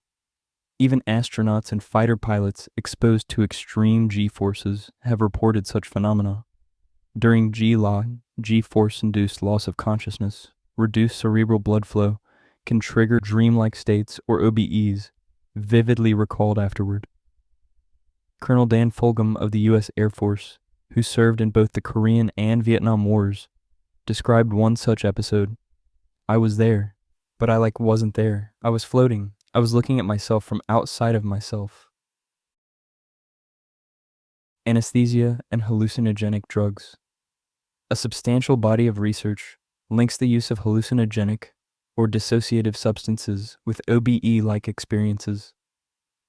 Even astronauts and fighter pilots exposed to extreme G-forces have reported such phenomena. During G-loss, G-force-induced loss of consciousness, reduced cerebral blood flow can trigger dreamlike states or OBEs, vividly recalled afterward. Colonel Dan Fulgham of the U.S. Air Force, who served in both the Korean and Vietnam Wars, described one such episode. I was there, but I wasn't there. I was floating. I was looking at myself from outside of myself. Anesthesia and hallucinogenic drugs. A substantial body of research links the use of hallucinogenic or dissociative substances with OBE-like experiences.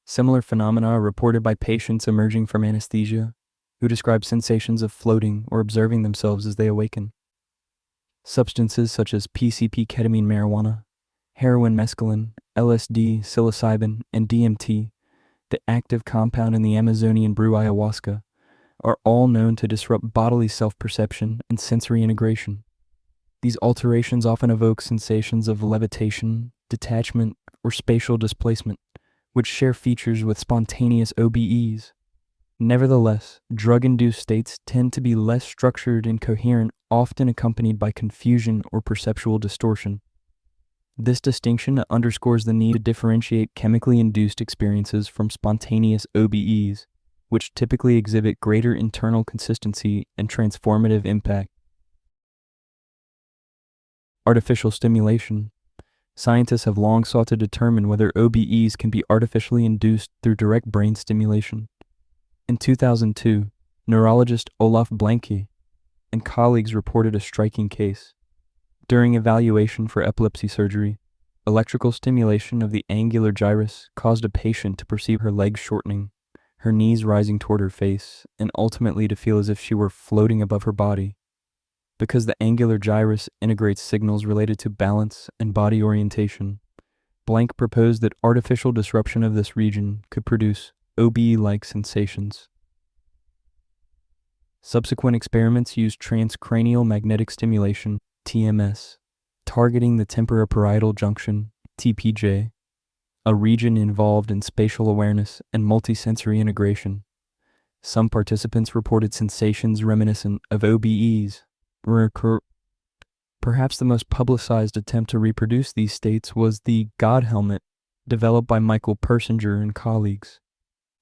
Similar phenomena are reported by patients emerging from anesthesia who describe sensations of floating or observing themselves as they awaken. Substances such as PCP, ketamine, marijuana, heroin, mescaline, LSD, psilocybin, and DMT, the active compound in the Amazonian brew ayahuasca, are all known to disrupt bodily self-perception and sensory integration. These alterations often evoke sensations of levitation, detachment, or spatial displacement, which share features with spontaneous OBEs. Nevertheless, drug-induced states tend to be less structured and coherent, often accompanied by confusion or perceptual distortion. This distinction underscores the need to differentiate chemically induced experiences from spontaneous OBEs, which typically exhibit greater internal consistency and transformative impact. Artificial stimulation. Scientists have long sought to determine whether OBEs can be artificially induced through direct brain stimulation. In 2002, neurologist Olaf Blanke and colleagues reported a striking case. During evaluation for epilepsy surgery, electrical stimulation of the angular gyrus caused a patient to perceive her legs shortening, her knees rising toward her face, and ultimately to feel as if she were floating above her body. Because the angular gyrus integrates signals related to balance and body orientation, Blank proposed that artificial disruption of this region could produce OBE-like sensations. Subsequent experiments used transcranial magnetic stimulation, TMS, targeting the temporoparietal junction, TPJ, a region involved in spatial awareness and multisensory integration. Some participants reported sensations reminiscent of OBEs. Perhaps the most publicized attempt to reproduce these states was the God helmet, developed by Michael Persinger and colleagues.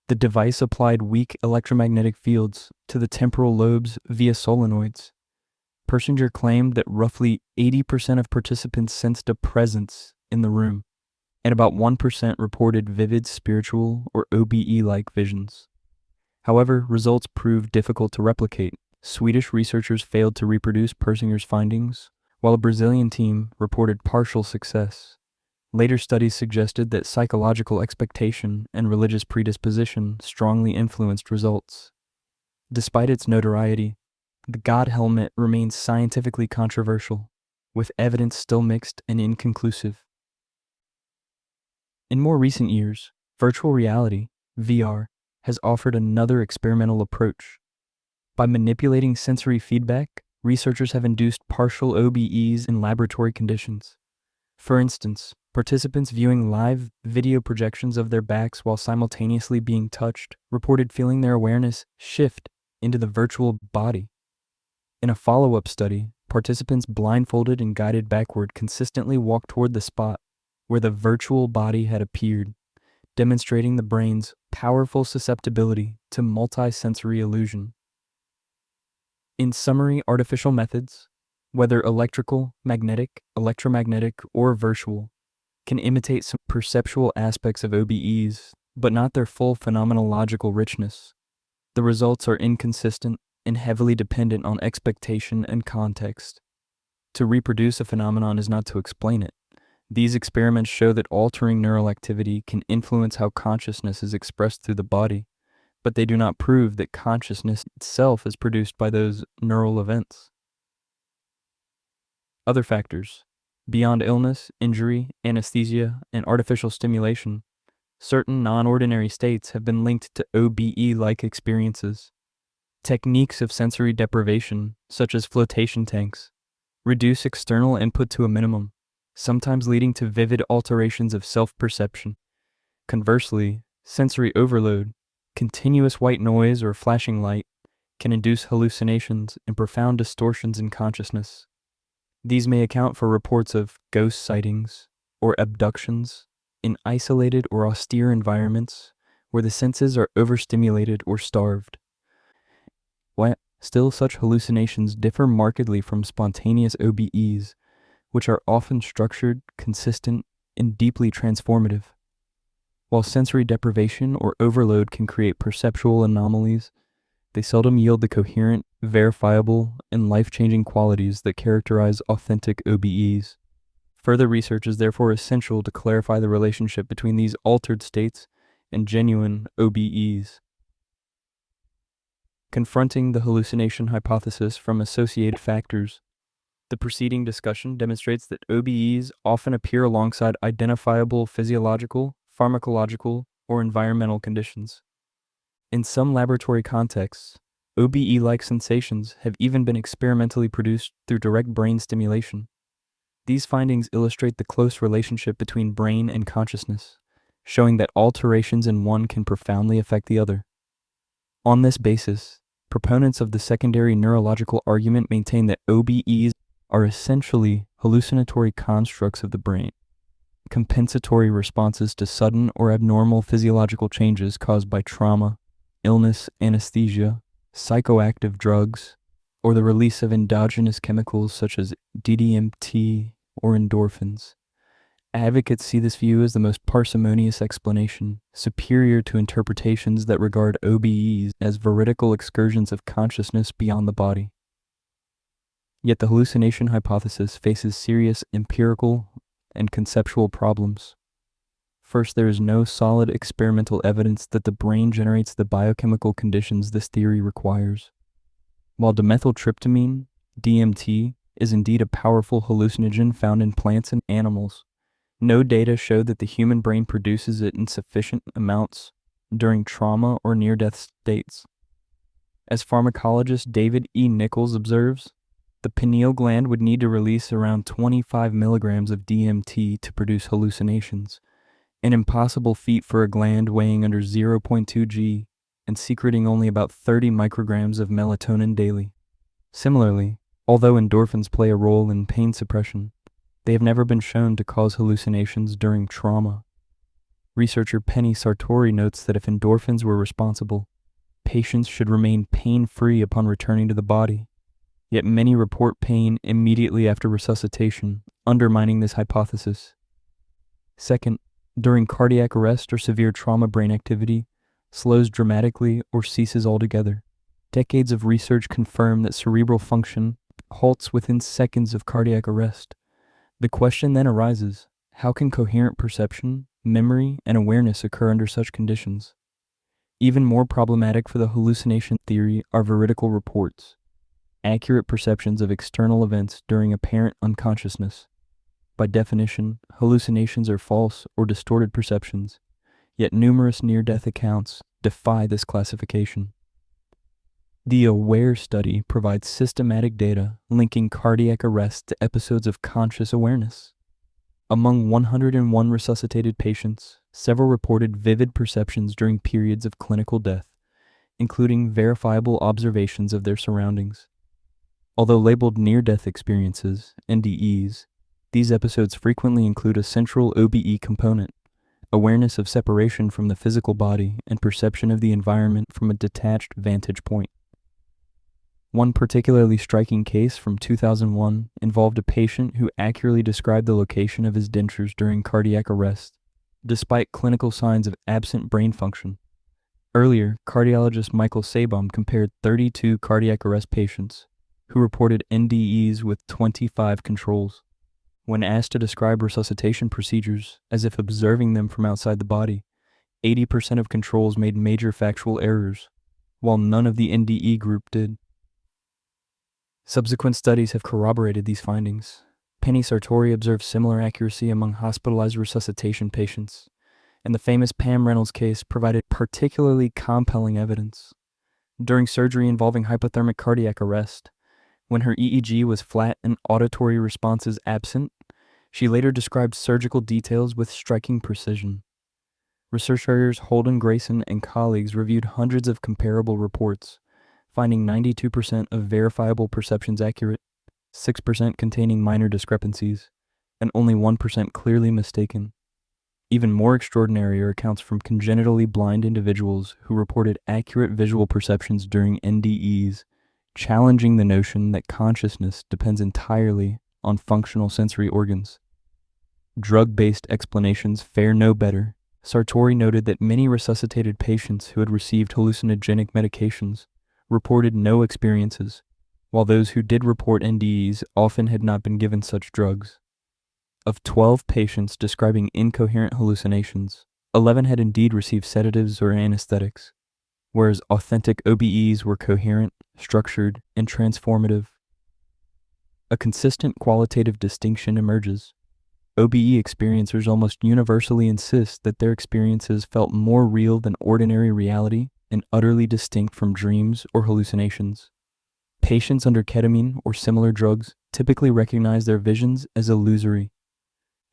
The device applied weak electromagnetic fields to the temporal lobes via solenoids. Persinger claimed that roughly 80% of participants sensed a presence in the room, and about 1% reported vivid spiritual or OBE-like visions. However, results proved difficult to replicate. Swedish researchers failed to reproduce Persinger's findings, while a Brazilian team reported partial success. Later studies suggested that psychological expectation and religious predisposition strongly influenced results. Despite its notoriety, the God helmet remains scientifically controversial, with evidence still mixed and inconclusive. In more recent years, virtual reality, VR, has offered another experimental approach. By manipulating sensory feedback, researchers have induced partial OBEs in laboratory conditions. For instance, participants viewing live video projections of their backs while simultaneously being touched reported feeling their awareness shift into the virtual body. In a follow-up study, participants blindfolded and guided backward consistently walked toward the spot where the virtual body had appeared, demonstrating the brain's powerful susceptibility to multisensory illusion. In summary, artificial methods, whether electrical, magnetic, electromagnetic, or virtual, can imitate some perceptual aspects of OBEs, but not their full phenomenological richness. The results are inconsistent and heavily dependent on expectation and context. To reproduce a phenomenon is not to explain it. These experiments show that altering neural activity can influence how consciousness is expressed through the body, but they do not prove that consciousness itself is produced by those neural events. Other factors. Beyond illness, injury, anesthesia, and artificial stimulation, certain non-ordinary states have been linked to OBE-like experiences. Techniques of sensory deprivation, such as flotation tanks, reduce external input to a minimum, sometimes leading to vivid alterations of self-perception. Conversely, sensory overload, continuous white noise or flashing light, can induce hallucinations and profound distortions in consciousness. These may account for reports of ghost sightings or abductions in isolated or austere environments where the senses are overstimulated or starved. Still, such hallucinations differ markedly from spontaneous OBEs, which are often structured, consistent, and deeply transformative. While sensory deprivation or overload can create perceptual anomalies, they seldom yield the coherent, verifiable, and life-changing qualities that characterize authentic OBEs. Further research is therefore essential to clarify the relationship between these altered states and genuine OBEs. Confronting the hallucination hypothesis from associated factors. The preceding discussion demonstrates that OBEs often appear alongside identifiable physiological, pharmacological, or environmental conditions. In some laboratory contexts, OBE-like sensations have even been experimentally produced through direct brain stimulation. These findings illustrate the close relationship between brain and consciousness, showing that alterations in one can profoundly affect the other. On this basis, proponents of the secondary neurological argument maintain that OBEs are essentially hallucinatory constructs of the brain, compensatory responses to sudden or abnormal physiological changes caused by trauma, illness, anesthesia, psychoactive drugs, or the release of endogenous chemicals such as DMT or endorphins. Advocates see this view as the most parsimonious explanation, superior to interpretations that regard OBEs as veridical excursions of consciousness beyond the body. Yet the hallucination hypothesis faces serious empirical and conceptual problems. First, there is no solid experimental evidence that the brain generates the biochemical conditions this theory requires. While dimethyltryptamine, DMT, is indeed a powerful hallucinogen found in plants and animals, no data show that the human brain produces it in sufficient amounts during trauma or near-death states. As pharmacologist David E. Nichols observes, the pineal gland would need to release around 25 milligrams of DMT to produce hallucinations, an impossible feat for a gland weighing under 0.2 g and secreting only about 30 micrograms of melatonin daily. Similarly, although endorphins play a role in pain suppression, they have never been shown to cause hallucinations during trauma. Researcher Penny Sartori notes that if endorphins were responsible, patients should remain pain-free upon returning to the body. Yet many report pain immediately after resuscitation, undermining this hypothesis. Second, during cardiac arrest or severe trauma, brain activity slows dramatically or ceases altogether. Decades of research confirm that cerebral function halts within seconds of cardiac arrest. The question then arises, how can coherent perception, memory, and awareness occur under such conditions? Even more problematic for the hallucination theory are veridical reports, accurate perceptions of external events during apparent unconsciousness. By definition, hallucinations are false or distorted perceptions, yet numerous near-death accounts defy this classification. The AWARE study provides systematic data linking cardiac arrest to episodes of conscious awareness. Among 101 resuscitated patients, several reported vivid perceptions during periods of clinical death, including verifiable observations of their surroundings. Although labeled near-death experiences, NDEs, these episodes frequently include a central OBE component, awareness of separation from the physical body and perception of the environment from a detached vantage point. One particularly striking case from 2001 involved a patient who accurately described the location of his dentures during cardiac arrest, despite clinical signs of absent brain function. Earlier, cardiologist Michael Sabom compared 32 cardiac arrest patients who reported NDEs with 25 controls. When asked to describe resuscitation procedures as if observing them from outside the body, 80% of controls made major factual errors, while none of the NDE group did. Subsequent studies have corroborated these findings. Penny Sartori observed similar accuracy among hospitalized resuscitation patients, and the famous Pam Reynolds case provided particularly compelling evidence. During surgery involving hypothermic cardiac arrest, when her EEG was flat and auditory responses absent, she later described surgical details with striking precision. Researchers Holden Grayson and colleagues reviewed hundreds of comparable reports, finding 92% of verifiable perceptions accurate, 6% containing minor discrepancies, and only 1% clearly mistaken. Even more extraordinary are accounts from congenitally blind individuals who reported accurate visual perceptions during NDEs, challenging the notion that consciousness depends entirely on functional sensory organs. Drug-based explanations fare no better. Sartori noted that many resuscitated patients who had received hallucinogenic medications reported no experiences, while those who did report NDEs often had not been given such drugs. Of 12 patients describing incoherent hallucinations, 11 had indeed received sedatives or anesthetics, whereas authentic OBEs were coherent, structured, and transformative. A consistent qualitative distinction emerges. OBE experiencers almost universally insist that their experiences felt more real than ordinary reality and utterly distinct from dreams or hallucinations. Patients under ketamine or similar drugs typically recognize their visions as illusory.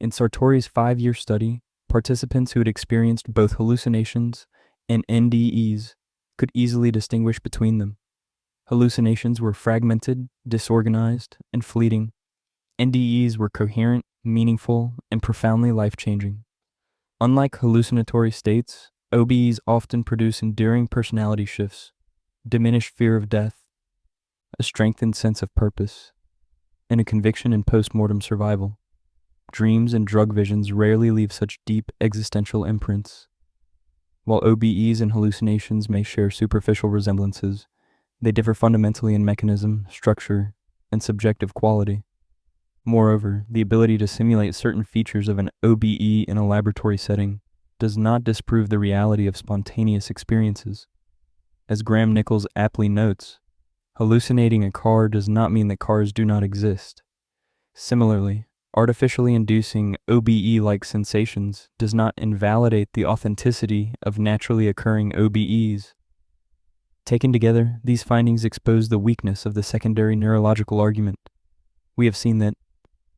In Sartori's 5-year study, participants who had experienced both hallucinations and NDEs could easily distinguish between them. Hallucinations were fragmented, disorganized, and fleeting. NDEs were coherent, meaningful, and profoundly life-changing. Unlike hallucinatory states, OBEs often produce enduring personality shifts, diminished fear of death, a strengthened sense of purpose, and a conviction in post-mortem survival. Dreams and drug visions rarely leave such deep existential imprints. While OBEs and hallucinations may share superficial resemblances, they differ fundamentally in mechanism, structure, and subjective quality. Moreover, the ability to simulate certain features of an OBE in a laboratory setting does not disprove the reality of spontaneous experiences. As Graham Nichols aptly notes, hallucinating a car does not mean that cars do not exist. Similarly, artificially inducing OBE-like sensations does not invalidate the authenticity of naturally occurring OBEs. Taken together, these findings expose the weakness of the secondary neurological argument. We have seen that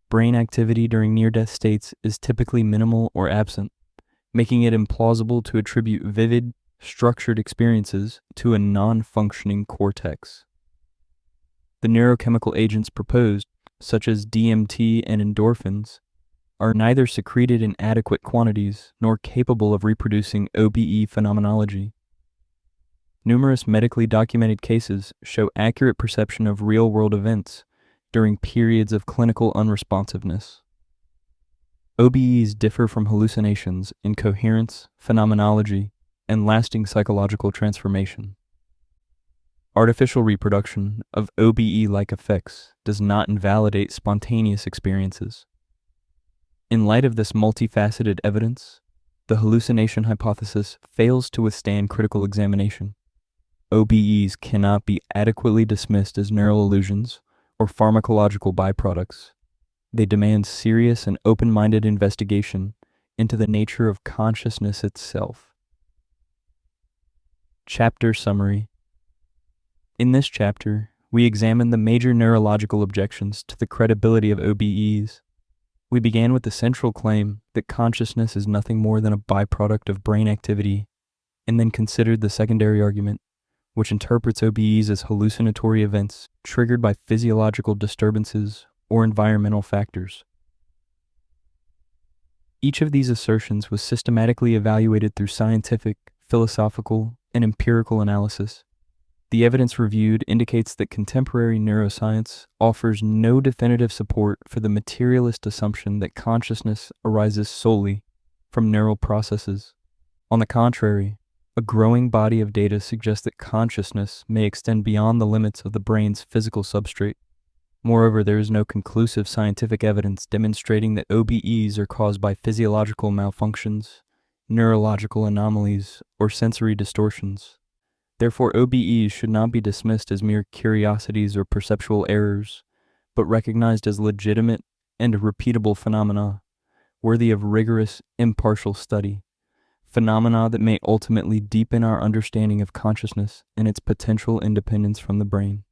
brain activity during near-death states is typically minimal or absent, making it implausible to attribute vivid, structured experiences to a non-functioning cortex. The neurochemical agents proposed, such as DMT and endorphins, are neither secreted in adequate quantities nor capable of reproducing OBE phenomenology. Numerous medically documented cases show accurate perception of real-world events during periods of clinical unresponsiveness. OBEs differ from hallucinations in coherence, phenomenology, and lasting psychological transformation. Artificial reproduction of OBE-like effects does not invalidate spontaneous experiences. In light of this multifaceted evidence, the hallucination hypothesis fails to withstand critical examination. OBEs cannot be adequately dismissed as neural illusions or pharmacological byproducts. They demand serious and open-minded investigation into the nature of consciousness itself. Chapter Summary. In this chapter, we examine the major neurological objections to the credibility of OBEs. We began with the central claim that consciousness is nothing more than a byproduct of brain activity, and then considered the secondary argument, which interprets OBEs as hallucinatory events triggered by physiological disturbances or environmental factors. Each of these assertions was systematically evaluated through scientific, philosophical, and empirical analysis. The evidence reviewed indicates that contemporary neuroscience offers no definitive support for the materialist assumption that consciousness arises solely from neural processes. On the contrary, a growing body of data suggests that consciousness may extend beyond the limits of the brain's physical substrate. Moreover, there is no conclusive scientific evidence demonstrating that OBEs are caused by physiological malfunctions, neurological anomalies, or sensory distortions. Therefore, OBEs should not be dismissed as mere curiosities or perceptual errors, but recognized as legitimate and repeatable phenomena, worthy of rigorous, impartial study, phenomena that may ultimately deepen our understanding of consciousness and its potential independence from the brain.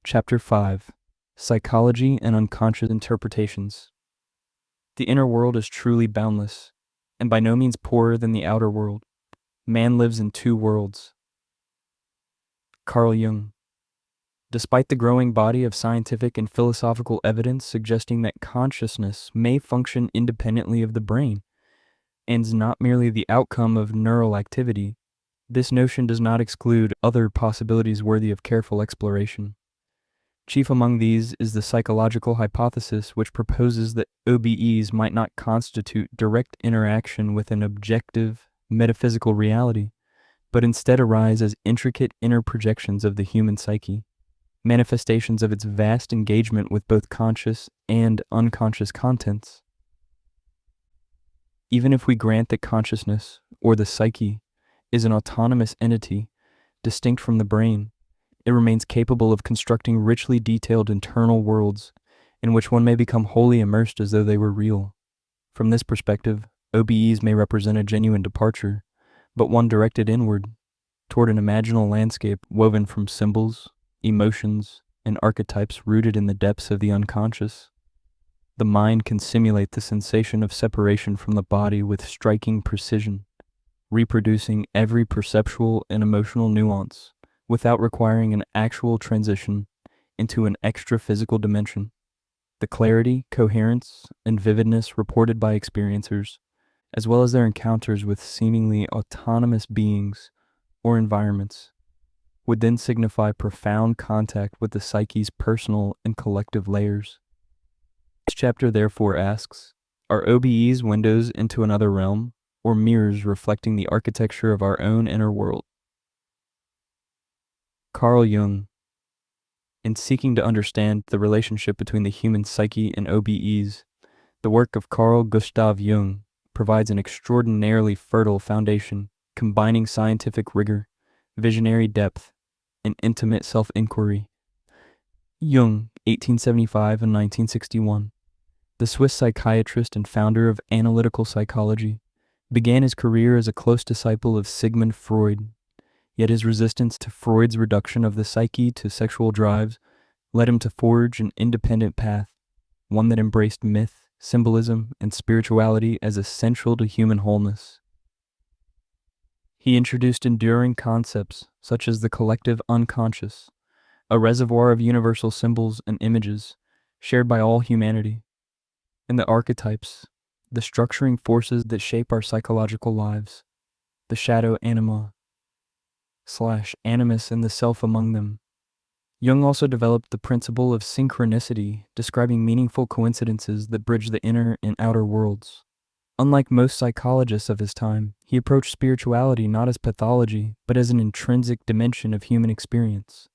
Chapter 5. Psychology and Unconscious Interpretations. The inner world is truly boundless, and by no means poorer than the outer world. Man lives in two worlds. Carl Jung. Despite the growing body of scientific and philosophical evidence suggesting that consciousness may function independently of the brain, and is not merely the outcome of neural activity, this notion does not exclude other possibilities worthy of careful exploration. Chief among these is the psychological hypothesis, which proposes that OBEs might not constitute direct interaction with an objective, metaphysical reality, but instead arise as intricate inner projections of the human psyche, manifestations of its vast engagement with both conscious and unconscious contents. Even if we grant that consciousness, or the psyche, is an autonomous entity, distinct from the brain, it remains capable of constructing richly detailed internal worlds in which one may become wholly immersed as though they were real. From this perspective, OBEs may represent a genuine departure, but one directed inward, toward an imaginal landscape woven from symbols, emotions, and archetypes rooted in the depths of the unconscious. The mind can simulate the sensation of separation from the body with striking precision, reproducing every perceptual and emotional nuance without requiring an actual transition into an extra-physical dimension. The clarity, coherence, and vividness reported by experiencers, as well as their encounters with seemingly autonomous beings or environments, would then signify profound contact with the psyche's personal and collective layers. This chapter therefore asks, are OBEs windows into another realm, or mirrors reflecting the architecture of our own inner world? Carl Jung. In seeking to understand the relationship between the human psyche and OBEs, the work of Carl Gustav Jung provides an extraordinarily fertile foundation, combining scientific rigor, visionary depth, and intimate self-inquiry. Jung, 1875 and 1961, the Swiss psychiatrist and founder of analytical psychology, began his career as a close disciple of Sigmund Freud. Yet his resistance to Freud's reduction of the psyche to sexual drives led him to forge an independent path, one that embraced myth, symbolism, and spirituality as essential to human wholeness. He introduced enduring concepts such as the collective unconscious, a reservoir of universal symbols and images shared by all humanity, and the archetypes, the structuring forces that shape our psychological lives, the shadow anima, /animus and the self among them. Jung also developed the principle of synchronicity, describing meaningful coincidences that bridge the inner and outer worlds. Unlike most psychologists of his time, he approached spirituality not as pathology, but as an intrinsic dimension of human experience.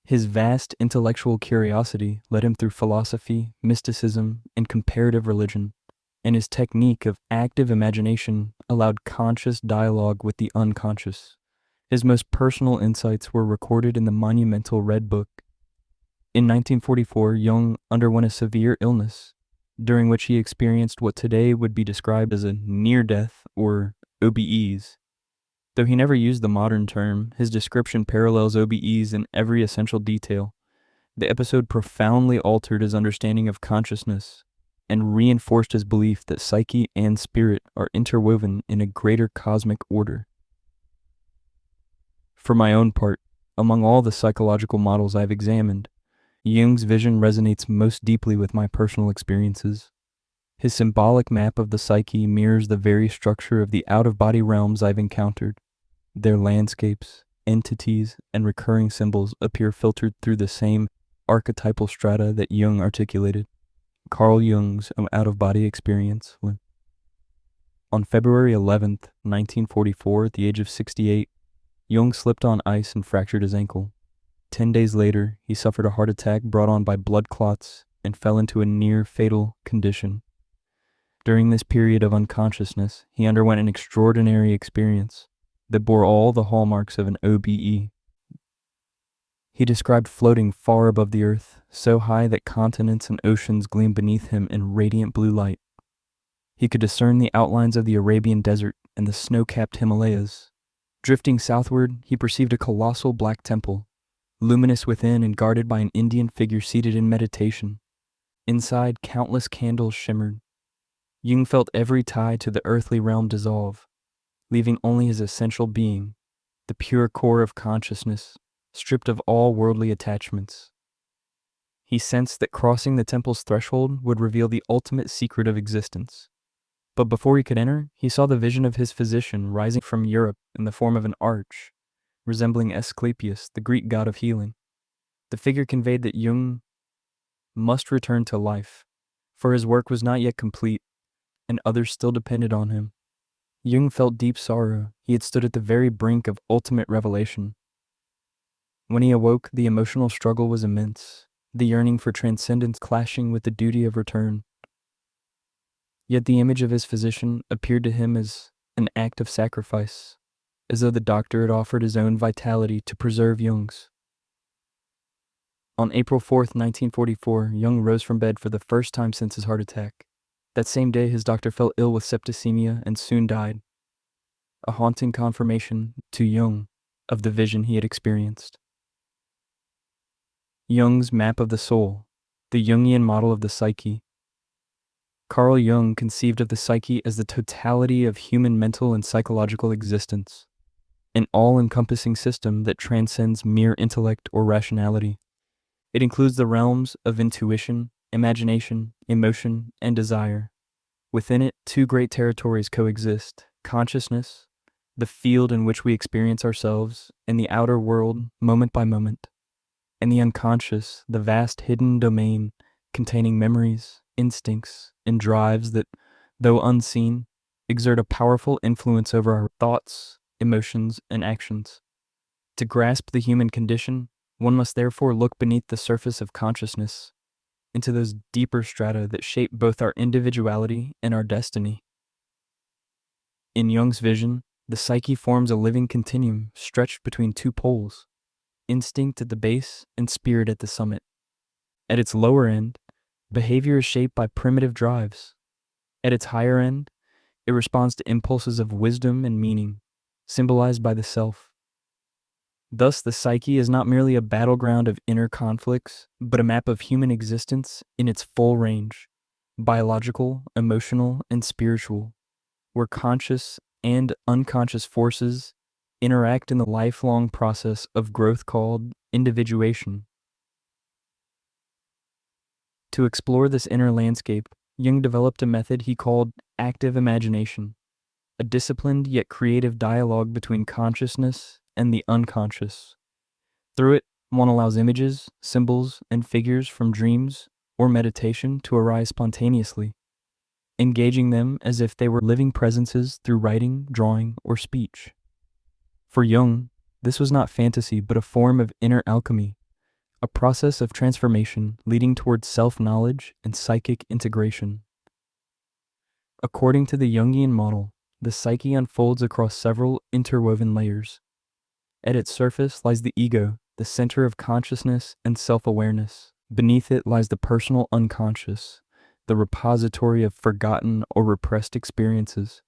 His vast intellectual curiosity led him through philosophy, mysticism, and comparative religion, and his technique of active imagination allowed conscious dialogue with the unconscious. His most personal insights were recorded in the monumental Red Book. In 1944, Jung underwent a severe illness, during which he experienced what today would be described as a near-death, or OBEs. Though he never used the modern term, his description parallels OBEs in every essential detail. The episode profoundly altered his understanding of consciousness and reinforced his belief that psyche and spirit are interwoven in a greater cosmic order. For my own part, among all the psychological models I've examined, Jung's vision resonates most deeply with my personal experiences. His symbolic map of the psyche mirrors the very structure of the out-of-body realms I've encountered. Their landscapes, entities, and recurring symbols appear filtered through the same archetypal strata that Jung articulated. Carl Jung's out-of-body experience. On February 11th, 1944, at the age of 68, Jung slipped on ice and fractured his ankle. 10 days later, he suffered a heart attack brought on by blood clots and fell into a near-fatal condition. During this period of unconsciousness, he underwent an extraordinary experience that bore all the hallmarks of an OBE. He described floating far above the earth, so high that continents and oceans gleamed beneath him in radiant blue light. He could discern the outlines of the Arabian desert and the snow-capped Himalayas. Drifting southward, he perceived a colossal black temple, luminous within and guarded by an Indian figure seated in meditation. Inside, countless candles shimmered. Jung felt every tie to the earthly realm dissolve, leaving only his essential being, the pure core of consciousness, stripped of all worldly attachments. He sensed that crossing the temple's threshold would reveal the ultimate secret of existence. But before he could enter, he saw the vision of his physician rising from Europe in the form of an arch, resembling Asclepius, the Greek god of healing. The figure conveyed that Jung must return to life, for his work was not yet complete, and others still depended on him. Jung felt deep sorrow. He had stood at the very brink of ultimate revelation. When he awoke, the emotional struggle was immense, the yearning for transcendence clashing with the duty of return. Yet the image of his physician appeared to him as an act of sacrifice, as though the doctor had offered his own vitality to preserve Jung's. On April 4th, 1944, Jung rose from bed for the first time since his heart attack. That same day, his doctor fell ill with septicemia and soon died, a haunting confirmation to Jung of the vision he had experienced. Jung's map of the soul, the Jungian model of the psyche. Carl Jung conceived of the psyche as the totality of human mental and psychological existence, an all-encompassing system that transcends mere intellect or rationality. It includes the realms of intuition, imagination, emotion, and desire. Within it, two great territories coexist: consciousness, the field in which we experience ourselves, and the outer world, moment by moment, and the unconscious, the vast hidden domain containing memories, instincts, and drives that, though unseen, exert a powerful influence over our thoughts, emotions, and actions. To grasp the human condition, one must therefore look beneath the surface of consciousness, into those deeper strata that shape both our individuality and our destiny. In Jung's vision, the psyche forms a living continuum stretched between two poles: instinct at the base and spirit at the summit. At its lower end, behavior is shaped by primitive drives. At its higher end, it responds to impulses of wisdom and meaning, symbolized by the self. Thus, the psyche is not merely a battleground of inner conflicts, but a map of human existence in its full range, biological, emotional, and spiritual, where conscious and unconscious forces interact in the lifelong process of growth called individuation. To explore this inner landscape, Jung developed a method he called active imagination, a disciplined yet creative dialogue between consciousness and the unconscious. Through it, one allows images, symbols, and figures from dreams or meditation to arise spontaneously, engaging them as if they were living presences through writing, drawing, or speech. For Jung, this was not fantasy but a form of inner alchemy, a process of transformation leading towards self-knowledge and psychic integration. According to the Jungian model, the psyche unfolds across several interwoven layers. At its surface lies the ego, the center of consciousness and self-awareness. Beneath it lies the personal unconscious, the repository of forgotten or repressed experiences.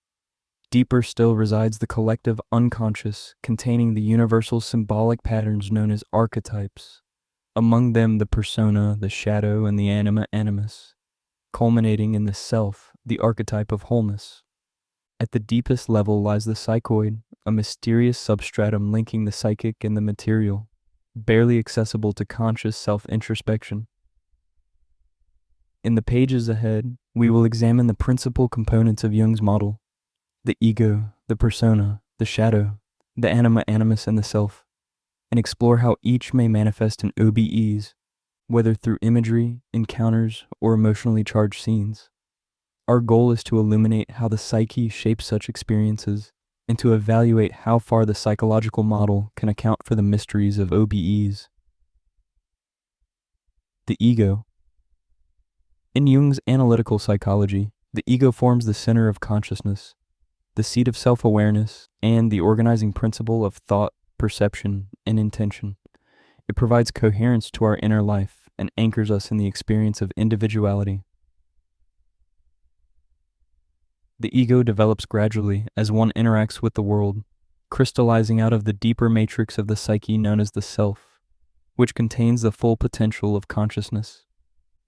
Deeper still resides the collective unconscious, containing the universal symbolic patterns known as archetypes. Among them the persona, the shadow, and the anima animus, culminating in the self, the archetype of wholeness. At the deepest level lies the psychoid, a mysterious substratum linking the psychic and the material, barely accessible to conscious self-introspection. In the pages ahead, we will examine the principal components of Jung's model: the ego, the persona, the shadow, the anima animus, and the self, and explore how each may manifest in OBEs, whether through imagery, encounters, or emotionally charged scenes. Our goal is to illuminate how the psyche shapes such experiences and to evaluate how far the psychological model can account for the mysteries of OBEs. The ego. In Jung's analytical psychology, the ego forms the center of consciousness, the seat of self-awareness, and the organizing principle of thought, perception, and intention. It provides coherence to our inner life and anchors us in the experience of individuality. The ego develops gradually as one interacts with the world, crystallizing out of the deeper matrix of the psyche known as the self, which contains the full potential of consciousness.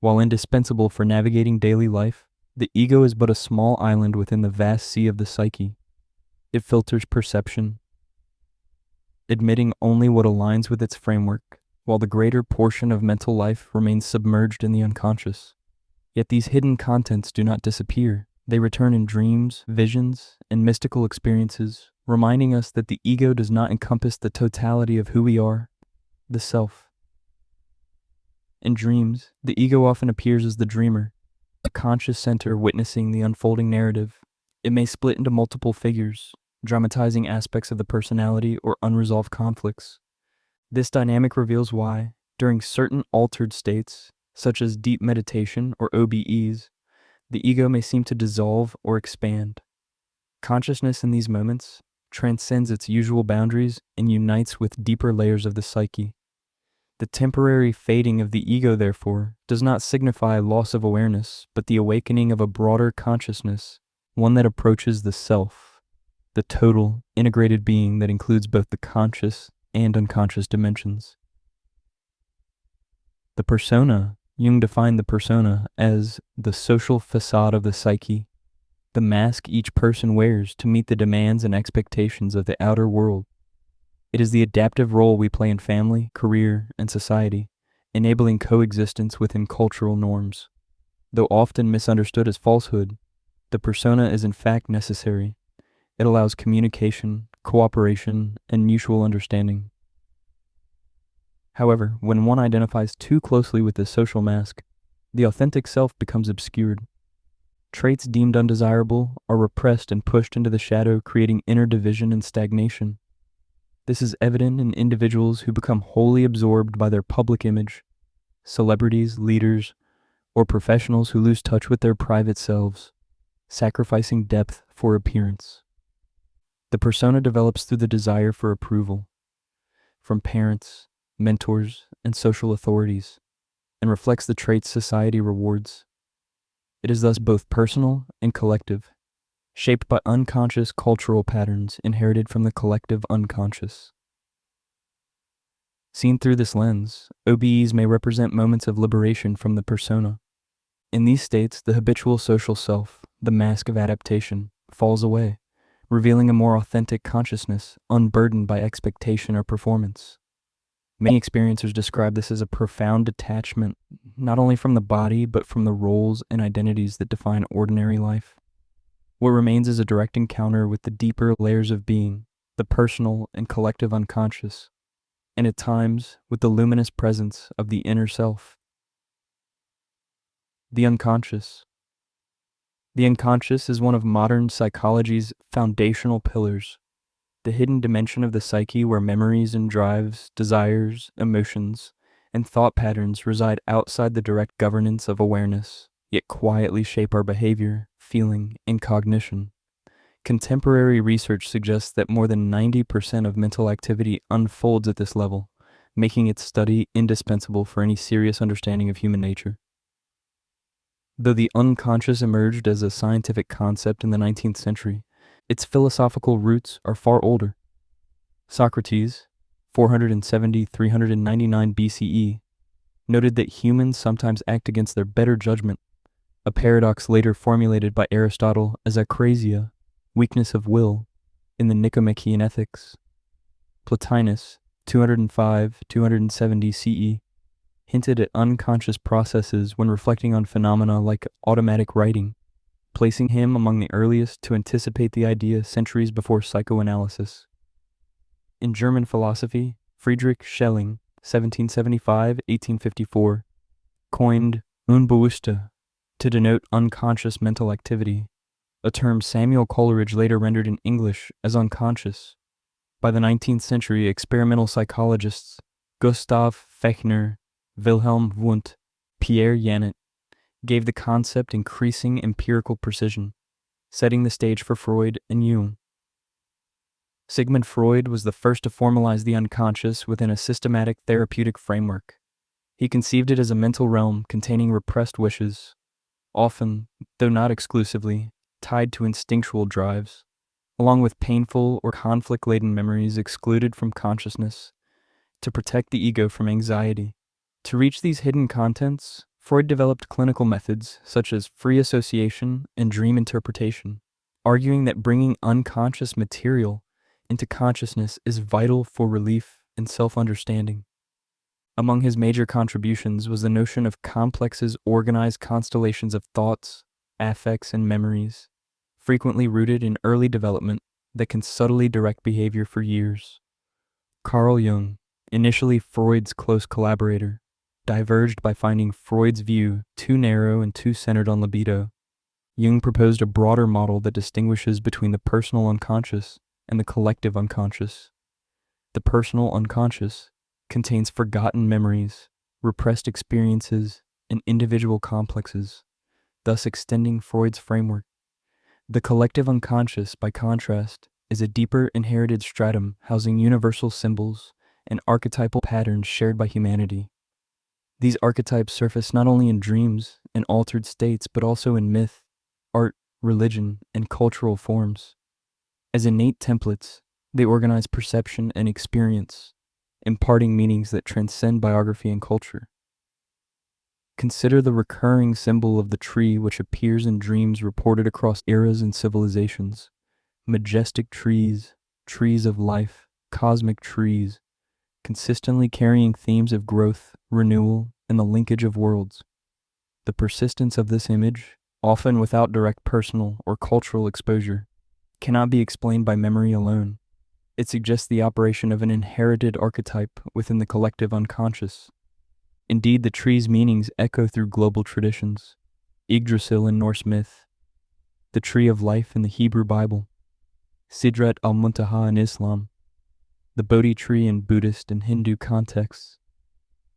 While indispensable for navigating daily life, the ego is but a small island within the vast sea of the psyche. It filters perception, admitting only what aligns with its framework, while the greater portion of mental life remains submerged in the unconscious. Yet these hidden contents do not disappear. They return in dreams, visions, and mystical experiences, reminding us that the ego does not encompass the totality of who we are, the self. In dreams, the ego often appears as the dreamer, a conscious center witnessing the unfolding narrative. It may split into multiple figures, dramatizing aspects of the personality or unresolved conflicts. This dynamic reveals why, during certain altered states, such as deep meditation or OBEs, the ego may seem to dissolve or expand. Consciousness in these moments transcends its usual boundaries and unites with deeper layers of the psyche. The temporary fading of the ego, therefore, does not signify loss of awareness, but the awakening of a broader consciousness, one that approaches the self, the total, integrated being that includes both the conscious and unconscious dimensions. The persona, Jung defined the persona as the social facade of the psyche, the mask each person wears to meet the demands and expectations of the outer world. It is the adaptive role we play in family, career, and society, enabling coexistence within cultural norms. Though often misunderstood as falsehood, the persona is in fact necessary. It allows communication, cooperation, and mutual understanding. However, when one identifies too closely with the social mask, the authentic self becomes obscured. Traits deemed undesirable are repressed and pushed into the shadow, creating inner division and stagnation. This is evident in individuals who become wholly absorbed by their public image, celebrities, leaders, or professionals who lose touch with their private selves, sacrificing depth for appearance. The persona develops through the desire for approval from parents, mentors, and social authorities, and reflects the traits society rewards. It is thus both personal and collective, shaped by unconscious cultural patterns inherited from the collective unconscious. Seen through this lens, OBEs may represent moments of liberation from the persona. In these states, the habitual social self, the mask of adaptation, falls away, revealing a more authentic consciousness, unburdened by expectation or performance. Many experiencers describe this as a profound detachment, not only from the body, but from the roles and identities that define ordinary life. What remains is a direct encounter with the deeper layers of being, the personal and collective unconscious, and at times with the luminous presence of the inner self. The unconscious. The unconscious is one of modern psychology's foundational pillars, the hidden dimension of the psyche where memories and drives, desires, emotions, and thought patterns reside outside the direct governance of awareness, yet quietly shape our behavior, feeling, and cognition. Contemporary research suggests that more than 90% of mental activity unfolds at this level, making its study indispensable for any serious understanding of human nature. Though the unconscious emerged as a scientific concept in the 19th century, its philosophical roots are far older. Socrates, 470–399 BCE, noted that humans sometimes act against their better judgment, a paradox later formulated by Aristotle as akrasia, weakness of will, in the Nicomachean Ethics. Plotinus, 205–270 CE, hinted at unconscious processes when reflecting on phenomena like automatic writing, placing him among the earliest to anticipate the idea centuries before psychoanalysis. In German philosophy, Friedrich Schelling, 1775–1854, coined Unbewusste to denote unconscious mental activity, a term Samuel Coleridge later rendered in English as unconscious. By the 19th century, experimental psychologists Gustav Fechner, Wilhelm Wundt, Pierre Janet gave the concept increasing empirical precision, setting the stage for Freud and Jung. Sigmund Freud was the first to formalize the unconscious within a systematic therapeutic framework. He conceived it as a mental realm containing repressed wishes, often, though not exclusively, tied to instinctual drives, along with painful or conflict-laden memories excluded from consciousness, to protect the ego from anxiety. To reach these hidden contents, Freud developed clinical methods such as free association and dream interpretation, arguing that bringing unconscious material into consciousness is vital for relief and self-understanding. Among his major contributions was the notion of complexes organized constellations of thoughts, affects, and memories, frequently rooted in early development that can subtly direct behavior for years. Carl Jung, initially Freud's close collaborator, diverged by finding Freud's view too narrow and too centered on libido. Jung proposed a broader model that distinguishes between the personal unconscious and the collective unconscious. The personal unconscious contains forgotten memories, repressed experiences, and individual complexes, thus extending Freud's framework. The collective unconscious, by contrast, is a deeper inherited stratum housing universal symbols and archetypal patterns shared by humanity. These archetypes surface not only in dreams and altered states, but also in myth, art, religion, and cultural forms. As innate templates, they organize perception and experience, imparting meanings that transcend biography and culture. Consider the recurring symbol of the tree which appears in dreams reported across eras and civilizations. Majestic trees, trees of life, cosmic trees, consistently carrying themes of growth, renewal, and the linkage of worlds. The persistence of this image, often without direct personal or cultural exposure, cannot be explained by memory alone. It suggests the operation of an inherited archetype within the collective unconscious. Indeed, the tree's meanings echo through global traditions. Yggdrasil in Norse myth, the tree of life in the Hebrew Bible, Sidrat al-Muntaha in Islam, the Bodhi tree in Buddhist and Hindu contexts,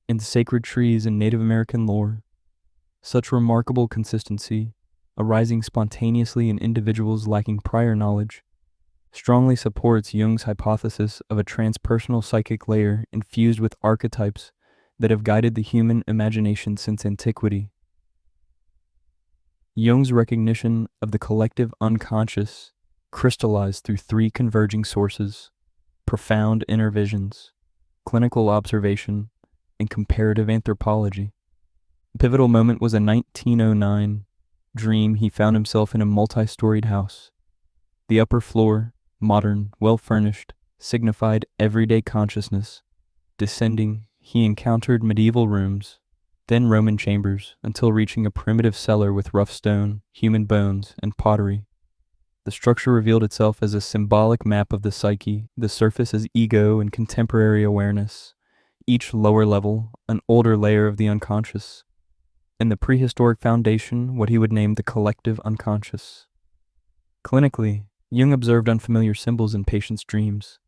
and sacred trees in Native American lore. Such remarkable consistency, arising spontaneously in individuals lacking prior knowledge, strongly supports Jung's hypothesis of a transpersonal psychic layer infused with archetypes that have guided the human imagination since antiquity. Jung's recognition of the collective unconscious crystallized through three converging sources: profound inner visions, clinical observation, and comparative anthropology. A pivotal moment was a 1909 dream he found himself in a multi-storied house. The upper floor, modern, well-furnished, signified everyday consciousness. Descending, he encountered medieval rooms, then Roman chambers, until reaching a primitive cellar with rough stone, human bones, and pottery. The structure revealed itself as a symbolic map of the psyche, the surface as ego and contemporary awareness, each lower level an older layer of the unconscious, and the prehistoric foundation what he would name the collective unconscious. Clinically, Jung observed unfamiliar symbols in patients' dreams: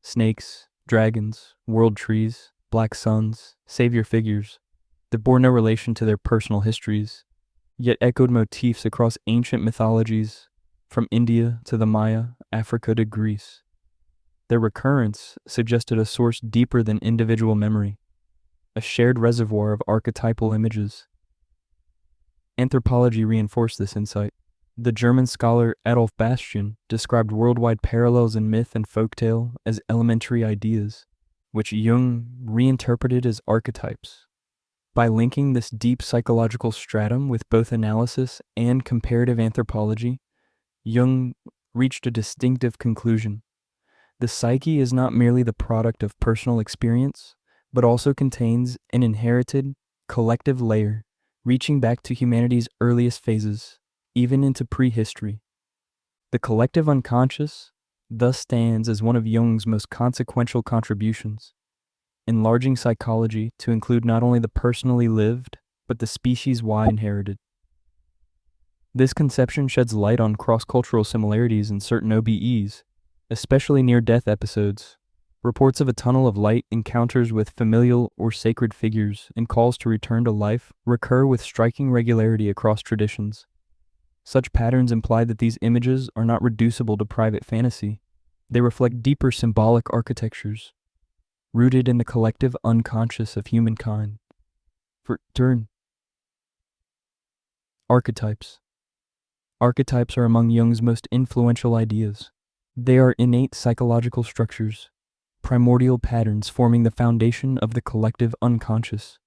snakes, dragons, world trees, black suns, savior figures that bore no relation to their personal histories, yet echoed motifs across ancient mythologies, from India to the Maya, Africa to Greece. Their recurrence suggested a source deeper than individual memory, a shared reservoir of archetypal images. Anthropology reinforced this insight. The German scholar Adolf Bastian described worldwide parallels in myth and folktale as elementary ideas, which Jung reinterpreted as archetypes. By linking this deep psychological stratum with both analysis and comparative anthropology, Jung reached a distinctive conclusion. The psyche is not merely the product of personal experience, but also contains an inherited, collective layer reaching back to humanity's earliest phases, even into prehistory. The collective unconscious thus stands as one of Jung's most consequential contributions, enlarging psychology to include not only the personally lived, but the species-wide inherited. This conception sheds light on cross-cultural similarities in certain OBEs, especially near-death episodes. Reports of a tunnel of light, encounters with familial or sacred figures, and calls to return to life recur with striking regularity across traditions. Such patterns imply that these images are not reducible to private fantasy. They reflect deeper symbolic architectures, rooted in the collective unconscious of humankind. For turn, archetypes. Archetypes are among Jung's most influential ideas. They are innate psychological structures, primordial patterns forming the foundation of the collective unconscious.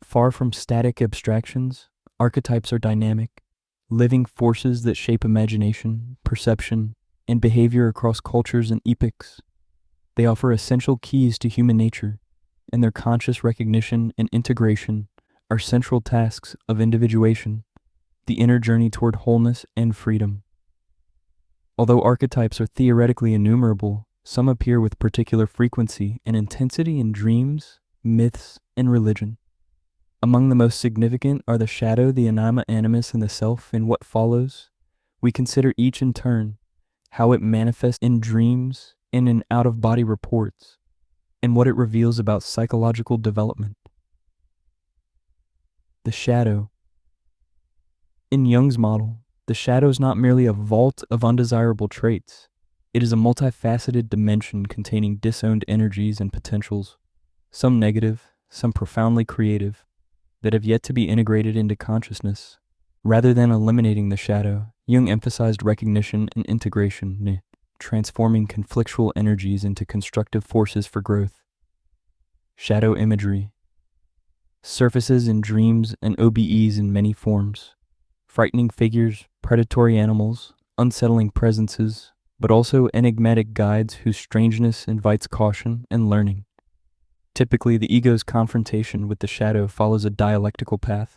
Far from static abstractions, archetypes are dynamic, living forces that shape imagination, perception, and behavior across cultures and epochs. They offer essential keys to human nature, and their conscious recognition and integration are central tasks of individuation, the inner journey toward wholeness and freedom. Although archetypes are theoretically innumerable, some appear with particular frequency and intensity in dreams, myths, and religion. Among the most significant are the shadow, the anima animus, and the self. In what follows, we consider each in turn, how it manifests in dreams and in out-of-body reports, and what it reveals about psychological development. The shadow. In Jung's model, the shadow is not merely a vault of undesirable traits. It is a multifaceted dimension containing disowned energies and potentials, some negative, some profoundly creative, that have yet to be integrated into consciousness. Rather than eliminating the shadow, Jung emphasized recognition and integration, transforming conflictual energies into constructive forces for growth. Shadow imagery surfaces in dreams and OBEs in many forms. Frightening figures, predatory animals, unsettling presences, but also enigmatic guides whose strangeness invites caution and learning. Typically, the ego's confrontation with the shadow follows a dialectical path.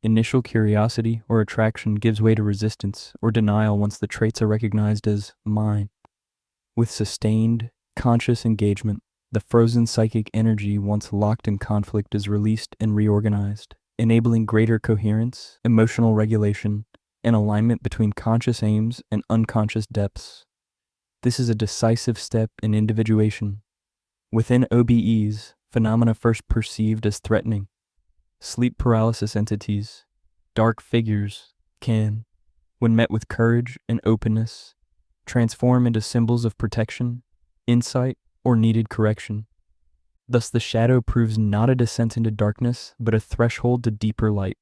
Initial curiosity or attraction gives way to resistance or denial once the traits are recognized as mine. With sustained, conscious engagement, the frozen psychic energy once locked in conflict is released and reorganized, enabling greater coherence, emotional regulation, and alignment between conscious aims and unconscious depths. This is a decisive step in individuation. Within OBEs, phenomena first perceived as threatening, sleep paralysis entities, dark figures, can, when met with courage and openness, transform into symbols of protection, insight, or needed correction. Thus, the shadow proves not a descent into darkness, but a threshold to deeper light.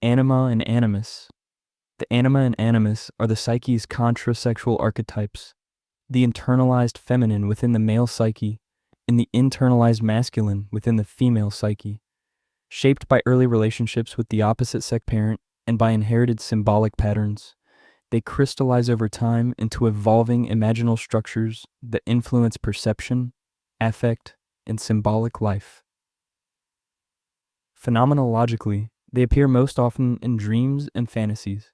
Anima and animus. The anima and animus are the psyche's contrasexual archetypes, the internalized feminine within the male psyche, and the internalized masculine within the female psyche, shaped by early relationships with the opposite sex parent and by inherited symbolic patterns. They crystallize over time into evolving imaginal structures that influence perception, affect, and symbolic life. Phenomenologically, they appear most often in dreams and fantasies.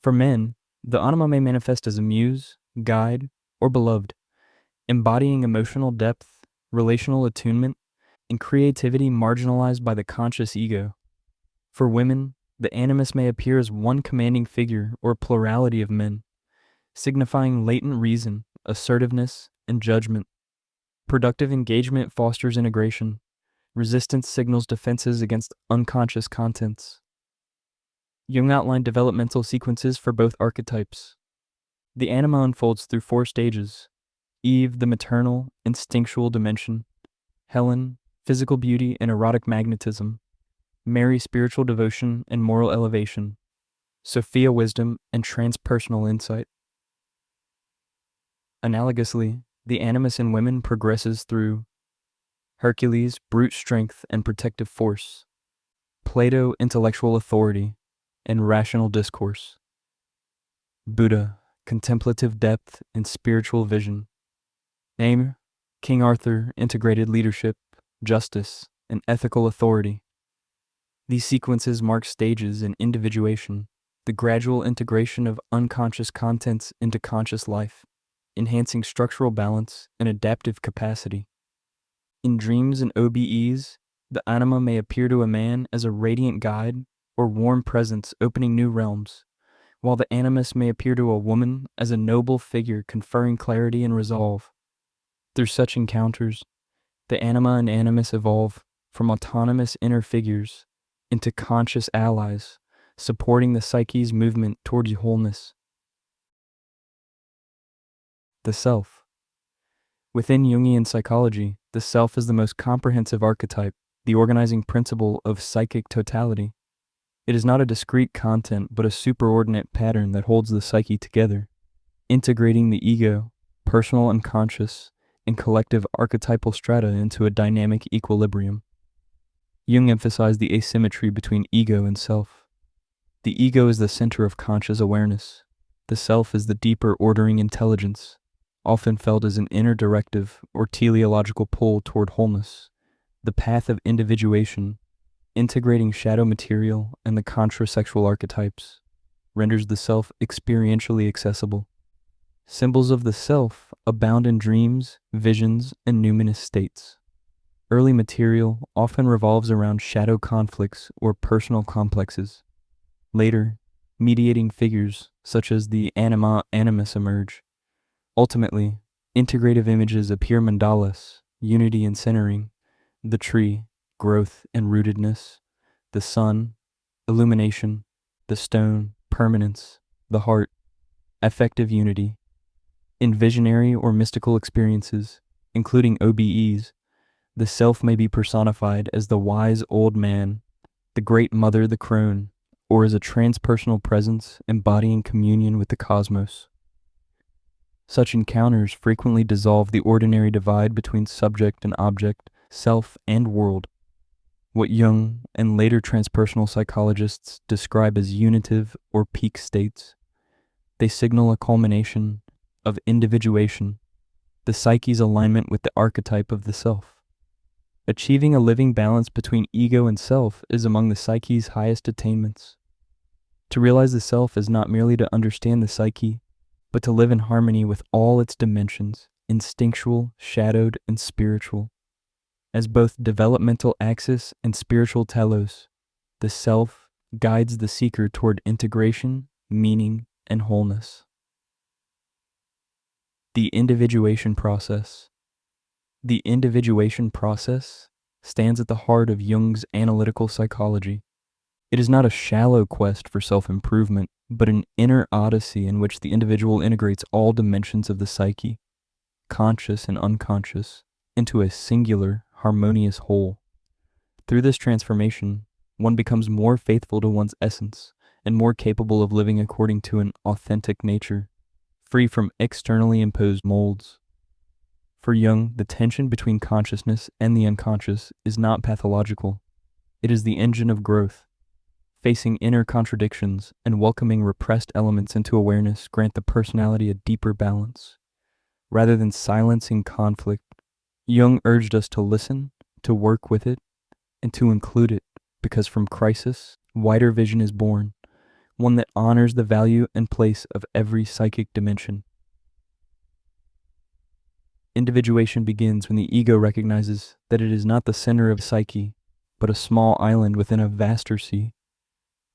For men, the anima may manifest as a muse, guide, or beloved, embodying emotional depth, relational attunement, and creativity marginalized by the conscious ego. For women, the animus may appear as one commanding figure or a plurality of men, signifying latent reason, assertiveness, and judgment. Productive engagement fosters integration. Resistance signals defenses against unconscious contents. Jung outlined developmental sequences for both archetypes. The anima unfolds through 4 stages: Eve, the maternal, instinctual dimension; Helen, physical beauty and erotic magnetism; Mary, spiritual devotion and moral elevation; Sophia, wisdom and transpersonal insight. Analogously, the animus in women progresses through Hercules, brute strength and protective force; Plato, intellectual authority and rational discourse; Buddha, contemplative depth and spiritual vision; Name, King Arthur, integrated leadership, justice, and ethical authority. These sequences mark stages in individuation, the gradual integration of unconscious contents into conscious life, enhancing structural balance and adaptive capacity. In dreams and OBEs, the anima may appear to a man as a radiant guide or warm presence opening new realms, while the animus may appear to a woman as a noble figure conferring clarity and resolve. Through such encounters, the anima and animus evolve from autonomous inner figures into conscious allies, supporting the psyche's movement towards wholeness. The self. Within Jungian psychology, the self is the most comprehensive archetype, the organizing principle of psychic totality. It is not a discrete content, but a superordinate pattern that holds the psyche together, integrating the ego, personal and conscious, and collective archetypal strata into a dynamic equilibrium. Jung emphasized the asymmetry between ego and self. The ego is the center of conscious awareness. The self is the deeper ordering intelligence, often felt as an inner directive or teleological pull toward wholeness. The path of individuation, integrating shadow material and the contrasexual archetypes, renders the self experientially accessible. Symbols of the self abound in dreams, visions, and numinous states. Early material often revolves around shadow conflicts or personal complexes. Later, mediating figures such as the anima animus emerge. Ultimately, integrative images appear: mandalas, unity and centering; the tree, growth and rootedness; the sun, illumination; the stone, permanence; the heart, affective unity. In visionary or mystical experiences, including OBEs, the self may be personified as the wise old man, the great mother, the crone, or as a transpersonal presence embodying communion with the cosmos. Such encounters frequently dissolve the ordinary divide between subject and object, self and world. What Jung and later transpersonal psychologists describe as unitive or peak states, they signal a culmination of individuation, the psyche's alignment with the archetype of the self. Achieving a living balance between ego and self is among the psyche's highest attainments. To realize the self is not merely to understand the psyche, but to live in harmony with all its dimensions, instinctual, shadowed, and spiritual. As both developmental axis and spiritual telos, the self guides the seeker toward integration, meaning, and wholeness. The individuation process. The individuation process stands at the heart of Jung's analytical psychology. It is not a shallow quest for self-improvement, but an inner odyssey in which the individual integrates all dimensions of the psyche, conscious and unconscious, into a singular, harmonious whole. Through this transformation, one becomes more faithful to one's essence and more capable of living according to an authentic nature, free from externally imposed molds. For Jung, the tension between consciousness and the unconscious is not pathological. It is the engine of growth. Facing inner contradictions and welcoming repressed elements into awareness grant the personality a deeper balance. Rather than silencing conflict, Jung urged us to listen, to work with it, and to include it, because from crisis, wider vision is born, one that honors the value and place of every psychic dimension. Individuation begins when the ego recognizes that it is not the center of psyche, but a small island within a vaster sea.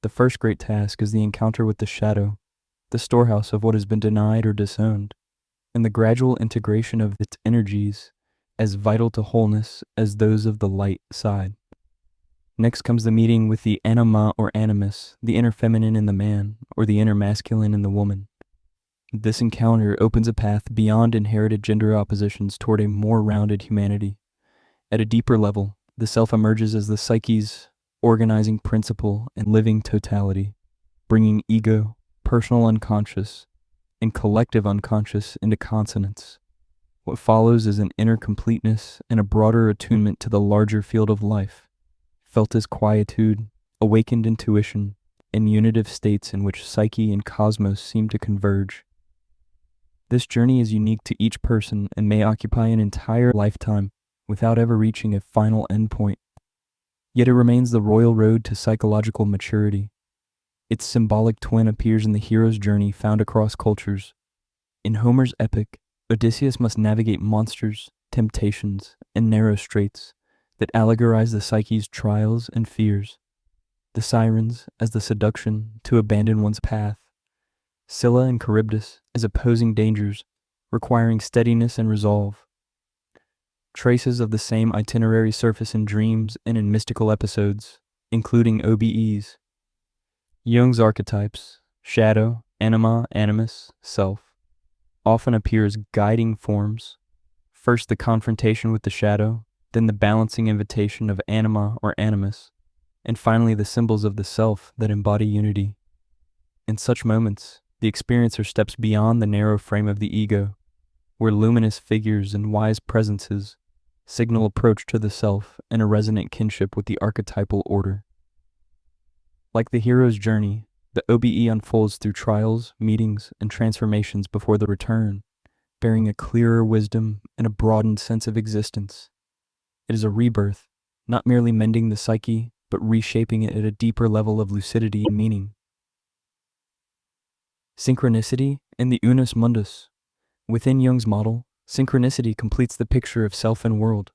The first great task is the encounter with the shadow, the storehouse of what has been denied or disowned, and the gradual integration of its energies, as vital to wholeness as those of the light side. Next comes the meeting with the anima or animus, the inner feminine in the man, or the inner masculine in the woman. This encounter opens a path beyond inherited gender oppositions toward a more rounded humanity. At a deeper level, the self emerges as the psyche's organizing principle and living totality, bringing ego, personal unconscious, and collective unconscious into consonance. What follows is an inner completeness and a broader attunement to the larger field of life, felt as quietude, awakened intuition, and unitive states in which psyche and cosmos seem to converge. This journey is unique to each person and may occupy an entire lifetime without ever reaching a final endpoint. Yet it remains the royal road to psychological maturity. Its symbolic twin appears in the hero's journey found across cultures. In Homer's epic, Odysseus must navigate monsters, temptations, and narrow straits that allegorize the psyche's trials and fears. The sirens as the seduction to abandon one's path. Scylla and Charybdis as opposing dangers, requiring steadiness and resolve. Traces of the same itinerary surface in dreams and in mystical episodes, including OBEs. Jung's archetypes, shadow, anima, animus, self, often appear as guiding forms. First the confrontation with the shadow, then the balancing invitation of anima or animus, and finally the symbols of the self that embody unity. In such moments, the experiencer steps beyond the narrow frame of the ego, where luminous figures and wise presences signal approach to the self and a resonant kinship with the archetypal order. Like the hero's journey, the OBE unfolds through trials, meetings, and transformations before the return, bearing a clearer wisdom and a broadened sense of existence. It is a rebirth, not merely mending the psyche, but reshaping it at a deeper level of lucidity and meaning. Synchronicity and the unus mundus. Within Jung's model, synchronicity completes the picture of self and world.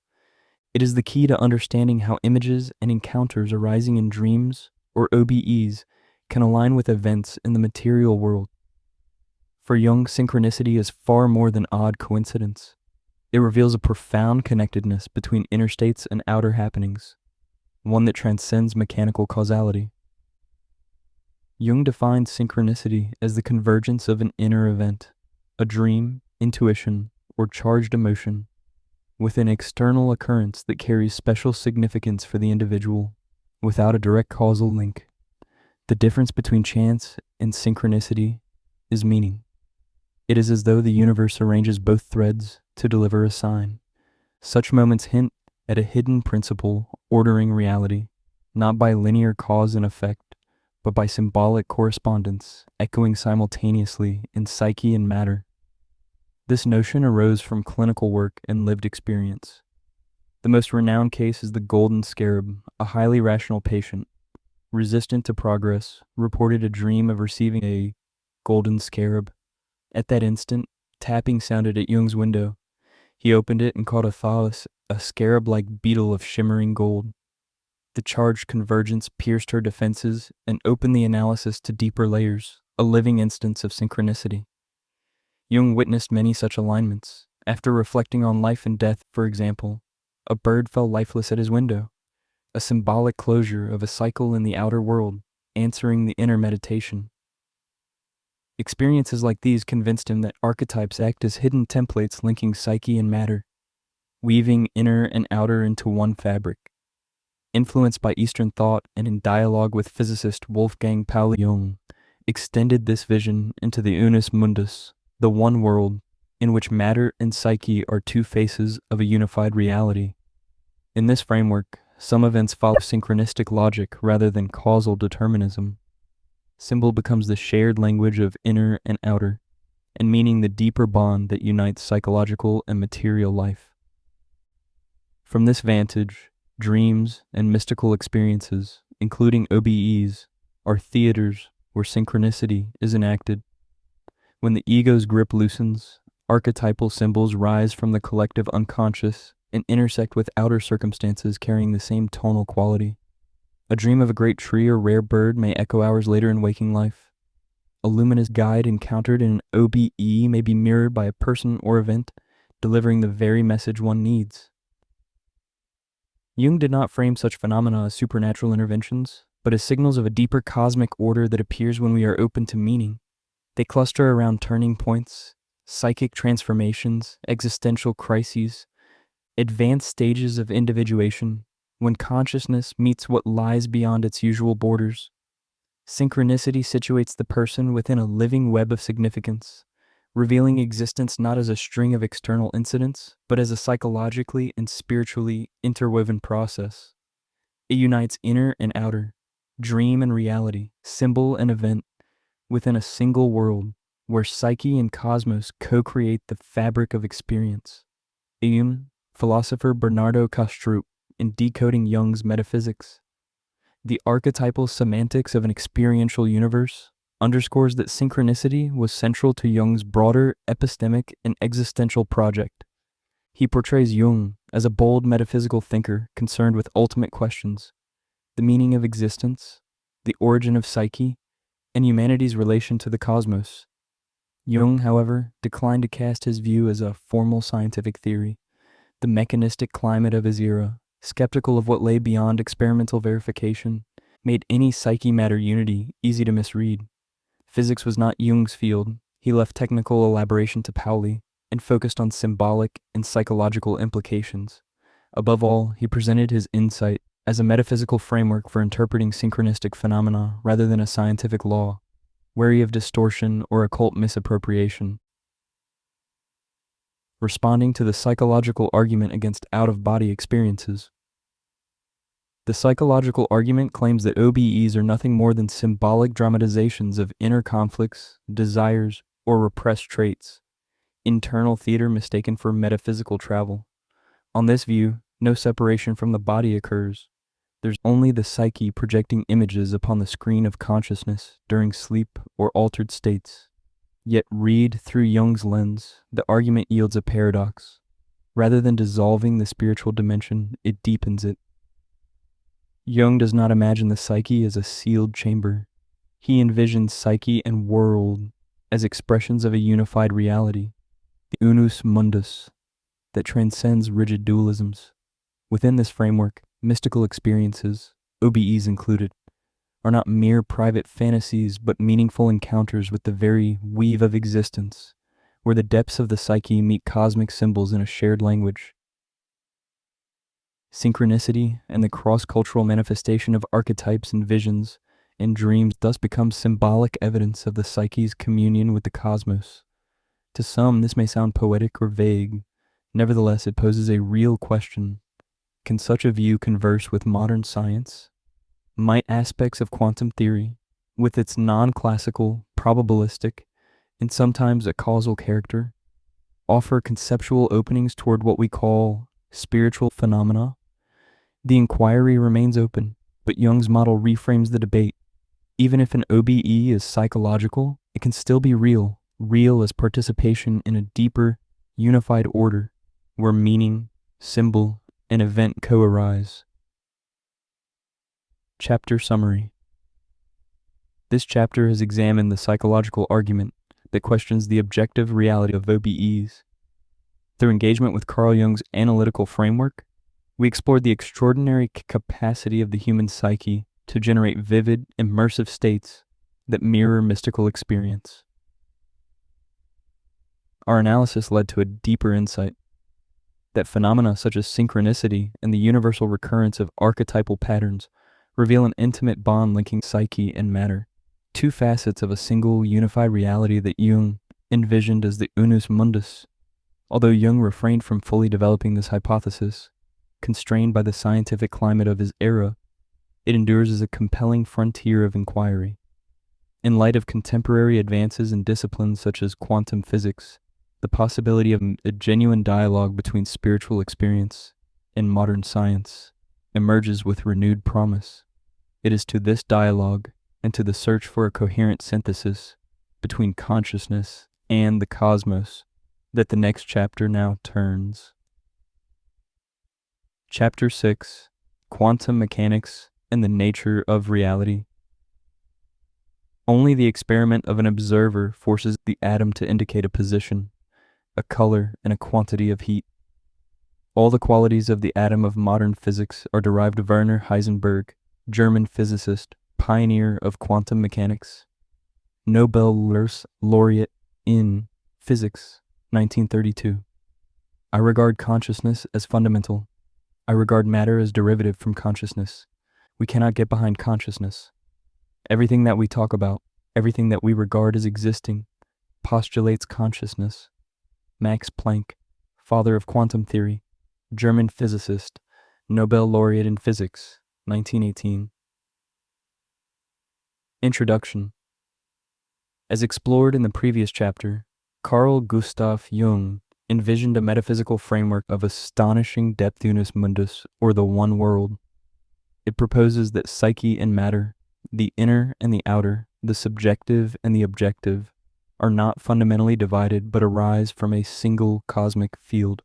It is the key to understanding how images and encounters arising in dreams, or OBEs, can align with events in the material world. For Jung, synchronicity is far more than odd coincidence. It reveals a profound connectedness between inner states and outer happenings, one that transcends mechanical causality. Jung defines synchronicity as the convergence of an inner event, a dream, intuition, or charged emotion, with an external occurrence that carries special significance for the individual, without a direct causal link. The difference between chance and synchronicity is meaning. It is as though the universe arranges both threads to deliver a sign. Such moments hint at a hidden principle ordering reality, not by linear cause and effect, but by symbolic correspondence echoing simultaneously in psyche and matter. This notion arose from clinical work and lived experience. The most renowned case is the golden scarab, a highly rational patient, resistant to progress, reported a dream of receiving a golden scarab. At that instant, tapping sounded at Jung's window. He opened it and caught a thallus, a scarab-like beetle of shimmering gold. The charged convergence pierced her defenses and opened the analysis to deeper layers, a living instance of synchronicity. Jung witnessed many such alignments. After reflecting on life and death, for example, a bird fell lifeless at his window, a symbolic closure of a cycle in the outer world, answering the inner meditation. Experiences like these convinced him that archetypes act as hidden templates linking psyche and matter, weaving inner and outer into one fabric. Influenced by Eastern thought and in dialogue with physicist Wolfgang Pauli, Jung extended this vision into the unus mundus, the one world, in which matter and psyche are two faces of a unified reality. In this framework, some events follow synchronistic logic rather than causal determinism. Symbol becomes the shared language of inner and outer, and meaning the deeper bond that unites psychological and material life. From this vantage, dreams and mystical experiences, including OBEs, are theaters where synchronicity is enacted. When the ego's grip loosens, archetypal symbols rise from the collective unconscious and intersect with outer circumstances carrying the same tonal quality. A dream of a great tree or rare bird may echo hours later in waking life. A luminous guide encountered in an OBE may be mirrored by a person or event, delivering the very message one needs. Jung did not frame such phenomena as supernatural interventions, but as signals of a deeper cosmic order that appears when we are open to meaning. They cluster around turning points, psychic transformations, existential crises, advanced stages of individuation, when consciousness meets what lies beyond its usual borders. Synchronicity situates the person within a living web of significance, revealing existence not as a string of external incidents, but as a psychologically and spiritually interwoven process. It unites inner and outer, dream and reality, symbol and event, within a single world, where psyche and cosmos co-create the fabric of experience. Philosopher Bernardo Kastrup, in Decoding Jung's Metaphysics, the archetypal semantics of an experiential universe, underscores that synchronicity was central to Jung's broader epistemic and existential project. He portrays Jung as a bold metaphysical thinker concerned with ultimate questions, the meaning of existence, the origin of psyche, and humanity's relation to the cosmos. Jung, however, declined to cast his view as a formal scientific theory. The mechanistic climate of his era, skeptical of what lay beyond experimental verification, made any psyche-matter unity easy to misread. Physics was not Jung's field. He left technical elaboration to Pauli and focused on symbolic and psychological implications. Above all, he presented his insight as a metaphysical framework for interpreting synchronistic phenomena rather than a scientific law, wary of distortion or occult misappropriation. Responding to the psychological argument against out-of-body experiences. The psychological argument claims that OBEs are nothing more than symbolic dramatizations of inner conflicts, desires, or repressed traits, internal theater mistaken for metaphysical travel. On this view, no separation from the body occurs. There's only the psyche projecting images upon the screen of consciousness during sleep or altered states. Yet read through Jung's lens, the argument yields a paradox. Rather than dissolving the spiritual dimension, it deepens it. Jung does not imagine the psyche as a sealed chamber. He envisions psyche and world as expressions of a unified reality, the unus mundus, that transcends rigid dualisms. Within this framework, mystical experiences, OBEs included, are not mere private fantasies but meaningful encounters with the very weave of existence, where the depths of the psyche meet cosmic symbols in a shared language. Synchronicity and the cross-cultural manifestation of archetypes and visions and dreams thus become symbolic evidence of the psyche's communion with the cosmos. To some, this may sound poetic or vague. Nevertheless, it poses a real question. Can such a view converse with modern science? Might aspects of quantum theory, with its non-classical, probabilistic, and sometimes a causal character, offer conceptual openings toward what we call spiritual phenomena? The inquiry remains open, but Jung's model reframes the debate. Even if an OBE is psychological, it can still be real as participation in a deeper, unified order, where meaning, symbol, and event co-arise. Chapter Summary. This chapter has examined the psychological argument that questions the objective reality of OBEs. Through engagement with Carl Jung's analytical framework, we explored the extraordinary capacity of the human psyche to generate vivid, immersive states that mirror mystical experience. Our analysis led to a deeper insight that phenomena such as synchronicity and the universal recurrence of archetypal patterns reveal an intimate bond linking psyche and matter, two facets of a single unified reality that Jung envisioned as the unus mundus. Although Jung refrained from fully developing this hypothesis, constrained by the scientific climate of his era, it endures as a compelling frontier of inquiry. In light of contemporary advances in disciplines such as quantum physics, the possibility of a genuine dialogue between spiritual experience and modern science emerges with renewed promise. It is to this dialogue and to the search for a coherent synthesis between consciousness and the cosmos that the next chapter now turns. Chapter 6: Quantum Mechanics and the Nature of Reality. Only the experiment of an observer forces the atom to indicate a position, a color, and a quantity of heat. All the qualities of the atom of modern physics are derived of Werner Heisenberg, German physicist, pioneer of quantum mechanics, Nobel laureate in physics, 1932. I regard consciousness as fundamental. I regard matter as derivative from consciousness. We cannot get behind consciousness. Everything that we talk about, everything that we regard as existing, postulates consciousness. Max Planck, father of quantum theory, German physicist, Nobel laureate in physics, 1918. Introduction. As explored in the previous chapter, Carl Gustav Jung envisioned a metaphysical framework of astonishing depth unus mundus, or the one world. It proposes that psyche and matter, the inner and the outer, the subjective and the objective, are not fundamentally divided but arise from a single cosmic field.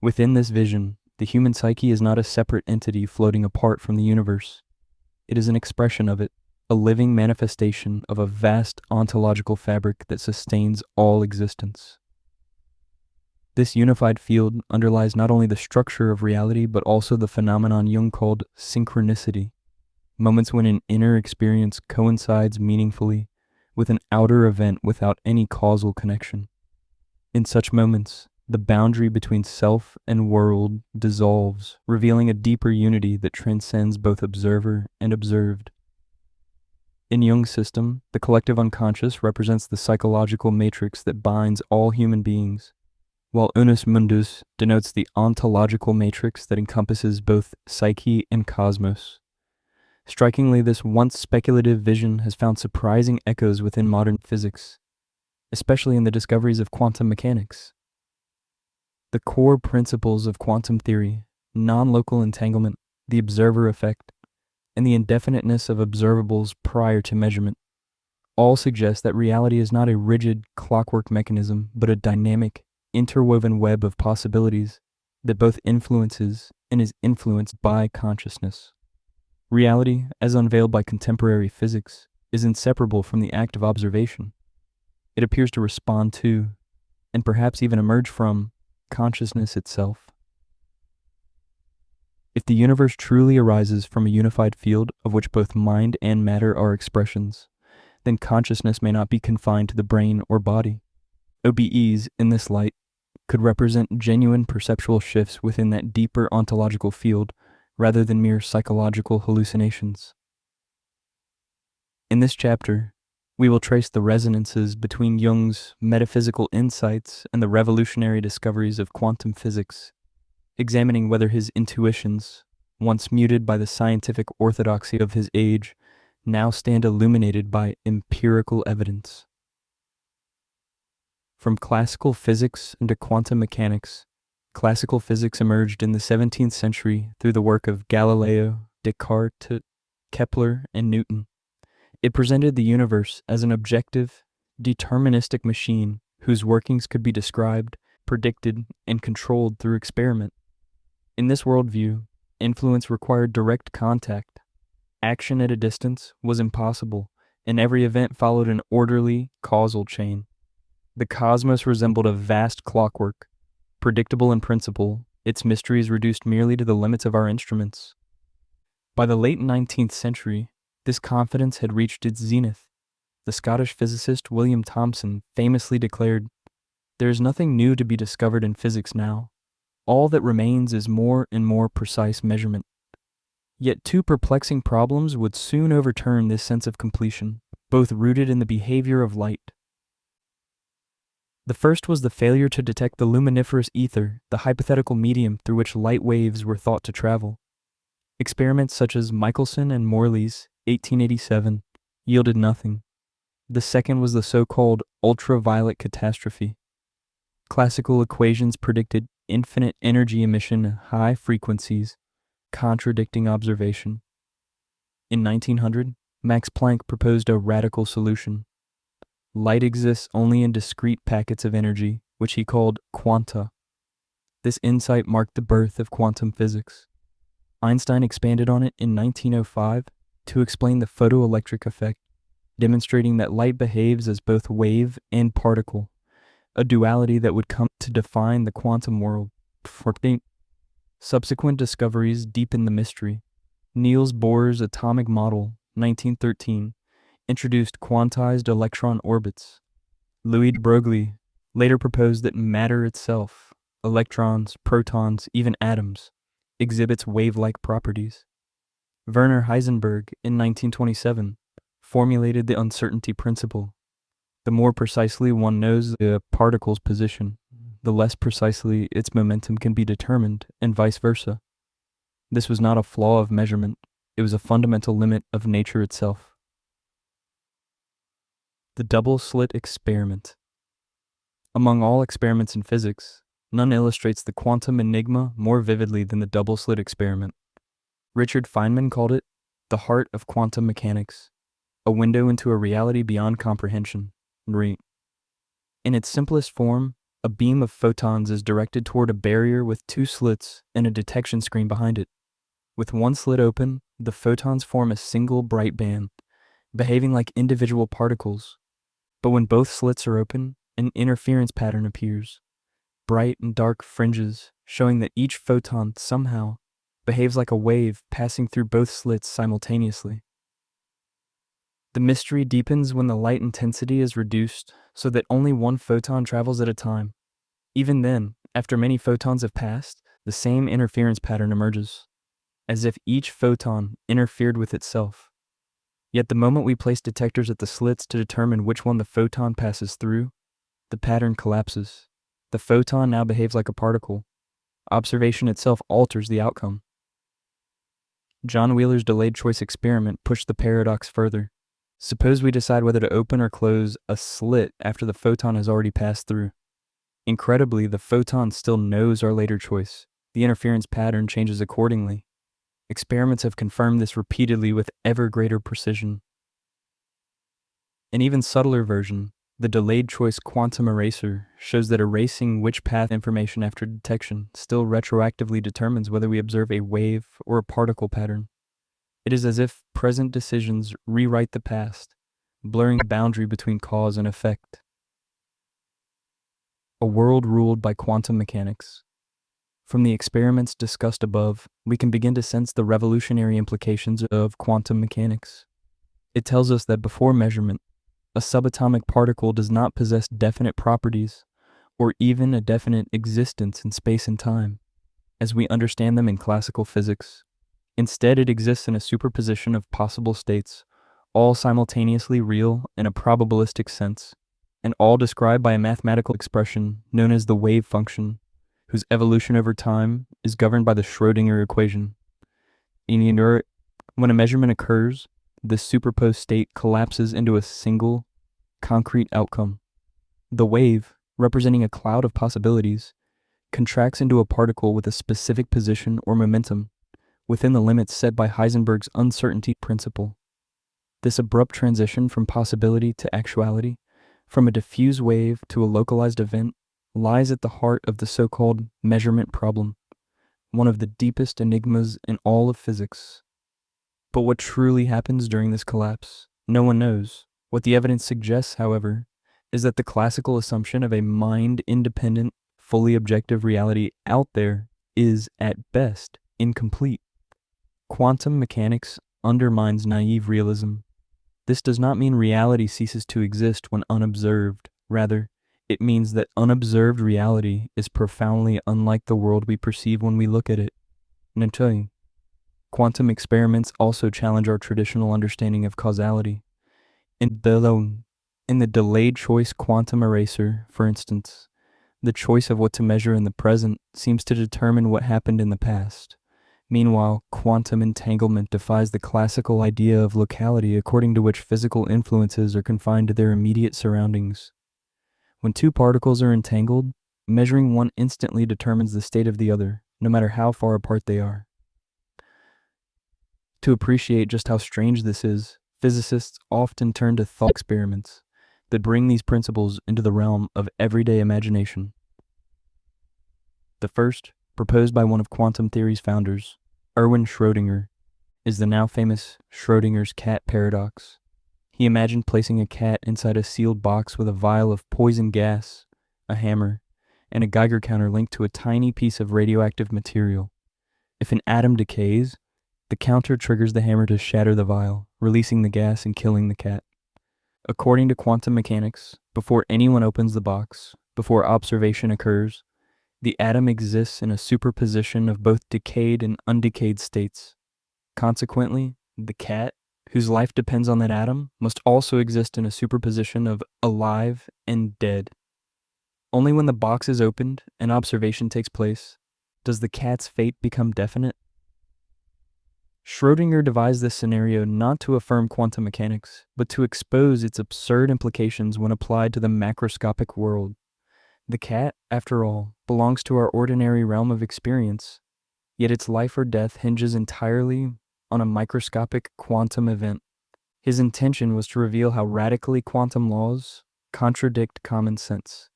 Within this vision, the human psyche is not a separate entity floating apart from the universe. It is an expression of it, a living manifestation of a vast ontological fabric that sustains all existence. This unified field underlies not only the structure of reality but also the phenomenon Jung called synchronicity, moments when an inner experience coincides meaningfully with an outer event without any causal connection. In such moments, the boundary between self and world dissolves, revealing a deeper unity that transcends both observer and observed. In Jung's system, the collective unconscious represents the psychological matrix that binds all human beings, while unus mundus denotes the ontological matrix that encompasses both psyche and cosmos. Strikingly, this once speculative vision has found surprising echoes within modern physics, especially in the discoveries of quantum mechanics. The core principles of quantum theory, non-local entanglement, the observer effect, and the indefiniteness of observables prior to measurement, all suggest that reality is not a rigid clockwork mechanism, but a dynamic, interwoven web of possibilities that both influences and is influenced by consciousness. Reality, as unveiled by contemporary physics, is inseparable from the act of observation. It appears to respond to, and perhaps even emerge from, consciousness itself. If the universe truly arises from a unified field of which both mind and matter are expressions, then consciousness may not be confined to the brain or body. OBEs, in this light, could represent genuine perceptual shifts within that deeper ontological field rather than mere psychological hallucinations. In this chapter, we will trace the resonances between Jung's metaphysical insights and the revolutionary discoveries of quantum physics, examining whether his intuitions, once muted by the scientific orthodoxy of his age, now stand illuminated by empirical evidence. From classical physics into quantum mechanics, classical physics emerged in the 17th century through the work of Galileo, Descartes, Kepler, and Newton. It presented the universe as an objective, deterministic machine whose workings could be described, predicted, and controlled through experiment. In this worldview, influence required direct contact. Action at a distance was impossible, and every event followed an orderly, causal chain. The cosmos resembled a vast clockwork, predictable in principle, its mysteries reduced merely to the limits of our instruments. By the late 19th century, this confidence had reached its zenith. The Scottish physicist William Thomson famously declared, "There is nothing new to be discovered in physics now. All that remains is more and more precise measurement." Yet two perplexing problems would soon overturn this sense of completion, both rooted in the behavior of light. The first was the failure to detect the luminiferous ether, the hypothetical medium through which light waves were thought to travel. Experiments such as Michelson and Morley's 1887 yielded nothing. The second was the so-called ultraviolet catastrophe. Classical equations predicted infinite energy emission at high frequencies, contradicting observation. In 1900, Max Planck proposed a radical solution. Light exists only in discrete packets of energy, which he called quanta. This insight marked the birth of quantum physics. Einstein expanded on it in 1905 to explain the photoelectric effect, demonstrating that light behaves as both wave and particle, a duality that would come to define the quantum world. Subsequent discoveries deepened the mystery. Niels Bohr's atomic model, 1913, introduced quantized electron orbits. Louis de Broglie later proposed that matter itself, electrons, protons, even atoms, exhibits wave-like properties. Werner Heisenberg, in 1927, formulated the uncertainty principle. The more precisely one knows a particle's position, the less precisely its momentum can be determined, and vice versa. This was not a flaw of measurement, it was a fundamental limit of nature itself. The double-slit experiment. Among all experiments in physics, none illustrates the quantum enigma more vividly than the double-slit experiment. Richard Feynman called it the heart of quantum mechanics, a window into a reality beyond comprehension. In its simplest form, a beam of photons is directed toward a barrier with two slits and a detection screen behind it. With one slit open, the photons form a single bright band, behaving like individual particles. But when both slits are open, an interference pattern appears, bright and dark fringes showing that each photon somehow behaves like a wave passing through both slits simultaneously. The mystery deepens when the light intensity is reduced so that only one photon travels at a time. Even then, after many photons have passed, the same interference pattern emerges, as if each photon interfered with itself. Yet the moment we place detectors at the slits to determine which one the photon passes through, the pattern collapses. The photon now behaves like a particle. Observation itself alters the outcome. John Wheeler's delayed choice experiment pushed the paradox further. Suppose we decide whether to open or close a slit after the photon has already passed through. Incredibly, the photon still knows our later choice. The interference pattern changes accordingly. Experiments have confirmed this repeatedly with ever greater precision. An even subtler version, The delayed choice quantum eraser shows that erasing which path information after detection still retroactively determines whether we observe a wave or a particle pattern. It is as if present decisions rewrite the past, blurring the boundary between cause and effect. A world ruled by quantum mechanics. From the experiments discussed above, we can begin to sense the revolutionary implications of quantum mechanics. It tells us that before measurement, a subatomic particle does not possess definite properties or even a definite existence in space and time, as we understand them in classical physics. Instead, it exists in a superposition of possible states, all simultaneously real in a probabilistic sense, and all described by a mathematical expression known as the wave function, whose evolution over time is governed by the Schrödinger equation. When a measurement occurs, this superposed state collapses into a single, concrete outcome. The wave, representing a cloud of possibilities, contracts into a particle with a specific position or momentum within the limits set by Heisenberg's uncertainty principle. This abrupt transition from possibility to actuality, from a diffuse wave to a localized event, lies at the heart of the so-called measurement problem, one of the deepest enigmas in all of physics. But what truly happens during this collapse, no one knows. What the evidence suggests, however, is that the classical assumption of a mind-independent, fully objective reality out there is, at best, incomplete. Quantum mechanics undermines naive realism. This does not mean reality ceases to exist when unobserved. Rather, it means that unobserved reality is profoundly unlike the world we perceive when we look at it. Quantum experiments also challenge our traditional understanding of causality. In the delayed choice quantum eraser, for instance, the choice of what to measure in the present seems to determine what happened in the past. Meanwhile, quantum entanglement defies the classical idea of locality according to which physical influences are confined to their immediate surroundings. When two particles are entangled, measuring one instantly determines the state of the other, no matter how far apart they are. To appreciate just how strange this is, physicists often turn to thought experiments that bring these principles into the realm of everyday imagination. The first, proposed by one of quantum theory's founders, Erwin Schrödinger, is the now famous Schrödinger's cat paradox. He imagined placing a cat inside a sealed box with a vial of poison gas, a hammer, and a Geiger counter linked to a tiny piece of radioactive material. If an atom decays, the counter triggers the hammer to shatter the vial, releasing the gas and killing the cat. According to quantum mechanics, before anyone opens the box, before observation occurs, the atom exists in a superposition of both decayed and undecayed states. Consequently, the cat, whose life depends on that atom, must also exist in a superposition of alive and dead. Only when the box is opened and observation takes place does the cat's fate become definite. Schrödinger devised this scenario not to affirm quantum mechanics, but to expose its absurd implications when applied to the macroscopic world. The cat, after all, belongs to our ordinary realm of experience, yet its life or death hinges entirely on a microscopic quantum event. His intention was to reveal how radically quantum laws contradict common sense.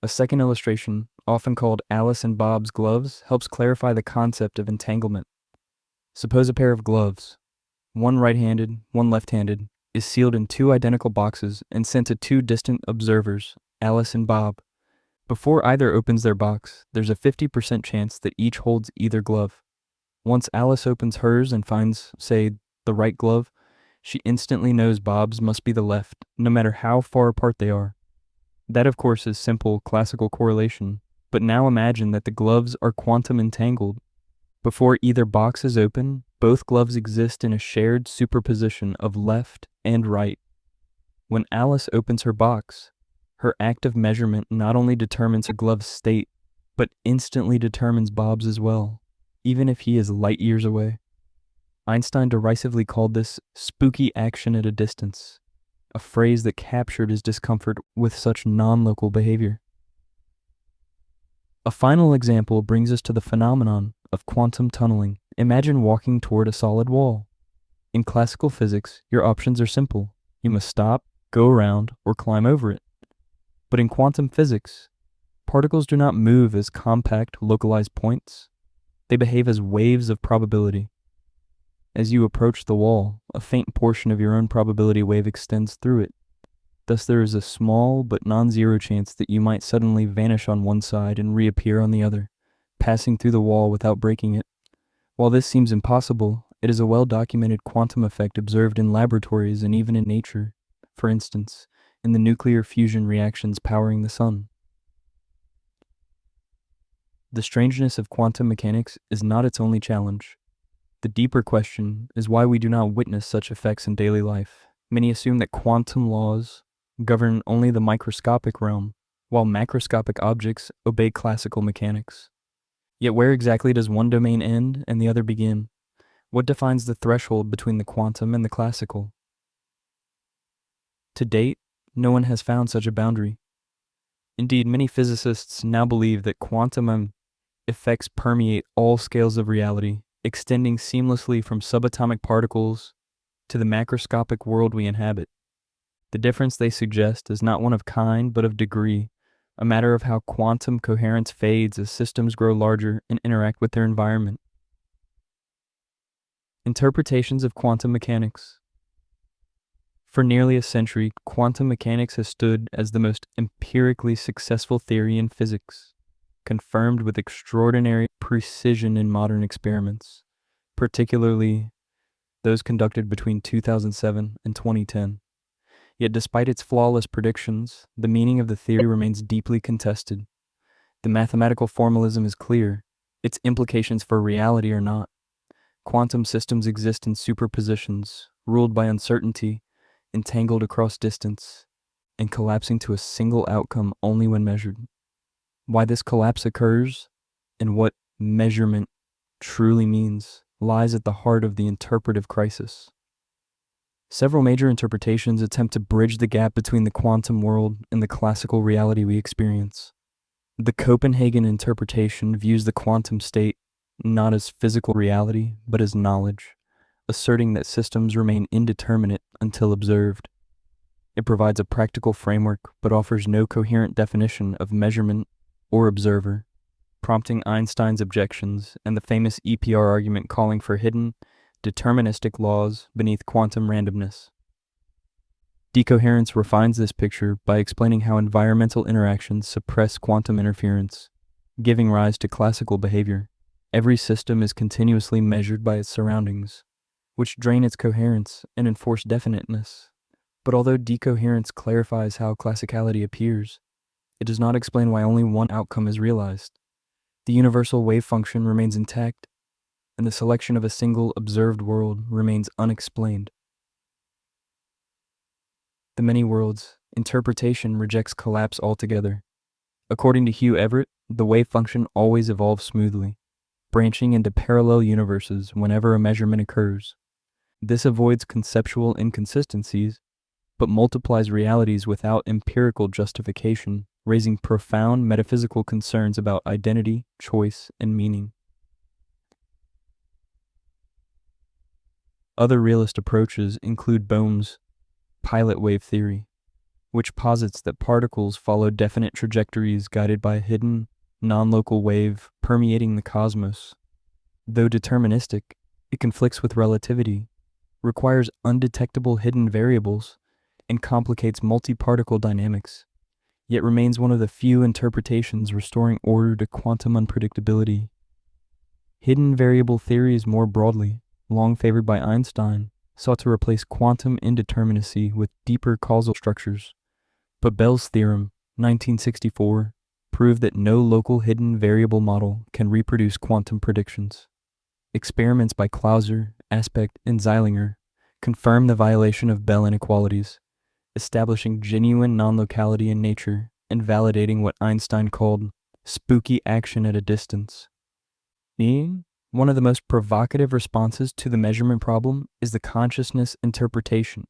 A second illustration, often called Alice and Bob's gloves, helps clarify the concept of entanglement. Suppose a pair of gloves, one right-handed, one left-handed, is sealed in two identical boxes and sent to two distant observers, Alice and Bob. Before either opens their box, there's a 50% chance that each holds either glove. Once Alice opens hers and finds, say, the right glove, she instantly knows Bob's must be the left, no matter how far apart they are. That, of course, is simple classical correlation, but now imagine that the gloves are quantum entangled. Before either box is open, both gloves exist in a shared superposition of left and right. When Alice opens her box, her act of measurement not only determines her glove's state, but instantly determines Bob's as well, even if he is light years away. Einstein derisively called this spooky action at a distance, a phrase that captured his discomfort with such non-local behavior. A final example brings us to the phenomenon of quantum tunneling. Imagine walking toward a solid wall. In classical physics, your options are simple. You must stop, go around, or climb over it. But in quantum physics, particles do not move as compact, localized points. They behave as waves of probability. As you approach the wall, a faint portion of your own probability wave extends through it. Thus there is a small but non-zero chance that you might suddenly vanish on one side and reappear on the other, passing through the wall without breaking it. While this seems impossible, it is a well-documented quantum effect observed in laboratories and even in nature, for instance, in the nuclear fusion reactions powering the sun. The strangeness of quantum mechanics is not its only challenge. The deeper question is why we do not witness such effects in daily life. Many assume that quantum laws govern only the microscopic realm, while macroscopic objects obey classical mechanics. Yet where exactly does one domain end and the other begin? What defines the threshold between the quantum and the classical? To date, no one has found such a boundary. Indeed, many physicists now believe that quantum effects permeate all scales of reality, extending seamlessly from subatomic particles to the macroscopic world we inhabit. The difference they suggest is not one of kind, but of degree, a matter of how quantum coherence fades as systems grow larger and interact with their environment. Interpretations of quantum mechanics. For nearly a century, quantum mechanics has stood as the most empirically successful theory in physics, confirmed with extraordinary precision in modern experiments, particularly those conducted between 2007 and 2010. Yet despite its flawless predictions, the meaning of the theory remains deeply contested. The mathematical formalism is clear, its implications for reality are not. Quantum systems exist in superpositions, ruled by uncertainty, entangled across distance, and collapsing to a single outcome only when measured. Why this collapse occurs, and what measurement truly means, lies at the heart of the interpretive crisis. Several major interpretations attempt to bridge the gap between the quantum world and the classical reality we experience. The Copenhagen interpretation views the quantum state not as physical reality, but as knowledge, asserting that systems remain indeterminate until observed. It provides a practical framework, but offers no coherent definition of measurement or observer, prompting Einstein's objections and the famous EPR argument calling for hidden, deterministic laws beneath quantum randomness. Decoherence refines this picture by explaining how environmental interactions suppress quantum interference, giving rise to classical behavior. Every system is continuously measured by its surroundings, which drain its coherence and enforce definiteness. But although decoherence clarifies how classicality appears, it does not explain why only one outcome is realized. The universal wave function remains intact, and the selection of a single observed world remains unexplained. The many worlds interpretation rejects collapse altogether. According to Hugh Everett, the wave function always evolves smoothly, branching into parallel universes whenever a measurement occurs. This avoids conceptual inconsistencies, but multiplies realities without empirical justification, raising profound metaphysical concerns about identity, choice, and meaning. Other realist approaches include Bohm's pilot wave theory, which posits that particles follow definite trajectories guided by a hidden, non-local wave permeating the cosmos. Though deterministic, it conflicts with relativity, requires undetectable hidden variables, and complicates multi-particle dynamics, yet remains one of the few interpretations restoring order to quantum unpredictability. Hidden variable theories more broadly, long favored by Einstein, sought to replace quantum indeterminacy with deeper causal structures. But Bell's theorem, 1964, proved that no local hidden variable model can reproduce quantum predictions. Experiments by Clauser, Aspect, and Zeilinger confirm the violation of Bell inequalities, establishing genuine non-locality in nature and validating what Einstein called spooky action at a distance. One of the most provocative responses to the measurement problem is the consciousness interpretation,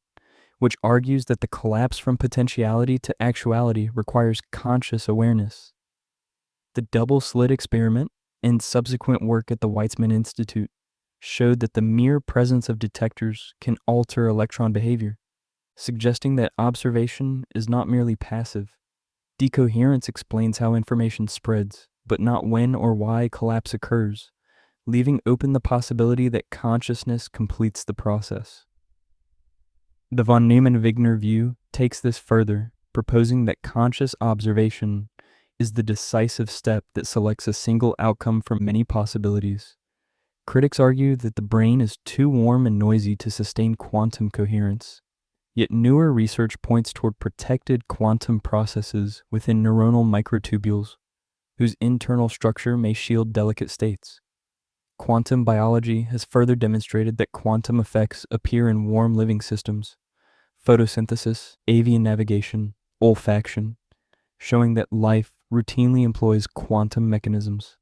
which argues that the collapse from potentiality to actuality requires conscious awareness. The double-slit experiment and subsequent work at the Weizmann Institute showed that the mere presence of detectors can alter electron behavior. suggesting that observation is not merely passive. Decoherence explains how information spreads, but not when or why collapse occurs, leaving open the possibility that consciousness completes the process. The von Neumann-Wigner view takes this further, proposing that conscious observation is the decisive step that selects a single outcome from many possibilities. Critics argue that the brain is too warm and noisy to sustain quantum coherence, yet newer research points toward protected quantum processes within neuronal microtubules, whose internal structure may shield delicate states. Quantum biology has further demonstrated that quantum effects appear in warm living systems, photosynthesis, avian navigation, olfaction, showing that life routinely employs quantum mechanisms.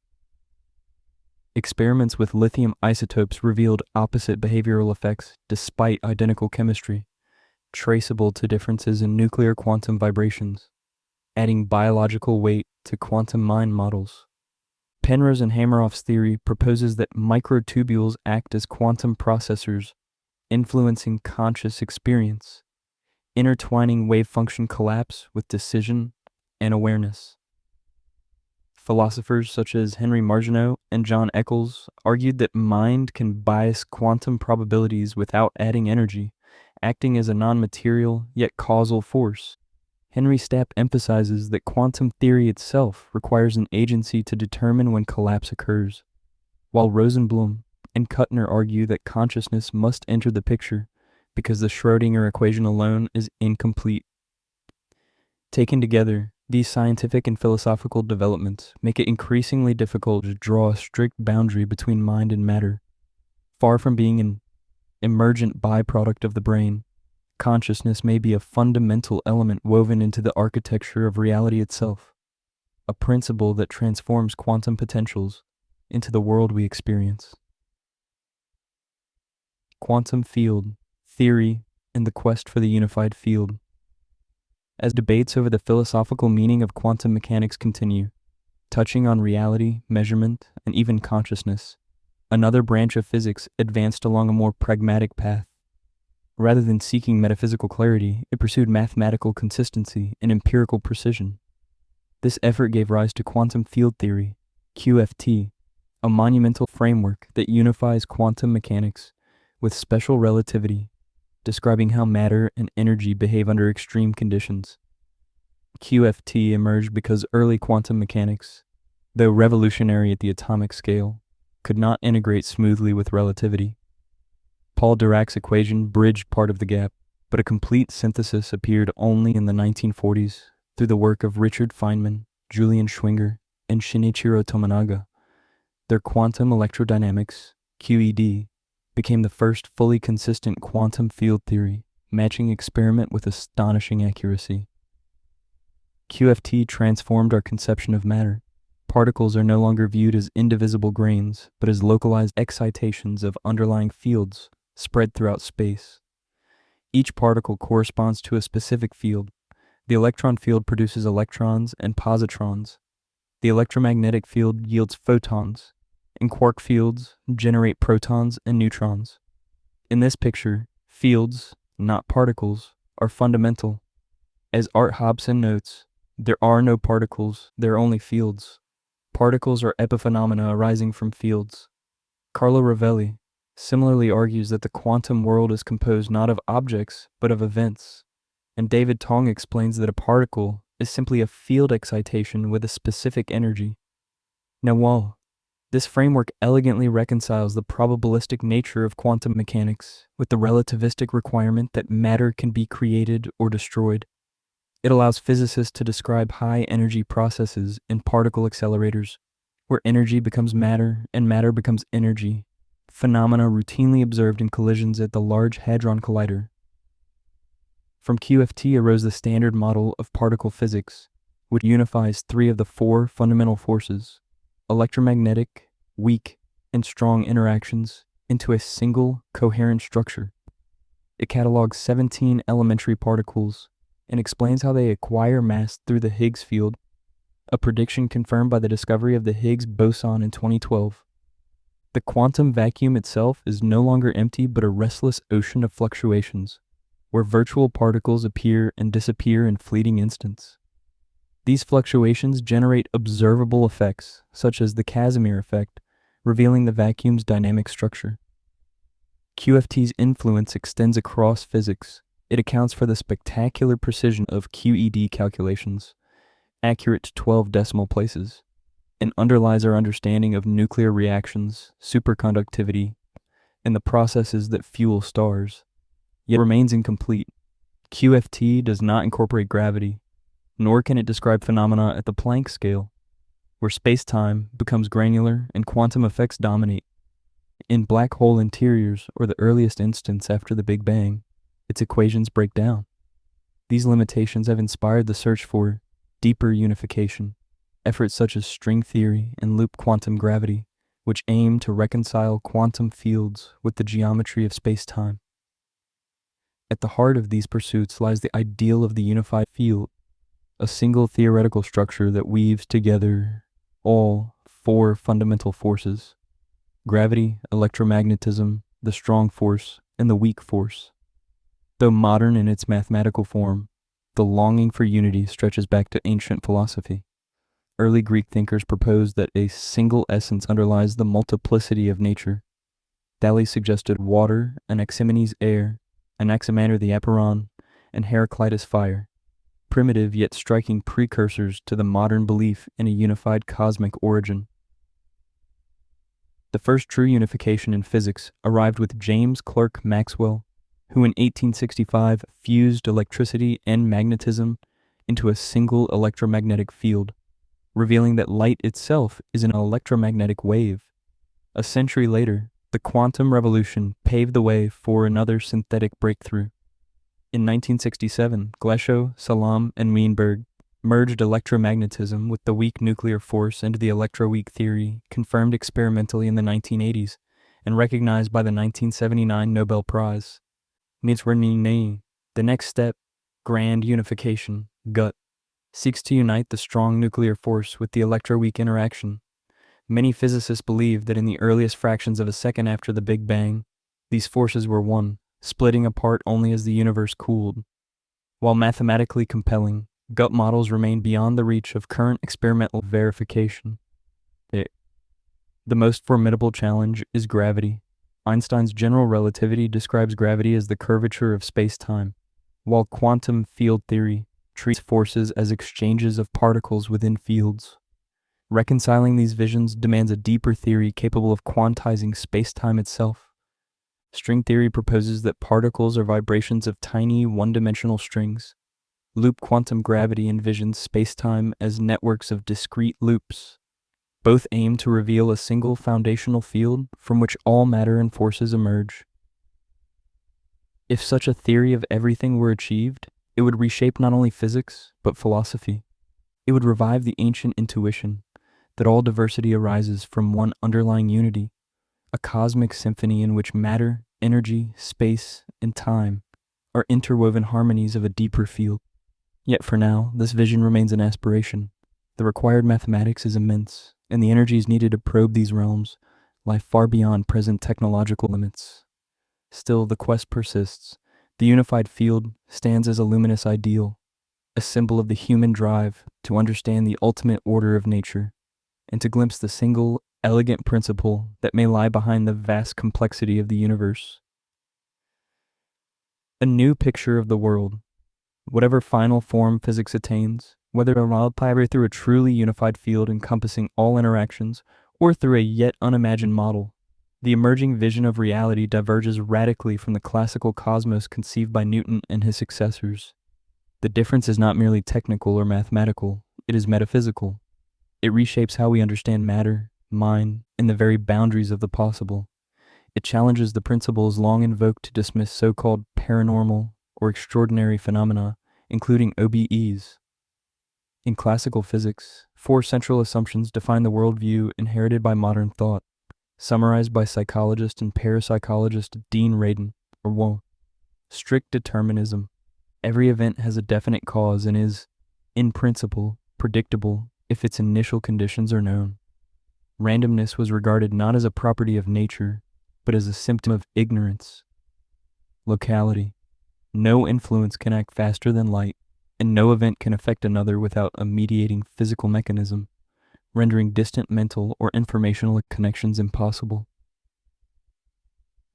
Experiments with lithium isotopes revealed opposite behavioral effects despite identical chemistry, traceable to differences in nuclear quantum vibrations, adding biological weight to quantum mind models. Penrose and Hameroff's theory proposes that microtubules act as quantum processors, influencing conscious experience, intertwining wave function collapse with decision and awareness. Philosophers such as Henry Margenau and John Eccles argued that mind can bias quantum probabilities without adding energy, acting as a non-material yet causal force. Henry Stapp emphasizes that quantum theory itself requires an agency to determine when collapse occurs, while Rosenblum and Kuttner argue that consciousness must enter the picture because the Schrödinger equation alone is incomplete. Taken together, these scientific and philosophical developments make it increasingly difficult to draw a strict boundary between mind and matter. Far from being an emergent byproduct of the brain, consciousness may be a fundamental element woven into the architecture of reality itself, a principle that transforms quantum potentials into the world we experience. Quantum field, theory, and the quest for the unified field. As debates over the philosophical meaning of quantum mechanics continue, touching on reality, measurement, and even consciousness, another branch of physics advanced along a more pragmatic path. Rather than seeking metaphysical clarity, it pursued mathematical consistency and empirical precision. This effort gave rise to quantum field theory, QFT, a monumental framework that unifies quantum mechanics with special relativity, describing how matter and energy behave under extreme conditions. QFT emerged because early quantum mechanics, though revolutionary at the atomic scale, could not integrate smoothly with relativity. Paul Dirac's equation bridged part of the gap, but a complete synthesis appeared only in the 1940s through the work of Richard Feynman, Julian Schwinger, and Shinichiro Tominaga. Their quantum electrodynamics, QED, became the first fully consistent quantum field theory, matching experiment with astonishing accuracy. QFT transformed our conception of matter. Particles are no longer viewed as indivisible grains, but as localized excitations of underlying fields spread throughout space. Each particle corresponds to a specific field. The electron field produces electrons and positrons. The electromagnetic field yields photons, and quark fields generate protons and neutrons. In this picture, fields, not particles, are fundamental. As Art Hobson notes, there are no particles, there are only fields. Particles are epiphenomena arising from fields. Carlo Rovelli similarly argues that the quantum world is composed not of objects, but of events. And David Tong explains that a particle is simply a field excitation with a specific energy. Now, while this framework elegantly reconciles the probabilistic nature of quantum mechanics with the relativistic requirement that matter can be created or destroyed, it allows physicists to describe high-energy processes in particle accelerators, where energy becomes matter and matter becomes energy, phenomena routinely observed in collisions at the Large Hadron Collider. From QFT arose the standard model of particle physics, which unifies three of the four fundamental forces, electromagnetic, weak, and strong interactions, into a single, coherent structure. It catalogs 17 elementary particles and explains how they acquire mass through the Higgs field, a prediction confirmed by the discovery of the Higgs boson in 2012. The quantum vacuum itself is no longer empty but a restless ocean of fluctuations, where virtual particles appear and disappear in fleeting instants. These fluctuations generate observable effects, such as the Casimir effect, revealing the vacuum's dynamic structure. QFT's influence extends across physics. It accounts for the spectacular precision of QED calculations, accurate to 12 decimal places, and underlies our understanding of nuclear reactions, superconductivity, and the processes that fuel stars, yet remains incomplete. QFT does not incorporate gravity, nor can it describe phenomena at the Planck scale, where space-time becomes granular and quantum effects dominate. In black hole interiors, or the earliest instance after the Big Bang, its equations break down. These limitations have inspired the search for deeper unification, efforts such as string theory and loop quantum gravity, which aim to reconcile quantum fields with the geometry of space-time. At the heart of these pursuits lies the ideal of the unified field, a single theoretical structure that weaves together all four fundamental forces: gravity, electromagnetism, the strong force, and the weak force. Though modern in its mathematical form, the longing for unity stretches back to ancient philosophy. Early Greek thinkers proposed that a single essence underlies the multiplicity of nature. Thales suggested water, Anaximenes air, Anaximander the apiron, and Heraclitus fire, primitive yet striking precursors to the modern belief in a unified cosmic origin. The first true unification in physics arrived with James Clerk Maxwell, who in 1865 fused electricity and magnetism into a single electromagnetic field, revealing that light itself is an electromagnetic wave. A century later, the quantum revolution paved the way for another synthetic breakthrough. In 1967, Glechow, Salam, and Weinberg merged electromagnetism with the weak nuclear force into the electroweak theory, confirmed experimentally in the 1980s, and recognized by the 1979 Nobel Prize. The next step, grand unification, GUT, seeks to unite the strong nuclear force with the electroweak interaction. Many physicists believe that in the earliest fractions of a second after the Big Bang, these forces were one, splitting apart only as the universe cooled. While mathematically compelling, GUT models remain beyond the reach of current experimental verification. The most formidable challenge is gravity. Einstein's general relativity describes gravity as the curvature of space-time, while quantum field theory treats forces as exchanges of particles within fields. Reconciling these visions demands a deeper theory capable of quantizing space-time itself. String theory proposes that particles are vibrations of tiny one-dimensional strings. Loop quantum gravity envisions space-time as networks of discrete loops. Both aim to reveal a single foundational field from which all matter and forces emerge. If such a theory of everything were achieved, it would reshape not only physics, but philosophy. It would revive the ancient intuition that all diversity arises from one underlying unity, a cosmic symphony in which matter, energy, space, and time are interwoven harmonies of a deeper field. Yet for now, this vision remains an aspiration. The required mathematics is immense, and the energies needed to probe these realms lie far beyond present technological limits. Still, the quest persists. The unified field stands as a luminous ideal, a symbol of the human drive to understand the ultimate order of nature, and to glimpse the single, elegant principle that may lie behind the vast complexity of the universe. A new picture of the world. Whatever final form physics attains, whether arrived through a truly unified field encompassing all interactions, or through a yet unimagined model, the emerging vision of reality diverges radically from the classical cosmos conceived by Newton and his successors. The difference is not merely technical or mathematical, it is metaphysical. It reshapes how we understand matter, mind, and the very boundaries of the possible. It challenges the principles long invoked to dismiss so-called paranormal or extraordinary phenomena, including OBEs. In classical physics, 4 central assumptions define the worldview inherited by modern thought, summarized by psychologist and parapsychologist Dean Radin, or WO. Strict determinism. Every event has a definite cause and is, in principle, predictable if its initial conditions are known. Randomness was regarded not as a property of nature, but as a symptom of ignorance. Locality. No influence can act faster than light, and no event can affect another without a mediating physical mechanism, rendering distant mental or informational connections impossible.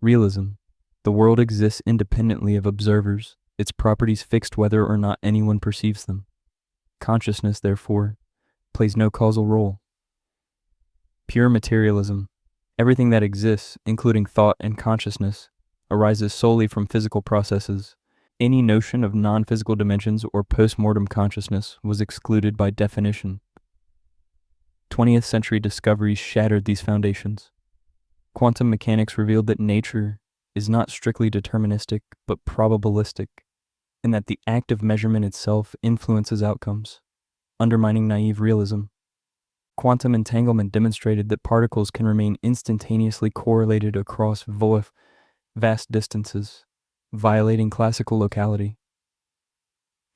Realism. The world exists independently of observers, its properties fixed whether or not anyone perceives them. Consciousness, therefore, plays no causal role. Pure materialism. Everything that exists, including thought and consciousness, arises solely from physical processes. Any notion of non-physical dimensions or post-mortem consciousness was excluded by definition. 20th century discoveries shattered these foundations. Quantum mechanics revealed that nature is not strictly deterministic, but probabilistic, and that the act of measurement itself influences outcomes, undermining naive realism. Quantum entanglement demonstrated that particles can remain instantaneously correlated across vast distances, violating classical locality.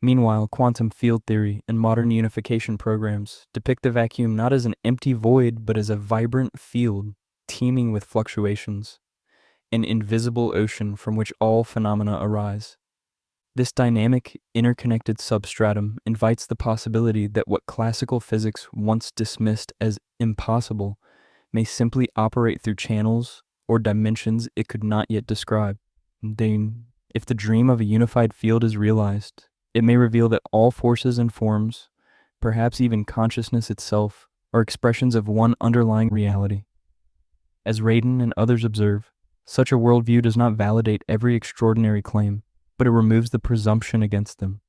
Meanwhile, quantum field theory and modern unification programs depict the vacuum not as an empty void, but as a vibrant field teeming with fluctuations, an invisible ocean from which all phenomena arise. This dynamic, interconnected substratum invites the possibility that what classical physics once dismissed as impossible may simply operate through channels or dimensions it could not yet describe. If the dream of a unified field is realized, it may reveal that all forces and forms, perhaps even consciousness itself, are expressions of one underlying reality. As Radin and others observe, such a worldview does not validate every extraordinary claim, but it removes the presumption against them.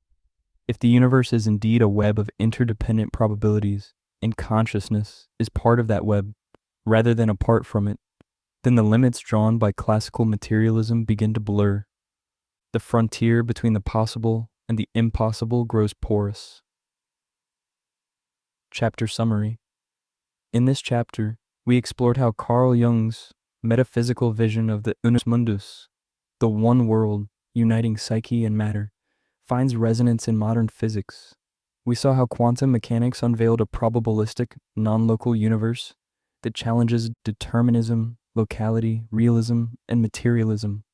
If the universe is indeed a web of interdependent probabilities, and consciousness is part of that web, rather than apart from it, then the limits drawn by classical materialism begin to blur. The frontier between the possible and the impossible grows porous. Chapter summary. In this chapter, we explored how Carl Jung's metaphysical vision of the unus mundus, the one world uniting psyche and matter, finds resonance in modern physics. We saw how quantum mechanics unveiled a probabilistic, non-local universe that challenges determinism, locality, realism, and materialism.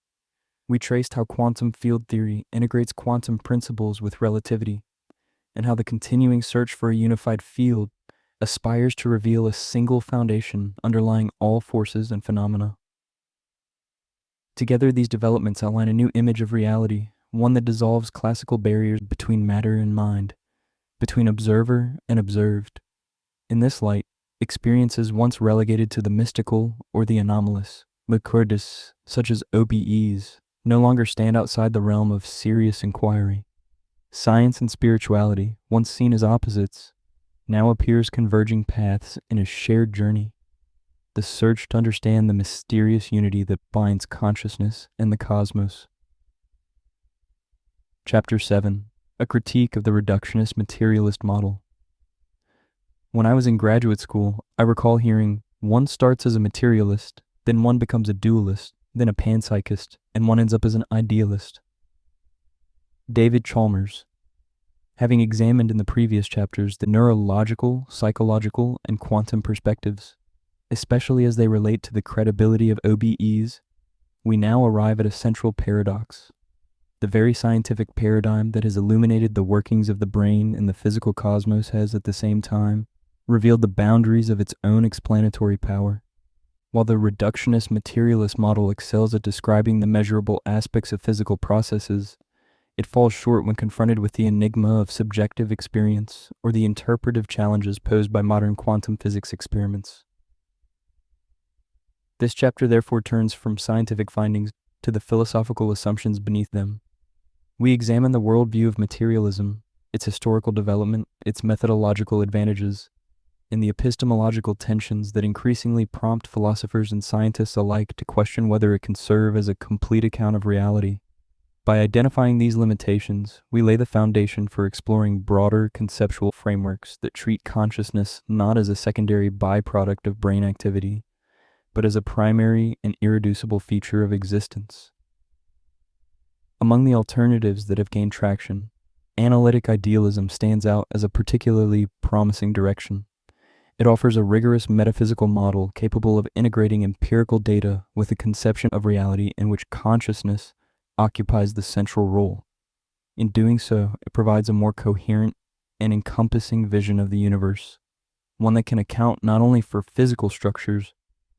We traced how quantum field theory integrates quantum principles with relativity, and how the continuing search for a unified field aspires to reveal a single foundation underlying all forces and phenomena. Together, these developments outline a new image of reality, one that dissolves classical barriers between matter and mind, between observer and observed. In this light, experiences once relegated to the mystical or the anomalous, liqueurs such as OBEs, no longer stand outside the realm of serious inquiry. Science and spirituality, once seen as opposites, now appears converging paths in a shared journey, the search to understand the mysterious unity that binds consciousness and the cosmos. Chapter 7. A critique of the reductionist materialist model. When I was in graduate school, I recall hearing, one starts as a materialist, then one becomes a dualist, then a panpsychist, and one ends up as an idealist. David Chalmers. Having examined in the previous chapters the neurological, psychological, and quantum perspectives, especially as they relate to the credibility of OBEs, we now arrive at a central paradox. The very scientific paradigm that has illuminated the workings of the brain and the physical cosmos has, at the same time, revealed the boundaries of its own explanatory power. While the reductionist materialist model excels at describing the measurable aspects of physical processes, it falls short when confronted with the enigma of subjective experience or the interpretive challenges posed by modern quantum physics experiments. This chapter therefore turns from scientific findings to the philosophical assumptions beneath them. We examine the worldview of materialism, its historical development, its methodological advantages, and the epistemological tensions that increasingly prompt philosophers and scientists alike to question whether it can serve as a complete account of reality. By identifying these limitations, we lay the foundation for exploring broader conceptual frameworks that treat consciousness not as a secondary byproduct of brain activity, but as a primary and irreducible feature of existence. Among the alternatives that have gained traction, analytic idealism stands out as a particularly promising direction. It offers a rigorous metaphysical model capable of integrating empirical data with a conception of reality in which consciousness occupies the central role. In doing so, it provides a more coherent and encompassing vision of the universe, one that can account not only for physical structures,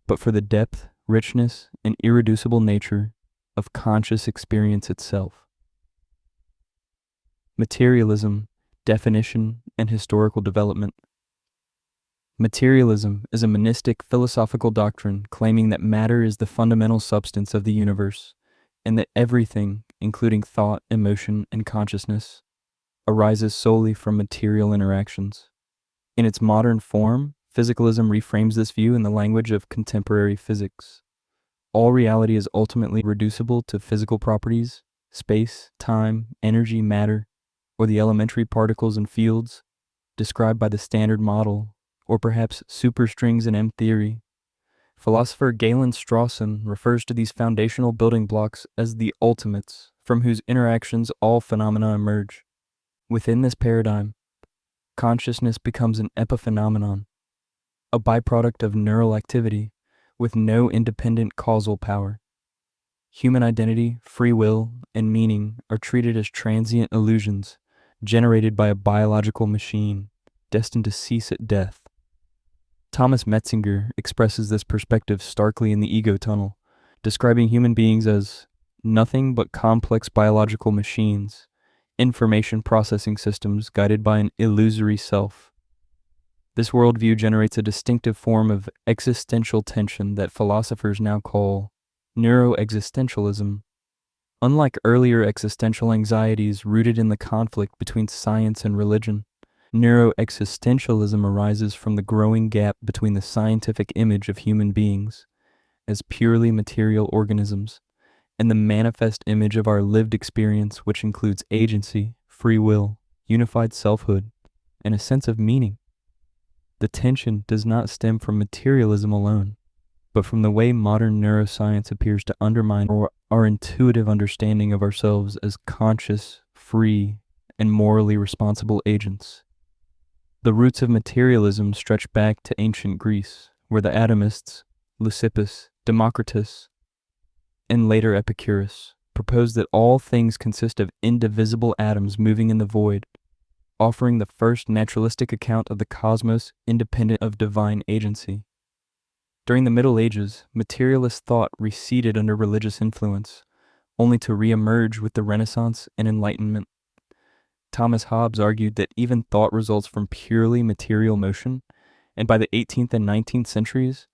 but for the depth, richness, and irreducible nature of conscious experience itself. Materialism, definition, and historical development. Materialism is a monistic philosophical doctrine claiming that matter is the fundamental substance of the universe, and that everything, including thought, emotion, and consciousness, arises solely from material interactions. In its modern form, physicalism reframes this view in the language of contemporary physics. All reality is ultimately reducible to physical properties, space, time, energy, matter, or the elementary particles and fields described by the Standard Model, or perhaps superstrings in M-theory. Philosopher Galen Strawson refers to these foundational building blocks as the ultimates, from whose interactions all phenomena emerge. Within this paradigm, consciousness becomes an epiphenomenon, a byproduct of neural activity with no independent causal power. Human identity, free will, and meaning are treated as transient illusions generated by a biological machine destined to cease at death. Thomas Metzinger expresses this perspective starkly in The Ego Tunnel, describing human beings as nothing but complex biological machines, information processing systems guided by an illusory self. This worldview generates a distinctive form of existential tension that philosophers now call neuroexistentialism. Unlike earlier existential anxieties rooted in the conflict between science and religion, neuroexistentialism arises from the growing gap between the scientific image of human beings as purely material organisms and the manifest image of our lived experience, which includes agency, free will, unified selfhood, and a sense of meaning. The tension does not stem from materialism alone, but from the way modern neuroscience appears to undermine our intuitive understanding of ourselves as conscious, free, and morally responsible agents. The roots of materialism stretch back to ancient Greece, where the atomists, Leucippus, Democritus, and later Epicurus, proposed that all things consist of indivisible atoms moving in the void, offering the first naturalistic account of the cosmos independent of divine agency. During the Middle Ages, materialist thought receded under religious influence, only to re-emerge with the Renaissance and Enlightenment. Thomas Hobbes argued that even thought results from purely material motion, and by the 18th and 19th centuries,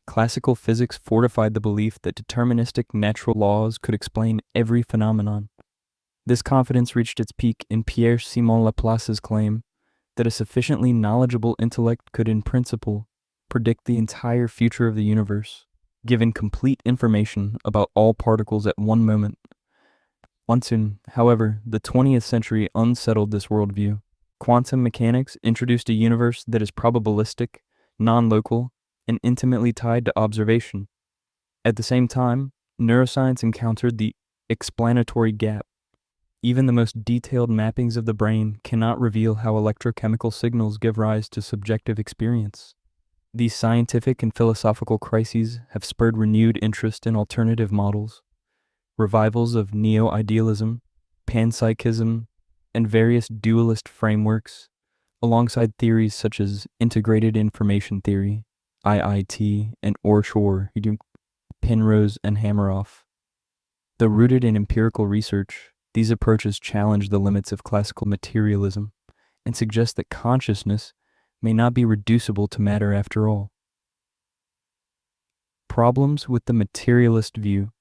classical physics fortified the belief that deterministic natural laws could explain every phenomenon. This confidence reached its peak in Pierre-Simon Laplace's claim that a sufficiently knowledgeable intellect could in principle predict the entire future of the universe, given complete information about all particles at one moment. Soon, however, the 20th century unsettled this worldview. Quantum mechanics introduced a universe that is probabilistic, non-local, and intimately tied to observation. At the same time, neuroscience encountered the explanatory gap. Even the most detailed mappings of the brain cannot reveal how electrochemical signals give rise to subjective experience. These scientific and philosophical crises have spurred renewed interest in alternative models. Revivals of neo-idealism, panpsychism, and various dualist frameworks, alongside theories such as integrated information theory, IIT, and Orshaw, Penrose, and Hameroff. Though rooted in empirical research, these approaches challenge the limits of classical materialism and suggest that consciousness may not be reducible to matter after all. Problems with the materialist view.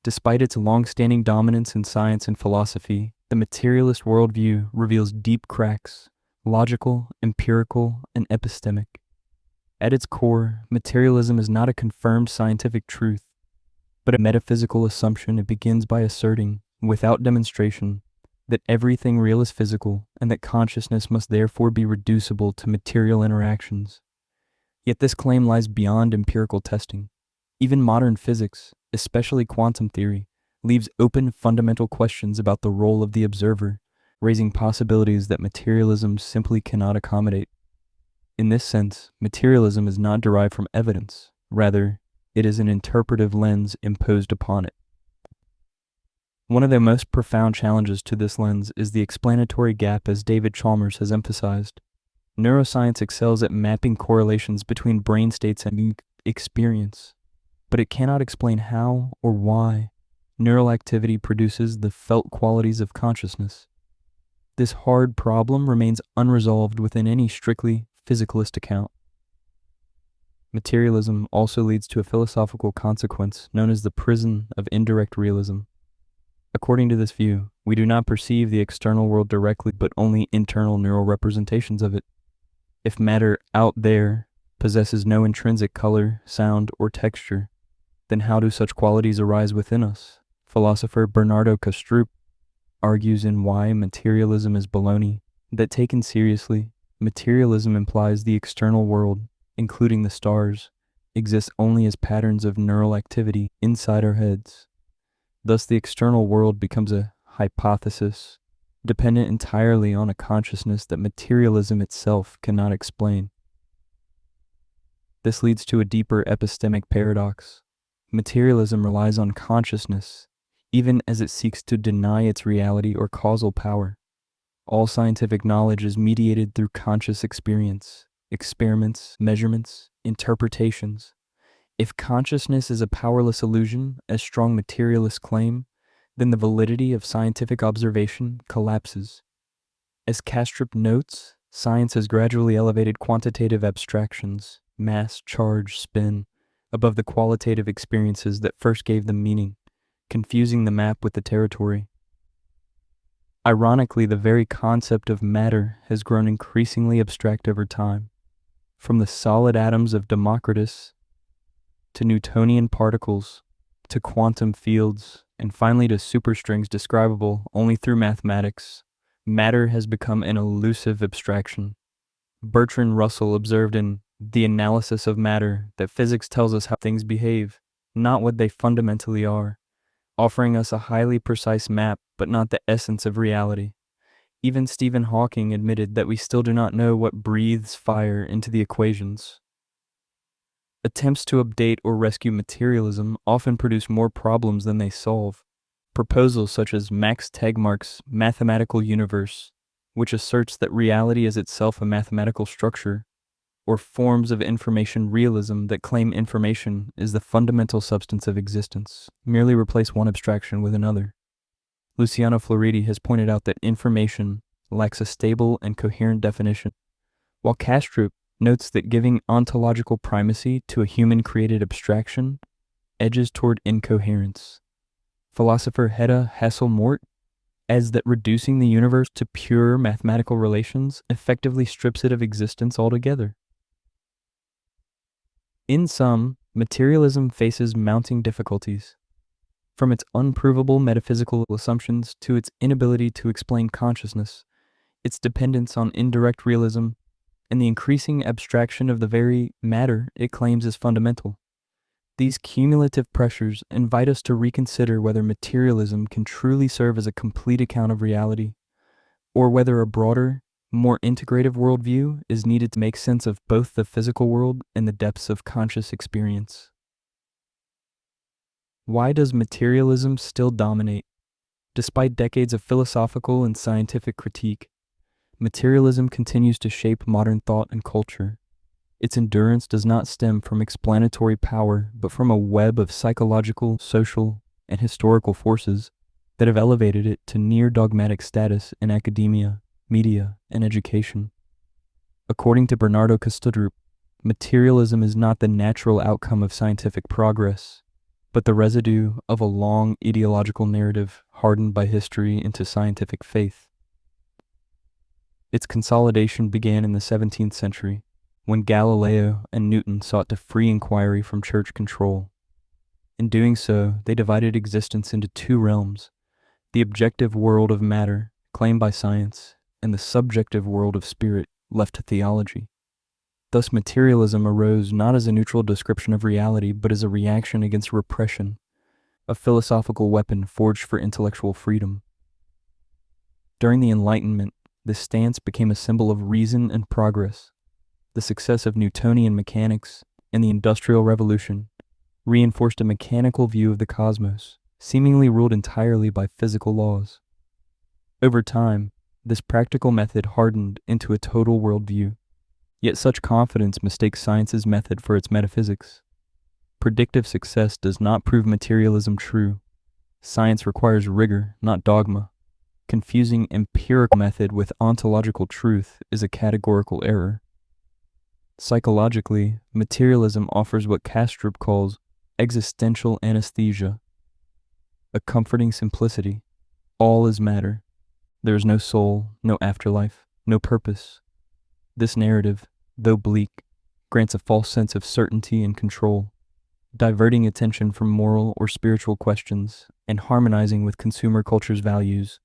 Despite its long-standing dominance in science and philosophy, the materialist worldview reveals deep cracks, logical, empirical, and epistemic. At its core, materialism is not a confirmed scientific truth, but a metaphysical assumption. It begins by asserting, without demonstration, that everything real is physical and that consciousness must therefore be reducible to material interactions. Yet this claim lies beyond empirical testing. Even modern physics, especially quantum theory, leaves open fundamental questions about the role of the observer, raising possibilities that materialism simply cannot accommodate. In this sense, materialism is not derived from evidence. Rather, it is an interpretive lens imposed upon it. One of the most profound challenges to this lens is the explanatory gap, as David Chalmers has emphasized. Neuroscience excels at mapping correlations between brain states and experience, but it cannot explain how or why neural activity produces the felt qualities of consciousness. This hard problem remains unresolved within any strictly physicalist account. Materialism also leads to a philosophical consequence known as the prison of indirect realism. According to this view, we do not perceive the external world directly, but only internal neural representations of it. If matter out there possesses no intrinsic color, sound, or texture, then how do such qualities arise within us? Philosopher Bernardo Kastrup argues in Why Materialism is Baloney that, taken seriously, materialism implies the external world, including the stars, exists only as patterns of neural activity inside our heads. Thus, the external world becomes a hypothesis, dependent entirely on a consciousness that materialism itself cannot explain. This leads to a deeper epistemic paradox. Materialism relies on consciousness, even as it seeks to deny its reality or causal power. All scientific knowledge is mediated through conscious experience, experiments, measurements, interpretations. If consciousness is a powerless illusion, as strong materialists claim, then the validity of scientific observation collapses. As Kastrup notes, science has gradually elevated quantitative abstractions, mass, charge, spin, above the qualitative experiences that first gave them meaning, confusing the map with the territory. Ironically, the very concept of matter has grown increasingly abstract over time. From the solid atoms of Democritus to Newtonian particles, to quantum fields, and finally to superstrings describable only through mathematics, matter has become an elusive abstraction. Bertrand Russell observed in The Analysis of Matter that physics tells us how things behave, not what they fundamentally are, offering us a highly precise map, but not the essence of reality. Even Stephen Hawking admitted that we still do not know what breathes fire into the equations. Attempts to update or rescue materialism often produce more problems than they solve. Proposals such as Max Tegmark's mathematical universe, which asserts that reality is itself a mathematical structure, or forms of information realism that claim information is the fundamental substance of existence, merely replace one abstraction with another. Luciano Floridi has pointed out that information lacks a stable and coherent definition, while Kastrup notes that giving ontological primacy to a human-created abstraction edges toward incoherence. Philosopher Hedda Hasselmort adds that reducing the universe to pure mathematical relations effectively strips it of existence altogether. In sum, materialism faces mounting difficulties. From its unprovable metaphysical assumptions to its inability to explain consciousness, its dependence on indirect realism, and the increasing abstraction of the very matter it claims is fundamental. These cumulative pressures invite us to reconsider whether materialism can truly serve as a complete account of reality, or whether a broader, more integrative worldview is needed to make sense of both the physical world and the depths of conscious experience. Why does materialism still dominate? Despite decades of philosophical and scientific critique, materialism continues to shape modern thought and culture. Its endurance does not stem from explanatory power, but from a web of psychological, social, and historical forces that have elevated it to near dogmatic status in academia, media, and education. According to Bernardo Kastrup, materialism is not the natural outcome of scientific progress, but the residue of a long ideological narrative hardened by history into scientific faith. Its consolidation began in the 17th century, when Galileo and Newton sought to free inquiry from church control. In doing so, they divided existence into two realms: the objective world of matter, claimed by science, and the subjective world of spirit, left to theology. Thus, materialism arose not as a neutral description of reality, but as a reaction against repression, a philosophical weapon forged for intellectual freedom. During the Enlightenment, this stance became a symbol of reason and progress. The success of Newtonian mechanics and the Industrial Revolution reinforced a mechanical view of the cosmos, seemingly ruled entirely by physical laws. Over time, this practical method hardened into a total worldview, yet such confidence mistakes science's method for its metaphysics. Predictive success does not prove materialism true. Science requires rigor, not dogma. Confusing empirical method with ontological truth is a categorical error. Psychologically, materialism offers what Kastrup calls existential anesthesia, a comforting simplicity. All is matter. There is no soul, no afterlife, no purpose. This narrative, though bleak, grants a false sense of certainty and control, diverting attention from moral or spiritual questions and harmonizing with consumer culture's values.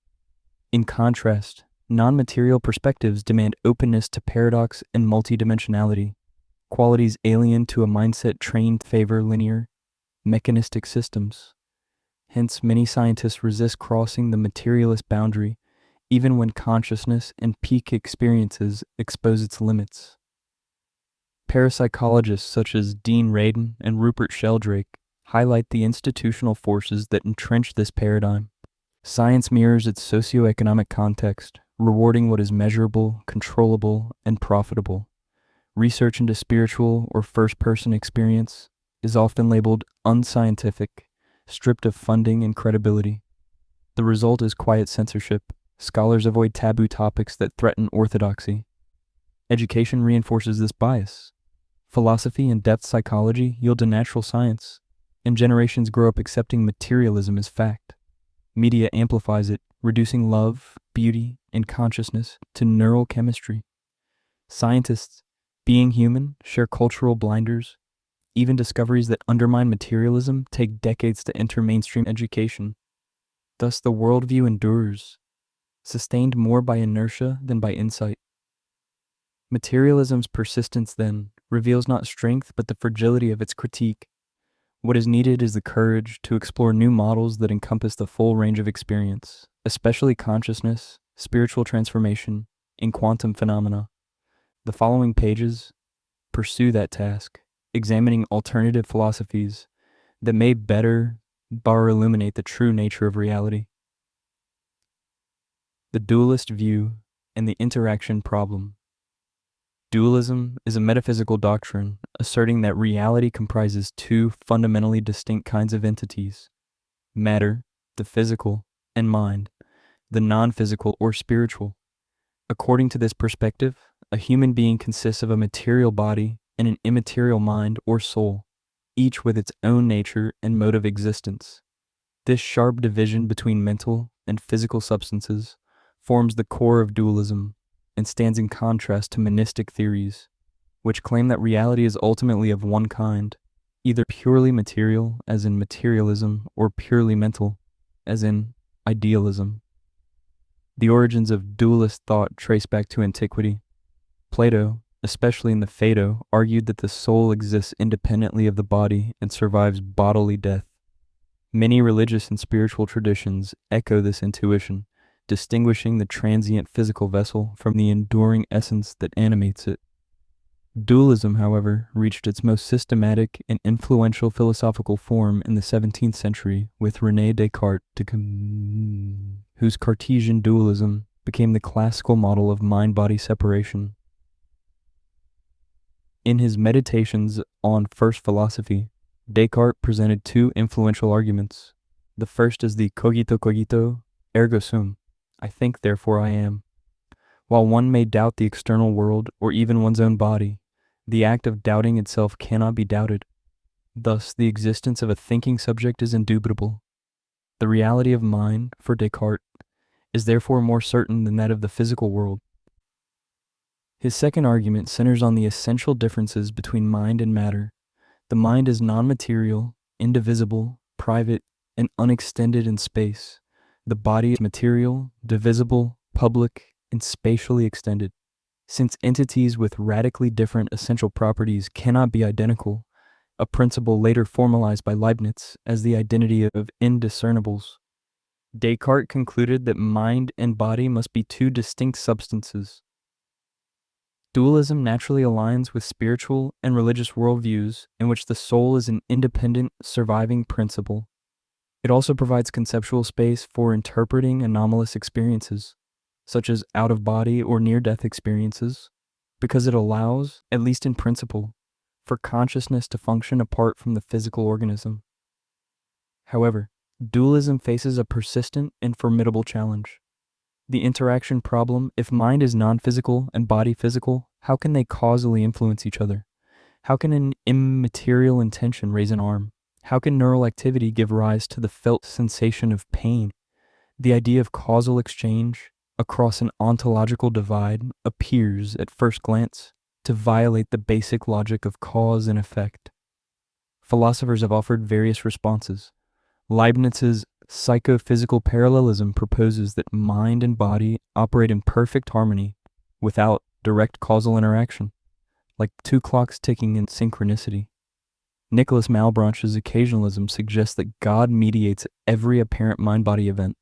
In contrast, non-material perspectives demand openness to paradox and multidimensionality, qualities alien to a mindset trained to favor linear, mechanistic systems. Hence, many scientists resist crossing the materialist boundary, even when consciousness and peak experiences expose its limits. Parapsychologists such as Dean Radin and Rupert Sheldrake highlight the institutional forces that entrench this paradigm. Science mirrors its socioeconomic context, rewarding what is measurable, controllable, and profitable. Research into spiritual or first-person experience is often labeled unscientific, stripped of funding and credibility. The result is quiet censorship. Scholars avoid taboo topics that threaten orthodoxy. Education reinforces this bias. Philosophy and depth psychology yield a natural science, and generations grow up accepting materialism as fact. Media amplifies it, reducing love, beauty, and consciousness to neural chemistry. Scientists, being human, share cultural blinders. Even discoveries that undermine materialism take decades to enter mainstream education. Thus, the worldview endures, sustained more by inertia than by insight. Materialism's persistence, then, reveals not strength but the fragility of its critique. What is needed is the courage to explore new models that encompass the full range of experience, especially consciousness, spiritual transformation, and quantum phenomena. The following pages pursue that task, examining alternative philosophies that may better illuminate the true nature of reality. The dualist view and the interaction problem. Dualism is a metaphysical doctrine asserting that reality comprises two fundamentally distinct kinds of entities: matter, the physical, and mind, the non-physical or spiritual. According to this perspective, a human being consists of a material body and an immaterial mind or soul, each with its own nature and mode of existence. This sharp division between mental and physical substances forms the core of dualism and stands in contrast to monistic theories, which claim that reality is ultimately of one kind, either purely material, as in materialism, or purely mental, as in idealism. The origins of dualist thought trace back to antiquity. Plato, especially in the Phaedo, argued that the soul exists independently of the body and survives bodily death. Many religious and spiritual traditions echo this intuition, distinguishing the transient physical vessel from the enduring essence that animates it. Dualism, however, reached its most systematic and influential philosophical form in the 17th century with René Descartes, whose Cartesian dualism became the classical model of mind-body separation. In his Meditations on First Philosophy, Descartes presented two influential arguments. The first is the cogito cogito ergo sum, I think therefore I am. While one may doubt the external world or even one's own body, the act of doubting itself cannot be doubted. Thus, the existence of a thinking subject is indubitable. The reality of mind, for Descartes, is therefore more certain than that of the physical world. His second argument centers on the essential differences between mind and matter. The mind is non-material, indivisible, private, and unextended in space. The body is material, divisible, public, and spatially extended. Since entities with radically different essential properties cannot be identical, a principle later formalized by Leibniz as the identity of indiscernibles, Descartes concluded that mind and body must be two distinct substances. Dualism naturally aligns with spiritual and religious worldviews in which the soul is an independent, surviving principle. It also provides conceptual space for interpreting anomalous experiences, such as out-of-body or near-death experiences, because it allows, at least in principle, for consciousness to function apart from the physical organism. However, dualism faces a persistent and formidable challenge. The interaction problem: if mind is non-physical and body physical, how can they causally influence each other? How can an immaterial intention raise an arm? How can neural activity give rise to the felt sensation of pain? The idea of causal exchange across an ontological divide appears, at first glance, to violate the basic logic of cause and effect. Philosophers have offered various responses. Leibniz's psychophysical parallelism proposes that mind and body operate in perfect harmony without direct causal interaction, like two clocks ticking in synchronicity. Nicholas Malebranche's occasionalism suggests that God mediates every apparent mind-body event.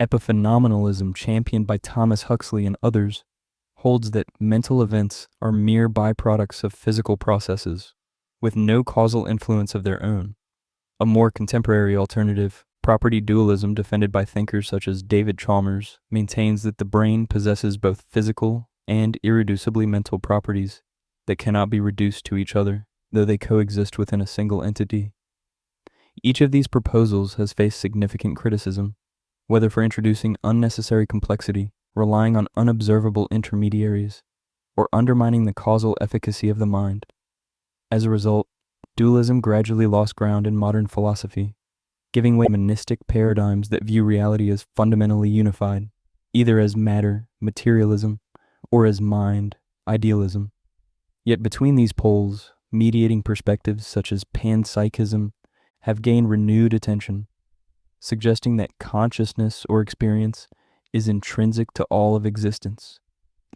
Epiphenomenalism, championed by Thomas Huxley and others, holds that mental events are mere byproducts of physical processes, with no causal influence of their own. A more contemporary alternative, property dualism, defended by thinkers such as David Chalmers, maintains that the brain possesses both physical and irreducibly mental properties that cannot be reduced to each other, though they coexist within a single entity. Each of these proposals has faced significant criticism, whether for introducing unnecessary complexity, relying on unobservable intermediaries, or undermining the causal efficacy of the mind. As a result, dualism gradually lost ground in modern philosophy, giving way to monistic paradigms that view reality as fundamentally unified, either as matter, materialism, or as mind, idealism. Yet between these poles, mediating perspectives such as panpsychism have gained renewed attention, suggesting that consciousness or experience is intrinsic to all of existence,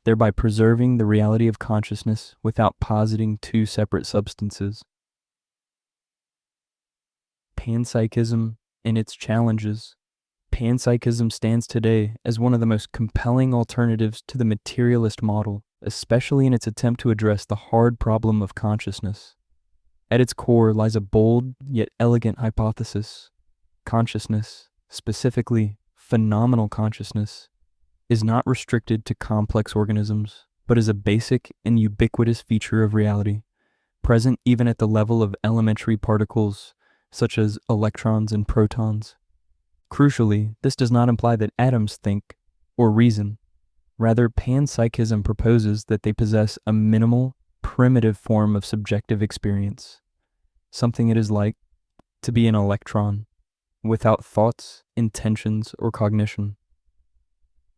thereby preserving the reality of consciousness without positing two separate substances. Panpsychism and its challenges. Panpsychism stands today as one of the most compelling alternatives to the materialist model, especially in its attempt to address the hard problem of consciousness. At its core lies a bold yet elegant hypothesis. Consciousness, specifically phenomenal consciousness, is not restricted to complex organisms, but is a basic and ubiquitous feature of reality, present even at the level of elementary particles such as electrons and protons. Crucially, this does not imply that atoms think or reason. Rather, panpsychism proposes that they possess a minimal, primitive form of subjective experience, something it is like to be an electron, without thoughts, intentions, or cognition.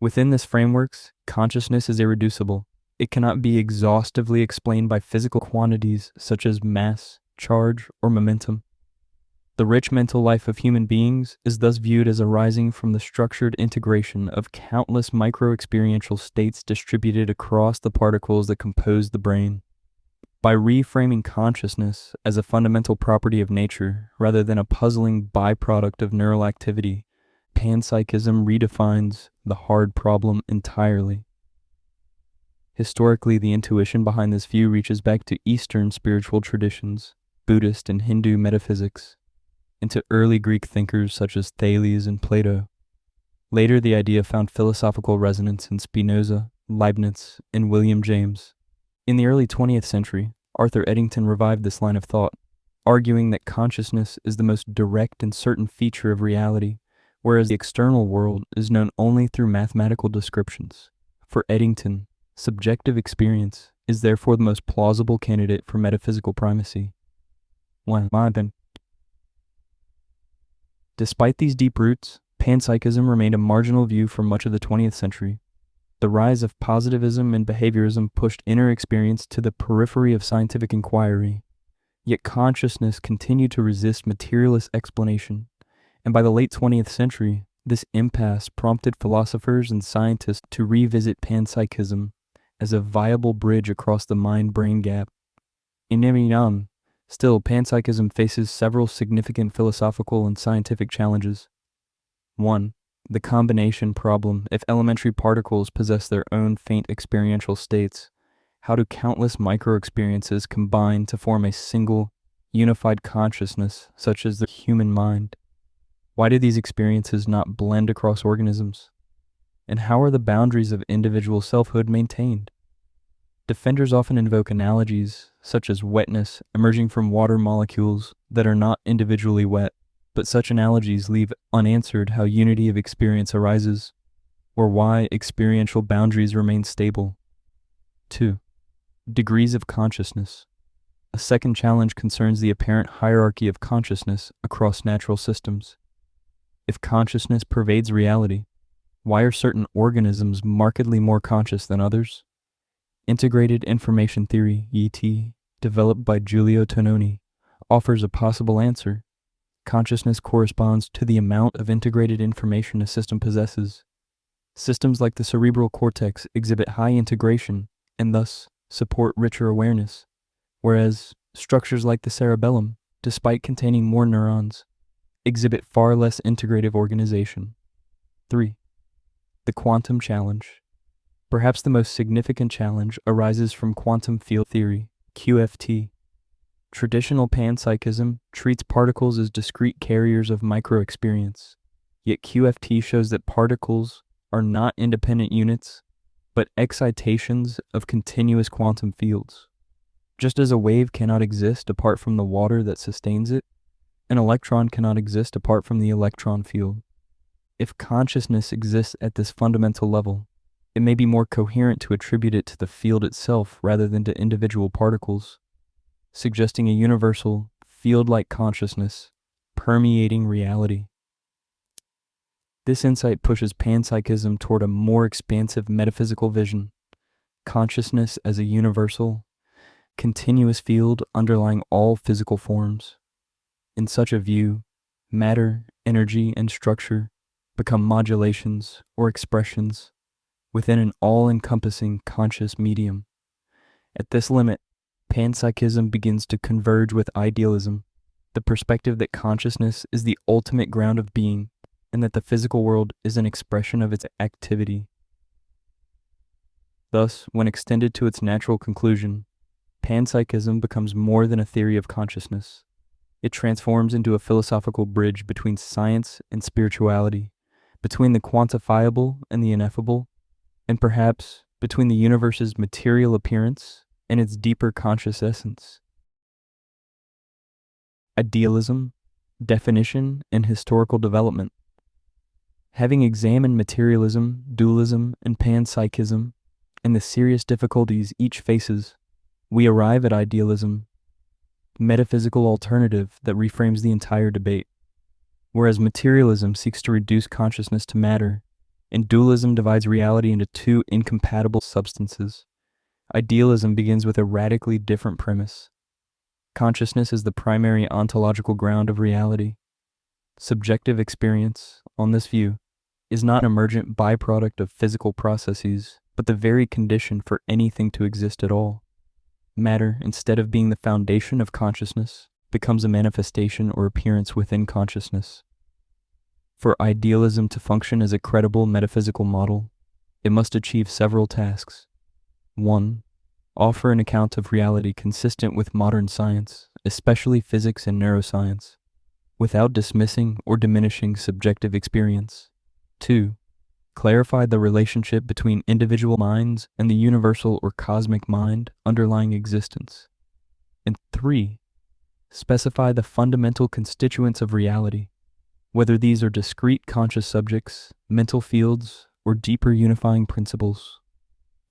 Within this framework, consciousness is irreducible. It cannot be exhaustively explained by physical quantities such as mass, charge, or momentum. The rich mental life of human beings is thus viewed as arising from the structured integration of countless micro-experiential states distributed across the particles that compose the brain. By reframing consciousness as a fundamental property of nature rather than a puzzling byproduct of neural activity, panpsychism redefines the hard problem entirely. Historically, the intuition behind this view reaches back to Eastern spiritual traditions, Buddhist and Hindu metaphysics, and to early Greek thinkers such as Thales and Plato. Later, the idea found philosophical resonance in Spinoza, Leibniz, and William James. In the early 20th century, Arthur Eddington revived this line of thought, arguing that consciousness is the most direct and certain feature of reality, whereas the external world is known only through mathematical descriptions. For Eddington, subjective experience is therefore the most plausible candidate for metaphysical primacy. Despite these deep roots, panpsychism remained a marginal view for much of the 20th century. The rise of positivism and behaviorism pushed inner experience to the periphery of scientific inquiry. Yet consciousness continued to resist materialist explanation, and by the late 20th century, this impasse prompted philosophers and scientists to revisit panpsychism as a viable bridge across the mind-brain gap. Still, panpsychism faces several significant philosophical and scientific challenges. 1. The combination problem. If elementary particles possess their own faint experiential states, how do countless micro-experiences combine to form a single, unified consciousness such as the human mind? Why do these experiences not blend across organisms? And how are the boundaries of individual selfhood maintained? Defenders often invoke analogies, such as wetness emerging from water molecules that are not individually wet, but such analogies leave unanswered how unity of experience arises, or why experiential boundaries remain stable. 2. Degrees of consciousness. A second challenge concerns the apparent hierarchy of consciousness across natural systems. If consciousness pervades reality, why are certain organisms markedly more conscious than others? Integrated information theory, ET, developed by Giulio Tononi, offers a possible answer. Consciousness corresponds to the amount of integrated information a system possesses. Systems like the cerebral cortex exhibit high integration and thus support richer awareness, whereas structures like the cerebellum, despite containing more neurons, exhibit far less integrative organization. 3. The quantum challenge. Perhaps the most significant challenge arises from quantum field theory, QFT. Traditional panpsychism treats particles as discrete carriers of micro-experience, yet QFT shows that particles are not independent units, but excitations of continuous quantum fields. Just as a wave cannot exist apart from the water that sustains it, an electron cannot exist apart from the electron field. If consciousness exists at this fundamental level, it may be more coherent to attribute it to the field itself rather than to individual particles, suggesting a universal, field-like consciousness permeating reality. This insight pushes panpsychism toward a more expansive metaphysical vision, consciousness as a universal, continuous field underlying all physical forms. In such a view, matter, energy, and structure become modulations or expressions within an all-encompassing conscious medium. At this limit, panpsychism begins to converge with idealism, the perspective that consciousness is the ultimate ground of being and that the physical world is an expression of its activity. Thus, when extended to its natural conclusion, panpsychism becomes more than a theory of consciousness. It transforms into a philosophical bridge between science and spirituality, between the quantifiable and the ineffable, and perhaps between the universe's material appearance and its deeper conscious essence. Idealism, definition, and historical development. Having examined materialism, dualism, and panpsychism, and the serious difficulties each faces, we arrive at idealism, metaphysical alternative that reframes the entire debate. Whereas materialism seeks to reduce consciousness to matter, and dualism divides reality into two incompatible substances, idealism begins with a radically different premise. Consciousness is the primary ontological ground of reality. Subjective experience, on this view, is not an emergent byproduct of physical processes, but the very condition for anything to exist at all. Matter, instead of being the foundation of consciousness, becomes a manifestation or appearance within consciousness. For idealism to function as a credible metaphysical model, it must achieve several tasks. 1. Offer an account of reality consistent with modern science, especially physics and neuroscience, without dismissing or diminishing subjective experience. 2. Clarify the relationship between individual minds and the universal or cosmic mind underlying existence. And 3. Specify the fundamental constituents of reality, whether these are discrete conscious subjects, mental fields, or deeper unifying principles.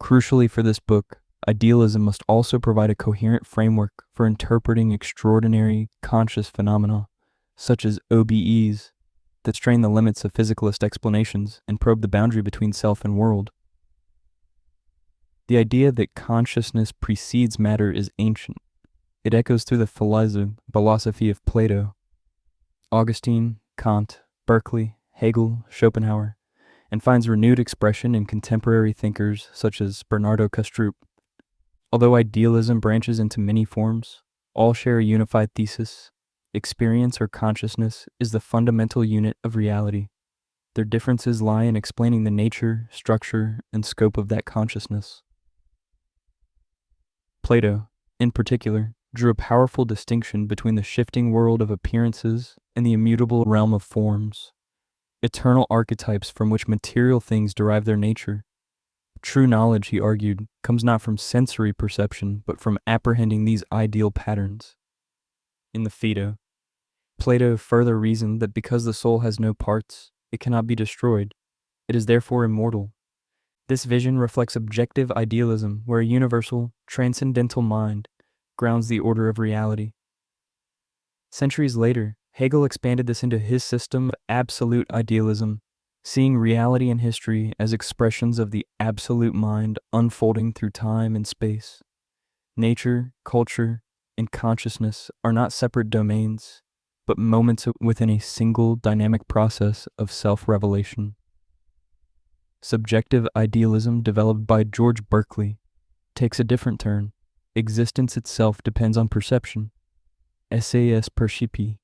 Crucially for this book, idealism must also provide a coherent framework for interpreting extraordinary conscious phenomena, such as OBEs, that strain the limits of physicalist explanations and probe the boundary between self and world. The idea that consciousness precedes matter is ancient. It echoes through the philosophy of Plato, Augustine, Kant, Berkeley, Hegel, Schopenhauer, and finds renewed expression in contemporary thinkers such as Bernardo Kastrup. Although idealism branches into many forms, all share a unified thesis. Experience or consciousness is the fundamental unit of reality. Their differences lie in explaining the nature, structure, and scope of that consciousness. Plato, in particular, drew a powerful distinction between the shifting world of appearances and the immutable realm of forms, eternal archetypes from which material things derive their nature. True knowledge, he argued, comes not from sensory perception, but from apprehending these ideal patterns. In the Phaedo, Plato further reasoned that because the soul has no parts, it cannot be destroyed. It is therefore immortal. This vision reflects objective idealism, where a universal, transcendental mind grounds the order of reality. Centuries later, Hegel expanded this into his system of absolute idealism, seeing reality and history as expressions of the absolute mind unfolding through time and space. Nature, culture, and consciousness are not separate domains, but moments within a single dynamic process of self-revelation. Subjective idealism, developed by George Berkeley, takes a different turn. Existence itself depends on perception. Esse est percipi.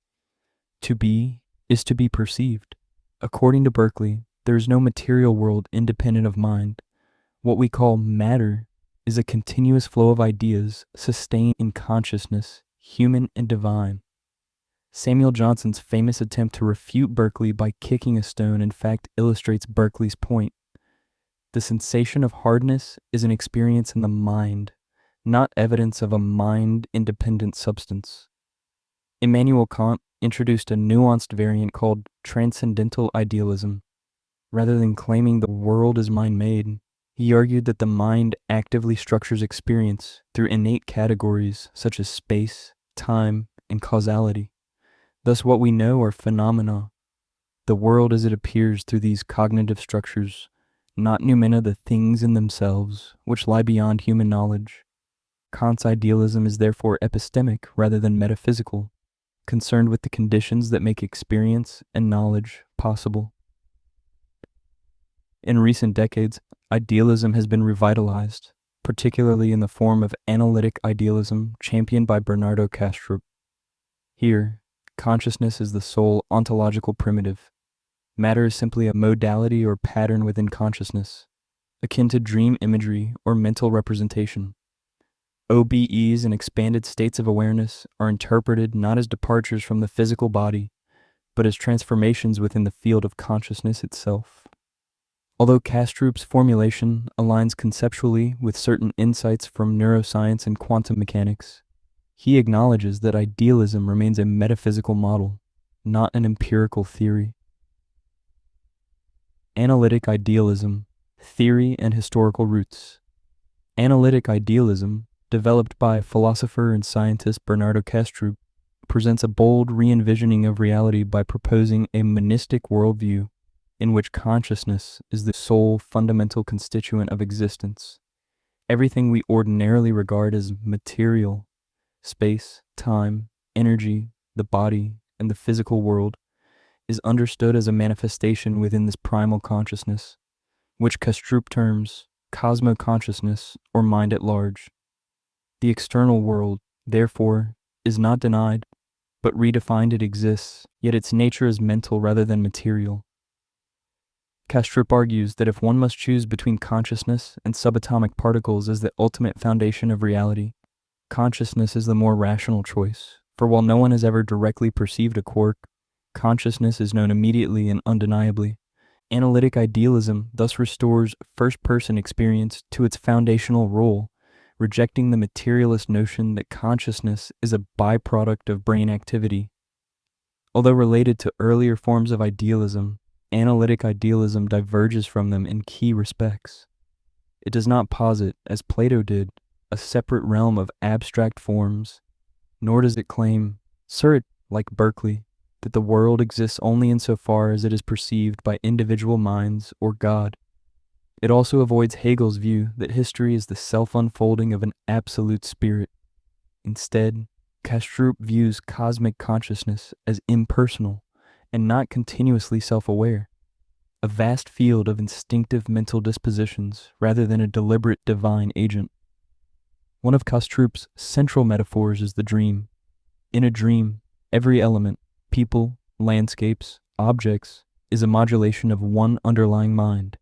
To be is to be perceived. According to Berkeley, there is no material world independent of mind. What we call matter is a continuous flow of ideas sustained in consciousness, human and divine. Samuel Johnson's famous attempt to refute Berkeley by kicking a stone in fact illustrates Berkeley's point. The sensation of hardness is an experience in the mind, not evidence of a mind-independent substance. Immanuel Kant introduced a nuanced variant called transcendental idealism. Rather than claiming the world is mind-made, he argued that the mind actively structures experience through innate categories such as space, time, and causality. Thus, what we know are phenomena. The world as it appears through these cognitive structures, not noumena, the things in themselves, which lie beyond human knowledge. Kant's idealism is therefore epistemic rather than metaphysical, concerned with the conditions that make experience and knowledge possible. In recent decades, idealism has been revitalized, particularly in the form of analytic idealism championed by Bernardo Kastrup. Here, consciousness is the sole ontological primitive. Matter is simply a modality or pattern within consciousness, akin to dream imagery or mental representation. OBEs and expanded states of awareness are interpreted not as departures from the physical body, but as transformations within the field of consciousness itself. Although Kastrup's formulation aligns conceptually with certain insights from neuroscience and quantum mechanics, he acknowledges that idealism remains a metaphysical model, not an empirical theory. Analytic idealism, theory and historical roots. Analytic idealism, developed by philosopher and scientist Bernardo Kastrup, presents a bold re-envisioning of reality by proposing a monistic worldview in which consciousness is the sole fundamental constituent of existence. Everything we ordinarily regard as material, space, time, energy, the body, and the physical world, is understood as a manifestation within this primal consciousness, which Kastrup terms cosmo-consciousness or mind at large. The external world, therefore, is not denied, but redefined. It exists, yet its nature is mental rather than material. Kastrup argues that if one must choose between consciousness and subatomic particles as the ultimate foundation of reality, consciousness is the more rational choice, for while no one has ever directly perceived a quark, consciousness is known immediately and undeniably. Analytic idealism thus restores first-person experience to its foundational role, rejecting the materialist notion that consciousness is a byproduct of brain activity. Although related to earlier forms of idealism, analytic idealism diverges from them in key respects. It does not posit, as Plato did, a separate realm of abstract forms, nor does it claim, like Berkeley, that the world exists only insofar as it is perceived by individual minds or God. It also avoids Hegel's view that history is the self-unfolding of an absolute spirit. Instead, Kastrup views cosmic consciousness as impersonal and not continuously self-aware, a vast field of instinctive mental dispositions rather than a deliberate divine agent. One of Kastrup's central metaphors is the dream. In a dream, every element, people, landscapes, objects, is a modulation of one underlying mind.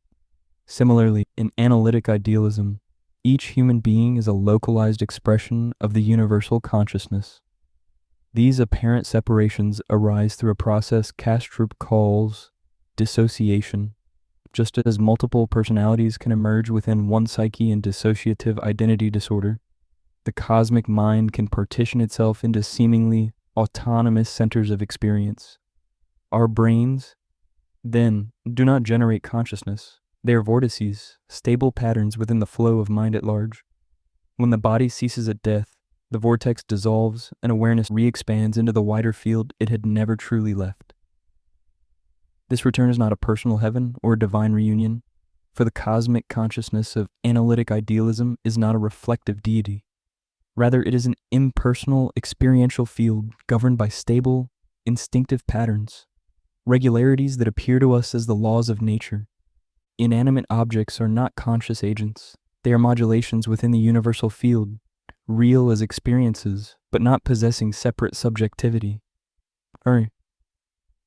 Similarly, in analytic idealism, each human being is a localized expression of the universal consciousness. These apparent separations arise through a process Kastrup calls dissociation. Just as multiple personalities can emerge within one psyche in dissociative identity disorder, the cosmic mind can partition itself into seemingly autonomous centers of experience. Our brains, then, do not generate consciousness. They are vortices, stable patterns within the flow of mind at large. When the body ceases at death, the vortex dissolves and awareness re-expands into the wider field it had never truly left. This return is not a personal heaven or a divine reunion, for the cosmic consciousness of analytic idealism is not a reflective deity. Rather, it is an impersonal, experiential field governed by stable, instinctive patterns, regularities that appear to us as the laws of nature. Inanimate objects are not conscious agents. They are modulations within the universal field, real as experiences, but not possessing separate subjectivity.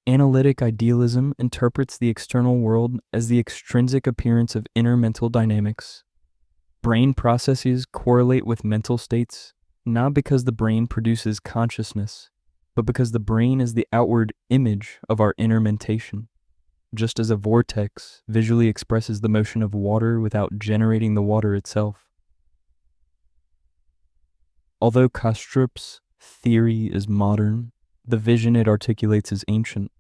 Analytic idealism interprets the external world as the extrinsic appearance of inner mental dynamics. Brain processes correlate with mental states, not because the brain produces consciousness, but because the brain is the outward image of our inner mentation. Just as a vortex visually expresses the motion of water without generating the water itself. Although Kastrup's theory is modern, the vision it articulates is ancient.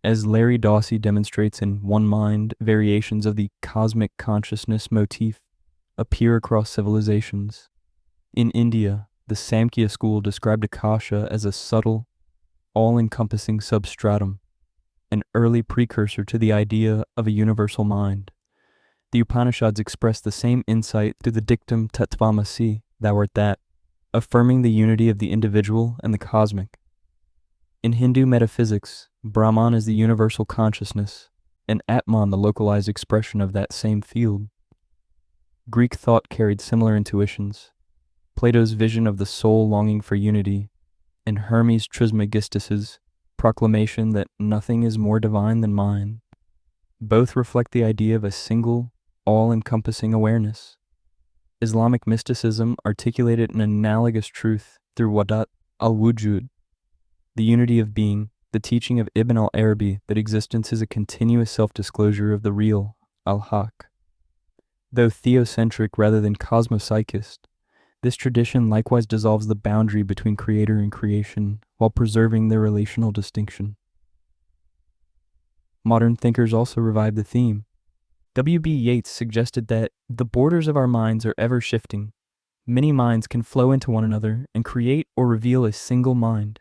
As Larry Dawsey demonstrates in One Mind, variations of the cosmic consciousness motif appear across civilizations. In India, the Samkhya school described Akasha as a subtle, all-encompassing substratum, an early precursor to the idea of a universal mind. The Upanishads express the same insight through the dictum Tattvamasi, thou art that, affirming the unity of the individual and the cosmic. In Hindu metaphysics, Brahman is the universal consciousness, and Atman the localized expression of that same field. Greek thought carried similar intuitions. Plato's vision of the soul longing for unity, and Hermes Trismegistus's proclamation that nothing is more divine than mind, both reflect the idea of a single, all-encompassing awareness. Islamic mysticism articulated an analogous truth through Wadat al-Wujud, the unity of being, the teaching of Ibn al-Arabi that existence is a continuous self-disclosure of the real, al-Haq. Though theocentric rather than cosmopsychist, this tradition likewise dissolves the boundary between creator and creation while preserving their relational distinction. Modern thinkers also revive the theme. W.B. Yeats suggested that the borders of our minds are ever shifting. Many minds can flow into one another and create or reveal a single mind.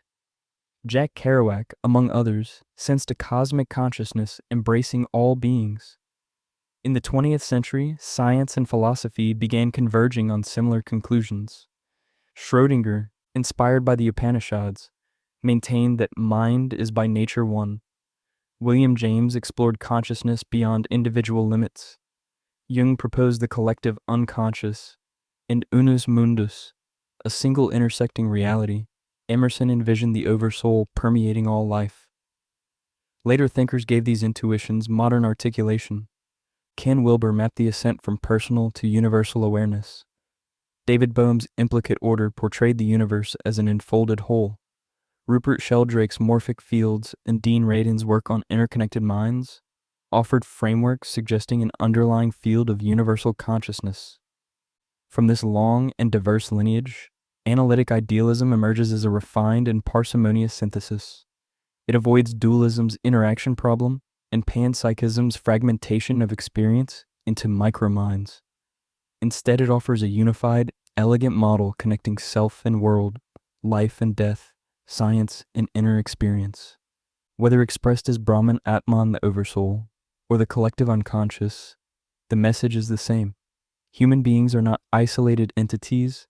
Jack Kerouac, among others, sensed a cosmic consciousness embracing all beings. In the 20th century, science and philosophy began converging on similar conclusions. Schrödinger, inspired by the Upanishads, maintained that mind is by nature one. William James explored consciousness beyond individual limits. Jung proposed the collective unconscious, and unus mundus, a single intersecting reality. Emerson envisioned the oversoul permeating all life. Later thinkers gave these intuitions modern articulation. Ken Wilber mapped the ascent from personal to universal awareness. David Bohm's implicate order portrayed the universe as an enfolded whole. Rupert Sheldrake's morphic fields and Dean Radin's work on interconnected minds offered frameworks suggesting an underlying field of universal consciousness. From this long and diverse lineage, analytic idealism emerges as a refined and parsimonious synthesis. It avoids dualism's interaction problem and panpsychism's fragmentation of experience into microminds. Instead, it offers a unified, elegant model connecting self and world, life and death, science and inner experience. Whether expressed as Brahman Atman, the oversoul, or the collective unconscious, the message is the same. Human beings are not isolated entities,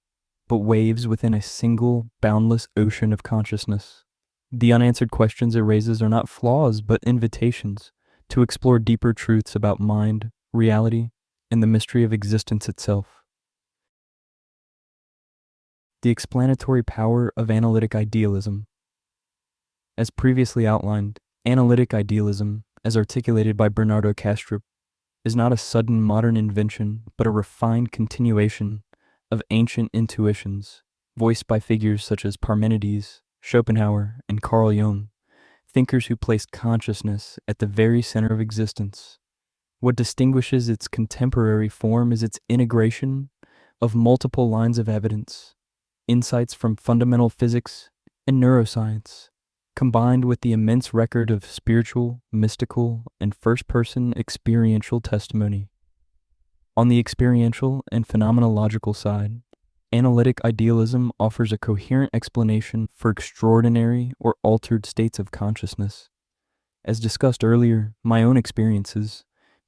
but waves within a single, boundless ocean of consciousness. The unanswered questions it raises are not flaws, but invitations to explore deeper truths about mind, reality, and the mystery of existence itself. The explanatory power of analytic idealism. As previously outlined, analytic idealism, as articulated by Bernardo Kastrup, is not a sudden modern invention, but a refined continuation of ancient intuitions, voiced by figures such as Parmenides, Schopenhauer, and Carl Jung, thinkers who placed consciousness at the very center of existence. What distinguishes its contemporary form is its integration of multiple lines of evidence, insights from fundamental physics and neuroscience, combined with the immense record of spiritual, mystical, and first-person experiential testimony. On the experiential and phenomenological side, analytic idealism offers a coherent explanation for extraordinary or altered states of consciousness. As discussed earlier, my own experiences,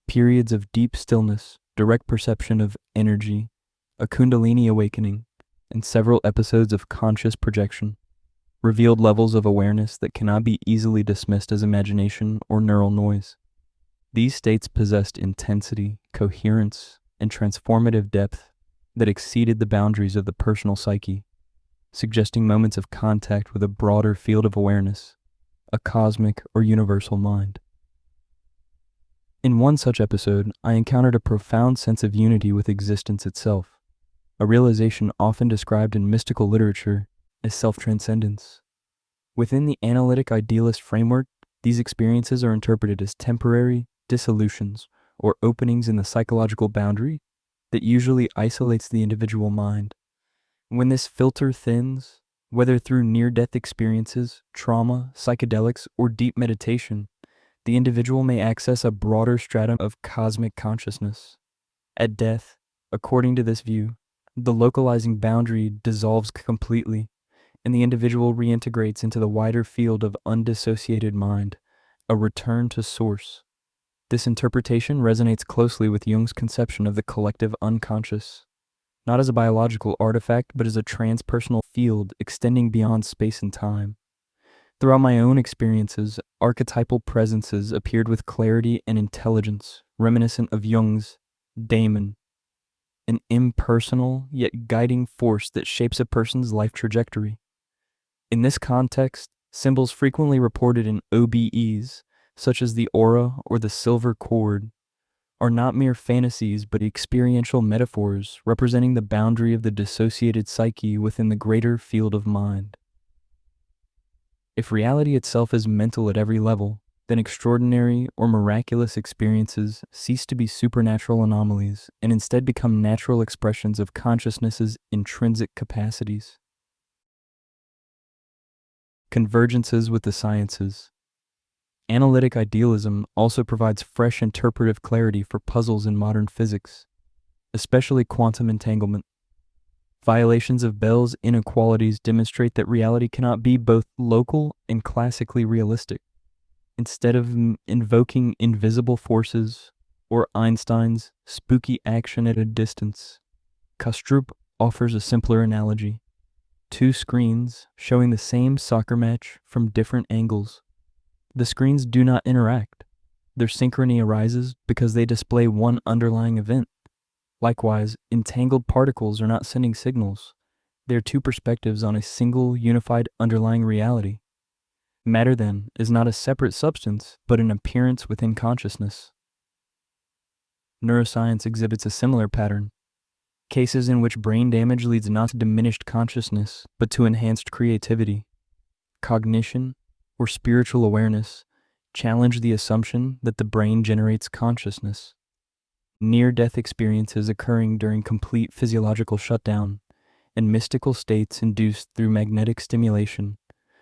periods of deep stillness, direct perception of energy, a Kundalini awakening, and several episodes of conscious projection, revealed levels of awareness that cannot be easily dismissed as imagination or neural noise. These states possessed intensity, coherence, and transformative depth that exceeded the boundaries of the personal psyche, suggesting moments of contact with a broader field of awareness, a cosmic or universal mind. In one such episode, I encountered a profound sense of unity with existence itself, a realization often described in mystical literature as self-transcendence. Within the analytic idealist framework, these experiences are interpreted as temporary dissolutions or openings in the psychological boundary that usually isolates the individual mind. When this filter thins, whether through near-death experiences, trauma, psychedelics, or deep meditation, the individual may access a broader stratum of cosmic consciousness. At death, according to this view, the localizing boundary dissolves completely, and the individual reintegrates into the wider field of undissociated mind, a return to source. This interpretation resonates closely with Jung's conception of the collective unconscious, not as a biological artifact, but as a transpersonal field extending beyond space and time. Throughout my own experiences, archetypal presences appeared with clarity and intelligence, reminiscent of Jung's daemon, an impersonal yet guiding force that shapes a person's life trajectory. In this context, symbols frequently reported in OBEs, such as the aura or the silver cord, are not mere fantasies but experiential metaphors representing the boundary of the dissociated psyche within the greater field of mind. If reality itself is mental at every level, then extraordinary or miraculous experiences cease to be supernatural anomalies and instead become natural expressions of consciousness's intrinsic capacities. Convergences with the sciences. Analytic idealism also provides fresh interpretive clarity for puzzles in modern physics, especially quantum entanglement. Violations of Bell's inequalities demonstrate that reality cannot be both local and classically realistic. Instead of invoking invisible forces or Einstein's spooky action at a distance, Kastrup offers a simpler analogy: two screens showing the same soccer match from different angles. The screens do not interact. Their synchrony arises because they display one underlying event. Likewise, entangled particles are not sending signals. They are two perspectives on a single unified underlying reality. Matter, then, is not a separate substance, but an appearance within consciousness. Neuroscience exhibits a similar pattern. Cases in which brain damage leads not to diminished consciousness, but to enhanced creativity, cognition, or spiritual awareness challenge the assumption that the brain generates consciousness. Near-death experiences occurring during complete physiological shutdown and mystical states induced through magnetic stimulation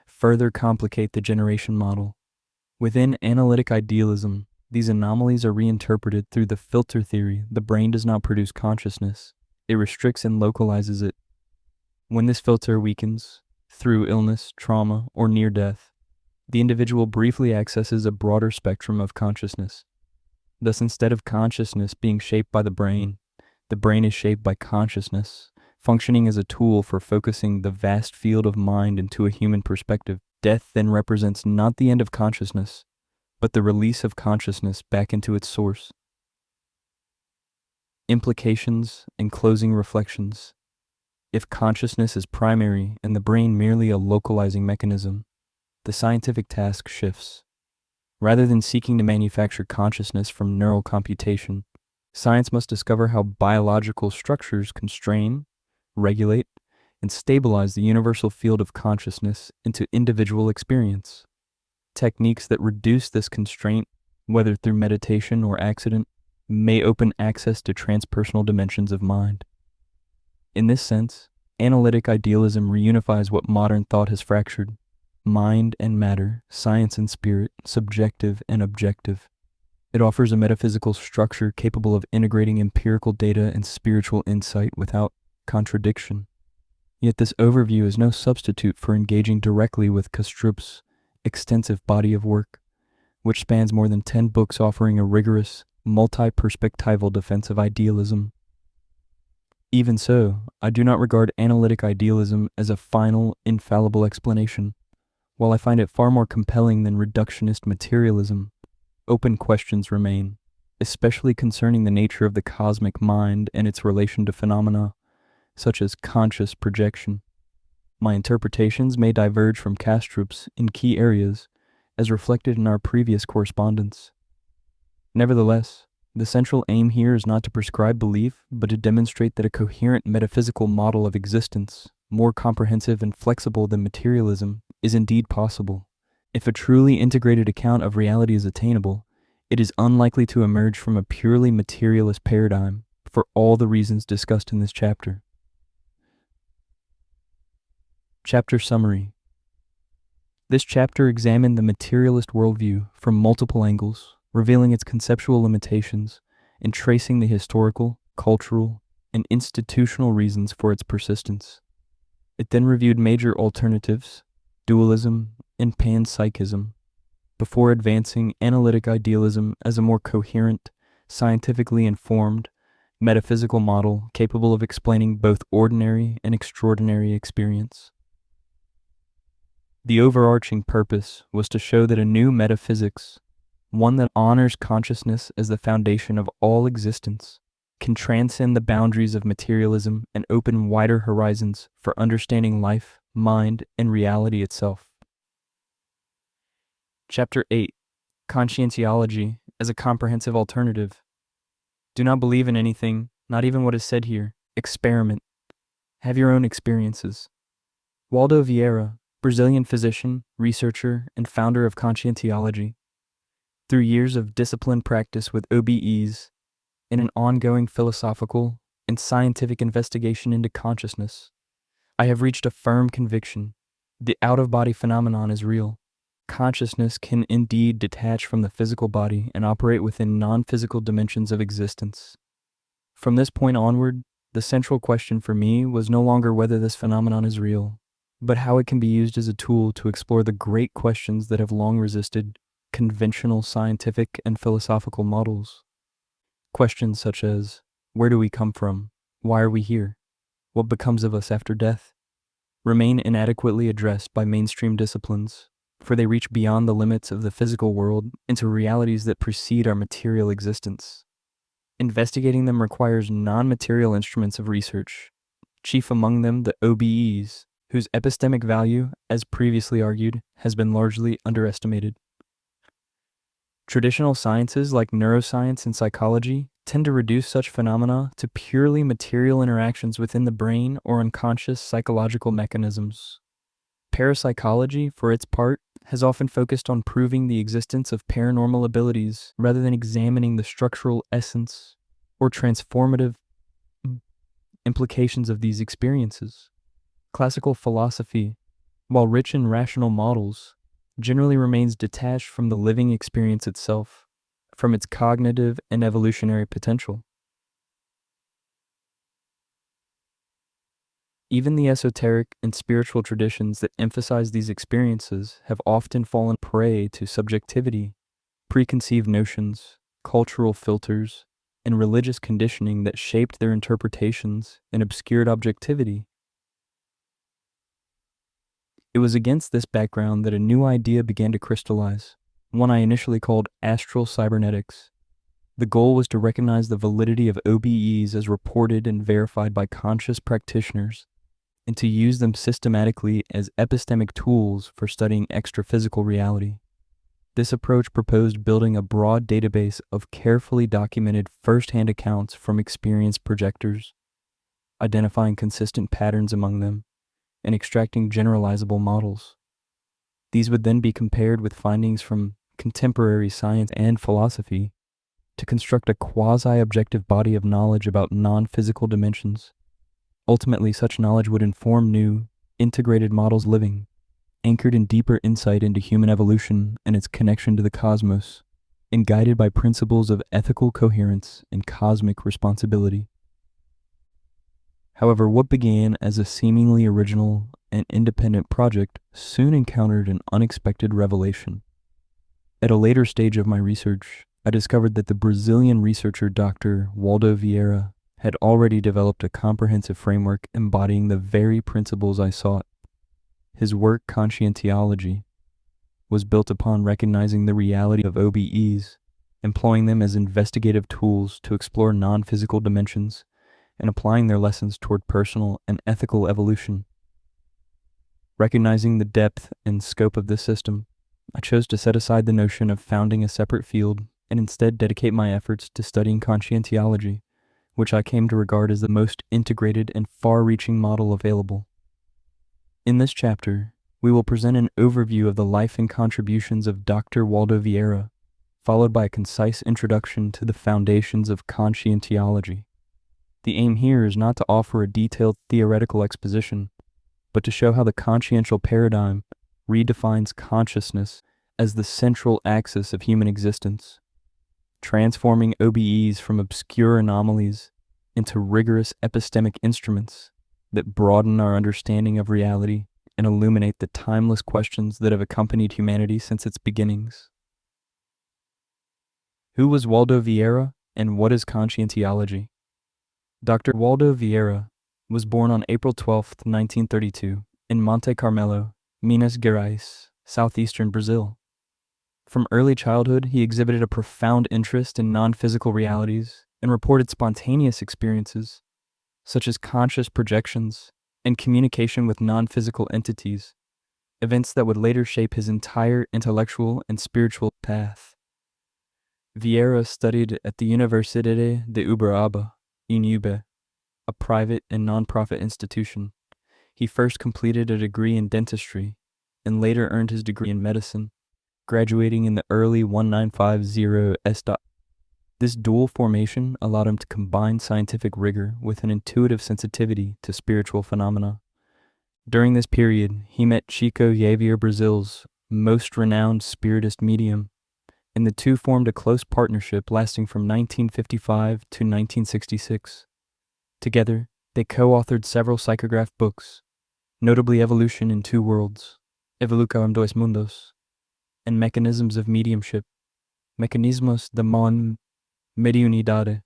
further complicate the generation model. Within analytic idealism, these anomalies are reinterpreted through the filter theory. The brain does not produce consciousness. It restricts and localizes it. When this filter weakens, through illness, trauma, or near death, the individual briefly accesses a broader spectrum of consciousness. Thus, instead of consciousness being shaped by the brain is shaped by consciousness, functioning as a tool for focusing the vast field of mind into a human perspective. Death then represents not the end of consciousness, but the release of consciousness back into its source. Implications and closing reflections. If consciousness is primary and the brain merely a localizing mechanism, the scientific task shifts. Rather than seeking to manufacture consciousness from neural computation, science must discover how biological structures constrain, regulate, and stabilize the universal field of consciousness into individual experience. Techniques that reduce this constraint, whether through meditation or accident, may open access to transpersonal dimensions of mind. In this sense, analytic idealism reunifies what modern thought has fractured: mind and matter, science and spirit, subjective and objective. It offers a metaphysical structure capable of integrating empirical data and spiritual insight without contradiction. Yet this overview is no substitute for engaging directly with Kastrup's extensive body of work, which spans more than 10 books offering a rigorous, multi-perspectival defense of idealism. Even so, I do not regard analytic idealism as a final, infallible explanation. While I find it far more compelling than reductionist materialism, open questions remain, especially concerning the nature of the cosmic mind and its relation to phenomena such as conscious projection. My interpretations may diverge from Kastrup's in key areas, as reflected in our previous correspondence. Nevertheless, the central aim here is not to prescribe belief, but to demonstrate that a coherent metaphysical model of existence, more comprehensive and flexible than materialism, is indeed possible. If a truly integrated account of reality is attainable, it is unlikely to emerge from a purely materialist paradigm, for all the reasons discussed in this chapter. Chapter Summary. This chapter examined the materialist worldview from multiple angles, revealing its conceptual limitations and tracing the historical, cultural, and institutional reasons for its persistence. It then reviewed major alternatives, dualism, and panpsychism, before advancing analytic idealism as a more coherent, scientifically informed, metaphysical model capable of explaining both ordinary and extraordinary experience. The overarching purpose was to show that a new metaphysics, one that honors consciousness as the foundation of all existence, can transcend the boundaries of materialism and open wider horizons for understanding life, mind, and reality itself. Chapter 8. Conscientiology as a comprehensive alternative. Do not believe in anything, not even what is said here. Experiment. Have your own experiences. Waldo Vieira, Brazilian physician, researcher, and founder of Conscientiology. Through years of disciplined practice with OBEs and an ongoing philosophical and scientific investigation into consciousness, I have reached a firm conviction: the out-of-body phenomenon is real. Consciousness can indeed detach from the physical body and operate within non-physical dimensions of existence. From this point onward, the central question for me was no longer whether this phenomenon is real, but how it can be used as a tool to explore the great questions that have long resisted conventional scientific and philosophical models. Questions such as, where do we come from? Why are we here? What becomes of us after death? Remain inadequately addressed by mainstream disciplines, for they reach beyond the limits of the physical world into realities that precede our material existence. Investigating them requires non-material instruments of research, chief among them the OBEs, whose epistemic value, as previously argued, has been largely underestimated. Traditional sciences like neuroscience and psychology tend to reduce such phenomena to purely material interactions within the brain or unconscious psychological mechanisms. Parapsychology, for its part, has often focused on proving the existence of paranormal abilities rather than examining the structural essence or transformative implications of these experiences. Classical philosophy, while rich in rational models, generally remains detached from the living experience itself, from its cognitive and evolutionary potential. Even the esoteric and spiritual traditions that emphasize these experiences have often fallen prey to subjectivity, preconceived notions, cultural filters, and religious conditioning that shaped their interpretations and obscured objectivity. It was against this background that a new idea began to crystallize, one I initially called astral cybernetics. The goal was to recognize the validity of OBEs as reported and verified by conscious practitioners, and to use them systematically as epistemic tools for studying extraphysical reality. This approach proposed building a broad database of carefully documented first-hand accounts from experienced projectors, identifying consistent patterns among them, and extracting generalizable models. These would then be compared with findings from contemporary science and philosophy to construct a quasi-objective body of knowledge about non-physical dimensions. Ultimately, such knowledge would inform new, integrated models living, anchored in deeper insight into human evolution and its connection to the cosmos, and guided by principles of ethical coherence and cosmic responsibility. However, what began as a seemingly original and independent project soon encountered an unexpected revelation. At a later stage of my research, I discovered that the Brazilian researcher Dr. Waldo Vieira had already developed a comprehensive framework embodying the very principles I sought. His work, Conscientiology, was built upon recognizing the reality of OBEs, employing them as investigative tools to explore non-physical dimensions, and applying their lessons toward personal and ethical evolution. Recognizing the depth and scope of this system, I chose to set aside the notion of founding a separate field and instead dedicate my efforts to studying conscientiology, which I came to regard as the most integrated and far-reaching model available. In this chapter, we will present an overview of the life and contributions of Dr. Waldo Vieira, followed by a concise introduction to the foundations of conscientiology. The aim here is not to offer a detailed theoretical exposition, but to show how the consciential paradigm redefines consciousness as the central axis of human existence, transforming OBEs from obscure anomalies into rigorous epistemic instruments that broaden our understanding of reality and illuminate the timeless questions that have accompanied humanity since its beginnings. Who was Waldo Vieira, and what is conscientiology? Dr. Waldo Vieira was born on April 12, 1932, in Monte Carmelo, Minas Gerais, southeastern Brazil. From early childhood, he exhibited a profound interest in non-physical realities and reported spontaneous experiences, such as conscious projections and communication with non-physical entities, events that would later shape his entire intellectual and spiritual path. Vieira studied at the Universidade de Uberaba, UNIUBE, a private and non-profit institution. He first completed a degree in dentistry and later earned his degree in medicine, graduating in the early 1950 S. This dual formation allowed him to combine scientific rigor with an intuitive sensitivity to spiritual phenomena. During this period, he met Chico Xavier, Brazil's most renowned spiritist medium, and the two formed a close partnership lasting from 1955 to 1966. Together, they co-authored several psychograph books, notably Evolution in Two Worlds, Evolução em Dois Mundos, and Mechanisms of Mediumship, Mecanismos da Mediunidade,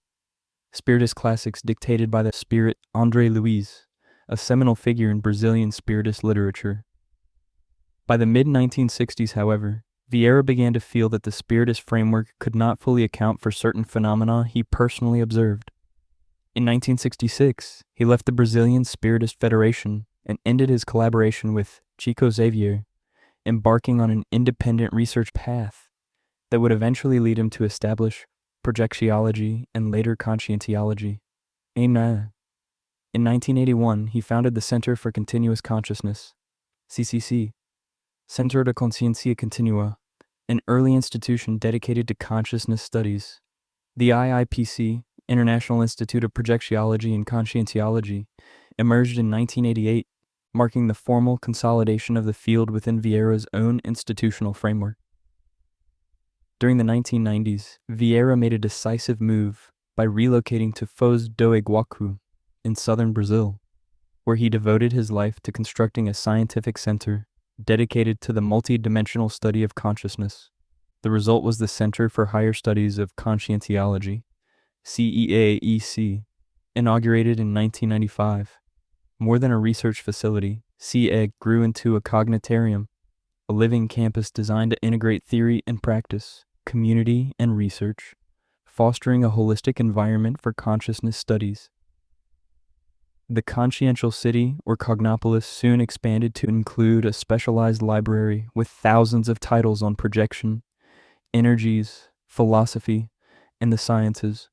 spiritist classics dictated by the spirit André Luiz, a seminal figure in Brazilian spiritist literature. By the mid-1960s, however, Vieira began to feel that the spiritist framework could not fully account for certain phenomena he personally observed. In 1966, he left the Brazilian Spiritist Federation and ended his collaboration with Chico Xavier, embarking on an independent research path that would eventually lead him to establish projectiology and later conscientiology. In 1981, he founded the Center for Continuous Consciousness, CCC, Centro de Consciência Continua, an early institution dedicated to consciousness studies. The IIPC, International Institute of Projectiology and Conscientiology, emerged in 1988, marking the formal consolidation of the field within Vieira's own institutional framework. During the 1990s, Vieira made a decisive move by relocating to Foz do Iguaçu in southern Brazil, where he devoted his life to constructing a scientific center dedicated to the multi-dimensional study of consciousness. The result was the Center for Higher Studies of Conscientiology, CEAEC, inaugurated in 1995. More than a research facility, CEAG grew into a cognitarium, a living campus designed to integrate theory and practice, community and research, fostering a holistic environment for consciousness studies. The Consciential City, or Cognopolis, soon expanded to include a specialized library with thousands of titles on projection, energies, philosophy, and the sciences,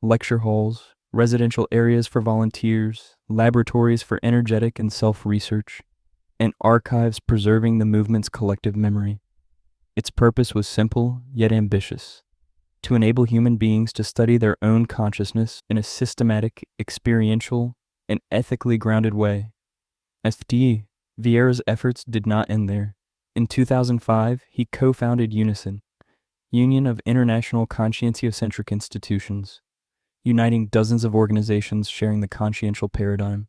lecture halls, residential areas for volunteers, laboratories for energetic and self-research, and archives preserving the movement's collective memory. Its purpose was simple yet ambitious: to enable human beings to study their own consciousness in a systematic, experiential, and ethically grounded way. St. Vieira's efforts did not end there. In 2005, he co-founded Unison, Union of International Conscientiocentric Institutions, uniting dozens of organizations sharing the consciential paradigm.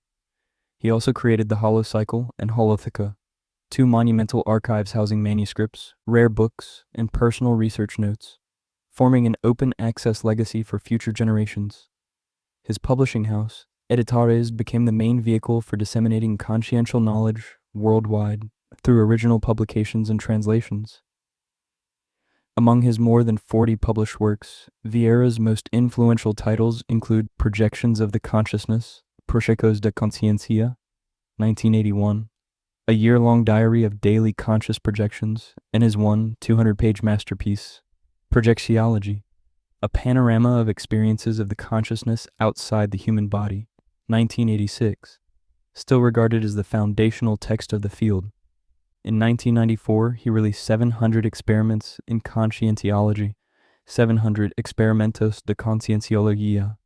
He also created the Holocycle and Holotheca, two monumental archives housing manuscripts, rare books, and personal research notes, forming an open-access legacy for future generations. His publishing house, Editares, became the main vehicle for disseminating consciential knowledge worldwide through original publications and translations. Among his more than 40 published works, Vieira's most influential titles include Projections of the Consciousness, Proyectos de Conciencia, 1981, a year-long diary of daily conscious projections, and his 200-page masterpiece, Conscientiology, a panorama of experiences of the consciousness outside the human body, 1986, still regarded as the foundational text of the field. In 1994, he released 700 experiments in Conscientiology, 700 Experimentos de Conscienciología,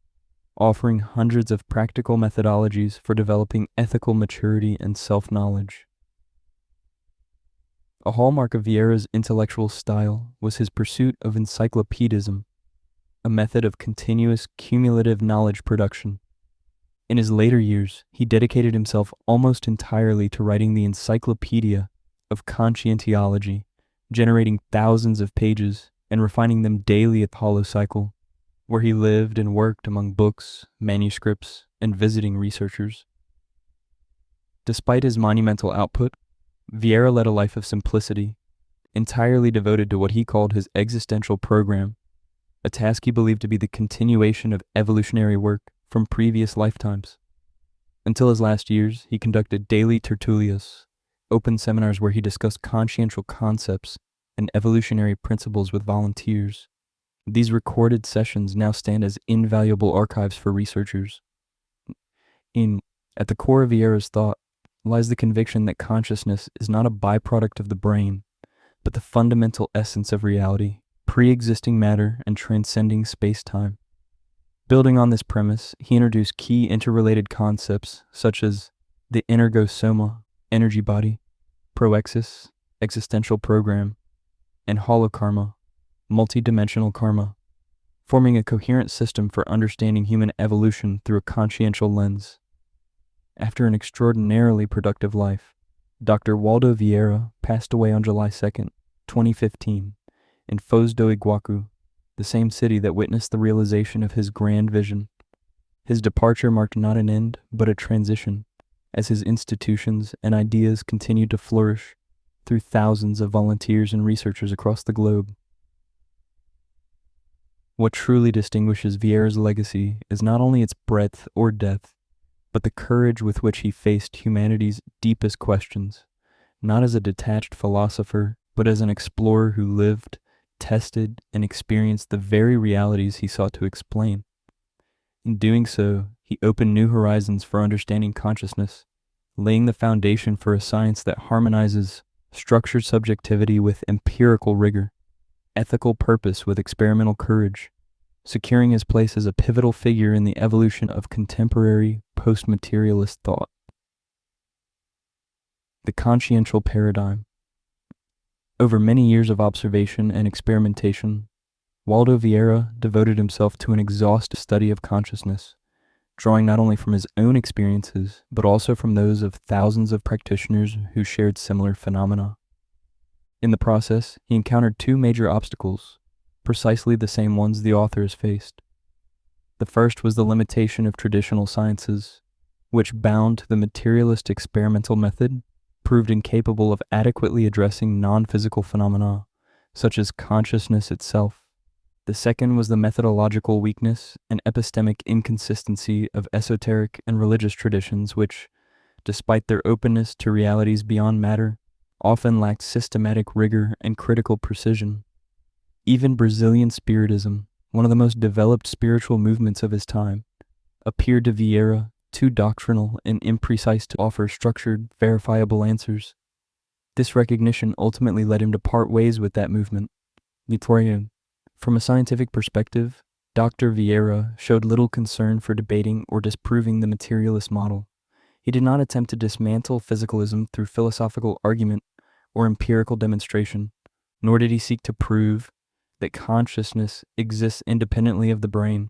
offering hundreds of practical methodologies for developing ethical maturity and self-knowledge. A hallmark of Vieira's intellectual style was his pursuit of encyclopedism, a method of continuous cumulative knowledge production. In his later years, he dedicated himself almost entirely to writing the Encyclopedia of Conscientiology, generating thousands of pages and refining them daily at the Holocycle, where he lived and worked among books, manuscripts, and visiting researchers. Despite his monumental output, Vieira led a life of simplicity, entirely devoted to what he called his existential program, a task he believed to be the continuation of evolutionary work from previous lifetimes. Until his last years, he conducted daily tertulias, open seminars where he discussed consciential concepts and evolutionary principles with volunteers. These recorded sessions now stand as invaluable archives for researchers. At the core of Vieira's thought lies the conviction that consciousness is not a byproduct of the brain, but the fundamental essence of reality, pre-existing matter and transcending space-time. Building on this premise, he introduced key interrelated concepts such as the energosoma, energy body, proexis, existential program, and holokarma, multidimensional karma, forming a coherent system for understanding human evolution through a consciential lens. After an extraordinarily productive life, Dr. Waldo Vieira passed away on July 2nd, 2015, in Foz do Iguaçu, the same city that witnessed the realization of his grand vision. His departure marked not an end, but a transition, as his institutions and ideas continued to flourish through thousands of volunteers and researchers across the globe. What truly distinguishes Vieira's legacy is not only its breadth or depth, but the courage with which he faced humanity's deepest questions, not as a detached philosopher, but as an explorer who lived, tested, and experienced the very realities he sought to explain. In doing so, he opened new horizons for understanding consciousness, laying the foundation for a science that harmonizes structured subjectivity with empirical rigor, ethical purpose with experimental courage, securing his place as a pivotal figure in the evolution of contemporary post-materialist thought. The consciential paradigm. Over many years of observation and experimentation, Waldo Vieira devoted himself to an exhaustive study of consciousness, drawing not only from his own experiences, but also from those of thousands of practitioners who shared similar phenomena. In the process, he encountered two major obstacles, precisely the same ones the author has faced. The first was the limitation of traditional sciences, which, bound to the materialist experimental method, proved incapable of adequately addressing non-physical phenomena, such as consciousness itself. The second was the methodological weakness and epistemic inconsistency of esoteric and religious traditions which, despite their openness to realities beyond matter, often lacked systematic rigor and critical precision. Even Brazilian Spiritism, one of the most developed spiritual movements of his time, appeared to Vieira too doctrinal and imprecise to offer structured, verifiable answers. This recognition ultimately led him to part ways with that movement. From a scientific perspective, Dr. Vieira showed little concern for debating or disproving the materialist model. He did not attempt to dismantle physicalism through philosophical argument or empirical demonstration, nor did he seek to prove that consciousness exists independently of the brain,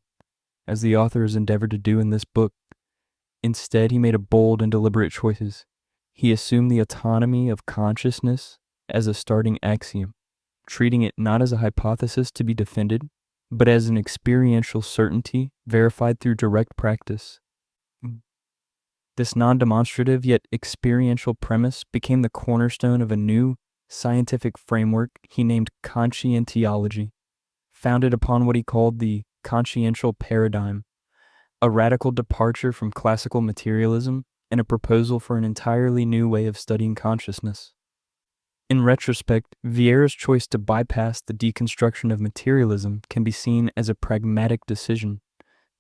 as the author has endeavored to do in this book. Instead, he made a bold and deliberate choices. He assumed the autonomy of consciousness as a starting axiom, treating it not as a hypothesis to be defended, but as an experiential certainty verified through direct practice. This non-demonstrative yet experiential premise became the cornerstone of a new scientific framework he named Conscientiology, founded upon what he called the consciential paradigm, a radical departure from classical materialism and a proposal for an entirely new way of studying consciousness. In retrospect, Vieira's choice to bypass the deconstruction of materialism can be seen as a pragmatic decision,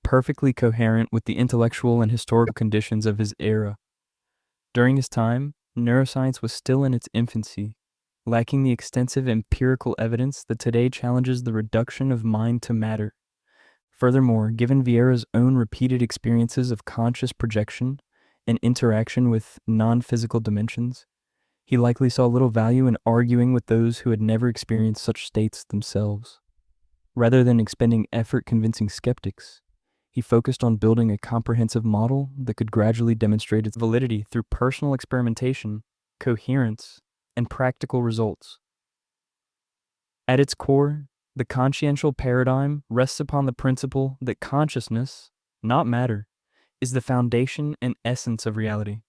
perfectly coherent with the intellectual and historical conditions of his era. During his time, neuroscience was still in its infancy, lacking the extensive empirical evidence that today challenges the reduction of mind to matter. Furthermore, given Vieira's own repeated experiences of conscious projection and interaction with non-physical dimensions, he likely saw little value in arguing with those who had never experienced such states themselves. Rather than expending effort convincing skeptics, he focused on building a comprehensive model that could gradually demonstrate its validity through personal experimentation, coherence, and practical results. At its core, the consciential paradigm rests upon the principle that consciousness, not matter, is the foundation and essence of reality.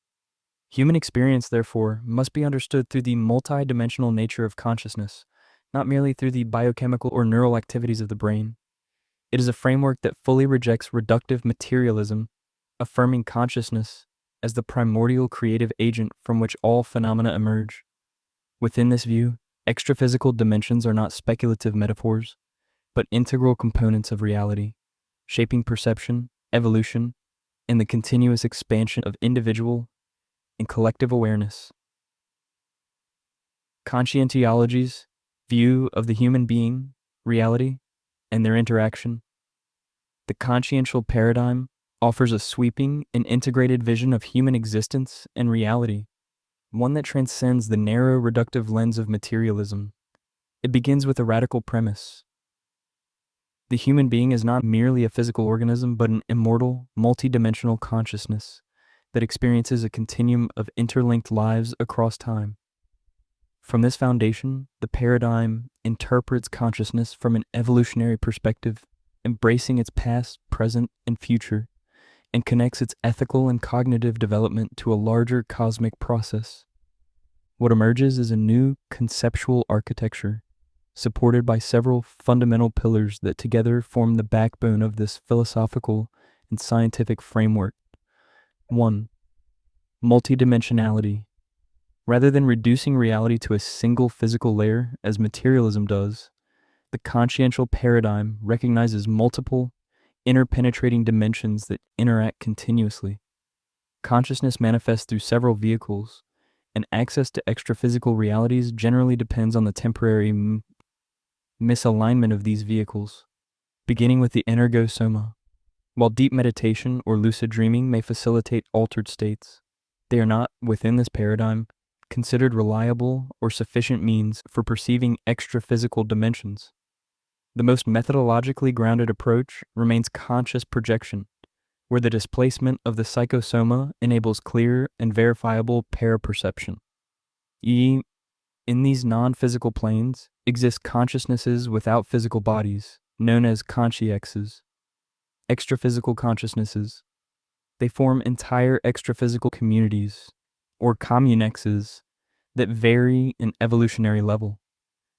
Human experience, therefore, must be understood through the multidimensional nature of consciousness, not merely through the biochemical or neural activities of the brain. It is a framework that fully rejects reductive materialism, affirming consciousness as the primordial creative agent from which all phenomena emerge. Within this view, extraphysical dimensions are not speculative metaphors, but integral components of reality, shaping perception, evolution, and the continuous expansion of individual and collective awareness. Conscientiology's view of the human being, reality, and their interaction. The consciential paradigm offers a sweeping and integrated vision of human existence and reality, one that transcends the narrow reductive lens of materialism. It begins with a radical premise. The human being is not merely a physical organism, but an immortal, multidimensional consciousness that experiences a continuum of interlinked lives across time. From this foundation, the paradigm interprets consciousness from an evolutionary perspective, embracing its past, present, and future, and connects its ethical and cognitive development to a larger cosmic process. What emerges is a new conceptual architecture, supported by several fundamental pillars that together form the backbone of this philosophical and scientific framework. 1. Multidimensionality. Rather than reducing reality to a single physical layer, as materialism does, the consciential paradigm recognizes multiple, interpenetrating dimensions that interact continuously. Consciousness manifests through several vehicles, and access to extraphysical realities generally depends on the temporary misalignment of these vehicles, beginning with the energosoma. While deep meditation or lucid dreaming may facilitate altered states, they are not, within this paradigm, considered reliable or sufficient means for perceiving extraphysical dimensions. The most methodologically grounded approach remains conscious projection, where the displacement of the psychosoma enables clear and verifiable paraperception. In these non-physical planes exist consciousnesses without physical bodies, known as consciexes. Extraphysical consciousnesses. They form entire extraphysical communities, or communexes, that vary in evolutionary level,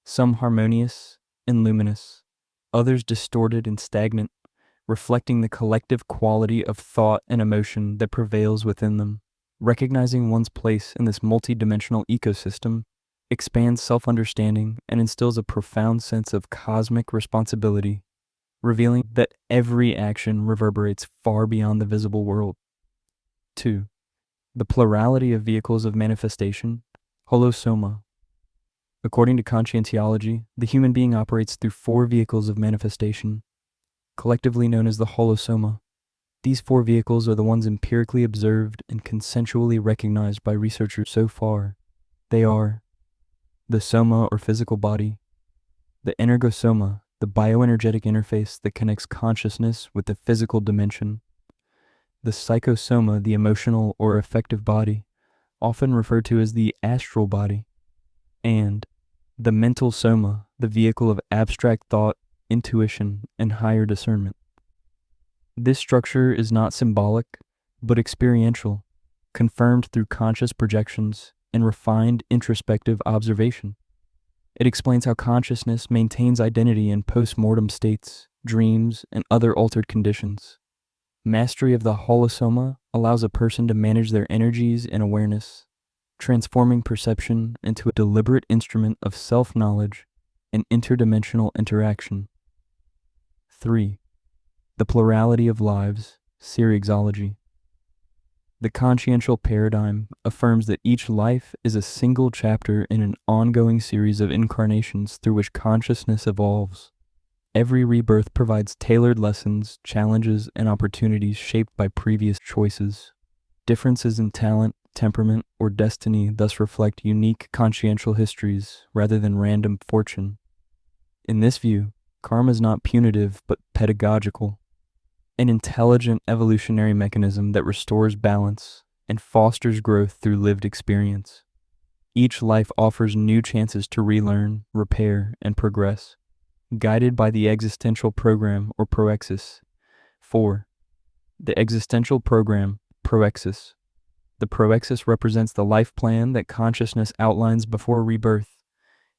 some harmonious and luminous, others distorted and stagnant, reflecting the collective quality of thought and emotion that prevails within them. Recognizing one's place in this multidimensional ecosystem expands self-understanding and instills a profound sense of cosmic responsibility, revealing that every action reverberates far beyond the visible world. 2. The plurality of vehicles of manifestation, holosoma. According to Conscientiology, the human being operates through 4 vehicles of manifestation, collectively known as the holosoma. These 4 vehicles are the ones empirically observed and consensually recognized by researchers so far. They are the soma or physical body, the energosoma, the bioenergetic interface that connects consciousness with the physical dimension, the psychosoma, the emotional or affective body, often referred to as the astral body, and the mental soma, the vehicle of abstract thought, intuition, and higher discernment. This structure is not symbolic, but experiential, confirmed through conscious projections and refined introspective observation. It explains how consciousness maintains identity in post-mortem states, dreams, and other altered conditions. Mastery of the holosoma allows a person to manage their energies and awareness, transforming perception into a deliberate instrument of self-knowledge and interdimensional interaction. 3. The plurality of lives, Seriexology. The consciential paradigm affirms that each life is a single chapter in an ongoing series of incarnations through which consciousness evolves. Every rebirth provides tailored lessons, challenges, and opportunities shaped by previous choices. Differences in talent, temperament, or destiny thus reflect unique consciential histories rather than random fortune. In this view, karma is not punitive but pedagogical, an intelligent evolutionary mechanism that restores balance and fosters growth through lived experience. Each life offers new chances to relearn, repair, and progress, guided by the existential program or proexis. 4. The existential program, proexis. The proexis represents the life plan that consciousness outlines before rebirth,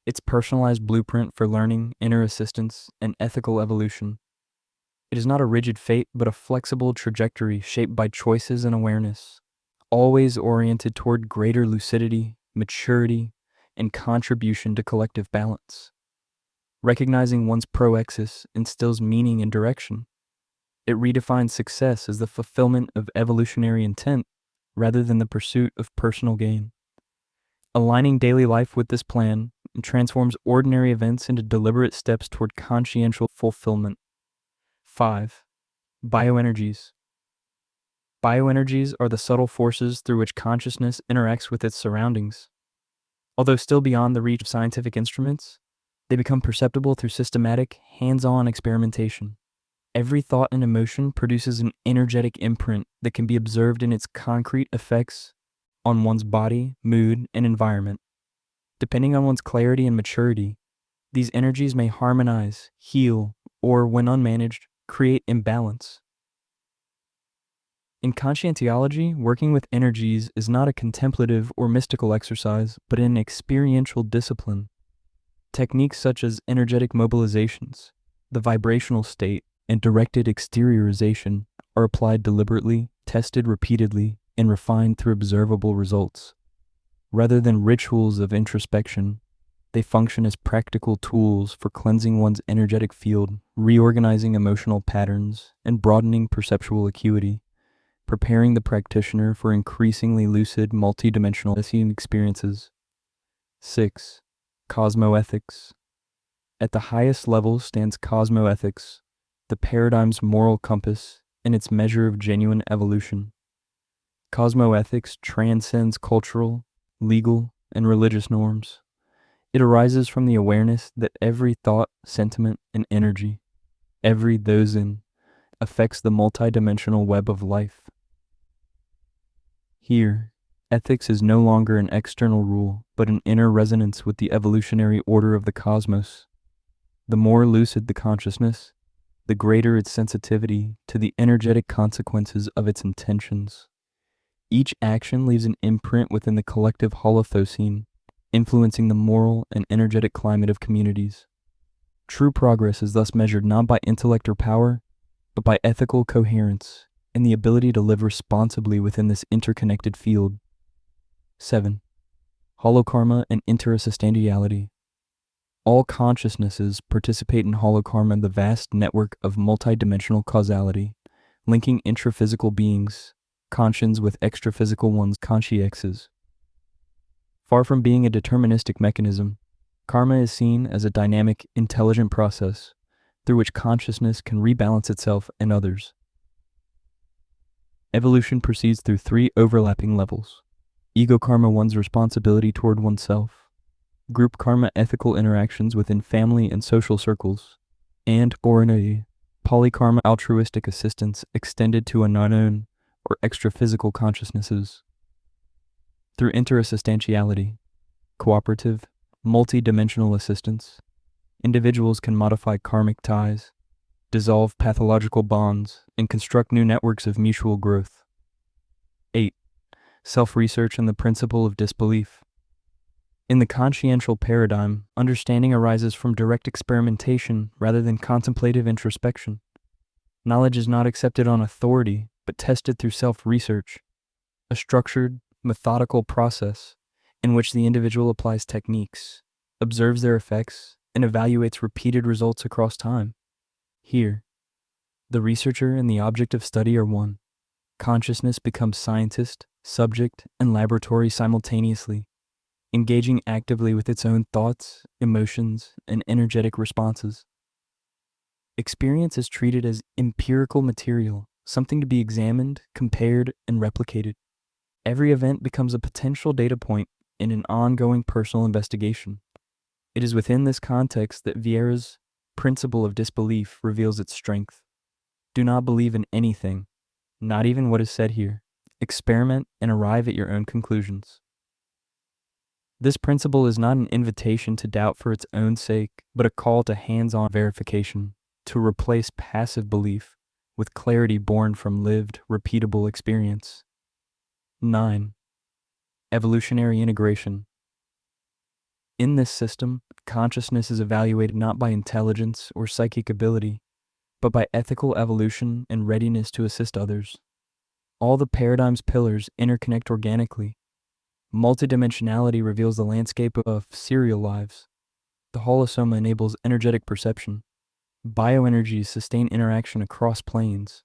its personalized blueprint for learning, inner assistance, and ethical evolution. It is not a rigid fate, but a flexible trajectory shaped by choices and awareness, always oriented toward greater lucidity, maturity, and contribution to collective balance. Recognizing one's proexis instills meaning and direction. It redefines success as the fulfillment of evolutionary intent rather than the pursuit of personal gain. Aligning daily life with this plan transforms ordinary events into deliberate steps toward consciential fulfillment. 5. Bioenergies. Bioenergies are the subtle forces through which consciousness interacts with its surroundings. Although still beyond the reach of scientific instruments, they become perceptible through systematic, hands-on experimentation. Every thought and emotion produces an energetic imprint that can be observed in its concrete effects on one's body, mood, and environment. Depending on one's clarity and maturity, these energies may harmonize, heal, or, when unmanaged, create imbalance. In Conscientiology, working with energies is not a contemplative or mystical exercise, but an experiential discipline. Techniques such as energetic mobilizations, the vibrational state, and directed exteriorization are applied deliberately, tested repeatedly, and refined through observable results. Rather than rituals of introspection, they function as practical tools for cleansing one's energetic field, reorganizing emotional patterns, and broadening perceptual acuity, preparing the practitioner for increasingly lucid, multidimensional experiences. 6. Cosmoethics. At the highest level stands cosmoethics, the paradigm's moral compass and its measure of genuine evolution. Cosmoethics transcends cultural, legal, and religious norms. It arises from the awareness that every thought, sentiment, and energy, every dozen, affects the multidimensional web of life. Here, ethics is no longer an external rule, but an inner resonance with the evolutionary order of the cosmos. The more lucid the consciousness, the greater its sensitivity to the energetic consequences of its intentions. Each action leaves an imprint within the collective holothosene, influencing the moral and energetic climate of communities. True progress is thus measured not by intellect or power, but by ethical coherence and the ability to live responsibly within this interconnected field. 7. Holokarma and interassistantiality. All consciousnesses participate in holokarma, the vast network of multidimensional causality, linking intraphysical beings, conscience with extraphysical ones, consciexes. Far from being a deterministic mechanism, karma is seen as a dynamic, intelligent process through which consciousness can rebalance itself and others. Evolution proceeds through three overlapping levels: ego karma, one's responsibility toward oneself; group karma, ethical interactions within family and social circles; and orinae, polykarma, altruistic assistance extended to unknown or extra-physical consciousnesses. Through interassistentiality, cooperative, multi-dimensional assistance, individuals can modify karmic ties, dissolve pathological bonds, and construct new networks of mutual growth. 8. Self-research and the principle of disbelief. In the consciential paradigm, understanding arises from direct experimentation rather than contemplative introspection. Knowledge is not accepted on authority, but tested through self-research, a structured, methodical process in which the individual applies techniques, observes their effects, and evaluates repeated results across time. Here, the researcher and the object of study are one. Consciousness becomes scientist, subject, and laboratory simultaneously, engaging actively with its own thoughts, emotions, and energetic responses. Experience is treated as empirical material, something to be examined, compared, and replicated. Every event becomes a potential data point in an ongoing personal investigation. It is within this context that Vieira's principle of disbelief reveals its strength. Do not believe in anything, not even what is said here. Experiment and arrive at your own conclusions. This principle is not an invitation to doubt for its own sake, but a call to hands-on verification, to replace passive belief with clarity born from lived, repeatable experience. 9. Evolutionary integration. In this system, consciousness is evaluated not by intelligence or psychic ability, but by ethical evolution and readiness to assist others. All the paradigm's pillars interconnect organically. Multidimensionality reveals the landscape of serial lives. The holosoma enables energetic perception. Bioenergies sustain interaction across planes.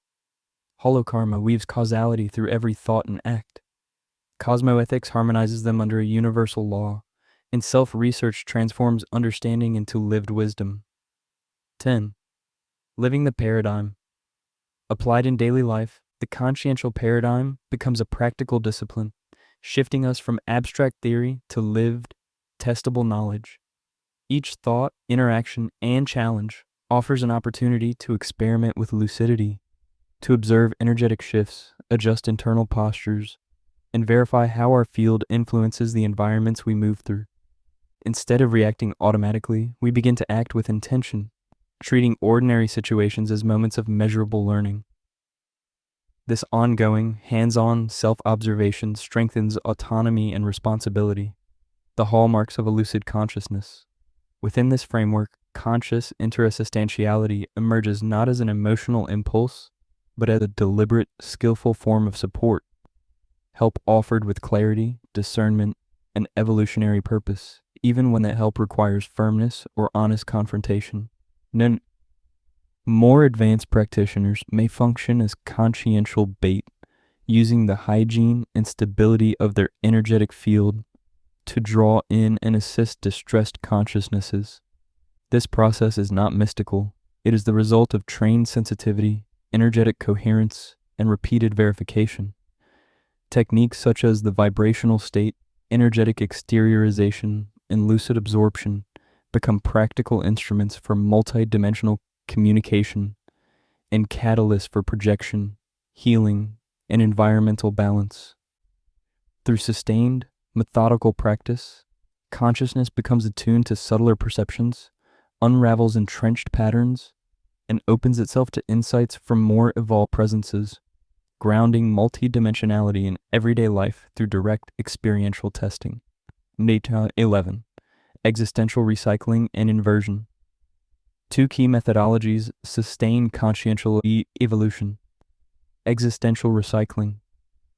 Holokarma weaves causality through every thought and act. Cosmoethics harmonizes them under a universal law, and self-research transforms understanding into lived wisdom. 10. Living the paradigm. Applied in daily life, the consciential paradigm becomes a practical discipline, shifting us from abstract theory to lived, testable knowledge. Each thought, interaction, and challenge offers an opportunity to experiment with lucidity, to observe energetic shifts, adjust internal postures, and verify how our field influences the environments we move through. Instead of reacting automatically, we begin to act with intention, treating ordinary situations as moments of measurable learning. This ongoing, hands-on self-observation strengthens autonomy and responsibility, the hallmarks of a lucid consciousness. Within this framework, conscious interassistentiality emerges not as an emotional impulse, but as a deliberate, skillful form of support, help offered with clarity, discernment, and evolutionary purpose, even when that help requires firmness or honest confrontation. More advanced practitioners may function as consciential bait, using the hygiene and stability of their energetic field to draw in and assist distressed consciousnesses. This process is not mystical. It is the result of trained sensitivity, energetic coherence, and repeated verification. Techniques such as the vibrational state, energetic exteriorization, and lucid absorption become practical instruments for multidimensional communication and catalysts for projection, healing, and environmental balance. Through sustained, methodical practice, consciousness becomes attuned to subtler perceptions, unravels entrenched patterns, and opens itself to insights from more evolved presences, grounding multidimensionality in everyday life through direct experiential testing. 11. Existential recycling and inversion. Two key methodologies sustain consciential evolution: existential recycling,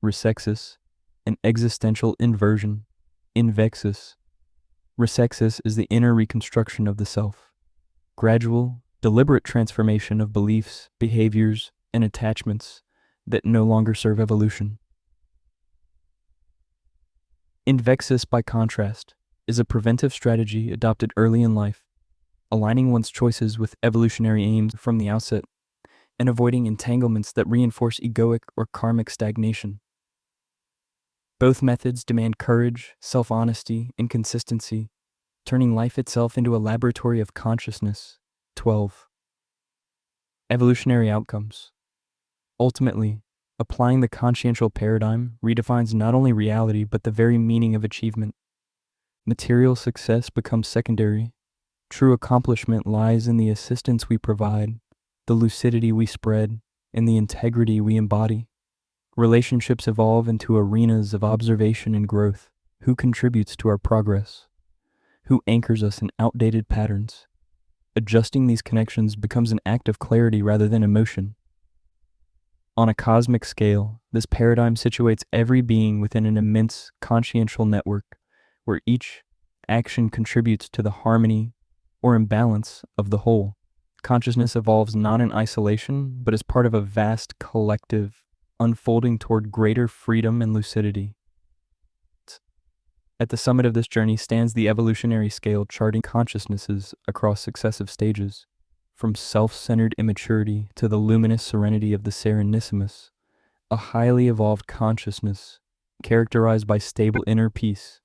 resexis, and existential inversion, invexis. Resexis is the inner reconstruction of the self, gradual, deliberate transformation of beliefs, behaviors, and attachments that no longer serve evolution. Invexus, by contrast, is a preventive strategy adopted early in life, aligning one's choices with evolutionary aims from the outset, and avoiding entanglements that reinforce egoic or karmic stagnation. Both methods demand courage, self-honesty, and consistency, turning life itself into a laboratory of consciousness. 12. Evolutionary outcomes. Ultimately, applying the consciential paradigm redefines not only reality but the very meaning of achievement. Material success becomes secondary. True accomplishment lies in the assistance we provide, the lucidity we spread, and the integrity we embody. Relationships evolve into arenas of observation and growth. Who contributes to our progress? Who anchors us in outdated patterns? Adjusting these connections becomes an act of clarity rather than emotion. On a cosmic scale, this paradigm situates every being within an immense consciential network, where each action contributes to the harmony or imbalance of the whole. Consciousness evolves not in isolation, but as part of a vast collective, unfolding toward greater freedom and lucidity. At the summit of this journey stands the evolutionary scale charting consciousnesses across successive stages, from self-centered immaturity to the luminous serenity of the Serenissimimus, a highly evolved consciousness characterized by stable inner peace,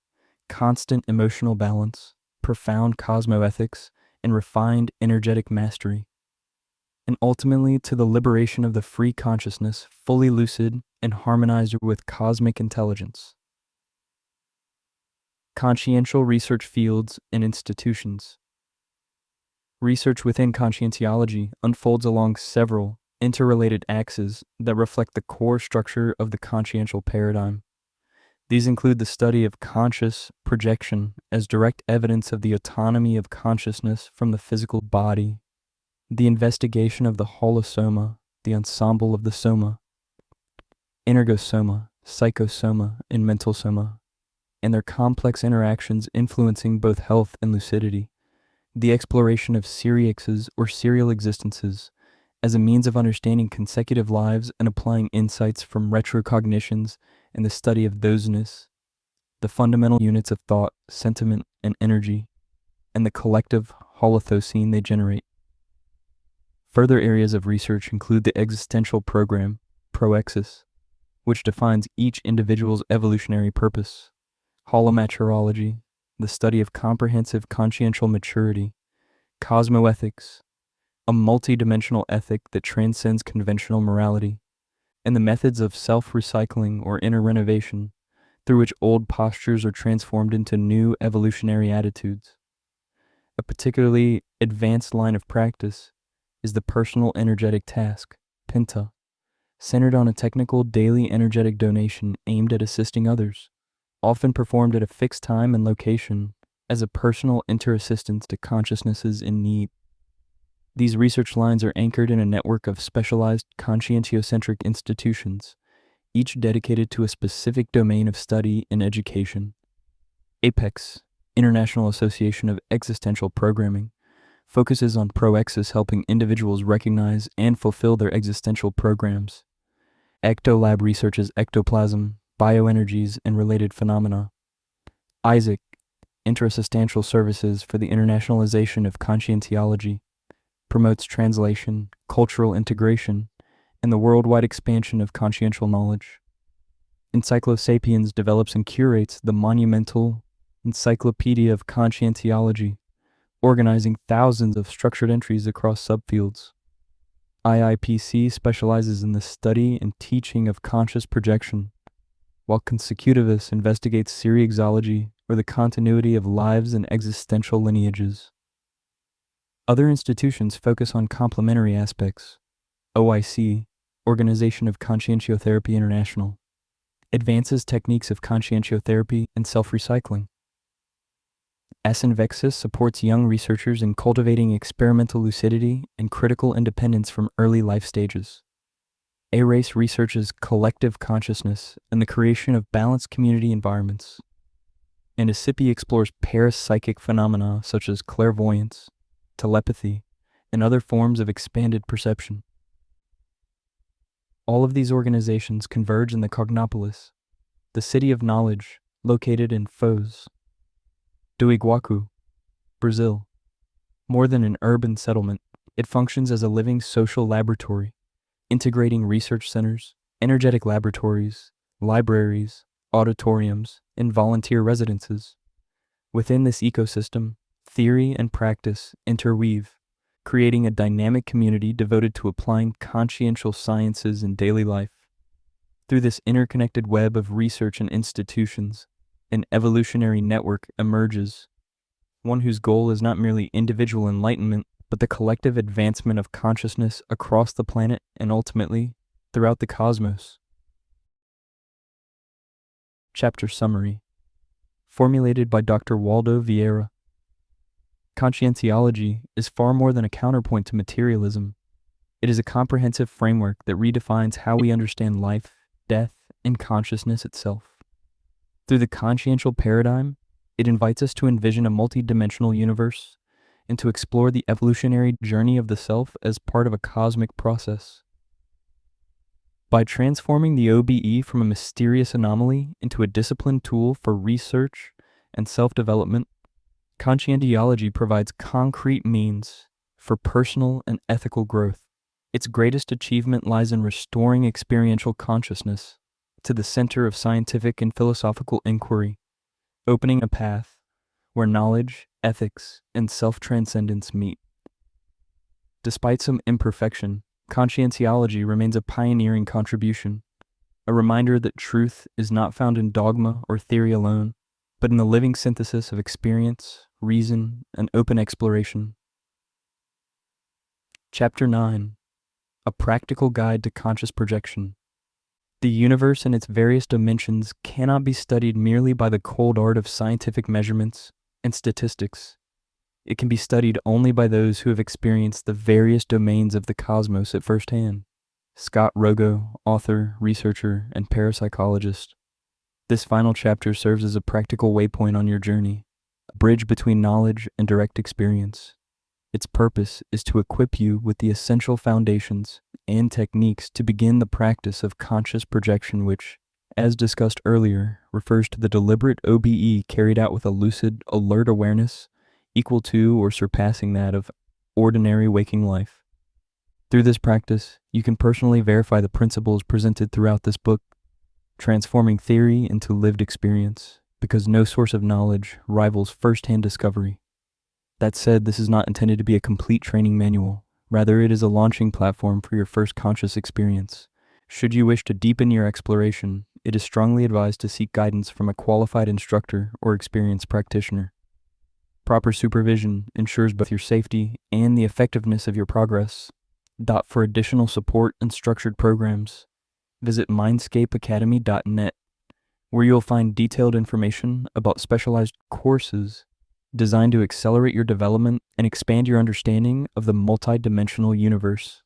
constant emotional balance, profound cosmoethics, and refined energetic mastery, and ultimately to the liberation of the free consciousness, fully lucid and harmonized with cosmic intelligence. Consciential research fields and institutions. Research within conscientiology unfolds along several interrelated axes that reflect the core structure of the consciential paradigm. These include the study of conscious projection as direct evidence of the autonomy of consciousness from the physical body, the investigation of the holosoma, the ensemble of the soma, energosoma, psychosoma, and mental soma, and their complex interactions influencing both health and lucidity, the exploration of seriexes or serial existences as a means of understanding consecutive lives and applying insights from retrocognitions and the study of doseness, the fundamental units of thought, sentiment, and energy, and the collective holothosene they generate. Further areas of research include the existential program, Proexis, which defines each individual's evolutionary purpose, holomaturology, the study of comprehensive consciential maturity, cosmoethics, a multidimensional ethic that transcends conventional morality, and the methods of self-recycling or inner renovation, through which old postures are transformed into new evolutionary attitudes. A particularly advanced line of practice is the personal energetic task, Penta, centered on a technical daily energetic donation aimed at assisting others, often performed at a fixed time and location as a personal interassistance to consciousnesses in need. These research lines are anchored in a network of specialized conscientiocentric institutions, each dedicated to a specific domain of study and education. APEX, International Association of Existential Programming, focuses on Proexis helping individuals recognize and fulfill their existential programs. Ectolab researches ectoplasm, bioenergies, and related phenomena. ISAC, Interassistantial Services for the Internationalization of Conscientiology, promotes translation, cultural integration, and the worldwide expansion of consciential knowledge. Encyclosapiens develops and curates the monumental Encyclopedia of Conscientiology, organizing thousands of structured entries across subfields. IIPC specializes in the study and teaching of conscious projection, while Consecutivus investigates seriexology or the continuity of lives and existential lineages. Other institutions focus on complementary aspects. OIC, Organization of Conscientiotherapy International, advances techniques of conscientiotherapy and self-recycling. Asinvexis supports young researchers in cultivating experimental lucidity and critical independence from early life stages. A-Race researches collective consciousness and the creation of balanced community environments. And ASIPI explores parapsychic phenomena such as clairvoyance, telepathy, and other forms of expanded perception. All of these organizations converge in the Cognopolis, the city of knowledge located in Foz do Iguacu, Brazil. More than an urban settlement, it functions as a living social laboratory, integrating research centers, energetic laboratories, libraries, auditoriums, and volunteer residences. Within this ecosystem, theory and practice interweave, creating a dynamic community devoted to applying consciential sciences in daily life. Through this interconnected web of research and institutions, an evolutionary network emerges, one whose goal is not merely individual enlightenment, but the collective advancement of consciousness across the planet and ultimately throughout the cosmos. Chapter Summary. Formulated by Dr. Waldo Vieira. Conscientiology is far more than a counterpoint to materialism. It is a comprehensive framework that redefines how we understand life, death, and consciousness itself. Through the consciential paradigm, it invites us to envision a multidimensional universe and to explore the evolutionary journey of the self as part of a cosmic process. By transforming the OBE from a mysterious anomaly into a disciplined tool for research and self-development, Conscientiology provides concrete means for personal and ethical growth. Its greatest achievement lies in restoring experiential consciousness to the center of scientific and philosophical inquiry, opening a path where knowledge, ethics, and self-transcendence meet. Despite some imperfection, Conscientiology remains a pioneering contribution, a reminder that truth is not found in dogma or theory alone, but in the living synthesis of experience, reason, and open exploration. Chapter 9. A Practical Guide to Conscious Projection. The universe and its various dimensions cannot be studied merely by the cold art of scientific measurements and statistics. It can be studied only by those who have experienced the various domains of the cosmos at first hand. Scott Rogo, author, researcher, and parapsychologist. This final chapter serves as a practical waypoint on your journey, a bridge between knowledge and direct experience. Its purpose is to equip you with the essential foundations and techniques to begin the practice of conscious projection, which, as discussed earlier, refers to the deliberate OBE carried out with a lucid, alert awareness equal to or surpassing that of ordinary waking life. Through this practice, you can personally verify the principles presented throughout this book, transforming theory into lived experience, because no source of knowledge rivals first-hand discovery. That said, this is not intended to be a complete training manual. Rather, it is a launching platform for your first conscious experience. Should you wish to deepen your exploration, it is strongly advised to seek guidance from a qualified instructor or experienced practitioner. Proper supervision ensures both your safety and the effectiveness of your progress. For additional support and structured programs, visit mindscapeacademy.net, where you'll find detailed information about specialized courses designed to accelerate your development and expand your understanding of the multidimensional universe.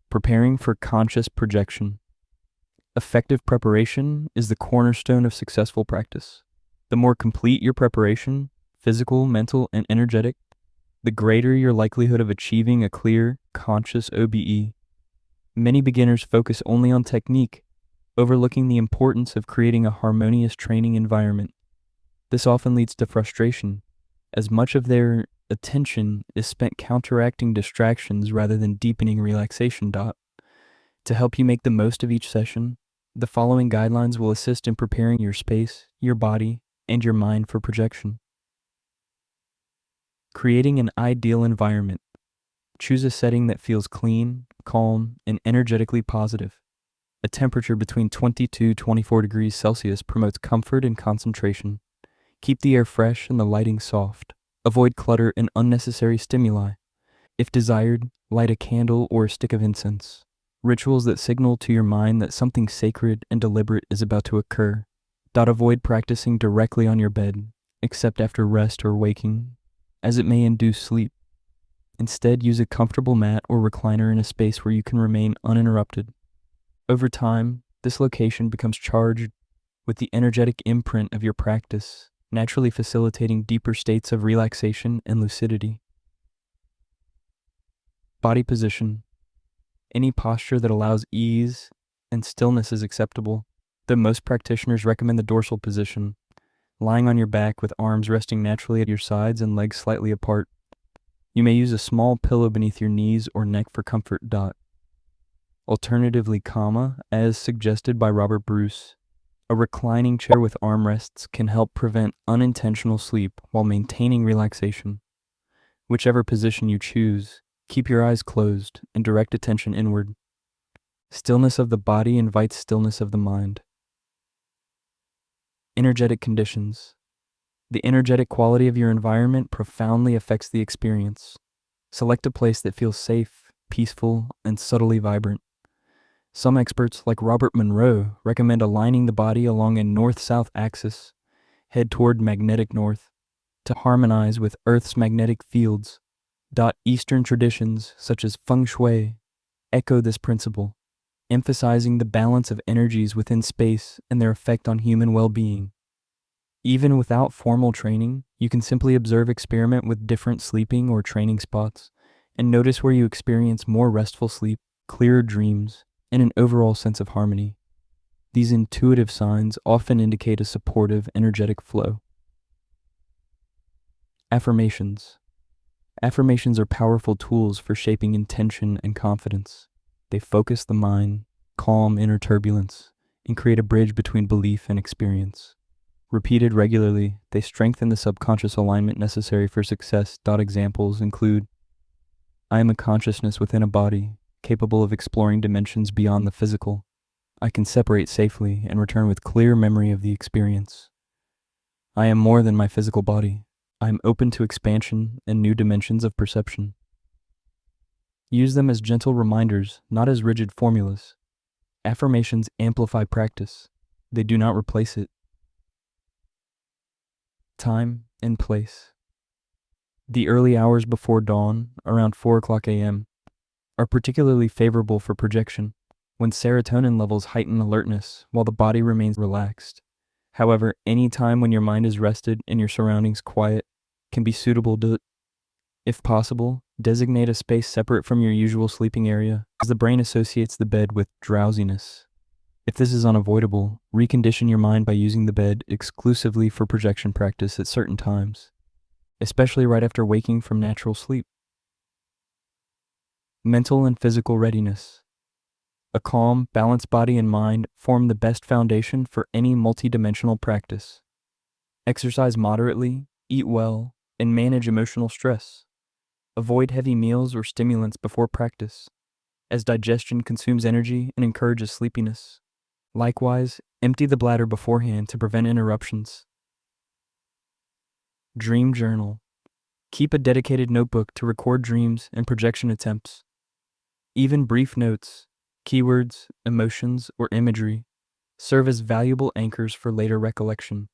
Preparing for conscious projection. Effective preparation is the cornerstone of successful practice. The more complete your preparation, physical, mental, and energetic, the greater your likelihood of achieving a clear, conscious OBE. Many beginners focus only on technique, overlooking the importance of creating a harmonious training environment. This often leads to frustration, as much of their attention is spent counteracting distractions rather than deepening relaxation. To help you make the most of each session, the following guidelines will assist in preparing your space, your body, and your mind for projection. Creating an ideal environment. Choose a setting that feels clean, calm, and energetically positive. A temperature between 22 to 24 degrees Celsius promotes comfort and concentration. Keep the air fresh and the lighting soft. Avoid clutter and unnecessary stimuli. If desired, light a candle or a stick of incense. Rituals that signal to your mind that something sacred and deliberate is about to occur. Avoid practicing directly on your bed, except after rest or waking, as it may induce sleep. Instead, use a comfortable mat or recliner in a space where you can remain uninterrupted. Over time, this location becomes charged with the energetic imprint of your practice, naturally facilitating deeper states of relaxation and lucidity. Body position. Any posture that allows ease and stillness is acceptable. though most practitioners recommend the dorsal position, lying on your back with arms resting naturally at your sides and legs slightly apart. You may use a small pillow beneath your knees or neck for comfort. Alternatively, as suggested by Robert Bruce, a reclining chair with armrests can help prevent unintentional sleep while maintaining relaxation. Whichever position you choose, keep your eyes closed and direct attention inward. Stillness of the body invites stillness of the mind. Energetic conditions. The energetic quality of your environment profoundly affects the experience. Select a place that feels safe, peaceful, and subtly vibrant. Some experts, like Robert Monroe, recommend aligning the body along a north-south axis, head toward magnetic north, to harmonize with Earth's magnetic fields. Eastern traditions, such as feng shui, echo this principle, emphasizing the balance of energies within space and their effect on human well-being. Even without formal training, you can simply experiment with different sleeping or training spots, and notice where you experience more restful sleep, clearer dreams, and an overall sense of harmony. These intuitive signs often indicate a supportive, energetic flow. Affirmations. Affirmations are powerful tools for shaping intention and confidence. They focus the mind, calm inner turbulence, and create a bridge between belief and experience. Repeated regularly, they strengthen the subconscious alignment necessary for success. Examples include: I am a consciousness within a body, capable of exploring dimensions beyond the physical. I can separate safely and return with clear memory of the experience. I am more than my physical body. I am open to expansion and new dimensions of perception. Use them as gentle reminders, not as rigid formulas. Affirmations amplify practice. They do not replace it. Time and place. The early hours before dawn, around 4 o'clock a.m., are particularly favorable for projection, when serotonin levels heighten alertness while the body remains relaxed. However, any time when your mind is rested and your surroundings quiet can be suitable. If possible, designate a space separate from your usual sleeping area, as the brain associates the bed with drowsiness. If this is unavoidable, recondition your mind by using the bed exclusively for projection practice at certain times, especially right after waking from natural sleep. Mental and physical readiness. A calm, balanced body and mind form the best foundation for any multidimensional practice. Exercise moderately, eat well, and manage emotional stress. Avoid heavy meals or stimulants before practice, as digestion consumes energy and encourages sleepiness. Likewise, empty the bladder beforehand to prevent interruptions. Dream journal. Keep a dedicated notebook to record dreams and projection attempts. Even brief notes, keywords, emotions, or imagery serve as valuable anchors for later recollection.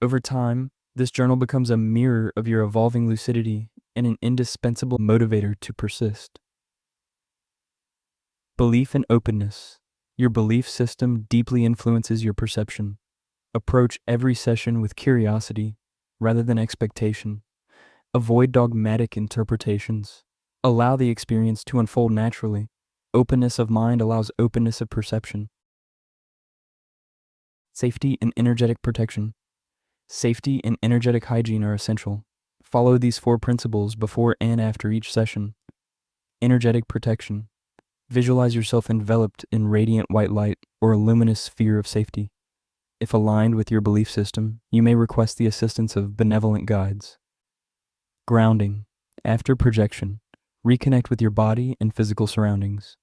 Over time, this journal becomes a mirror of your evolving lucidity and an indispensable motivator to persist. Belief and openness. Your belief system deeply influences your perception. Approach every session with curiosity rather than expectation. Avoid dogmatic interpretations. Allow the experience to unfold naturally. Openness of mind allows openness of perception. Safety and energetic protection. Safety and energetic hygiene are essential. Follow these 4 principles before and after each session. Energetic protection. Visualize yourself enveloped in radiant white light or a luminous sphere of safety. If aligned with your belief system, you may request the assistance of benevolent guides. Grounding. After projection, reconnect with your body and physical surroundings.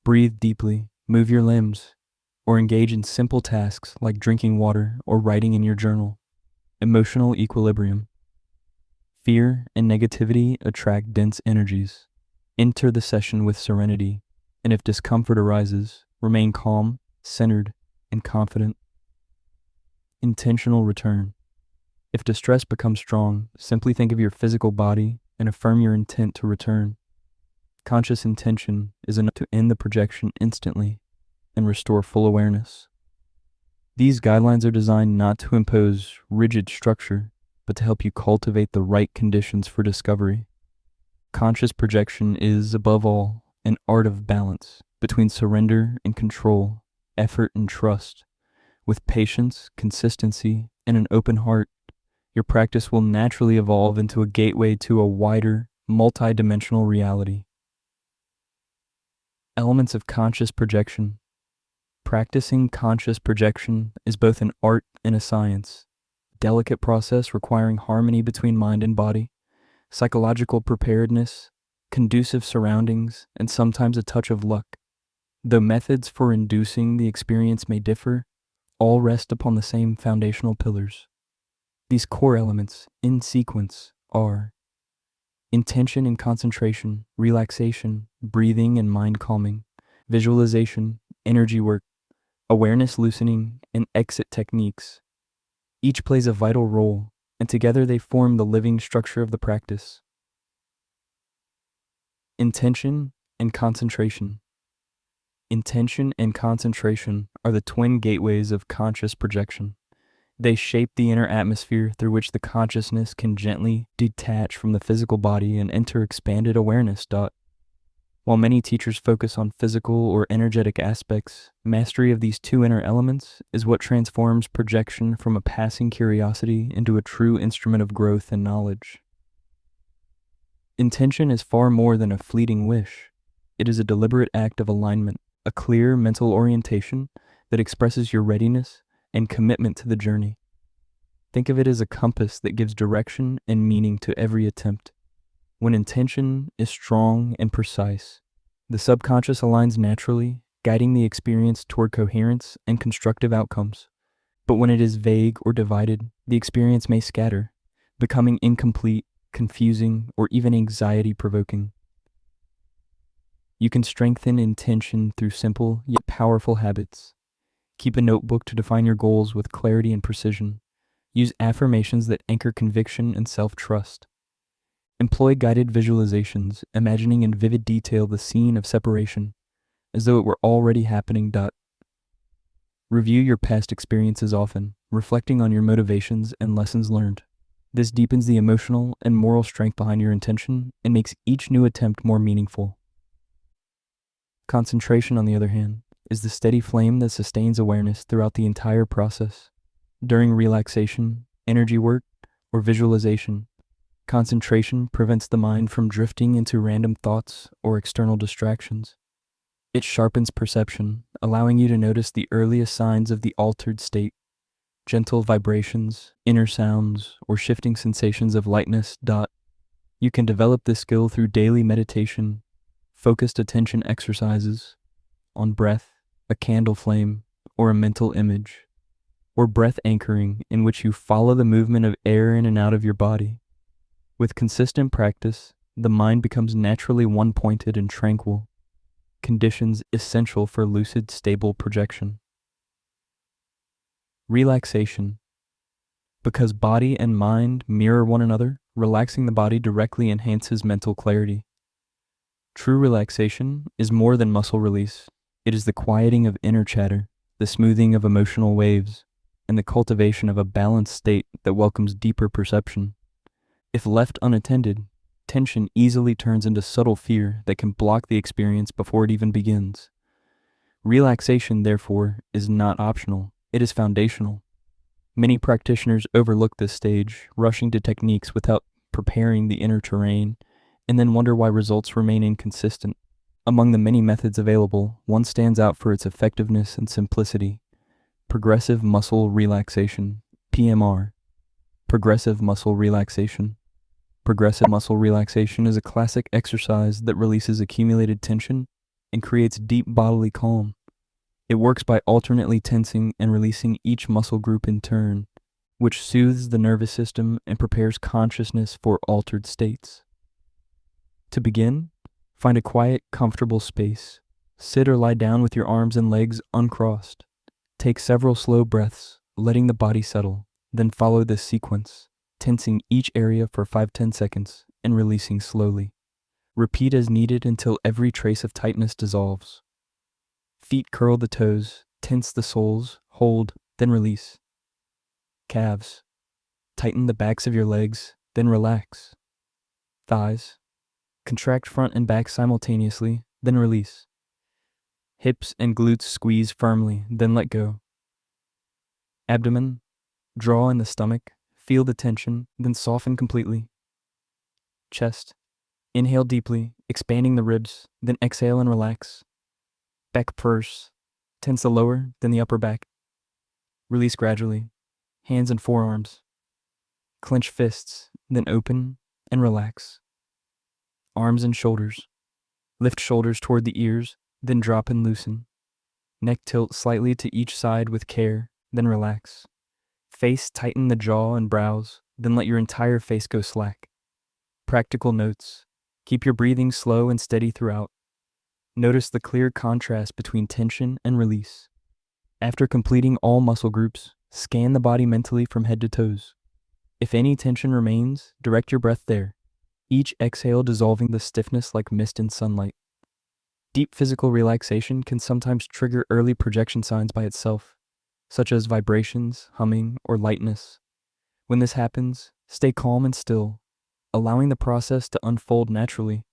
Breathe deeply, move your limbs, or engage in simple tasks like drinking water or writing in your journal. Emotional equilibrium. Fear and negativity attract dense energies. Enter the session with serenity, and if discomfort arises, remain calm, centered, and confident. Intentional return. If distress becomes strong, simply think of your physical body and affirm your intent to return. Conscious intention is enough to end the projection instantly and restore full awareness. These guidelines are designed not to impose rigid structure, but to help you cultivate the right conditions for discovery. Conscious projection is, above all, an art of balance between surrender and control, effort and trust, With patience, consistency, and an open heart, your practice will naturally evolve into a gateway to a wider, multi-dimensional reality. Elements of conscious projection. Practicing conscious projection is both an art and a science. Delicate process requiring harmony between mind and body, psychological preparedness, conducive surroundings, and sometimes a touch of luck. Though methods for inducing the experience may differ, all rest upon the same foundational pillars. These core elements, in sequence, are intention and concentration, relaxation, breathing and mind calming, visualization, energy work, awareness loosening, and exit techniques. Each plays a vital role, and together they form the living structure of the practice. Intention and concentration. Intention and concentration are the twin gateways of conscious projection. They shape the inner atmosphere through which the consciousness can gently detach from the physical body and enter expanded awareness. While many teachers focus on physical or energetic aspects, mastery of these two inner elements is what transforms projection from a passing curiosity into a true instrument of growth and knowledge. Intention is far more than a fleeting wish. It is a deliberate act of alignment, a clear mental orientation that expresses your readiness and commitment to the journey. Think of it as a compass that gives direction and meaning to every attempt. When intention is strong and precise, the subconscious aligns naturally, guiding the experience toward coherence and constructive outcomes. But when it is vague or divided, the experience may scatter, becoming incomplete, confusing, or even anxiety-provoking. You can strengthen intention through simple yet powerful habits. Keep a notebook to define your goals with clarity and precision. Use affirmations that anchor conviction and self-trust. Employ guided visualizations, imagining in vivid detail the scene of separation, as though it were already happening. Review your past experiences often, reflecting on your motivations and lessons learned. This deepens the emotional and moral strength behind your intention and makes each new attempt more meaningful. Concentration, on the other hand, is the steady flame that sustains awareness throughout the entire process. During relaxation, energy work, or visualization, concentration prevents the mind from drifting into random thoughts or external distractions. It sharpens perception, allowing you to notice the earliest signs of the altered state, gentle vibrations, inner sounds, or shifting sensations of lightness. You can develop this skill through daily meditation, focused attention exercises, on breath, a candle flame, or a mental image, or breath anchoring, in which you follow the movement of air in and out of your body. With consistent practice, the mind becomes naturally one-pointed and tranquil, conditions essential for lucid, stable projection. Relaxation. Because body and mind mirror one another, relaxing the body directly enhances mental clarity. True relaxation is more than muscle release. It is the quieting of inner chatter, the smoothing of emotional waves, and the cultivation of a balanced state that welcomes deeper perception. If left unattended, tension easily turns into subtle fear that can block the experience before it even begins. Relaxation, therefore, is not optional. It is foundational. Many practitioners overlook this stage, rushing to techniques without preparing the inner terrain, and then wonder why results remain inconsistent. Among the many methods available, one stands out for its effectiveness and simplicity. Progressive muscle relaxation, PMR. Progressive muscle relaxation. Progressive muscle relaxation is a classic exercise that releases accumulated tension and creates deep bodily calm. It works by alternately tensing and releasing each muscle group in turn, which soothes the nervous system and prepares consciousness for altered states. To begin, find a quiet, comfortable space. Sit or lie down with your arms and legs uncrossed. Take several slow breaths, letting the body settle, then follow this sequence, tensing each area for 5-10 seconds and releasing slowly. Repeat as needed until every trace of tightness dissolves. Feet curl the toes, tense the soles, hold, then release. Calves. Tighten the backs of your legs, then relax. Thighs. Contract front and back simultaneously, then release. Hips and glutes squeeze firmly, then let go. Abdomen, draw in the stomach, feel the tension, then soften completely. Chest, inhale deeply, expanding the ribs, then exhale and relax. Back first, tense the lower, then the upper back. Release gradually, hands and forearms. Clench fists, then open and relax. Arms and shoulders. Lift shoulders toward the ears, then drop and loosen. Neck tilt slightly to each side with care, then relax. Face tighten the jaw and brows, then let your entire face go slack. Practical notes. Keep your breathing slow and steady throughout. Notice the clear contrast between tension and release. After completing all muscle groups, scan the body mentally from head to toes. If any tension remains, direct your breath there, each exhale dissolving the stiffness like mist in sunlight. Deep physical relaxation can sometimes trigger early projection signs by itself, such as vibrations, humming, or lightness. When this happens, stay calm and still, allowing the process to unfold naturally.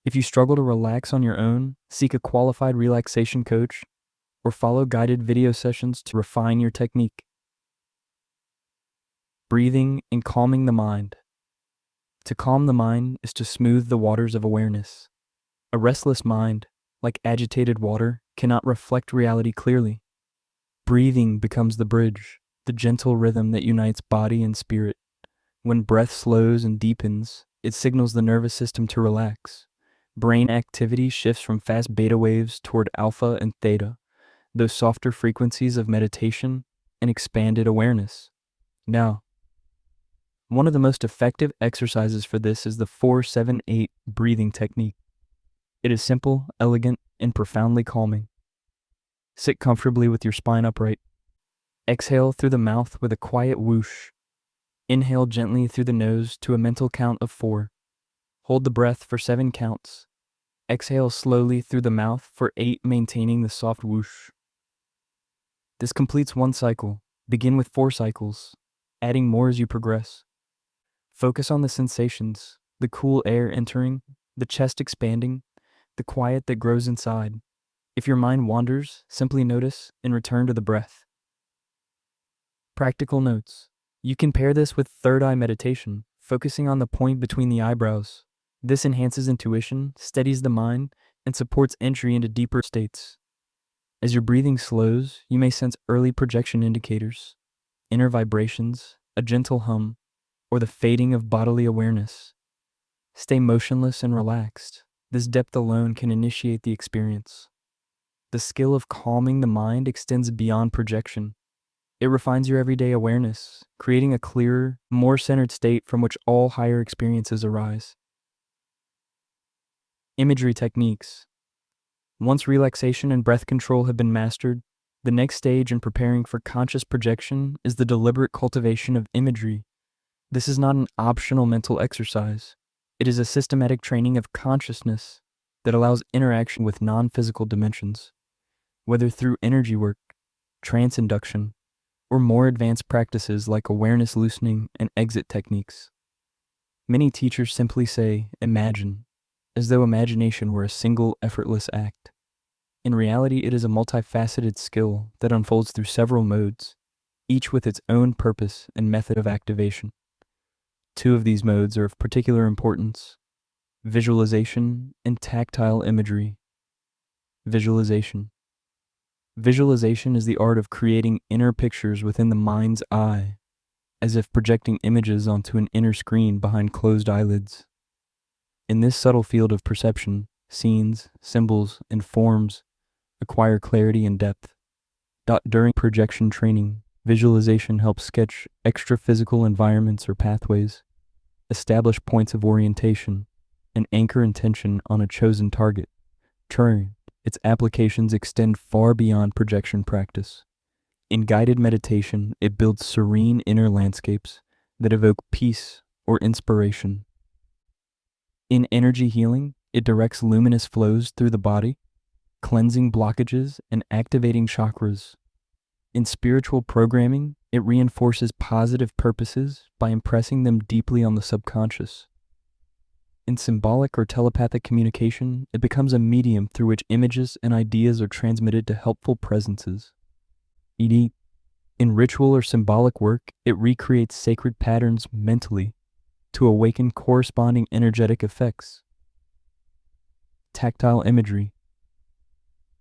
If you struggle to relax on your own, seek a qualified relaxation coach or follow guided video sessions to refine your technique. Breathing and calming the mind. To calm the mind is to smooth the waters of awareness. A restless mind, like agitated water, cannot reflect reality clearly. Breathing becomes the bridge, the gentle rhythm that unites body and spirit. When breath slows and deepens, it signals the nervous system to relax. Brain activity shifts from fast beta waves toward alpha and theta, those softer frequencies of meditation and expanded awareness. Now, one of the most effective exercises for this is the 4-7-8 breathing technique. It is simple, elegant, and profoundly calming. Sit comfortably with your spine upright. Exhale through the mouth with a quiet whoosh. Inhale gently through the nose to a mental count of 4. Hold the breath for 7 counts. Exhale slowly through the mouth for 8, maintaining the soft whoosh. This completes 1 cycle. Begin with 4 cycles, adding more as you progress. Focus on the sensations, the cool air entering, the chest expanding, the quiet that grows inside. If your mind wanders, simply notice and return to the breath. Practical notes. You can pair this with third eye meditation, focusing on the point between the eyebrows. This enhances intuition, steadies the mind, and supports entry into deeper states. As your breathing slows, you may sense early projection indicators, inner vibrations, a gentle hum, or the fading of bodily awareness. Stay motionless and relaxed. This depth alone can initiate the experience. The skill of calming the mind extends beyond projection. It refines your everyday awareness, creating a clearer, more centered state from which all higher experiences arise. Imagery techniques. Once relaxation and breath control have been mastered, the next stage in preparing for conscious projection is the deliberate cultivation of imagery. This is not an optional mental exercise. It is a systematic training of consciousness that allows interaction with non-physical dimensions, whether through energy work, trance induction, or more advanced practices like awareness loosening and exit techniques. Many teachers simply say, imagine, as though imagination were a single effortless act. In reality, it is a multifaceted skill that unfolds through several modes, each with its own purpose and method of activation. 2 of these modes are of particular importance: visualization and tactile imagery. Visualization. Visualization is the art of creating inner pictures within the mind's eye, as if projecting images onto an inner screen behind closed eyelids. In this subtle field of perception, scenes, symbols, and forms acquire clarity and depth. During projection training, visualization helps sketch extra-physical environments or pathways, establish points of orientation, and anchor intention on a chosen target. Its applications extend far beyond projection practice. In guided meditation, it builds serene inner landscapes that evoke peace or inspiration. In energy healing, it directs luminous flows through the body, cleansing blockages and activating chakras. In spiritual programming, it reinforces positive purposes by impressing them deeply on the subconscious. In symbolic or telepathic communication, it becomes a medium through which images and ideas are transmitted to helpful presences. In In ritual or symbolic work, it recreates sacred patterns mentally to awaken corresponding energetic effects. Tactile imagery.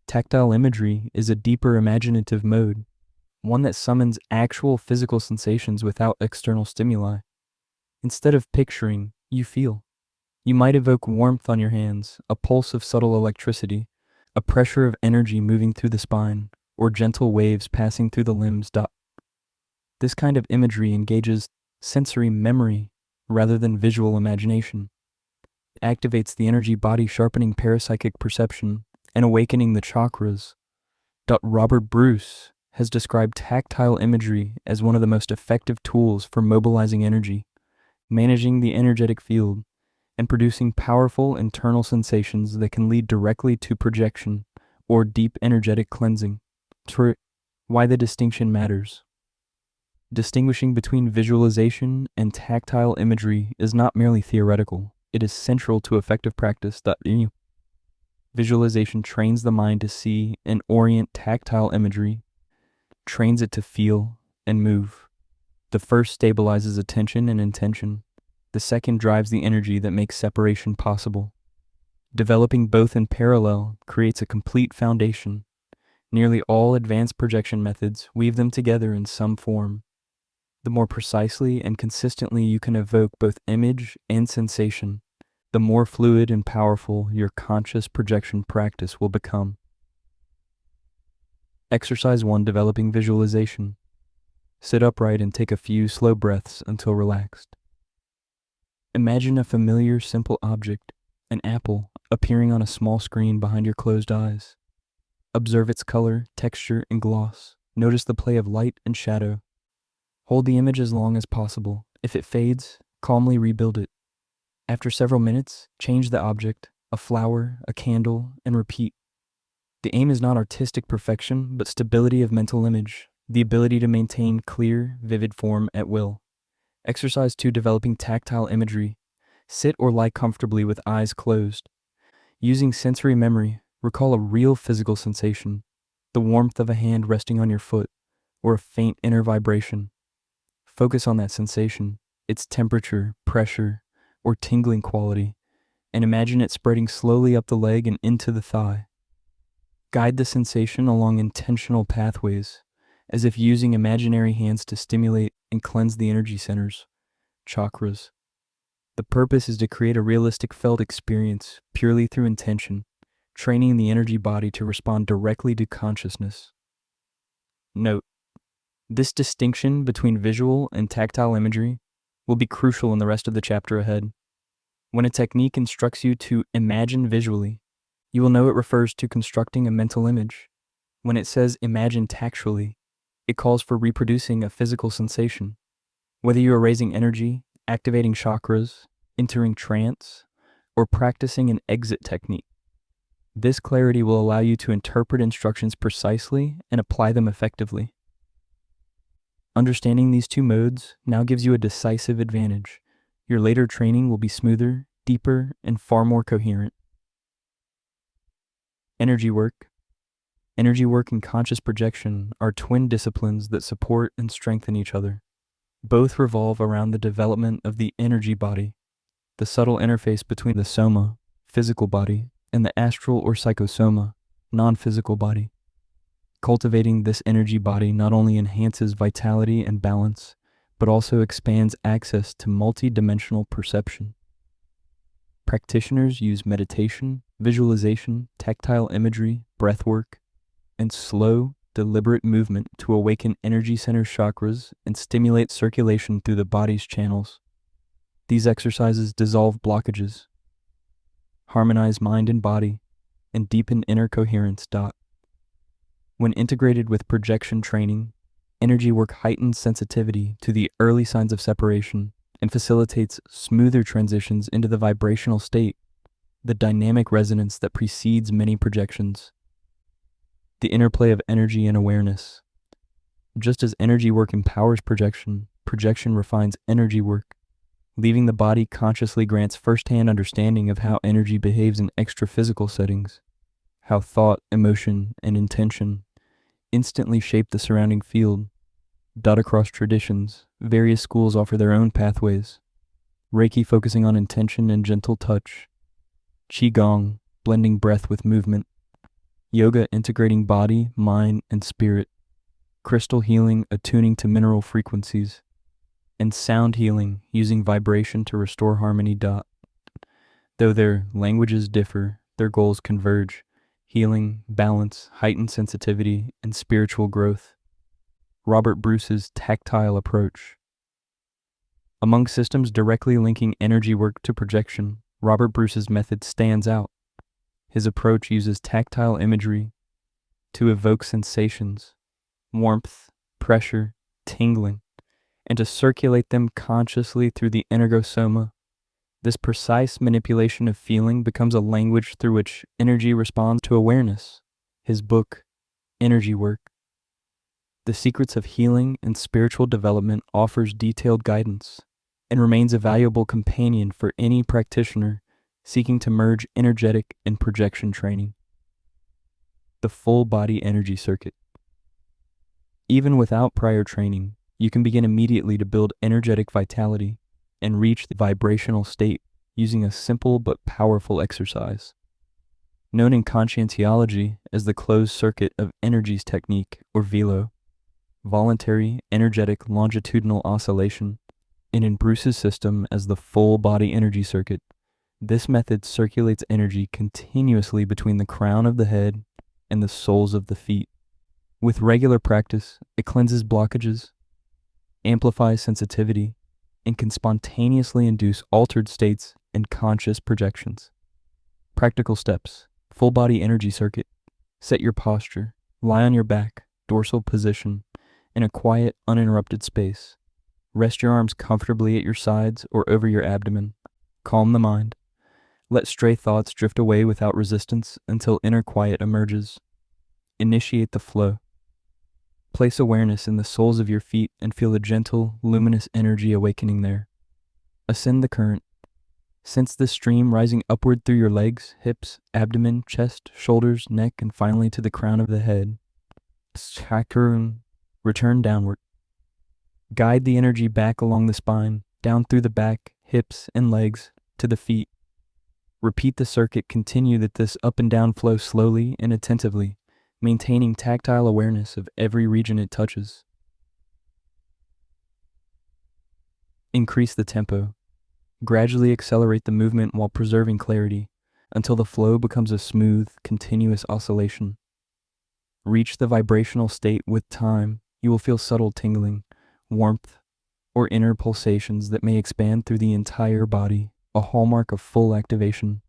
Tactile imagery is a deeper imaginative mode, one that summons actual physical sensations without external stimuli. Instead of picturing, you feel. You might evoke warmth on your hands, a pulse of subtle electricity, a pressure of energy moving through the spine, or gentle waves passing through the limbs. This kind of imagery engages sensory memory rather than visual imagination. It activates the energy body, sharpening parapsychic perception and awakening the chakras. Robert Bruce has described tactile imagery as one of the most effective tools for mobilizing energy, managing the energetic field, and producing powerful internal sensations that can lead directly to projection or deep energetic cleansing. Why the distinction matters. Distinguishing between visualization and tactile imagery is not merely theoretical, it is central to effective practice. Visualization trains the mind to see and orient tactile imagery, trains it to feel and move. The first stabilizes attention and intention. The second drives the energy that makes separation possible. Developing both in parallel creates a complete foundation. Nearly all advanced projection methods weave them together in some form. The more precisely and consistently you can evoke both image and sensation, the more fluid and powerful your conscious projection practice will become. Exercise 1. Developing visualization. Sit upright and take a few slow breaths until relaxed. Imagine a familiar, simple object, an apple, appearing on a small screen behind your closed eyes. Observe its color, texture, and gloss. Notice the play of light and shadow. Hold the image as long as possible. If it fades, calmly rebuild it. After several minutes, change the object, a flower, a candle, and repeat. The aim is not artistic perfection, but stability of mental image, the ability to maintain clear, vivid form at will. Exercise 2. Developing tactile imagery. Sit or lie comfortably with eyes closed. Using sensory memory, recall a real physical sensation, the warmth of a hand resting on your foot, or a faint inner vibration. Focus on that sensation, its temperature, pressure, or tingling quality, and imagine it spreading slowly up the leg and into the thigh. Guide the sensation along intentional pathways, as if using imaginary hands to stimulate and cleanse the energy centers, chakras. The purpose is to create a realistic felt experience purely through intention, training the energy body to respond directly to consciousness. Note: this distinction between visual and tactile imagery will be crucial in the rest of the chapter ahead. When a technique instructs you to imagine visually, you will know it refers to constructing a mental image. When it says imagine tactually, it calls for reproducing a physical sensation. Whether you are raising energy, activating chakras, entering trance, or practicing an exit technique, this clarity will allow you to interpret instructions precisely and apply them effectively. Understanding these two modes now gives you a decisive advantage. Your later training will be smoother, deeper, and far more coherent. Energy work. Energy work and conscious projection are twin disciplines that support and strengthen each other. Both revolve around the development of the energy body, the subtle interface between the soma, physical body, and the astral or psychosoma, non-physical body. Cultivating this energy body not only enhances vitality and balance, but also expands access to multi-dimensional perception. Practitioners use meditation, visualization, tactile imagery, breathwork, and slow, deliberate movement to awaken energy center chakras and stimulate circulation through the body's channels. These exercises dissolve blockages, harmonize mind and body, and deepen inner coherence. When integrated with projection training, energy work heightens sensitivity to the early signs of separation and facilitates smoother transitions into the vibrational state, the dynamic resonance that precedes many projections. The interplay of energy and awareness. Just as energy work empowers projection, projection refines energy work. Leaving the body consciously grants first-hand understanding of how energy behaves in extra-physical settings, how thought, emotion, and intention instantly shape the surrounding field. Dot across traditions, various schools offer their own pathways. Reiki focusing on intention and gentle touch. Qigong, blending breath with movement. Yoga integrating body, mind, and spirit. Crystal healing attuning to mineral frequencies. And sound healing using vibration to restore harmony. Though their languages differ, their goals converge: healing, balance, heightened sensitivity, and spiritual growth. Robert Bruce's tactile approach. Among systems directly linking energy work to projection, Robert Bruce's method stands out. His approach uses tactile imagery to evoke sensations, warmth, pressure, tingling, and to circulate them consciously through the energosoma. This precise manipulation of feeling becomes a language through which energy responds to awareness. His book, Energy Work, The Secrets of Healing and Spiritual Development, offers detailed guidance and remains a valuable companion for any practitioner seeking to merge energetic and projection training. The full body energy circuit. Even without prior training, you can begin immediately to build energetic vitality and reach the vibrational state using a simple but powerful exercise. Known in Conscientiology as the closed circuit of energies technique, or VELO, voluntary energetic longitudinal oscillation, and in Bruce's system as the full body energy circuit, this method circulates energy continuously between the crown of the head and the soles of the feet. With regular practice, it cleanses blockages, amplifies sensitivity, and can spontaneously induce altered states and conscious projections. Practical steps. Full body energy circuit. Set your posture. Lie on your back, dorsal position, in a quiet, uninterrupted space. Rest your arms comfortably at your sides or over your abdomen. Calm the mind. Let stray thoughts drift away without resistance until inner quiet emerges. Initiate the flow. Place awareness in the soles of your feet and feel a gentle, luminous energy awakening there. Ascend the current. Sense the stream rising upward through your legs, hips, abdomen, chest, shoulders, neck, and finally to the crown of the head. Chakarun. Return downward. Guide the energy back along the spine, down through the back, hips, and legs, to the feet. Repeat the circuit. Continue this up and down flow slowly and attentively, maintaining tactile awareness of every region it touches. Increase the tempo. Gradually accelerate the movement while preserving clarity until the flow becomes a smooth, continuous oscillation. Reach the vibrational state with time. You will feel subtle tingling, warmth, or inner pulsations that may expand through the entire body, a hallmark of full activation.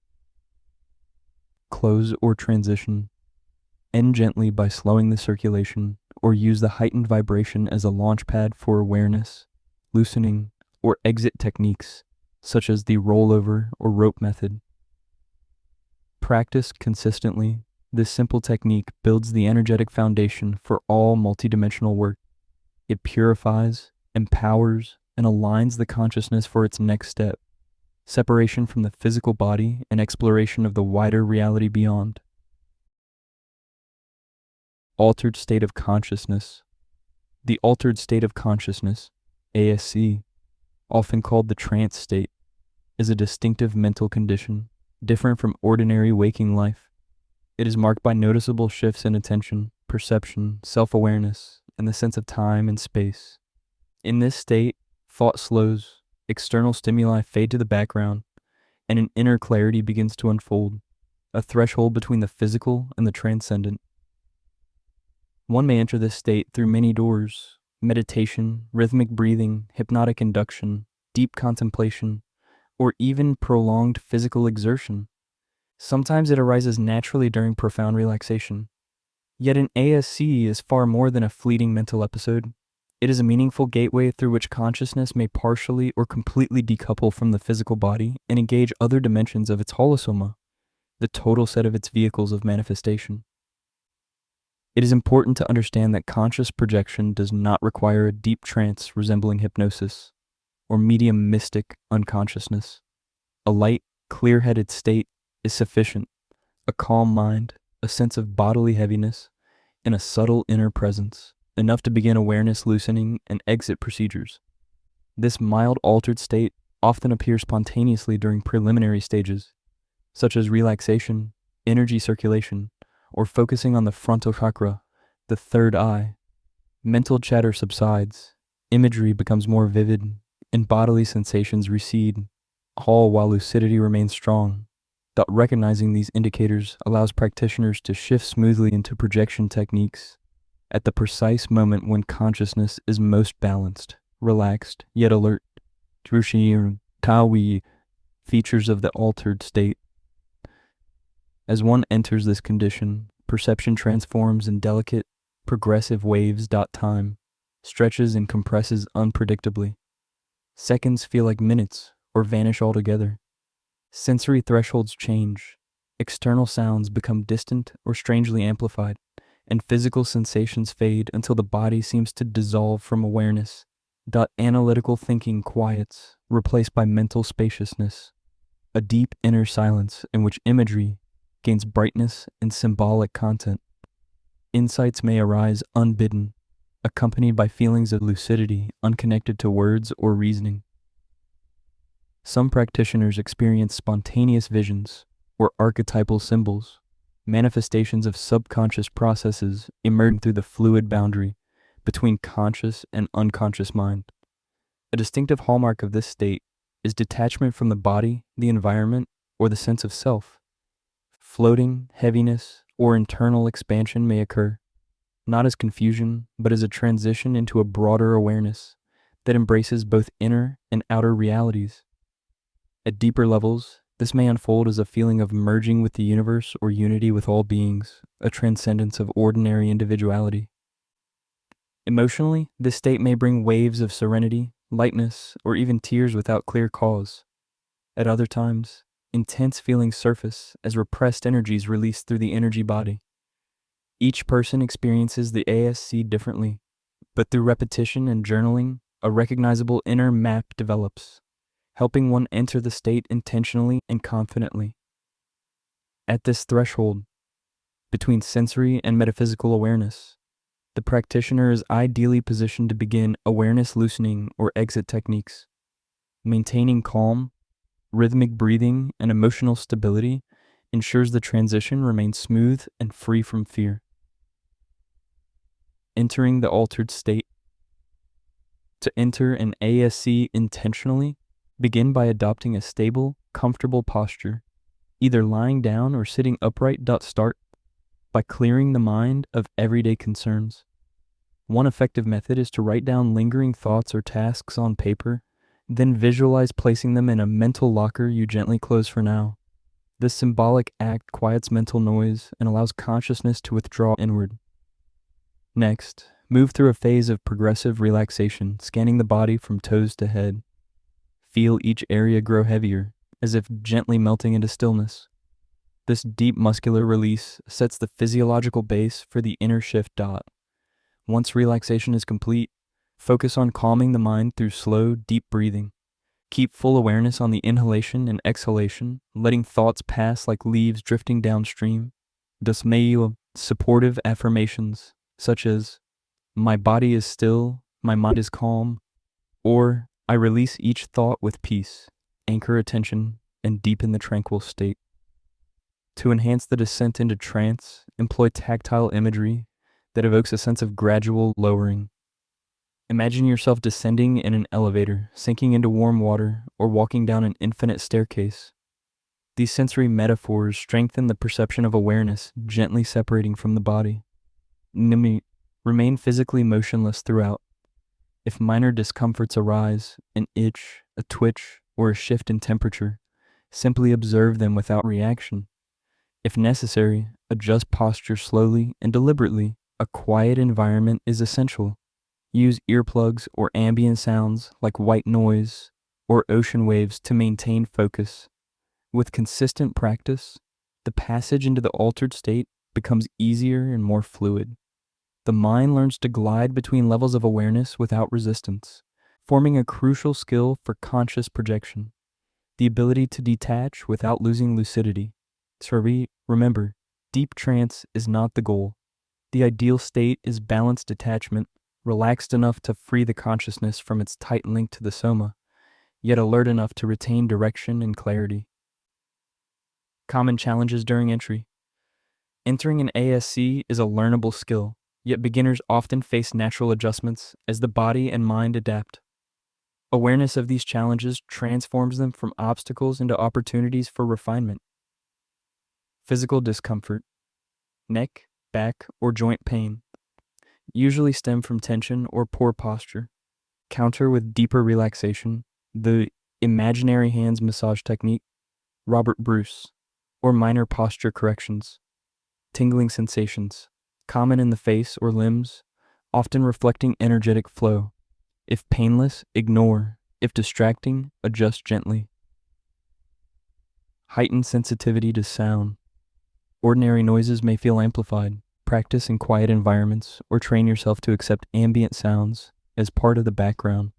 Close or transition. End gently by slowing the circulation, or use the heightened vibration as a launch pad for awareness, loosening, or exit techniques, such as the rollover or rope method. Practiced consistently, this simple technique builds the energetic foundation for all multidimensional work. It purifies, empowers, and aligns the consciousness for its next step: separation from the physical body and exploration of the wider reality beyond. Altered state of consciousness. The altered state of consciousness, ASC, often called the trance state, is a distinctive mental condition, different from ordinary waking life. It is marked by noticeable shifts in attention, perception, self-awareness, and the sense of time and space. In this state, thought slows, external stimuli fade to the background, and an inner clarity begins to unfold, a threshold between the physical and the transcendent. One may enter this state through many doors: meditation, rhythmic breathing, hypnotic induction, deep contemplation, or even prolonged physical exertion. Sometimes it arises naturally during profound relaxation. Yet an ASC is far more than a fleeting mental episode. It is a meaningful gateway through which consciousness may partially or completely decouple from the physical body and engage other dimensions of its holosoma, the total set of its vehicles of manifestation. It is important to understand that conscious projection does not require a deep trance resembling hypnosis or medium mystic unconsciousness. A light, clear-headed state is sufficient. A calm mind, a sense of bodily heaviness, and a subtle inner presence enough to begin awareness loosening and exit procedures. This mild altered state often appears spontaneously during preliminary stages, such as relaxation, energy circulation, or focusing on the frontal chakra, the third eye. Mental chatter subsides, imagery becomes more vivid, and bodily sensations recede, all while lucidity remains strong. Recognizing these indicators allows practitioners to shift smoothly into projection techniques at the precise moment when consciousness is most balanced, relaxed, yet alert. Tawi, features of the altered state. As one enters this condition, perception transforms in delicate, progressive waves. Time stretches and compresses unpredictably. Seconds feel like minutes or vanish altogether. Sensory thresholds change. External sounds become distant or strangely amplified, and physical sensations fade until the body seems to dissolve from awareness. Analytical thinking quiets, replaced by mental spaciousness. A deep inner silence in which imagery gains brightness and symbolic content. Insights may arise unbidden, accompanied by feelings of lucidity unconnected to words or reasoning. Some practitioners experience spontaneous visions or archetypal symbols, manifestations of subconscious processes emerging through the fluid boundary between conscious and unconscious mind. A distinctive hallmark of this state is detachment from the body, the environment, or the sense of self. Floating, heaviness, or internal expansion may occur, not as confusion, but as a transition into a broader awareness that embraces both inner and outer realities. At deeper levels, this may unfold as a feeling of merging with the universe or unity with all beings, a transcendence of ordinary individuality. Emotionally, this state may bring waves of serenity, lightness, or even tears without clear cause. At other times, intense feelings surface as repressed energies release through the energy body. Each person experiences the ASC differently, but through repetition and journaling, a recognizable inner map develops, helping one enter the state intentionally and confidently. At this threshold, between sensory and metaphysical awareness, the practitioner is ideally positioned to begin awareness loosening or exit techniques. Maintaining calm, rhythmic breathing, and emotional stability ensures the transition remains smooth and free from fear. Entering the altered state. To enter an ASC intentionally, begin by adopting a stable, comfortable posture, either lying down or sitting upright. Start by clearing the mind of everyday concerns. One effective method is to write down lingering thoughts or tasks on paper, then visualize placing them in a mental locker you gently close for now. This symbolic act quiets mental noise and allows consciousness to withdraw inward. Next, move through a phase of progressive relaxation, scanning the body from toes to head. Feel each area grow heavier, as if gently melting into stillness. This deep muscular release sets the physiological base for the inner shift. Once relaxation is complete, focus on calming the mind through slow, deep breathing. Keep full awareness on the inhalation and exhalation, letting thoughts pass like leaves drifting downstream. Supportive affirmations, such as, "My body is still, my mind is calm," or "I release each thought with peace," anchor attention and deepen the tranquil state. To enhance the descent into trance, employ tactile imagery that evokes a sense of gradual lowering. Imagine yourself descending in an elevator, sinking into warm water, or walking down an infinite staircase. These sensory metaphors strengthen the perception of awareness, gently separating from the body. Remain physically motionless throughout. If minor discomforts arise, an itch, a twitch, or a shift in temperature, simply observe them without reaction. If necessary, adjust posture slowly and deliberately. A quiet environment is essential. Use earplugs or ambient sounds like white noise or ocean waves to maintain focus. With consistent practice, the passage into the altered state becomes easier and more fluid. The mind learns to glide between levels of awareness without resistance, forming a crucial skill for conscious projection. The ability to detach without losing lucidity. Remember, deep trance is not the goal. The ideal state is balanced detachment, relaxed enough to free the consciousness from its tight link to the soma, yet alert enough to retain direction and clarity. Common challenges during entry. Entering an ASC is a learnable skill, yet beginners often face natural adjustments as the body and mind adapt. Awareness of these challenges transforms them from obstacles into opportunities for refinement. Physical discomfort. Neck, back, or joint pain usually stem from tension or poor posture. Counter with deeper relaxation, the imaginary hands massage technique, Robert Bruce, or minor posture corrections. Tingling sensations, common in the face or limbs, often reflecting energetic flow. If painless, ignore. If distracting, adjust gently. Heightened sensitivity to sound. Ordinary noises may feel amplified. Practice in quiet environments or train yourself to accept ambient sounds as part of the background.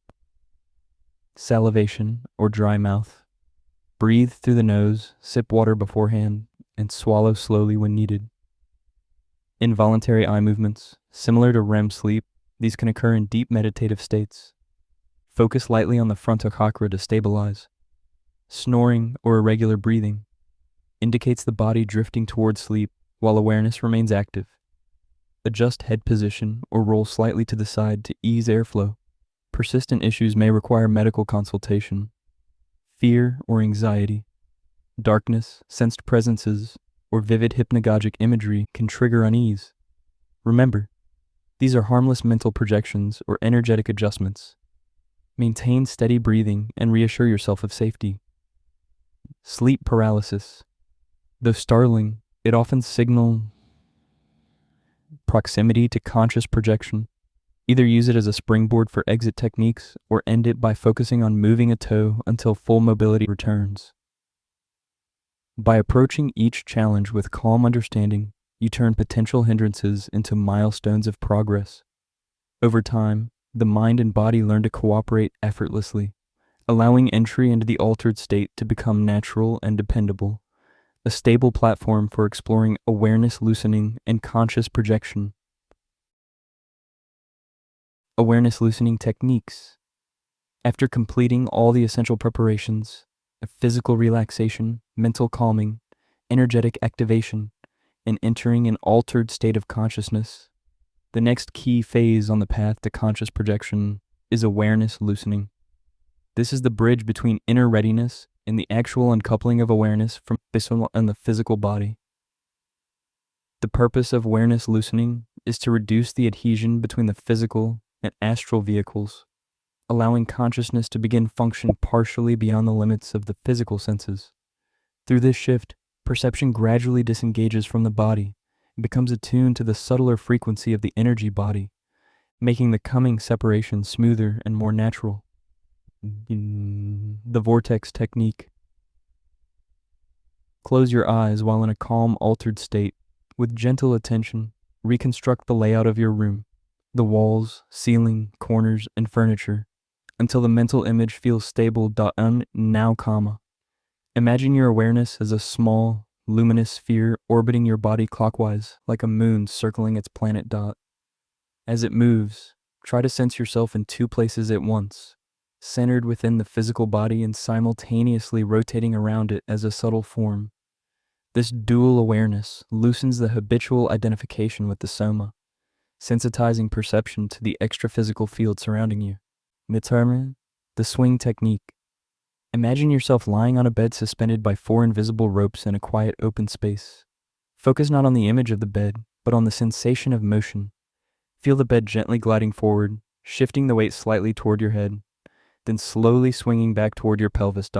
Salivation or dry mouth. Breathe through the nose, sip water beforehand, and swallow slowly when needed. Involuntary eye movements. Similar to REM sleep, these can occur in deep meditative states. Focus lightly on the frontal chakra to stabilize. Snoring or irregular breathing indicates the body drifting towards sleep while awareness remains active. Adjust head position or roll slightly to the side to ease airflow. Persistent issues may require medical consultation. Fear or anxiety. Darkness, sensed presences, or vivid hypnagogic imagery can trigger unease. Remember, these are harmless mental projections or energetic adjustments. Maintain steady breathing and reassure yourself of safety. Sleep paralysis. Though startling, it often signals proximity to conscious projection. Either use it as a springboard for exit techniques or end it by focusing on moving a toe until full mobility returns. By approaching each challenge with calm understanding, you turn potential hindrances into milestones of progress. Over time, the mind and body learn to cooperate effortlessly, allowing entry into the altered state to become natural and dependable, a stable platform for exploring awareness loosening and conscious projection. Awareness loosening techniques. After completing all the essential preparations, physical relaxation, mental calming, energetic activation, and entering an altered state of consciousness, the next key phase on the path to conscious projection is awareness loosening. This is the bridge between inner readiness and the actual uncoupling of awareness from the physical body. The purpose of awareness loosening is to reduce the adhesion between the physical and astral vehicles, allowing consciousness to begin functioning partially beyond the limits of the physical senses. Through this shift, perception gradually disengages from the body and becomes attuned to the subtler frequency of the energy body, making the coming separation smoother and more natural. The vortex technique. Close your eyes while in a calm, altered state. With gentle attention, reconstruct the layout of your room, the walls, ceiling, corners, and furniture, until the mental image feels stable. Now, comma. Imagine your awareness as a small, luminous sphere orbiting your body clockwise, like a moon circling its planet. As it moves, try to sense yourself in two places at once, centered within the physical body and simultaneously rotating around it as a subtle form. This dual awareness loosens the habitual identification with the soma, sensitizing perception to the extra-physical field surrounding you. Materialist, the swing technique. Imagine yourself lying on a bed suspended by 4 invisible ropes in a quiet open space. Focus not on the image of the bed, but on the sensation of motion. Feel the bed gently gliding forward, shifting the weight slightly toward your head, then slowly swinging back toward your pelvis.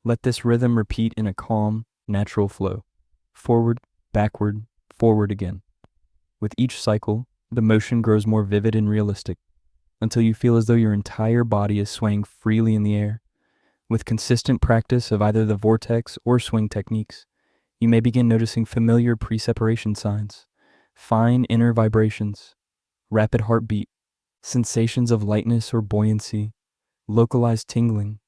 Let this rhythm repeat in a calm, natural flow. Forward, backward, forward again. With each cycle, the motion grows more vivid and realistic, until you feel as though your entire body is swaying freely in the air. With consistent practice of either the vortex or swing techniques, you may begin noticing familiar pre-separation signs, fine inner vibrations, rapid heartbeat, sensations of lightness or buoyancy, localized tingling,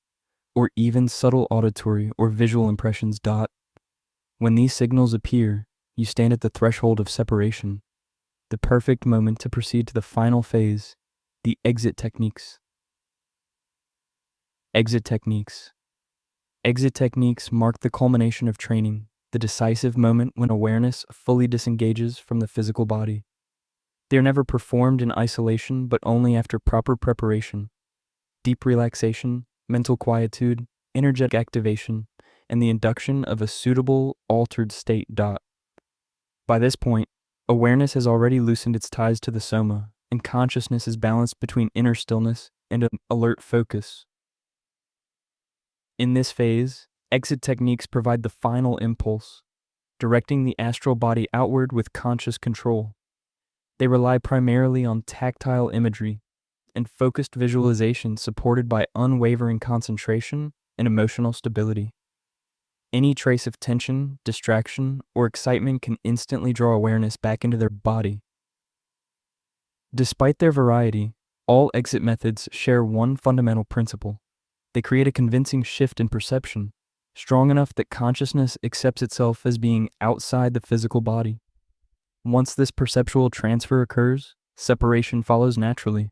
or even subtle auditory or visual impressions. When these signals appear, you stand at the threshold of separation. the perfect moment to proceed to the final phase, the exit techniques. Exit techniques. Exit techniques mark the culmination of training, the decisive moment when awareness fully disengages from the physical body. They are never performed in isolation, but only after proper preparation, deep relaxation, mental quietude, energetic activation, and the induction of a suitable altered state. By this point, awareness has already loosened its ties to the soma, and consciousness is balanced between inner stillness and an alert focus. In this phase, exit techniques provide the final impulse, directing the astral body outward with conscious control. They rely primarily on tactile imagery and focused visualization supported by unwavering concentration and emotional stability. Any trace of tension, distraction, or excitement can instantly draw awareness back into their body. Despite their variety, all exit methods share one fundamental principle. They create a convincing shift in perception, strong enough that consciousness accepts itself as being outside the physical body. Once this perceptual transfer occurs, separation follows naturally.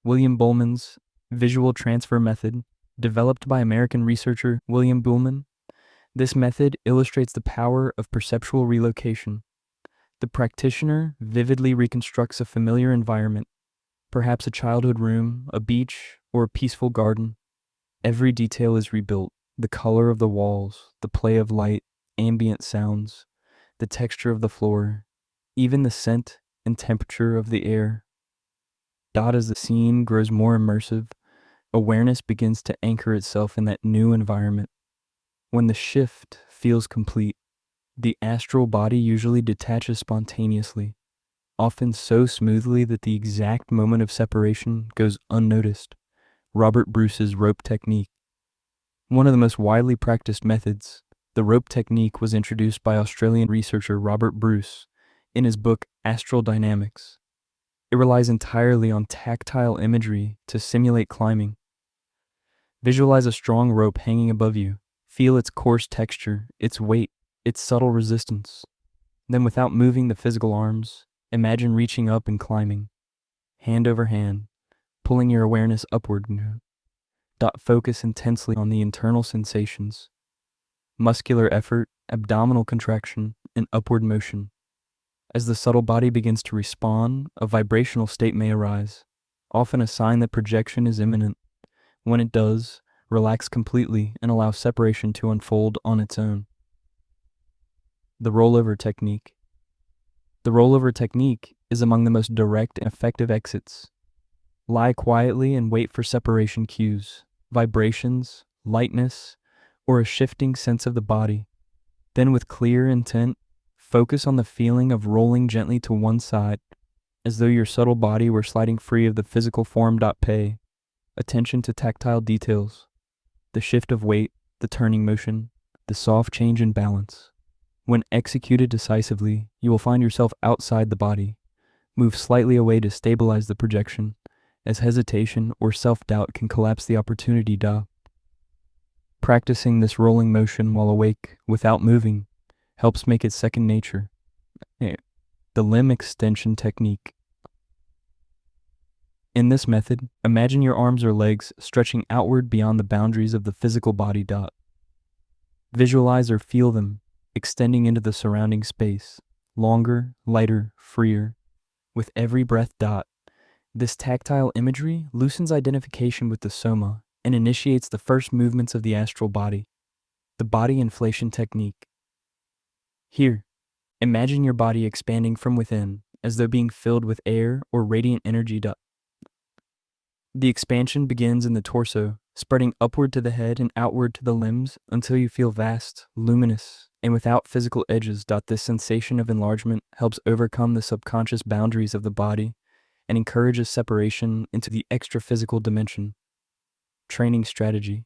William Buhlman's visual transfer method, developed by American researcher William Buhlman, this method illustrates the power of perceptual relocation. The practitioner vividly reconstructs a familiar environment, perhaps a childhood room, a beach, or a peaceful garden. Every detail is rebuilt: the color of the walls, the play of light, ambient sounds, the texture of the floor, even the scent and temperature of the air. As the scene grows more immersive, awareness begins to anchor itself in that new environment. When the shift feels complete, the astral body usually detaches spontaneously, often so smoothly that the exact moment of separation goes unnoticed. Robert Bruce's rope technique. One of the most widely practiced methods, the rope technique was introduced by Australian researcher Robert Bruce in his book Astral Dynamics. It relies entirely on tactile imagery to simulate climbing. Visualize a strong rope hanging above you. Feel its coarse texture, its weight, its subtle resistance. Then, without moving the physical arms, imagine reaching up and climbing, hand over hand, pulling your awareness upward. Focus intensely on the internal sensations, muscular effort, abdominal contraction, and upward motion. As the subtle body begins to respond, a vibrational state may arise, often a sign that projection is imminent. When it does, relax completely and allow separation to unfold on its own. The rollover technique. The rollover technique is among the most direct and effective exits. Lie quietly and wait for separation cues, vibrations, lightness, or a shifting sense of the body. Then, with clear intent, focus on the feeling of rolling gently to one side, as though your subtle body were sliding free of the physical form. Pay attention to tactile details, the shift of weight, the turning motion, the soft change in balance. When executed decisively, you will find yourself outside the body. Move slightly away to stabilize the projection, as hesitation or self-doubt can collapse the opportunity. Practicing this rolling motion while awake, without moving, helps make it second nature. The limb extension technique. In this method, imagine your arms or legs stretching outward beyond the boundaries of the physical body. Visualize or feel them extending into the surrounding space, longer, lighter, freer, with every breath. This tactile imagery loosens identification with the soma and initiates the first movements of the astral body, the body inflation technique. Here, imagine your body expanding from within, as though being filled with air or radiant energy. The expansion begins in the torso, spreading upward to the head and outward to the limbs until you feel vast, luminous, and without physical edges. This sensation of enlargement helps overcome the subconscious boundaries of the body and encourages separation into the extra-physical dimension. Training strategy.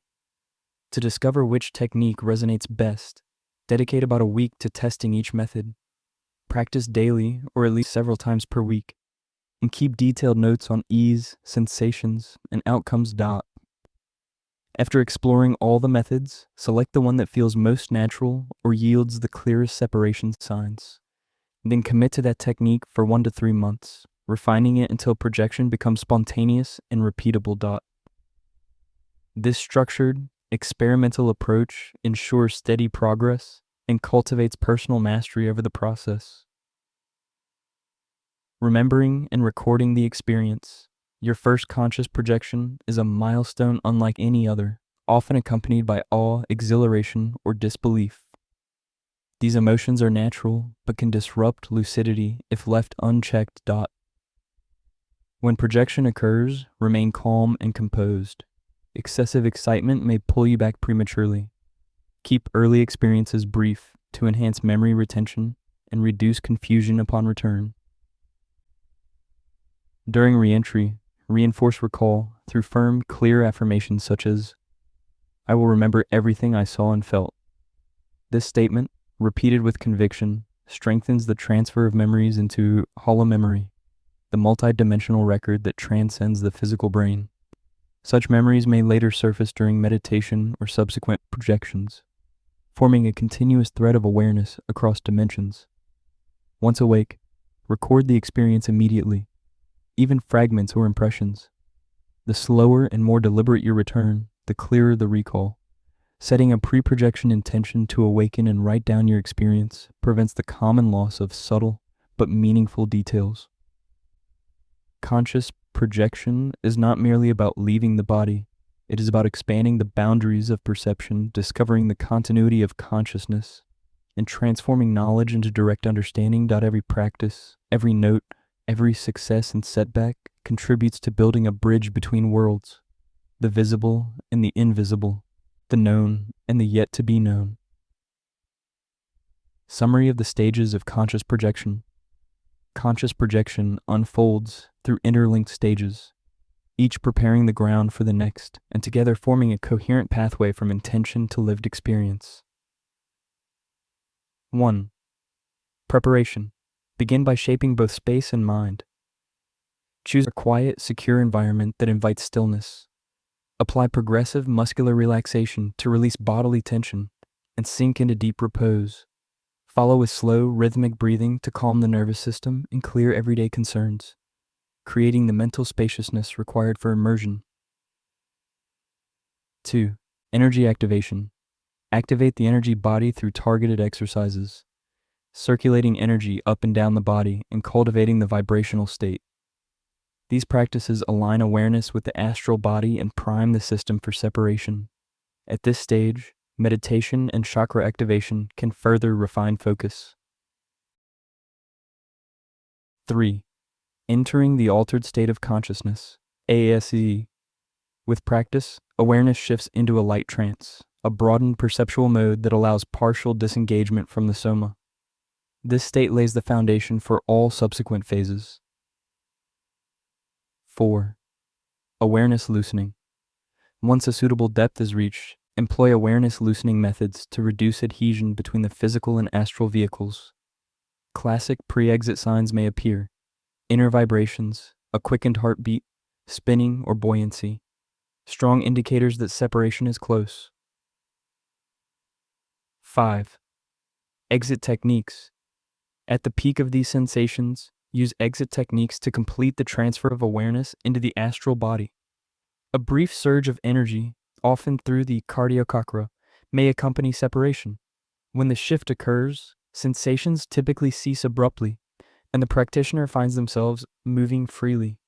To discover which technique resonates best, dedicate about a week to testing each method. Practice daily or at least several times per week, and keep detailed notes on ease, sensations, and outcomes. After exploring all the methods, select the one that feels most natural or yields the clearest separation signs. Then commit to that technique for 1 to 3 months, refining it until projection becomes spontaneous and repeatable. This structured, experimental approach ensures steady progress and cultivates personal mastery over the process. Remembering and recording the experience. Your first conscious projection is a milestone unlike any other, often accompanied by awe, exhilaration, or disbelief. These emotions are natural, but can disrupt lucidity if left unchecked. When projection occurs, remain calm and composed. Excessive excitement may pull you back prematurely. Keep early experiences brief to enhance memory retention and reduce confusion upon return. During re-entry, reinforce recall through firm, clear affirmations such as, "I will remember everything I saw and felt." This statement, repeated with conviction, strengthens the transfer of memories into hollow memory, the multidimensional record that transcends the physical brain. Such memories may later surface during meditation or subsequent projections, forming a continuous thread of awareness across dimensions. Once awake, record the experience immediately, even fragments or impressions. The slower and more deliberate your return, the clearer the recall. Setting a pre-projection intention to awaken and write down your experience prevents the common loss of subtle but meaningful details. Conscious projection is not merely about leaving the body. It is about expanding the boundaries of perception, discovering the continuity of consciousness, and transforming knowledge into direct understanding. Every practice, every note, every success and setback contributes to building a bridge between worlds, the visible and the invisible, the known and the yet to be known. Summary of the stages of conscious projection. Conscious projection unfolds through interlinked stages, each preparing the ground for the next, and together forming a coherent pathway from intention to lived experience. 1. Preparation. Begin by shaping both space and mind. Choose a quiet, secure environment that invites stillness. Apply progressive muscular relaxation to release bodily tension and sink into deep repose. Follow with slow, rhythmic breathing to calm the nervous system and clear everyday concerns, creating the mental spaciousness required for immersion. 2. Energy activation. Activate the energy body through targeted exercises, circulating energy up and down the body and cultivating the vibrational state. These practices align awareness with the astral body and prime the system for separation. At this stage, meditation and chakra activation can further refine focus. 3. Entering the altered state of consciousness, ASE. With practice, awareness shifts into a light trance, a broadened perceptual mode that allows partial disengagement from the soma. This state lays the foundation for all subsequent phases. 4. Awareness loosening. Once a suitable depth is reached, employ awareness loosening methods to reduce adhesion between the physical and astral vehicles. Classic pre-exit signs may appear: inner vibrations, a quickened heartbeat, spinning or buoyancy, strong indicators that separation is close. 5. Exit techniques. At the peak of these sensations, use exit techniques to complete the transfer of awareness into the astral body. A brief surge of energy, often through the cardiocakra, may accompany separation. When the shift occurs, sensations typically cease abruptly, and the practitioner finds themselves moving freely.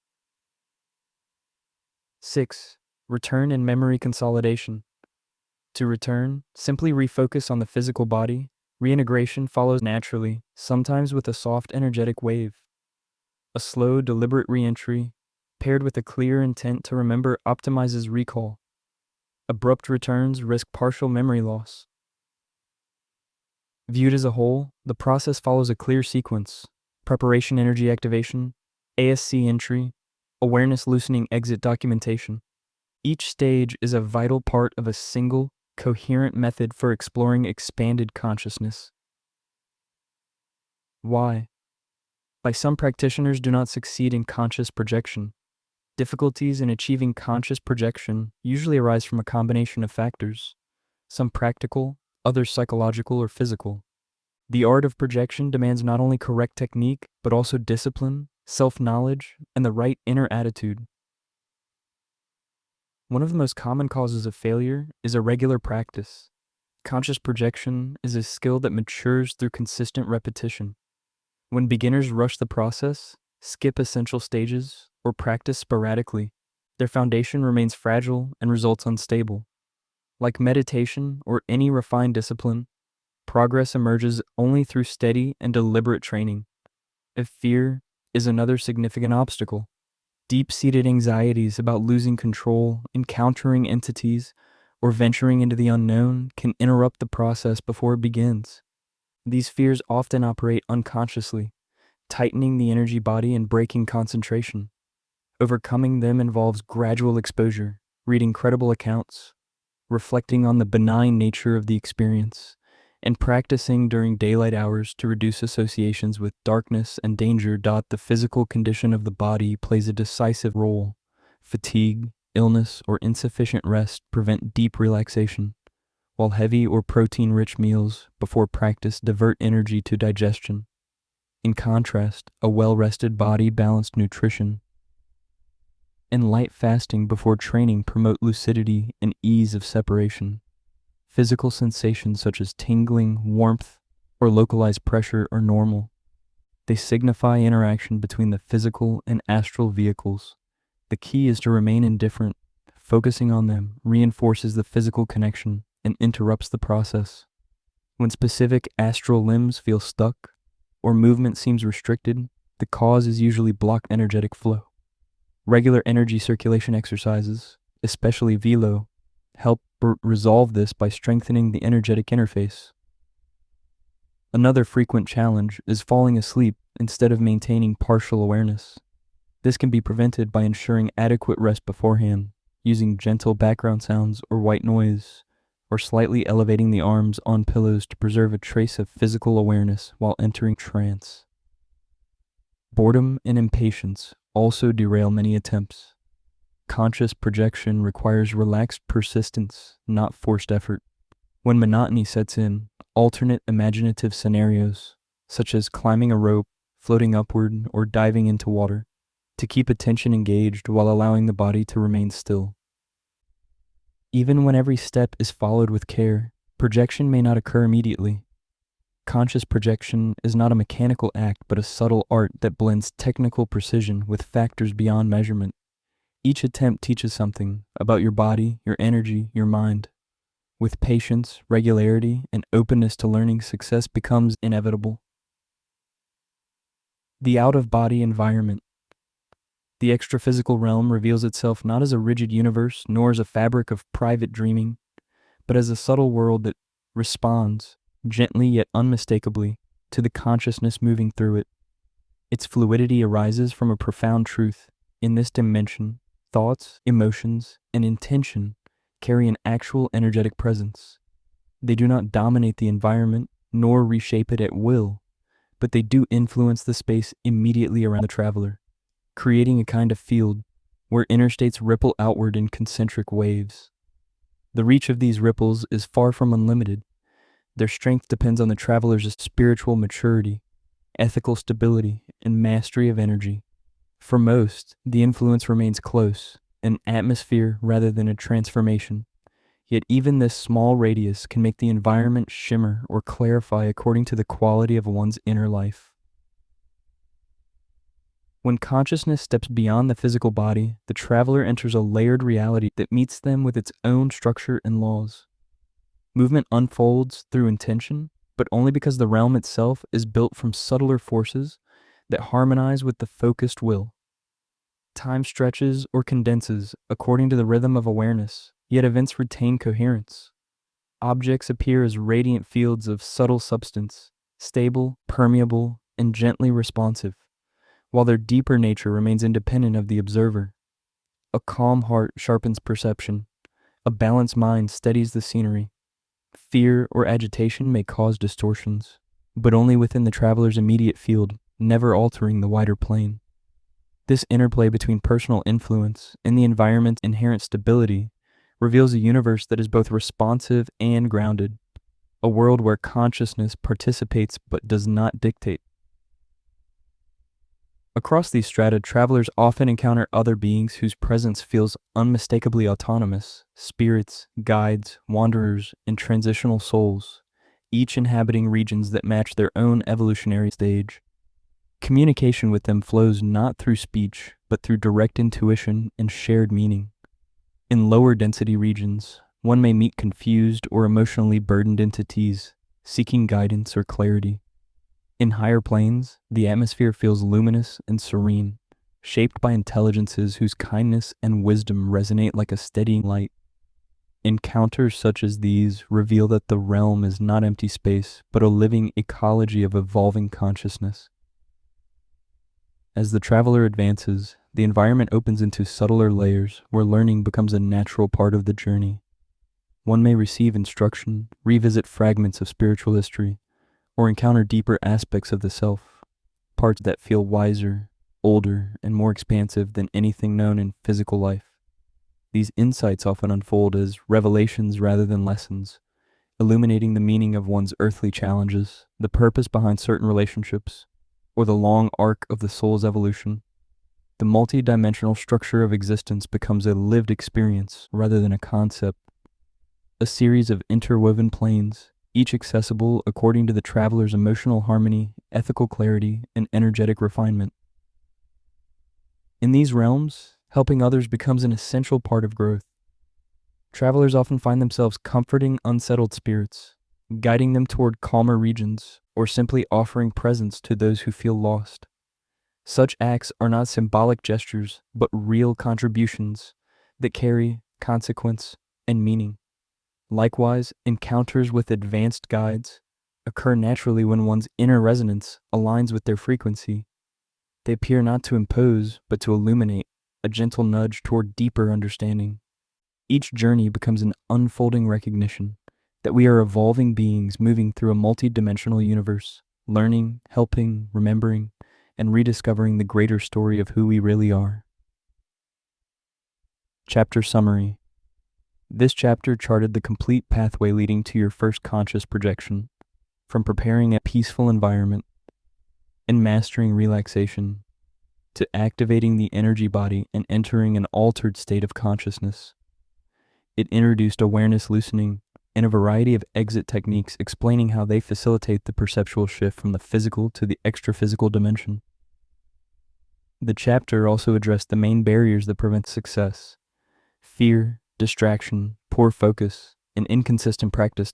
6. Return and memory consolidation. To return, simply refocus on the physical body. Reintegration follows naturally, sometimes with a soft, energetic wave. A slow, deliberate re-entry, paired with a clear intent to remember, optimizes recall. Abrupt returns risk partial memory loss. Viewed as a whole, the process follows a clear sequence: preparation, energy activation, ASC entry, awareness loosening, exit documentation. Each stage is a vital part of a single, coherent method for exploring expanded consciousness. Why? Why some practitioners do not succeed in conscious projection. Difficulties in achieving conscious projection usually arise from a combination of factors, some practical, others psychological or physical. The art of projection demands not only correct technique, but also discipline, self-knowledge, and the right inner attitude. One of the most common causes of failure is irregular practice. Conscious projection is a skill that matures through consistent repetition. When beginners rush the process, skip essential stages, or practice sporadically, their foundation remains fragile and results unstable. Like meditation or any refined discipline, progress emerges only through steady and deliberate training. If fear is another significant obstacle, deep-seated anxieties about losing control, encountering entities, or venturing into the unknown can interrupt the process before it begins. These fears often operate unconsciously, tightening the energy body and breaking concentration. Overcoming them involves gradual exposure, reading credible accounts, reflecting on the benign nature of the experience, and practicing during daylight hours to reduce associations with darkness and danger. The physical condition of the body plays a decisive role. Fatigue, illness, or insufficient rest prevent deep relaxation, while heavy or protein-rich meals before practice divert energy to digestion. In contrast, a well-rested body, balanced nutrition, and light fasting before training promote lucidity and ease of separation. Physical sensations such as tingling, warmth, or localized pressure are normal. They signify interaction between the physical and astral vehicles. The key is to remain indifferent. Focusing on them reinforces the physical connection and interrupts the process. When specific astral limbs feel stuck or movement seems restricted, the cause is usually blocked energetic flow. Regular energy circulation exercises, especially velo, help resolve this by strengthening the energetic interface. Another frequent challenge is falling asleep instead of maintaining partial awareness. This can be prevented by ensuring adequate rest beforehand, using gentle background sounds or white noise, or slightly elevating the arms on pillows to preserve a trace of physical awareness while entering trance. Boredom and impatience also derail many attempts. Conscious projection requires relaxed persistence, not forced effort. When monotony sets in, alternate imaginative scenarios, such as climbing a rope, floating upward, or diving into water, to keep attention engaged while allowing the body to remain still. Even when every step is followed with care, projection may not occur immediately. Conscious projection is not a mechanical act but a subtle art that blends technical precision with factors beyond measurement. Each attempt teaches something about your body, your energy, your mind. With patience, regularity, and openness to learning, success becomes inevitable. The out-of-body environment. The extraphysical realm reveals itself not as a rigid universe, nor as a fabric of private dreaming, but as a subtle world that responds, gently yet unmistakably, to the consciousness moving through it. Its fluidity arises from a profound truth. In this dimension, thoughts, emotions, and intention carry an actual energetic presence. They do not dominate the environment, nor reshape it at will, but they do influence the space immediately around the traveler, creating a kind of field where inner states ripple outward in concentric waves. The reach of these ripples is far from unlimited. Their strength depends on the traveler's spiritual maturity, ethical stability, and mastery of energy. For most, the influence remains close, an atmosphere rather than a transformation. Yet even this small radius can make the environment shimmer or clarify according to the quality of one's inner life. When consciousness steps beyond the physical body, the traveler enters a layered reality that meets them with its own structure and laws. Movement unfolds through intention, but only because the realm itself is built from subtler forces that harmonize with the focused will. Time stretches or condenses according to the rhythm of awareness, yet events retain coherence. Objects appear as radiant fields of subtle substance, stable, permeable, and gently responsive, while their deeper nature remains independent of the observer. A calm heart sharpens perception. A balanced mind steadies the scenery. Fear or agitation may cause distortions, but only within the traveler's immediate field, never altering the wider plane. This interplay between personal influence and the environment's inherent stability reveals a universe that is both responsive and grounded. a world where consciousness participates but does not dictate. Across these strata, travelers often encounter other beings whose presence feels unmistakably autonomous: spirits, guides, wanderers, and transitional souls, each inhabiting regions that match their own evolutionary stage. Communication with them flows not through speech, but through direct intuition and shared meaning. In lower density regions, one may meet confused or emotionally burdened entities, seeking guidance or clarity. In higher planes, the atmosphere feels luminous and serene, shaped by intelligences whose kindness and wisdom resonate like a steadying light. Encounters such as these reveal that the realm is not empty space, but a living ecology of evolving consciousness. As the traveler advances, the environment opens into subtler layers where learning becomes a natural part of the journey. One may receive instruction, revisit fragments of spiritual history, or encounter deeper aspects of the self, parts that feel wiser, older, and more expansive than anything known in physical life. These insights often unfold as revelations rather than lessons, illuminating the meaning of one's earthly challenges, the purpose behind certain relationships, or the long arc of the soul's evolution. The multi-dimensional structure of existence becomes a lived experience rather than a concept, a series of interwoven planes, each accessible according to the traveler's emotional harmony, ethical clarity, and energetic refinement. In these realms, helping others becomes an essential part of growth. Travelers often find themselves comforting unsettled spirits, guiding them toward calmer regions, or simply offering presence to those who feel lost. Such acts are not symbolic gestures, but real contributions that carry consequence and meaning. Likewise, encounters with advanced guides occur naturally when one's inner resonance aligns with their frequency. They appear not to impose, but to illuminate, a gentle nudge toward deeper understanding. Each journey becomes an unfolding recognition that we are evolving beings moving through a multi-dimensional universe, learning, helping, remembering, and rediscovering the greater story of who we really are. Chapter Summary. This chapter charted the complete pathway leading to your first conscious projection, from preparing a peaceful environment and mastering relaxation, to activating the energy body and entering an altered state of consciousness. It introduced awareness loosening and a variety of exit techniques explaining how they facilitate the perceptual shift from the physical to the extra-physical dimension. The chapter also addressed the main barriers that prevent success: fear, distraction, poor focus, and inconsistent practice.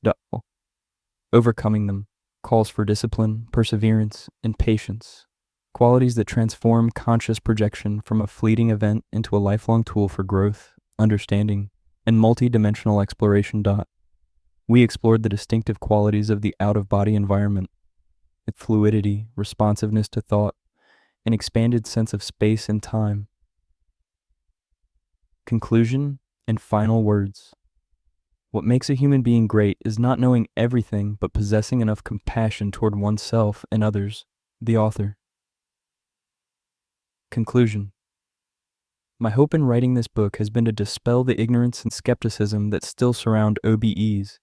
Overcoming them calls for discipline, perseverance, and patience, qualities that transform conscious projection from a fleeting event into a lifelong tool for growth, understanding, and multi-dimensional exploration. We explored the distinctive qualities of the out-of-body environment, its fluidity, responsiveness to thought, an expanded sense of space and time. Conclusion and final words. What makes a human being great is not knowing everything, but possessing enough compassion toward oneself and others. The author. Conclusion. My hope in writing this book has been to dispel the ignorance and skepticism that still surround OBEs.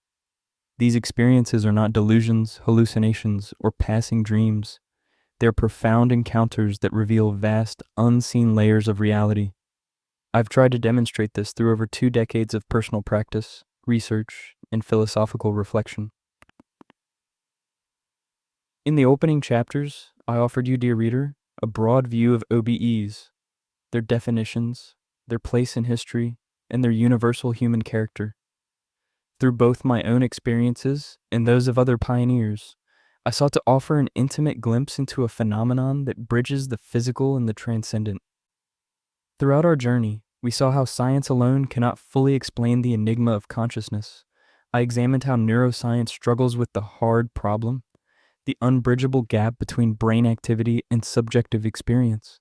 These experiences are not delusions, hallucinations, or passing dreams. They're profound encounters that reveal vast, unseen layers of reality. I've tried to demonstrate this through over 2 decades of personal practice, research, and philosophical reflection. In the opening chapters, I offered you, dear reader, a broad view of OBEs, their definitions, their place in history, and their universal human character. Through both my own experiences and those of other pioneers, I sought to offer an intimate glimpse into a phenomenon that bridges the physical and the transcendent. Throughout our journey, we saw how science alone cannot fully explain the enigma of consciousness. I examined how neuroscience struggles with the hard problem, the unbridgeable gap between brain activity and subjective experience,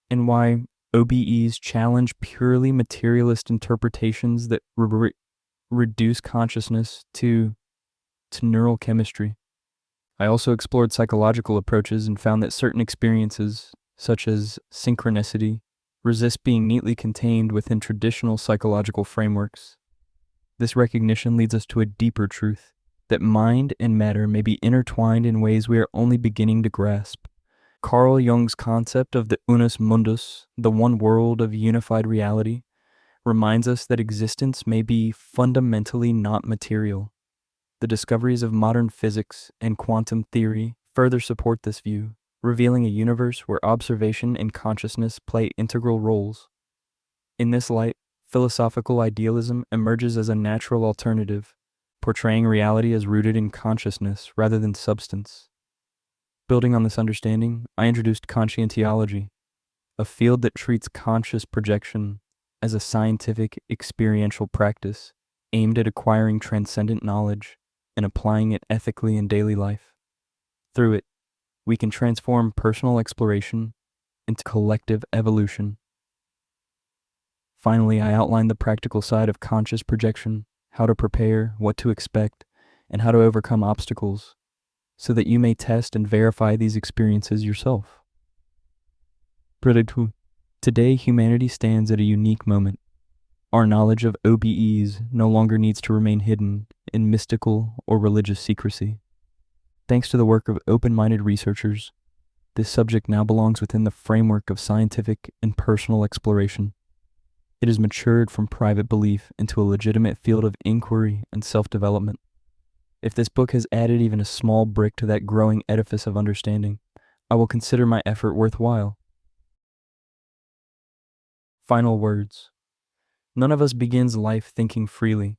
and why OBEs challenge purely materialist interpretations that reduce consciousness to neural chemistry. I also explored psychological approaches and found that certain experiences, such as synchronicity, resist being neatly contained within traditional psychological frameworks. This recognition leads us to a deeper truth, that mind and matter may be intertwined in ways we are only beginning to grasp. Carl Jung's concept of the unus mundus, the one world of unified reality, reminds us that existence may be fundamentally not material. The discoveries of modern physics and quantum theory further support this view, revealing a universe where observation and consciousness play integral roles. In this light, philosophical idealism emerges as a natural alternative, portraying reality as rooted in consciousness rather than substance. Building on this understanding, I introduced Conscientiology, a field that treats conscious projection as a scientific, experiential practice aimed at acquiring transcendent knowledge and applying it ethically in daily life. Through it, we can transform personal exploration into collective evolution. Finally, I outlined the practical side of conscious projection, how to prepare, what to expect, and how to overcome obstacles, so that you may test and verify these experiences yourself. Today, humanity stands at a unique moment. Our knowledge of OBEs no longer needs to remain hidden in mystical or religious secrecy. Thanks to the work of open-minded researchers, this subject now belongs within the framework of scientific and personal exploration. It has matured from private belief into a legitimate field of inquiry and self-development. If this book has added even a small brick to that growing edifice of understanding, I will consider my effort worthwhile. Final words. None of us begins life thinking freely.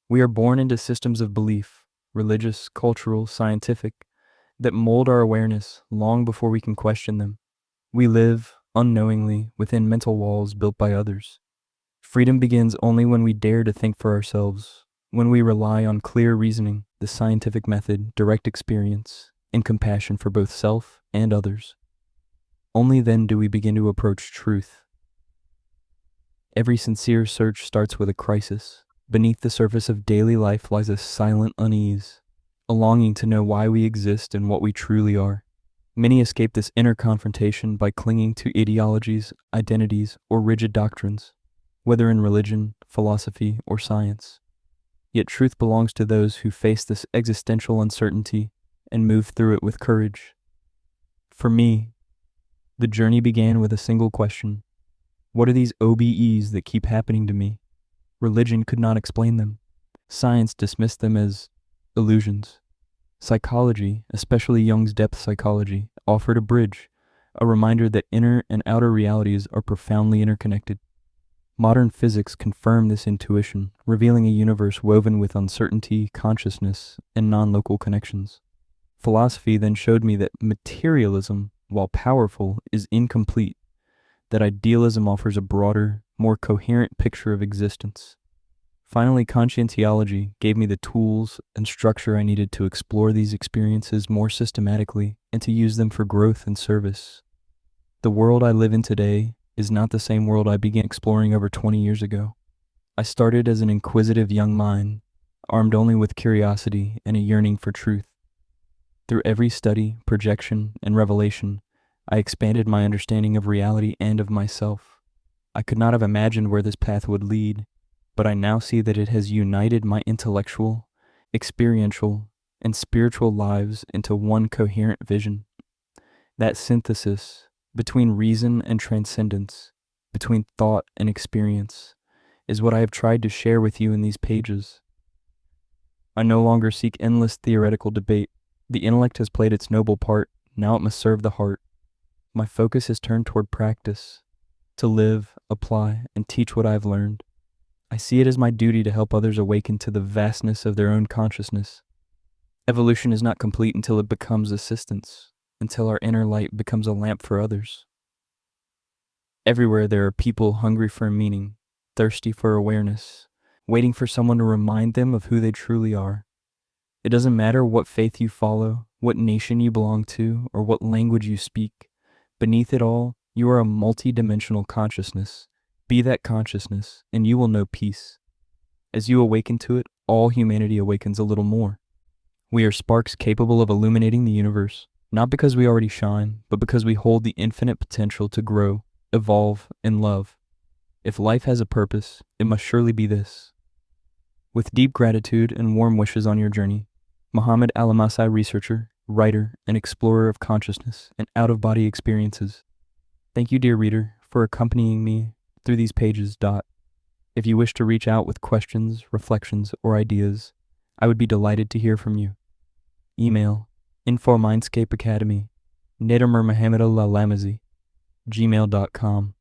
We are born into systems of belief, religious, cultural, scientific, that mold our awareness long before we can question them. We live, unknowingly, within mental walls built by others. Freedom begins only when we dare to think for ourselves, when we rely on clear reasoning, the scientific method, direct experience, and compassion for both self and others. Only then do we begin to approach truth. Every sincere search starts with a crisis. Beneath the surface of daily life lies a silent unease, a longing to know why we exist and what we truly are. Many escape this inner confrontation by clinging to ideologies, identities, or rigid doctrines, whether in religion, philosophy, or science. Yet truth belongs to those who face this existential uncertainty and move through it with courage. For me, the journey began with a single question. What are these OBEs that keep happening to me? Religion could not explain them. Science dismissed them as illusions. Psychology, especially Jung's depth psychology, offered a bridge, a reminder that inner and outer realities are profoundly interconnected. Modern physics confirmed this intuition, revealing a universe woven with uncertainty, consciousness, and non-local connections. Philosophy then showed me that materialism, while powerful, is incomplete, that idealism offers a broader, more coherent picture of existence. Finally, Conscientiology gave me the tools and structure I needed to explore these experiences more systematically and to use them for growth and service. The world I live in today is not the same world I began exploring over 20 years ago. I started as an inquisitive young mind, armed only with curiosity and a yearning for truth. Through every study, projection, and revelation, I expanded my understanding of reality and of myself. I could not have imagined where this path would lead, but I now see that it has united my intellectual, experiential, and spiritual lives into one coherent vision. That synthesis between reason and transcendence, between thought and experience, is what I have tried to share with you in these pages. I no longer seek endless theoretical debate. The intellect has played its noble part, now it must serve the heart. My focus has turned toward practice, to live, apply, and teach what I have learned. I see it as my duty to help others awaken to the vastness of their own consciousness. Evolution is not complete until it becomes assistance, until our inner light becomes a lamp for others. Everywhere there are people hungry for meaning, thirsty for awareness, waiting for someone to remind them of who they truly are. It doesn't matter what faith you follow, what nation you belong to, or what language you speak. Beneath it all, you are a multi-dimensional consciousness. Be that consciousness, and you will know peace. As you awaken to it, all humanity awakens a little more. We are sparks capable of illuminating the universe, not because we already shine, but because we hold the infinite potential to grow, evolve, and love. If life has a purpose, it must surely be this. With deep gratitude and warm wishes on your journey, Muhammad Al-Masai researcher, writer, and explorer of consciousness and out-of-body experiences. Thank you, dear reader, for accompanying me through these pages. If you wish to reach out with questions, reflections, or ideas, I would be delighted to hear from you. Email info@mindscapeacademy, gmail.com.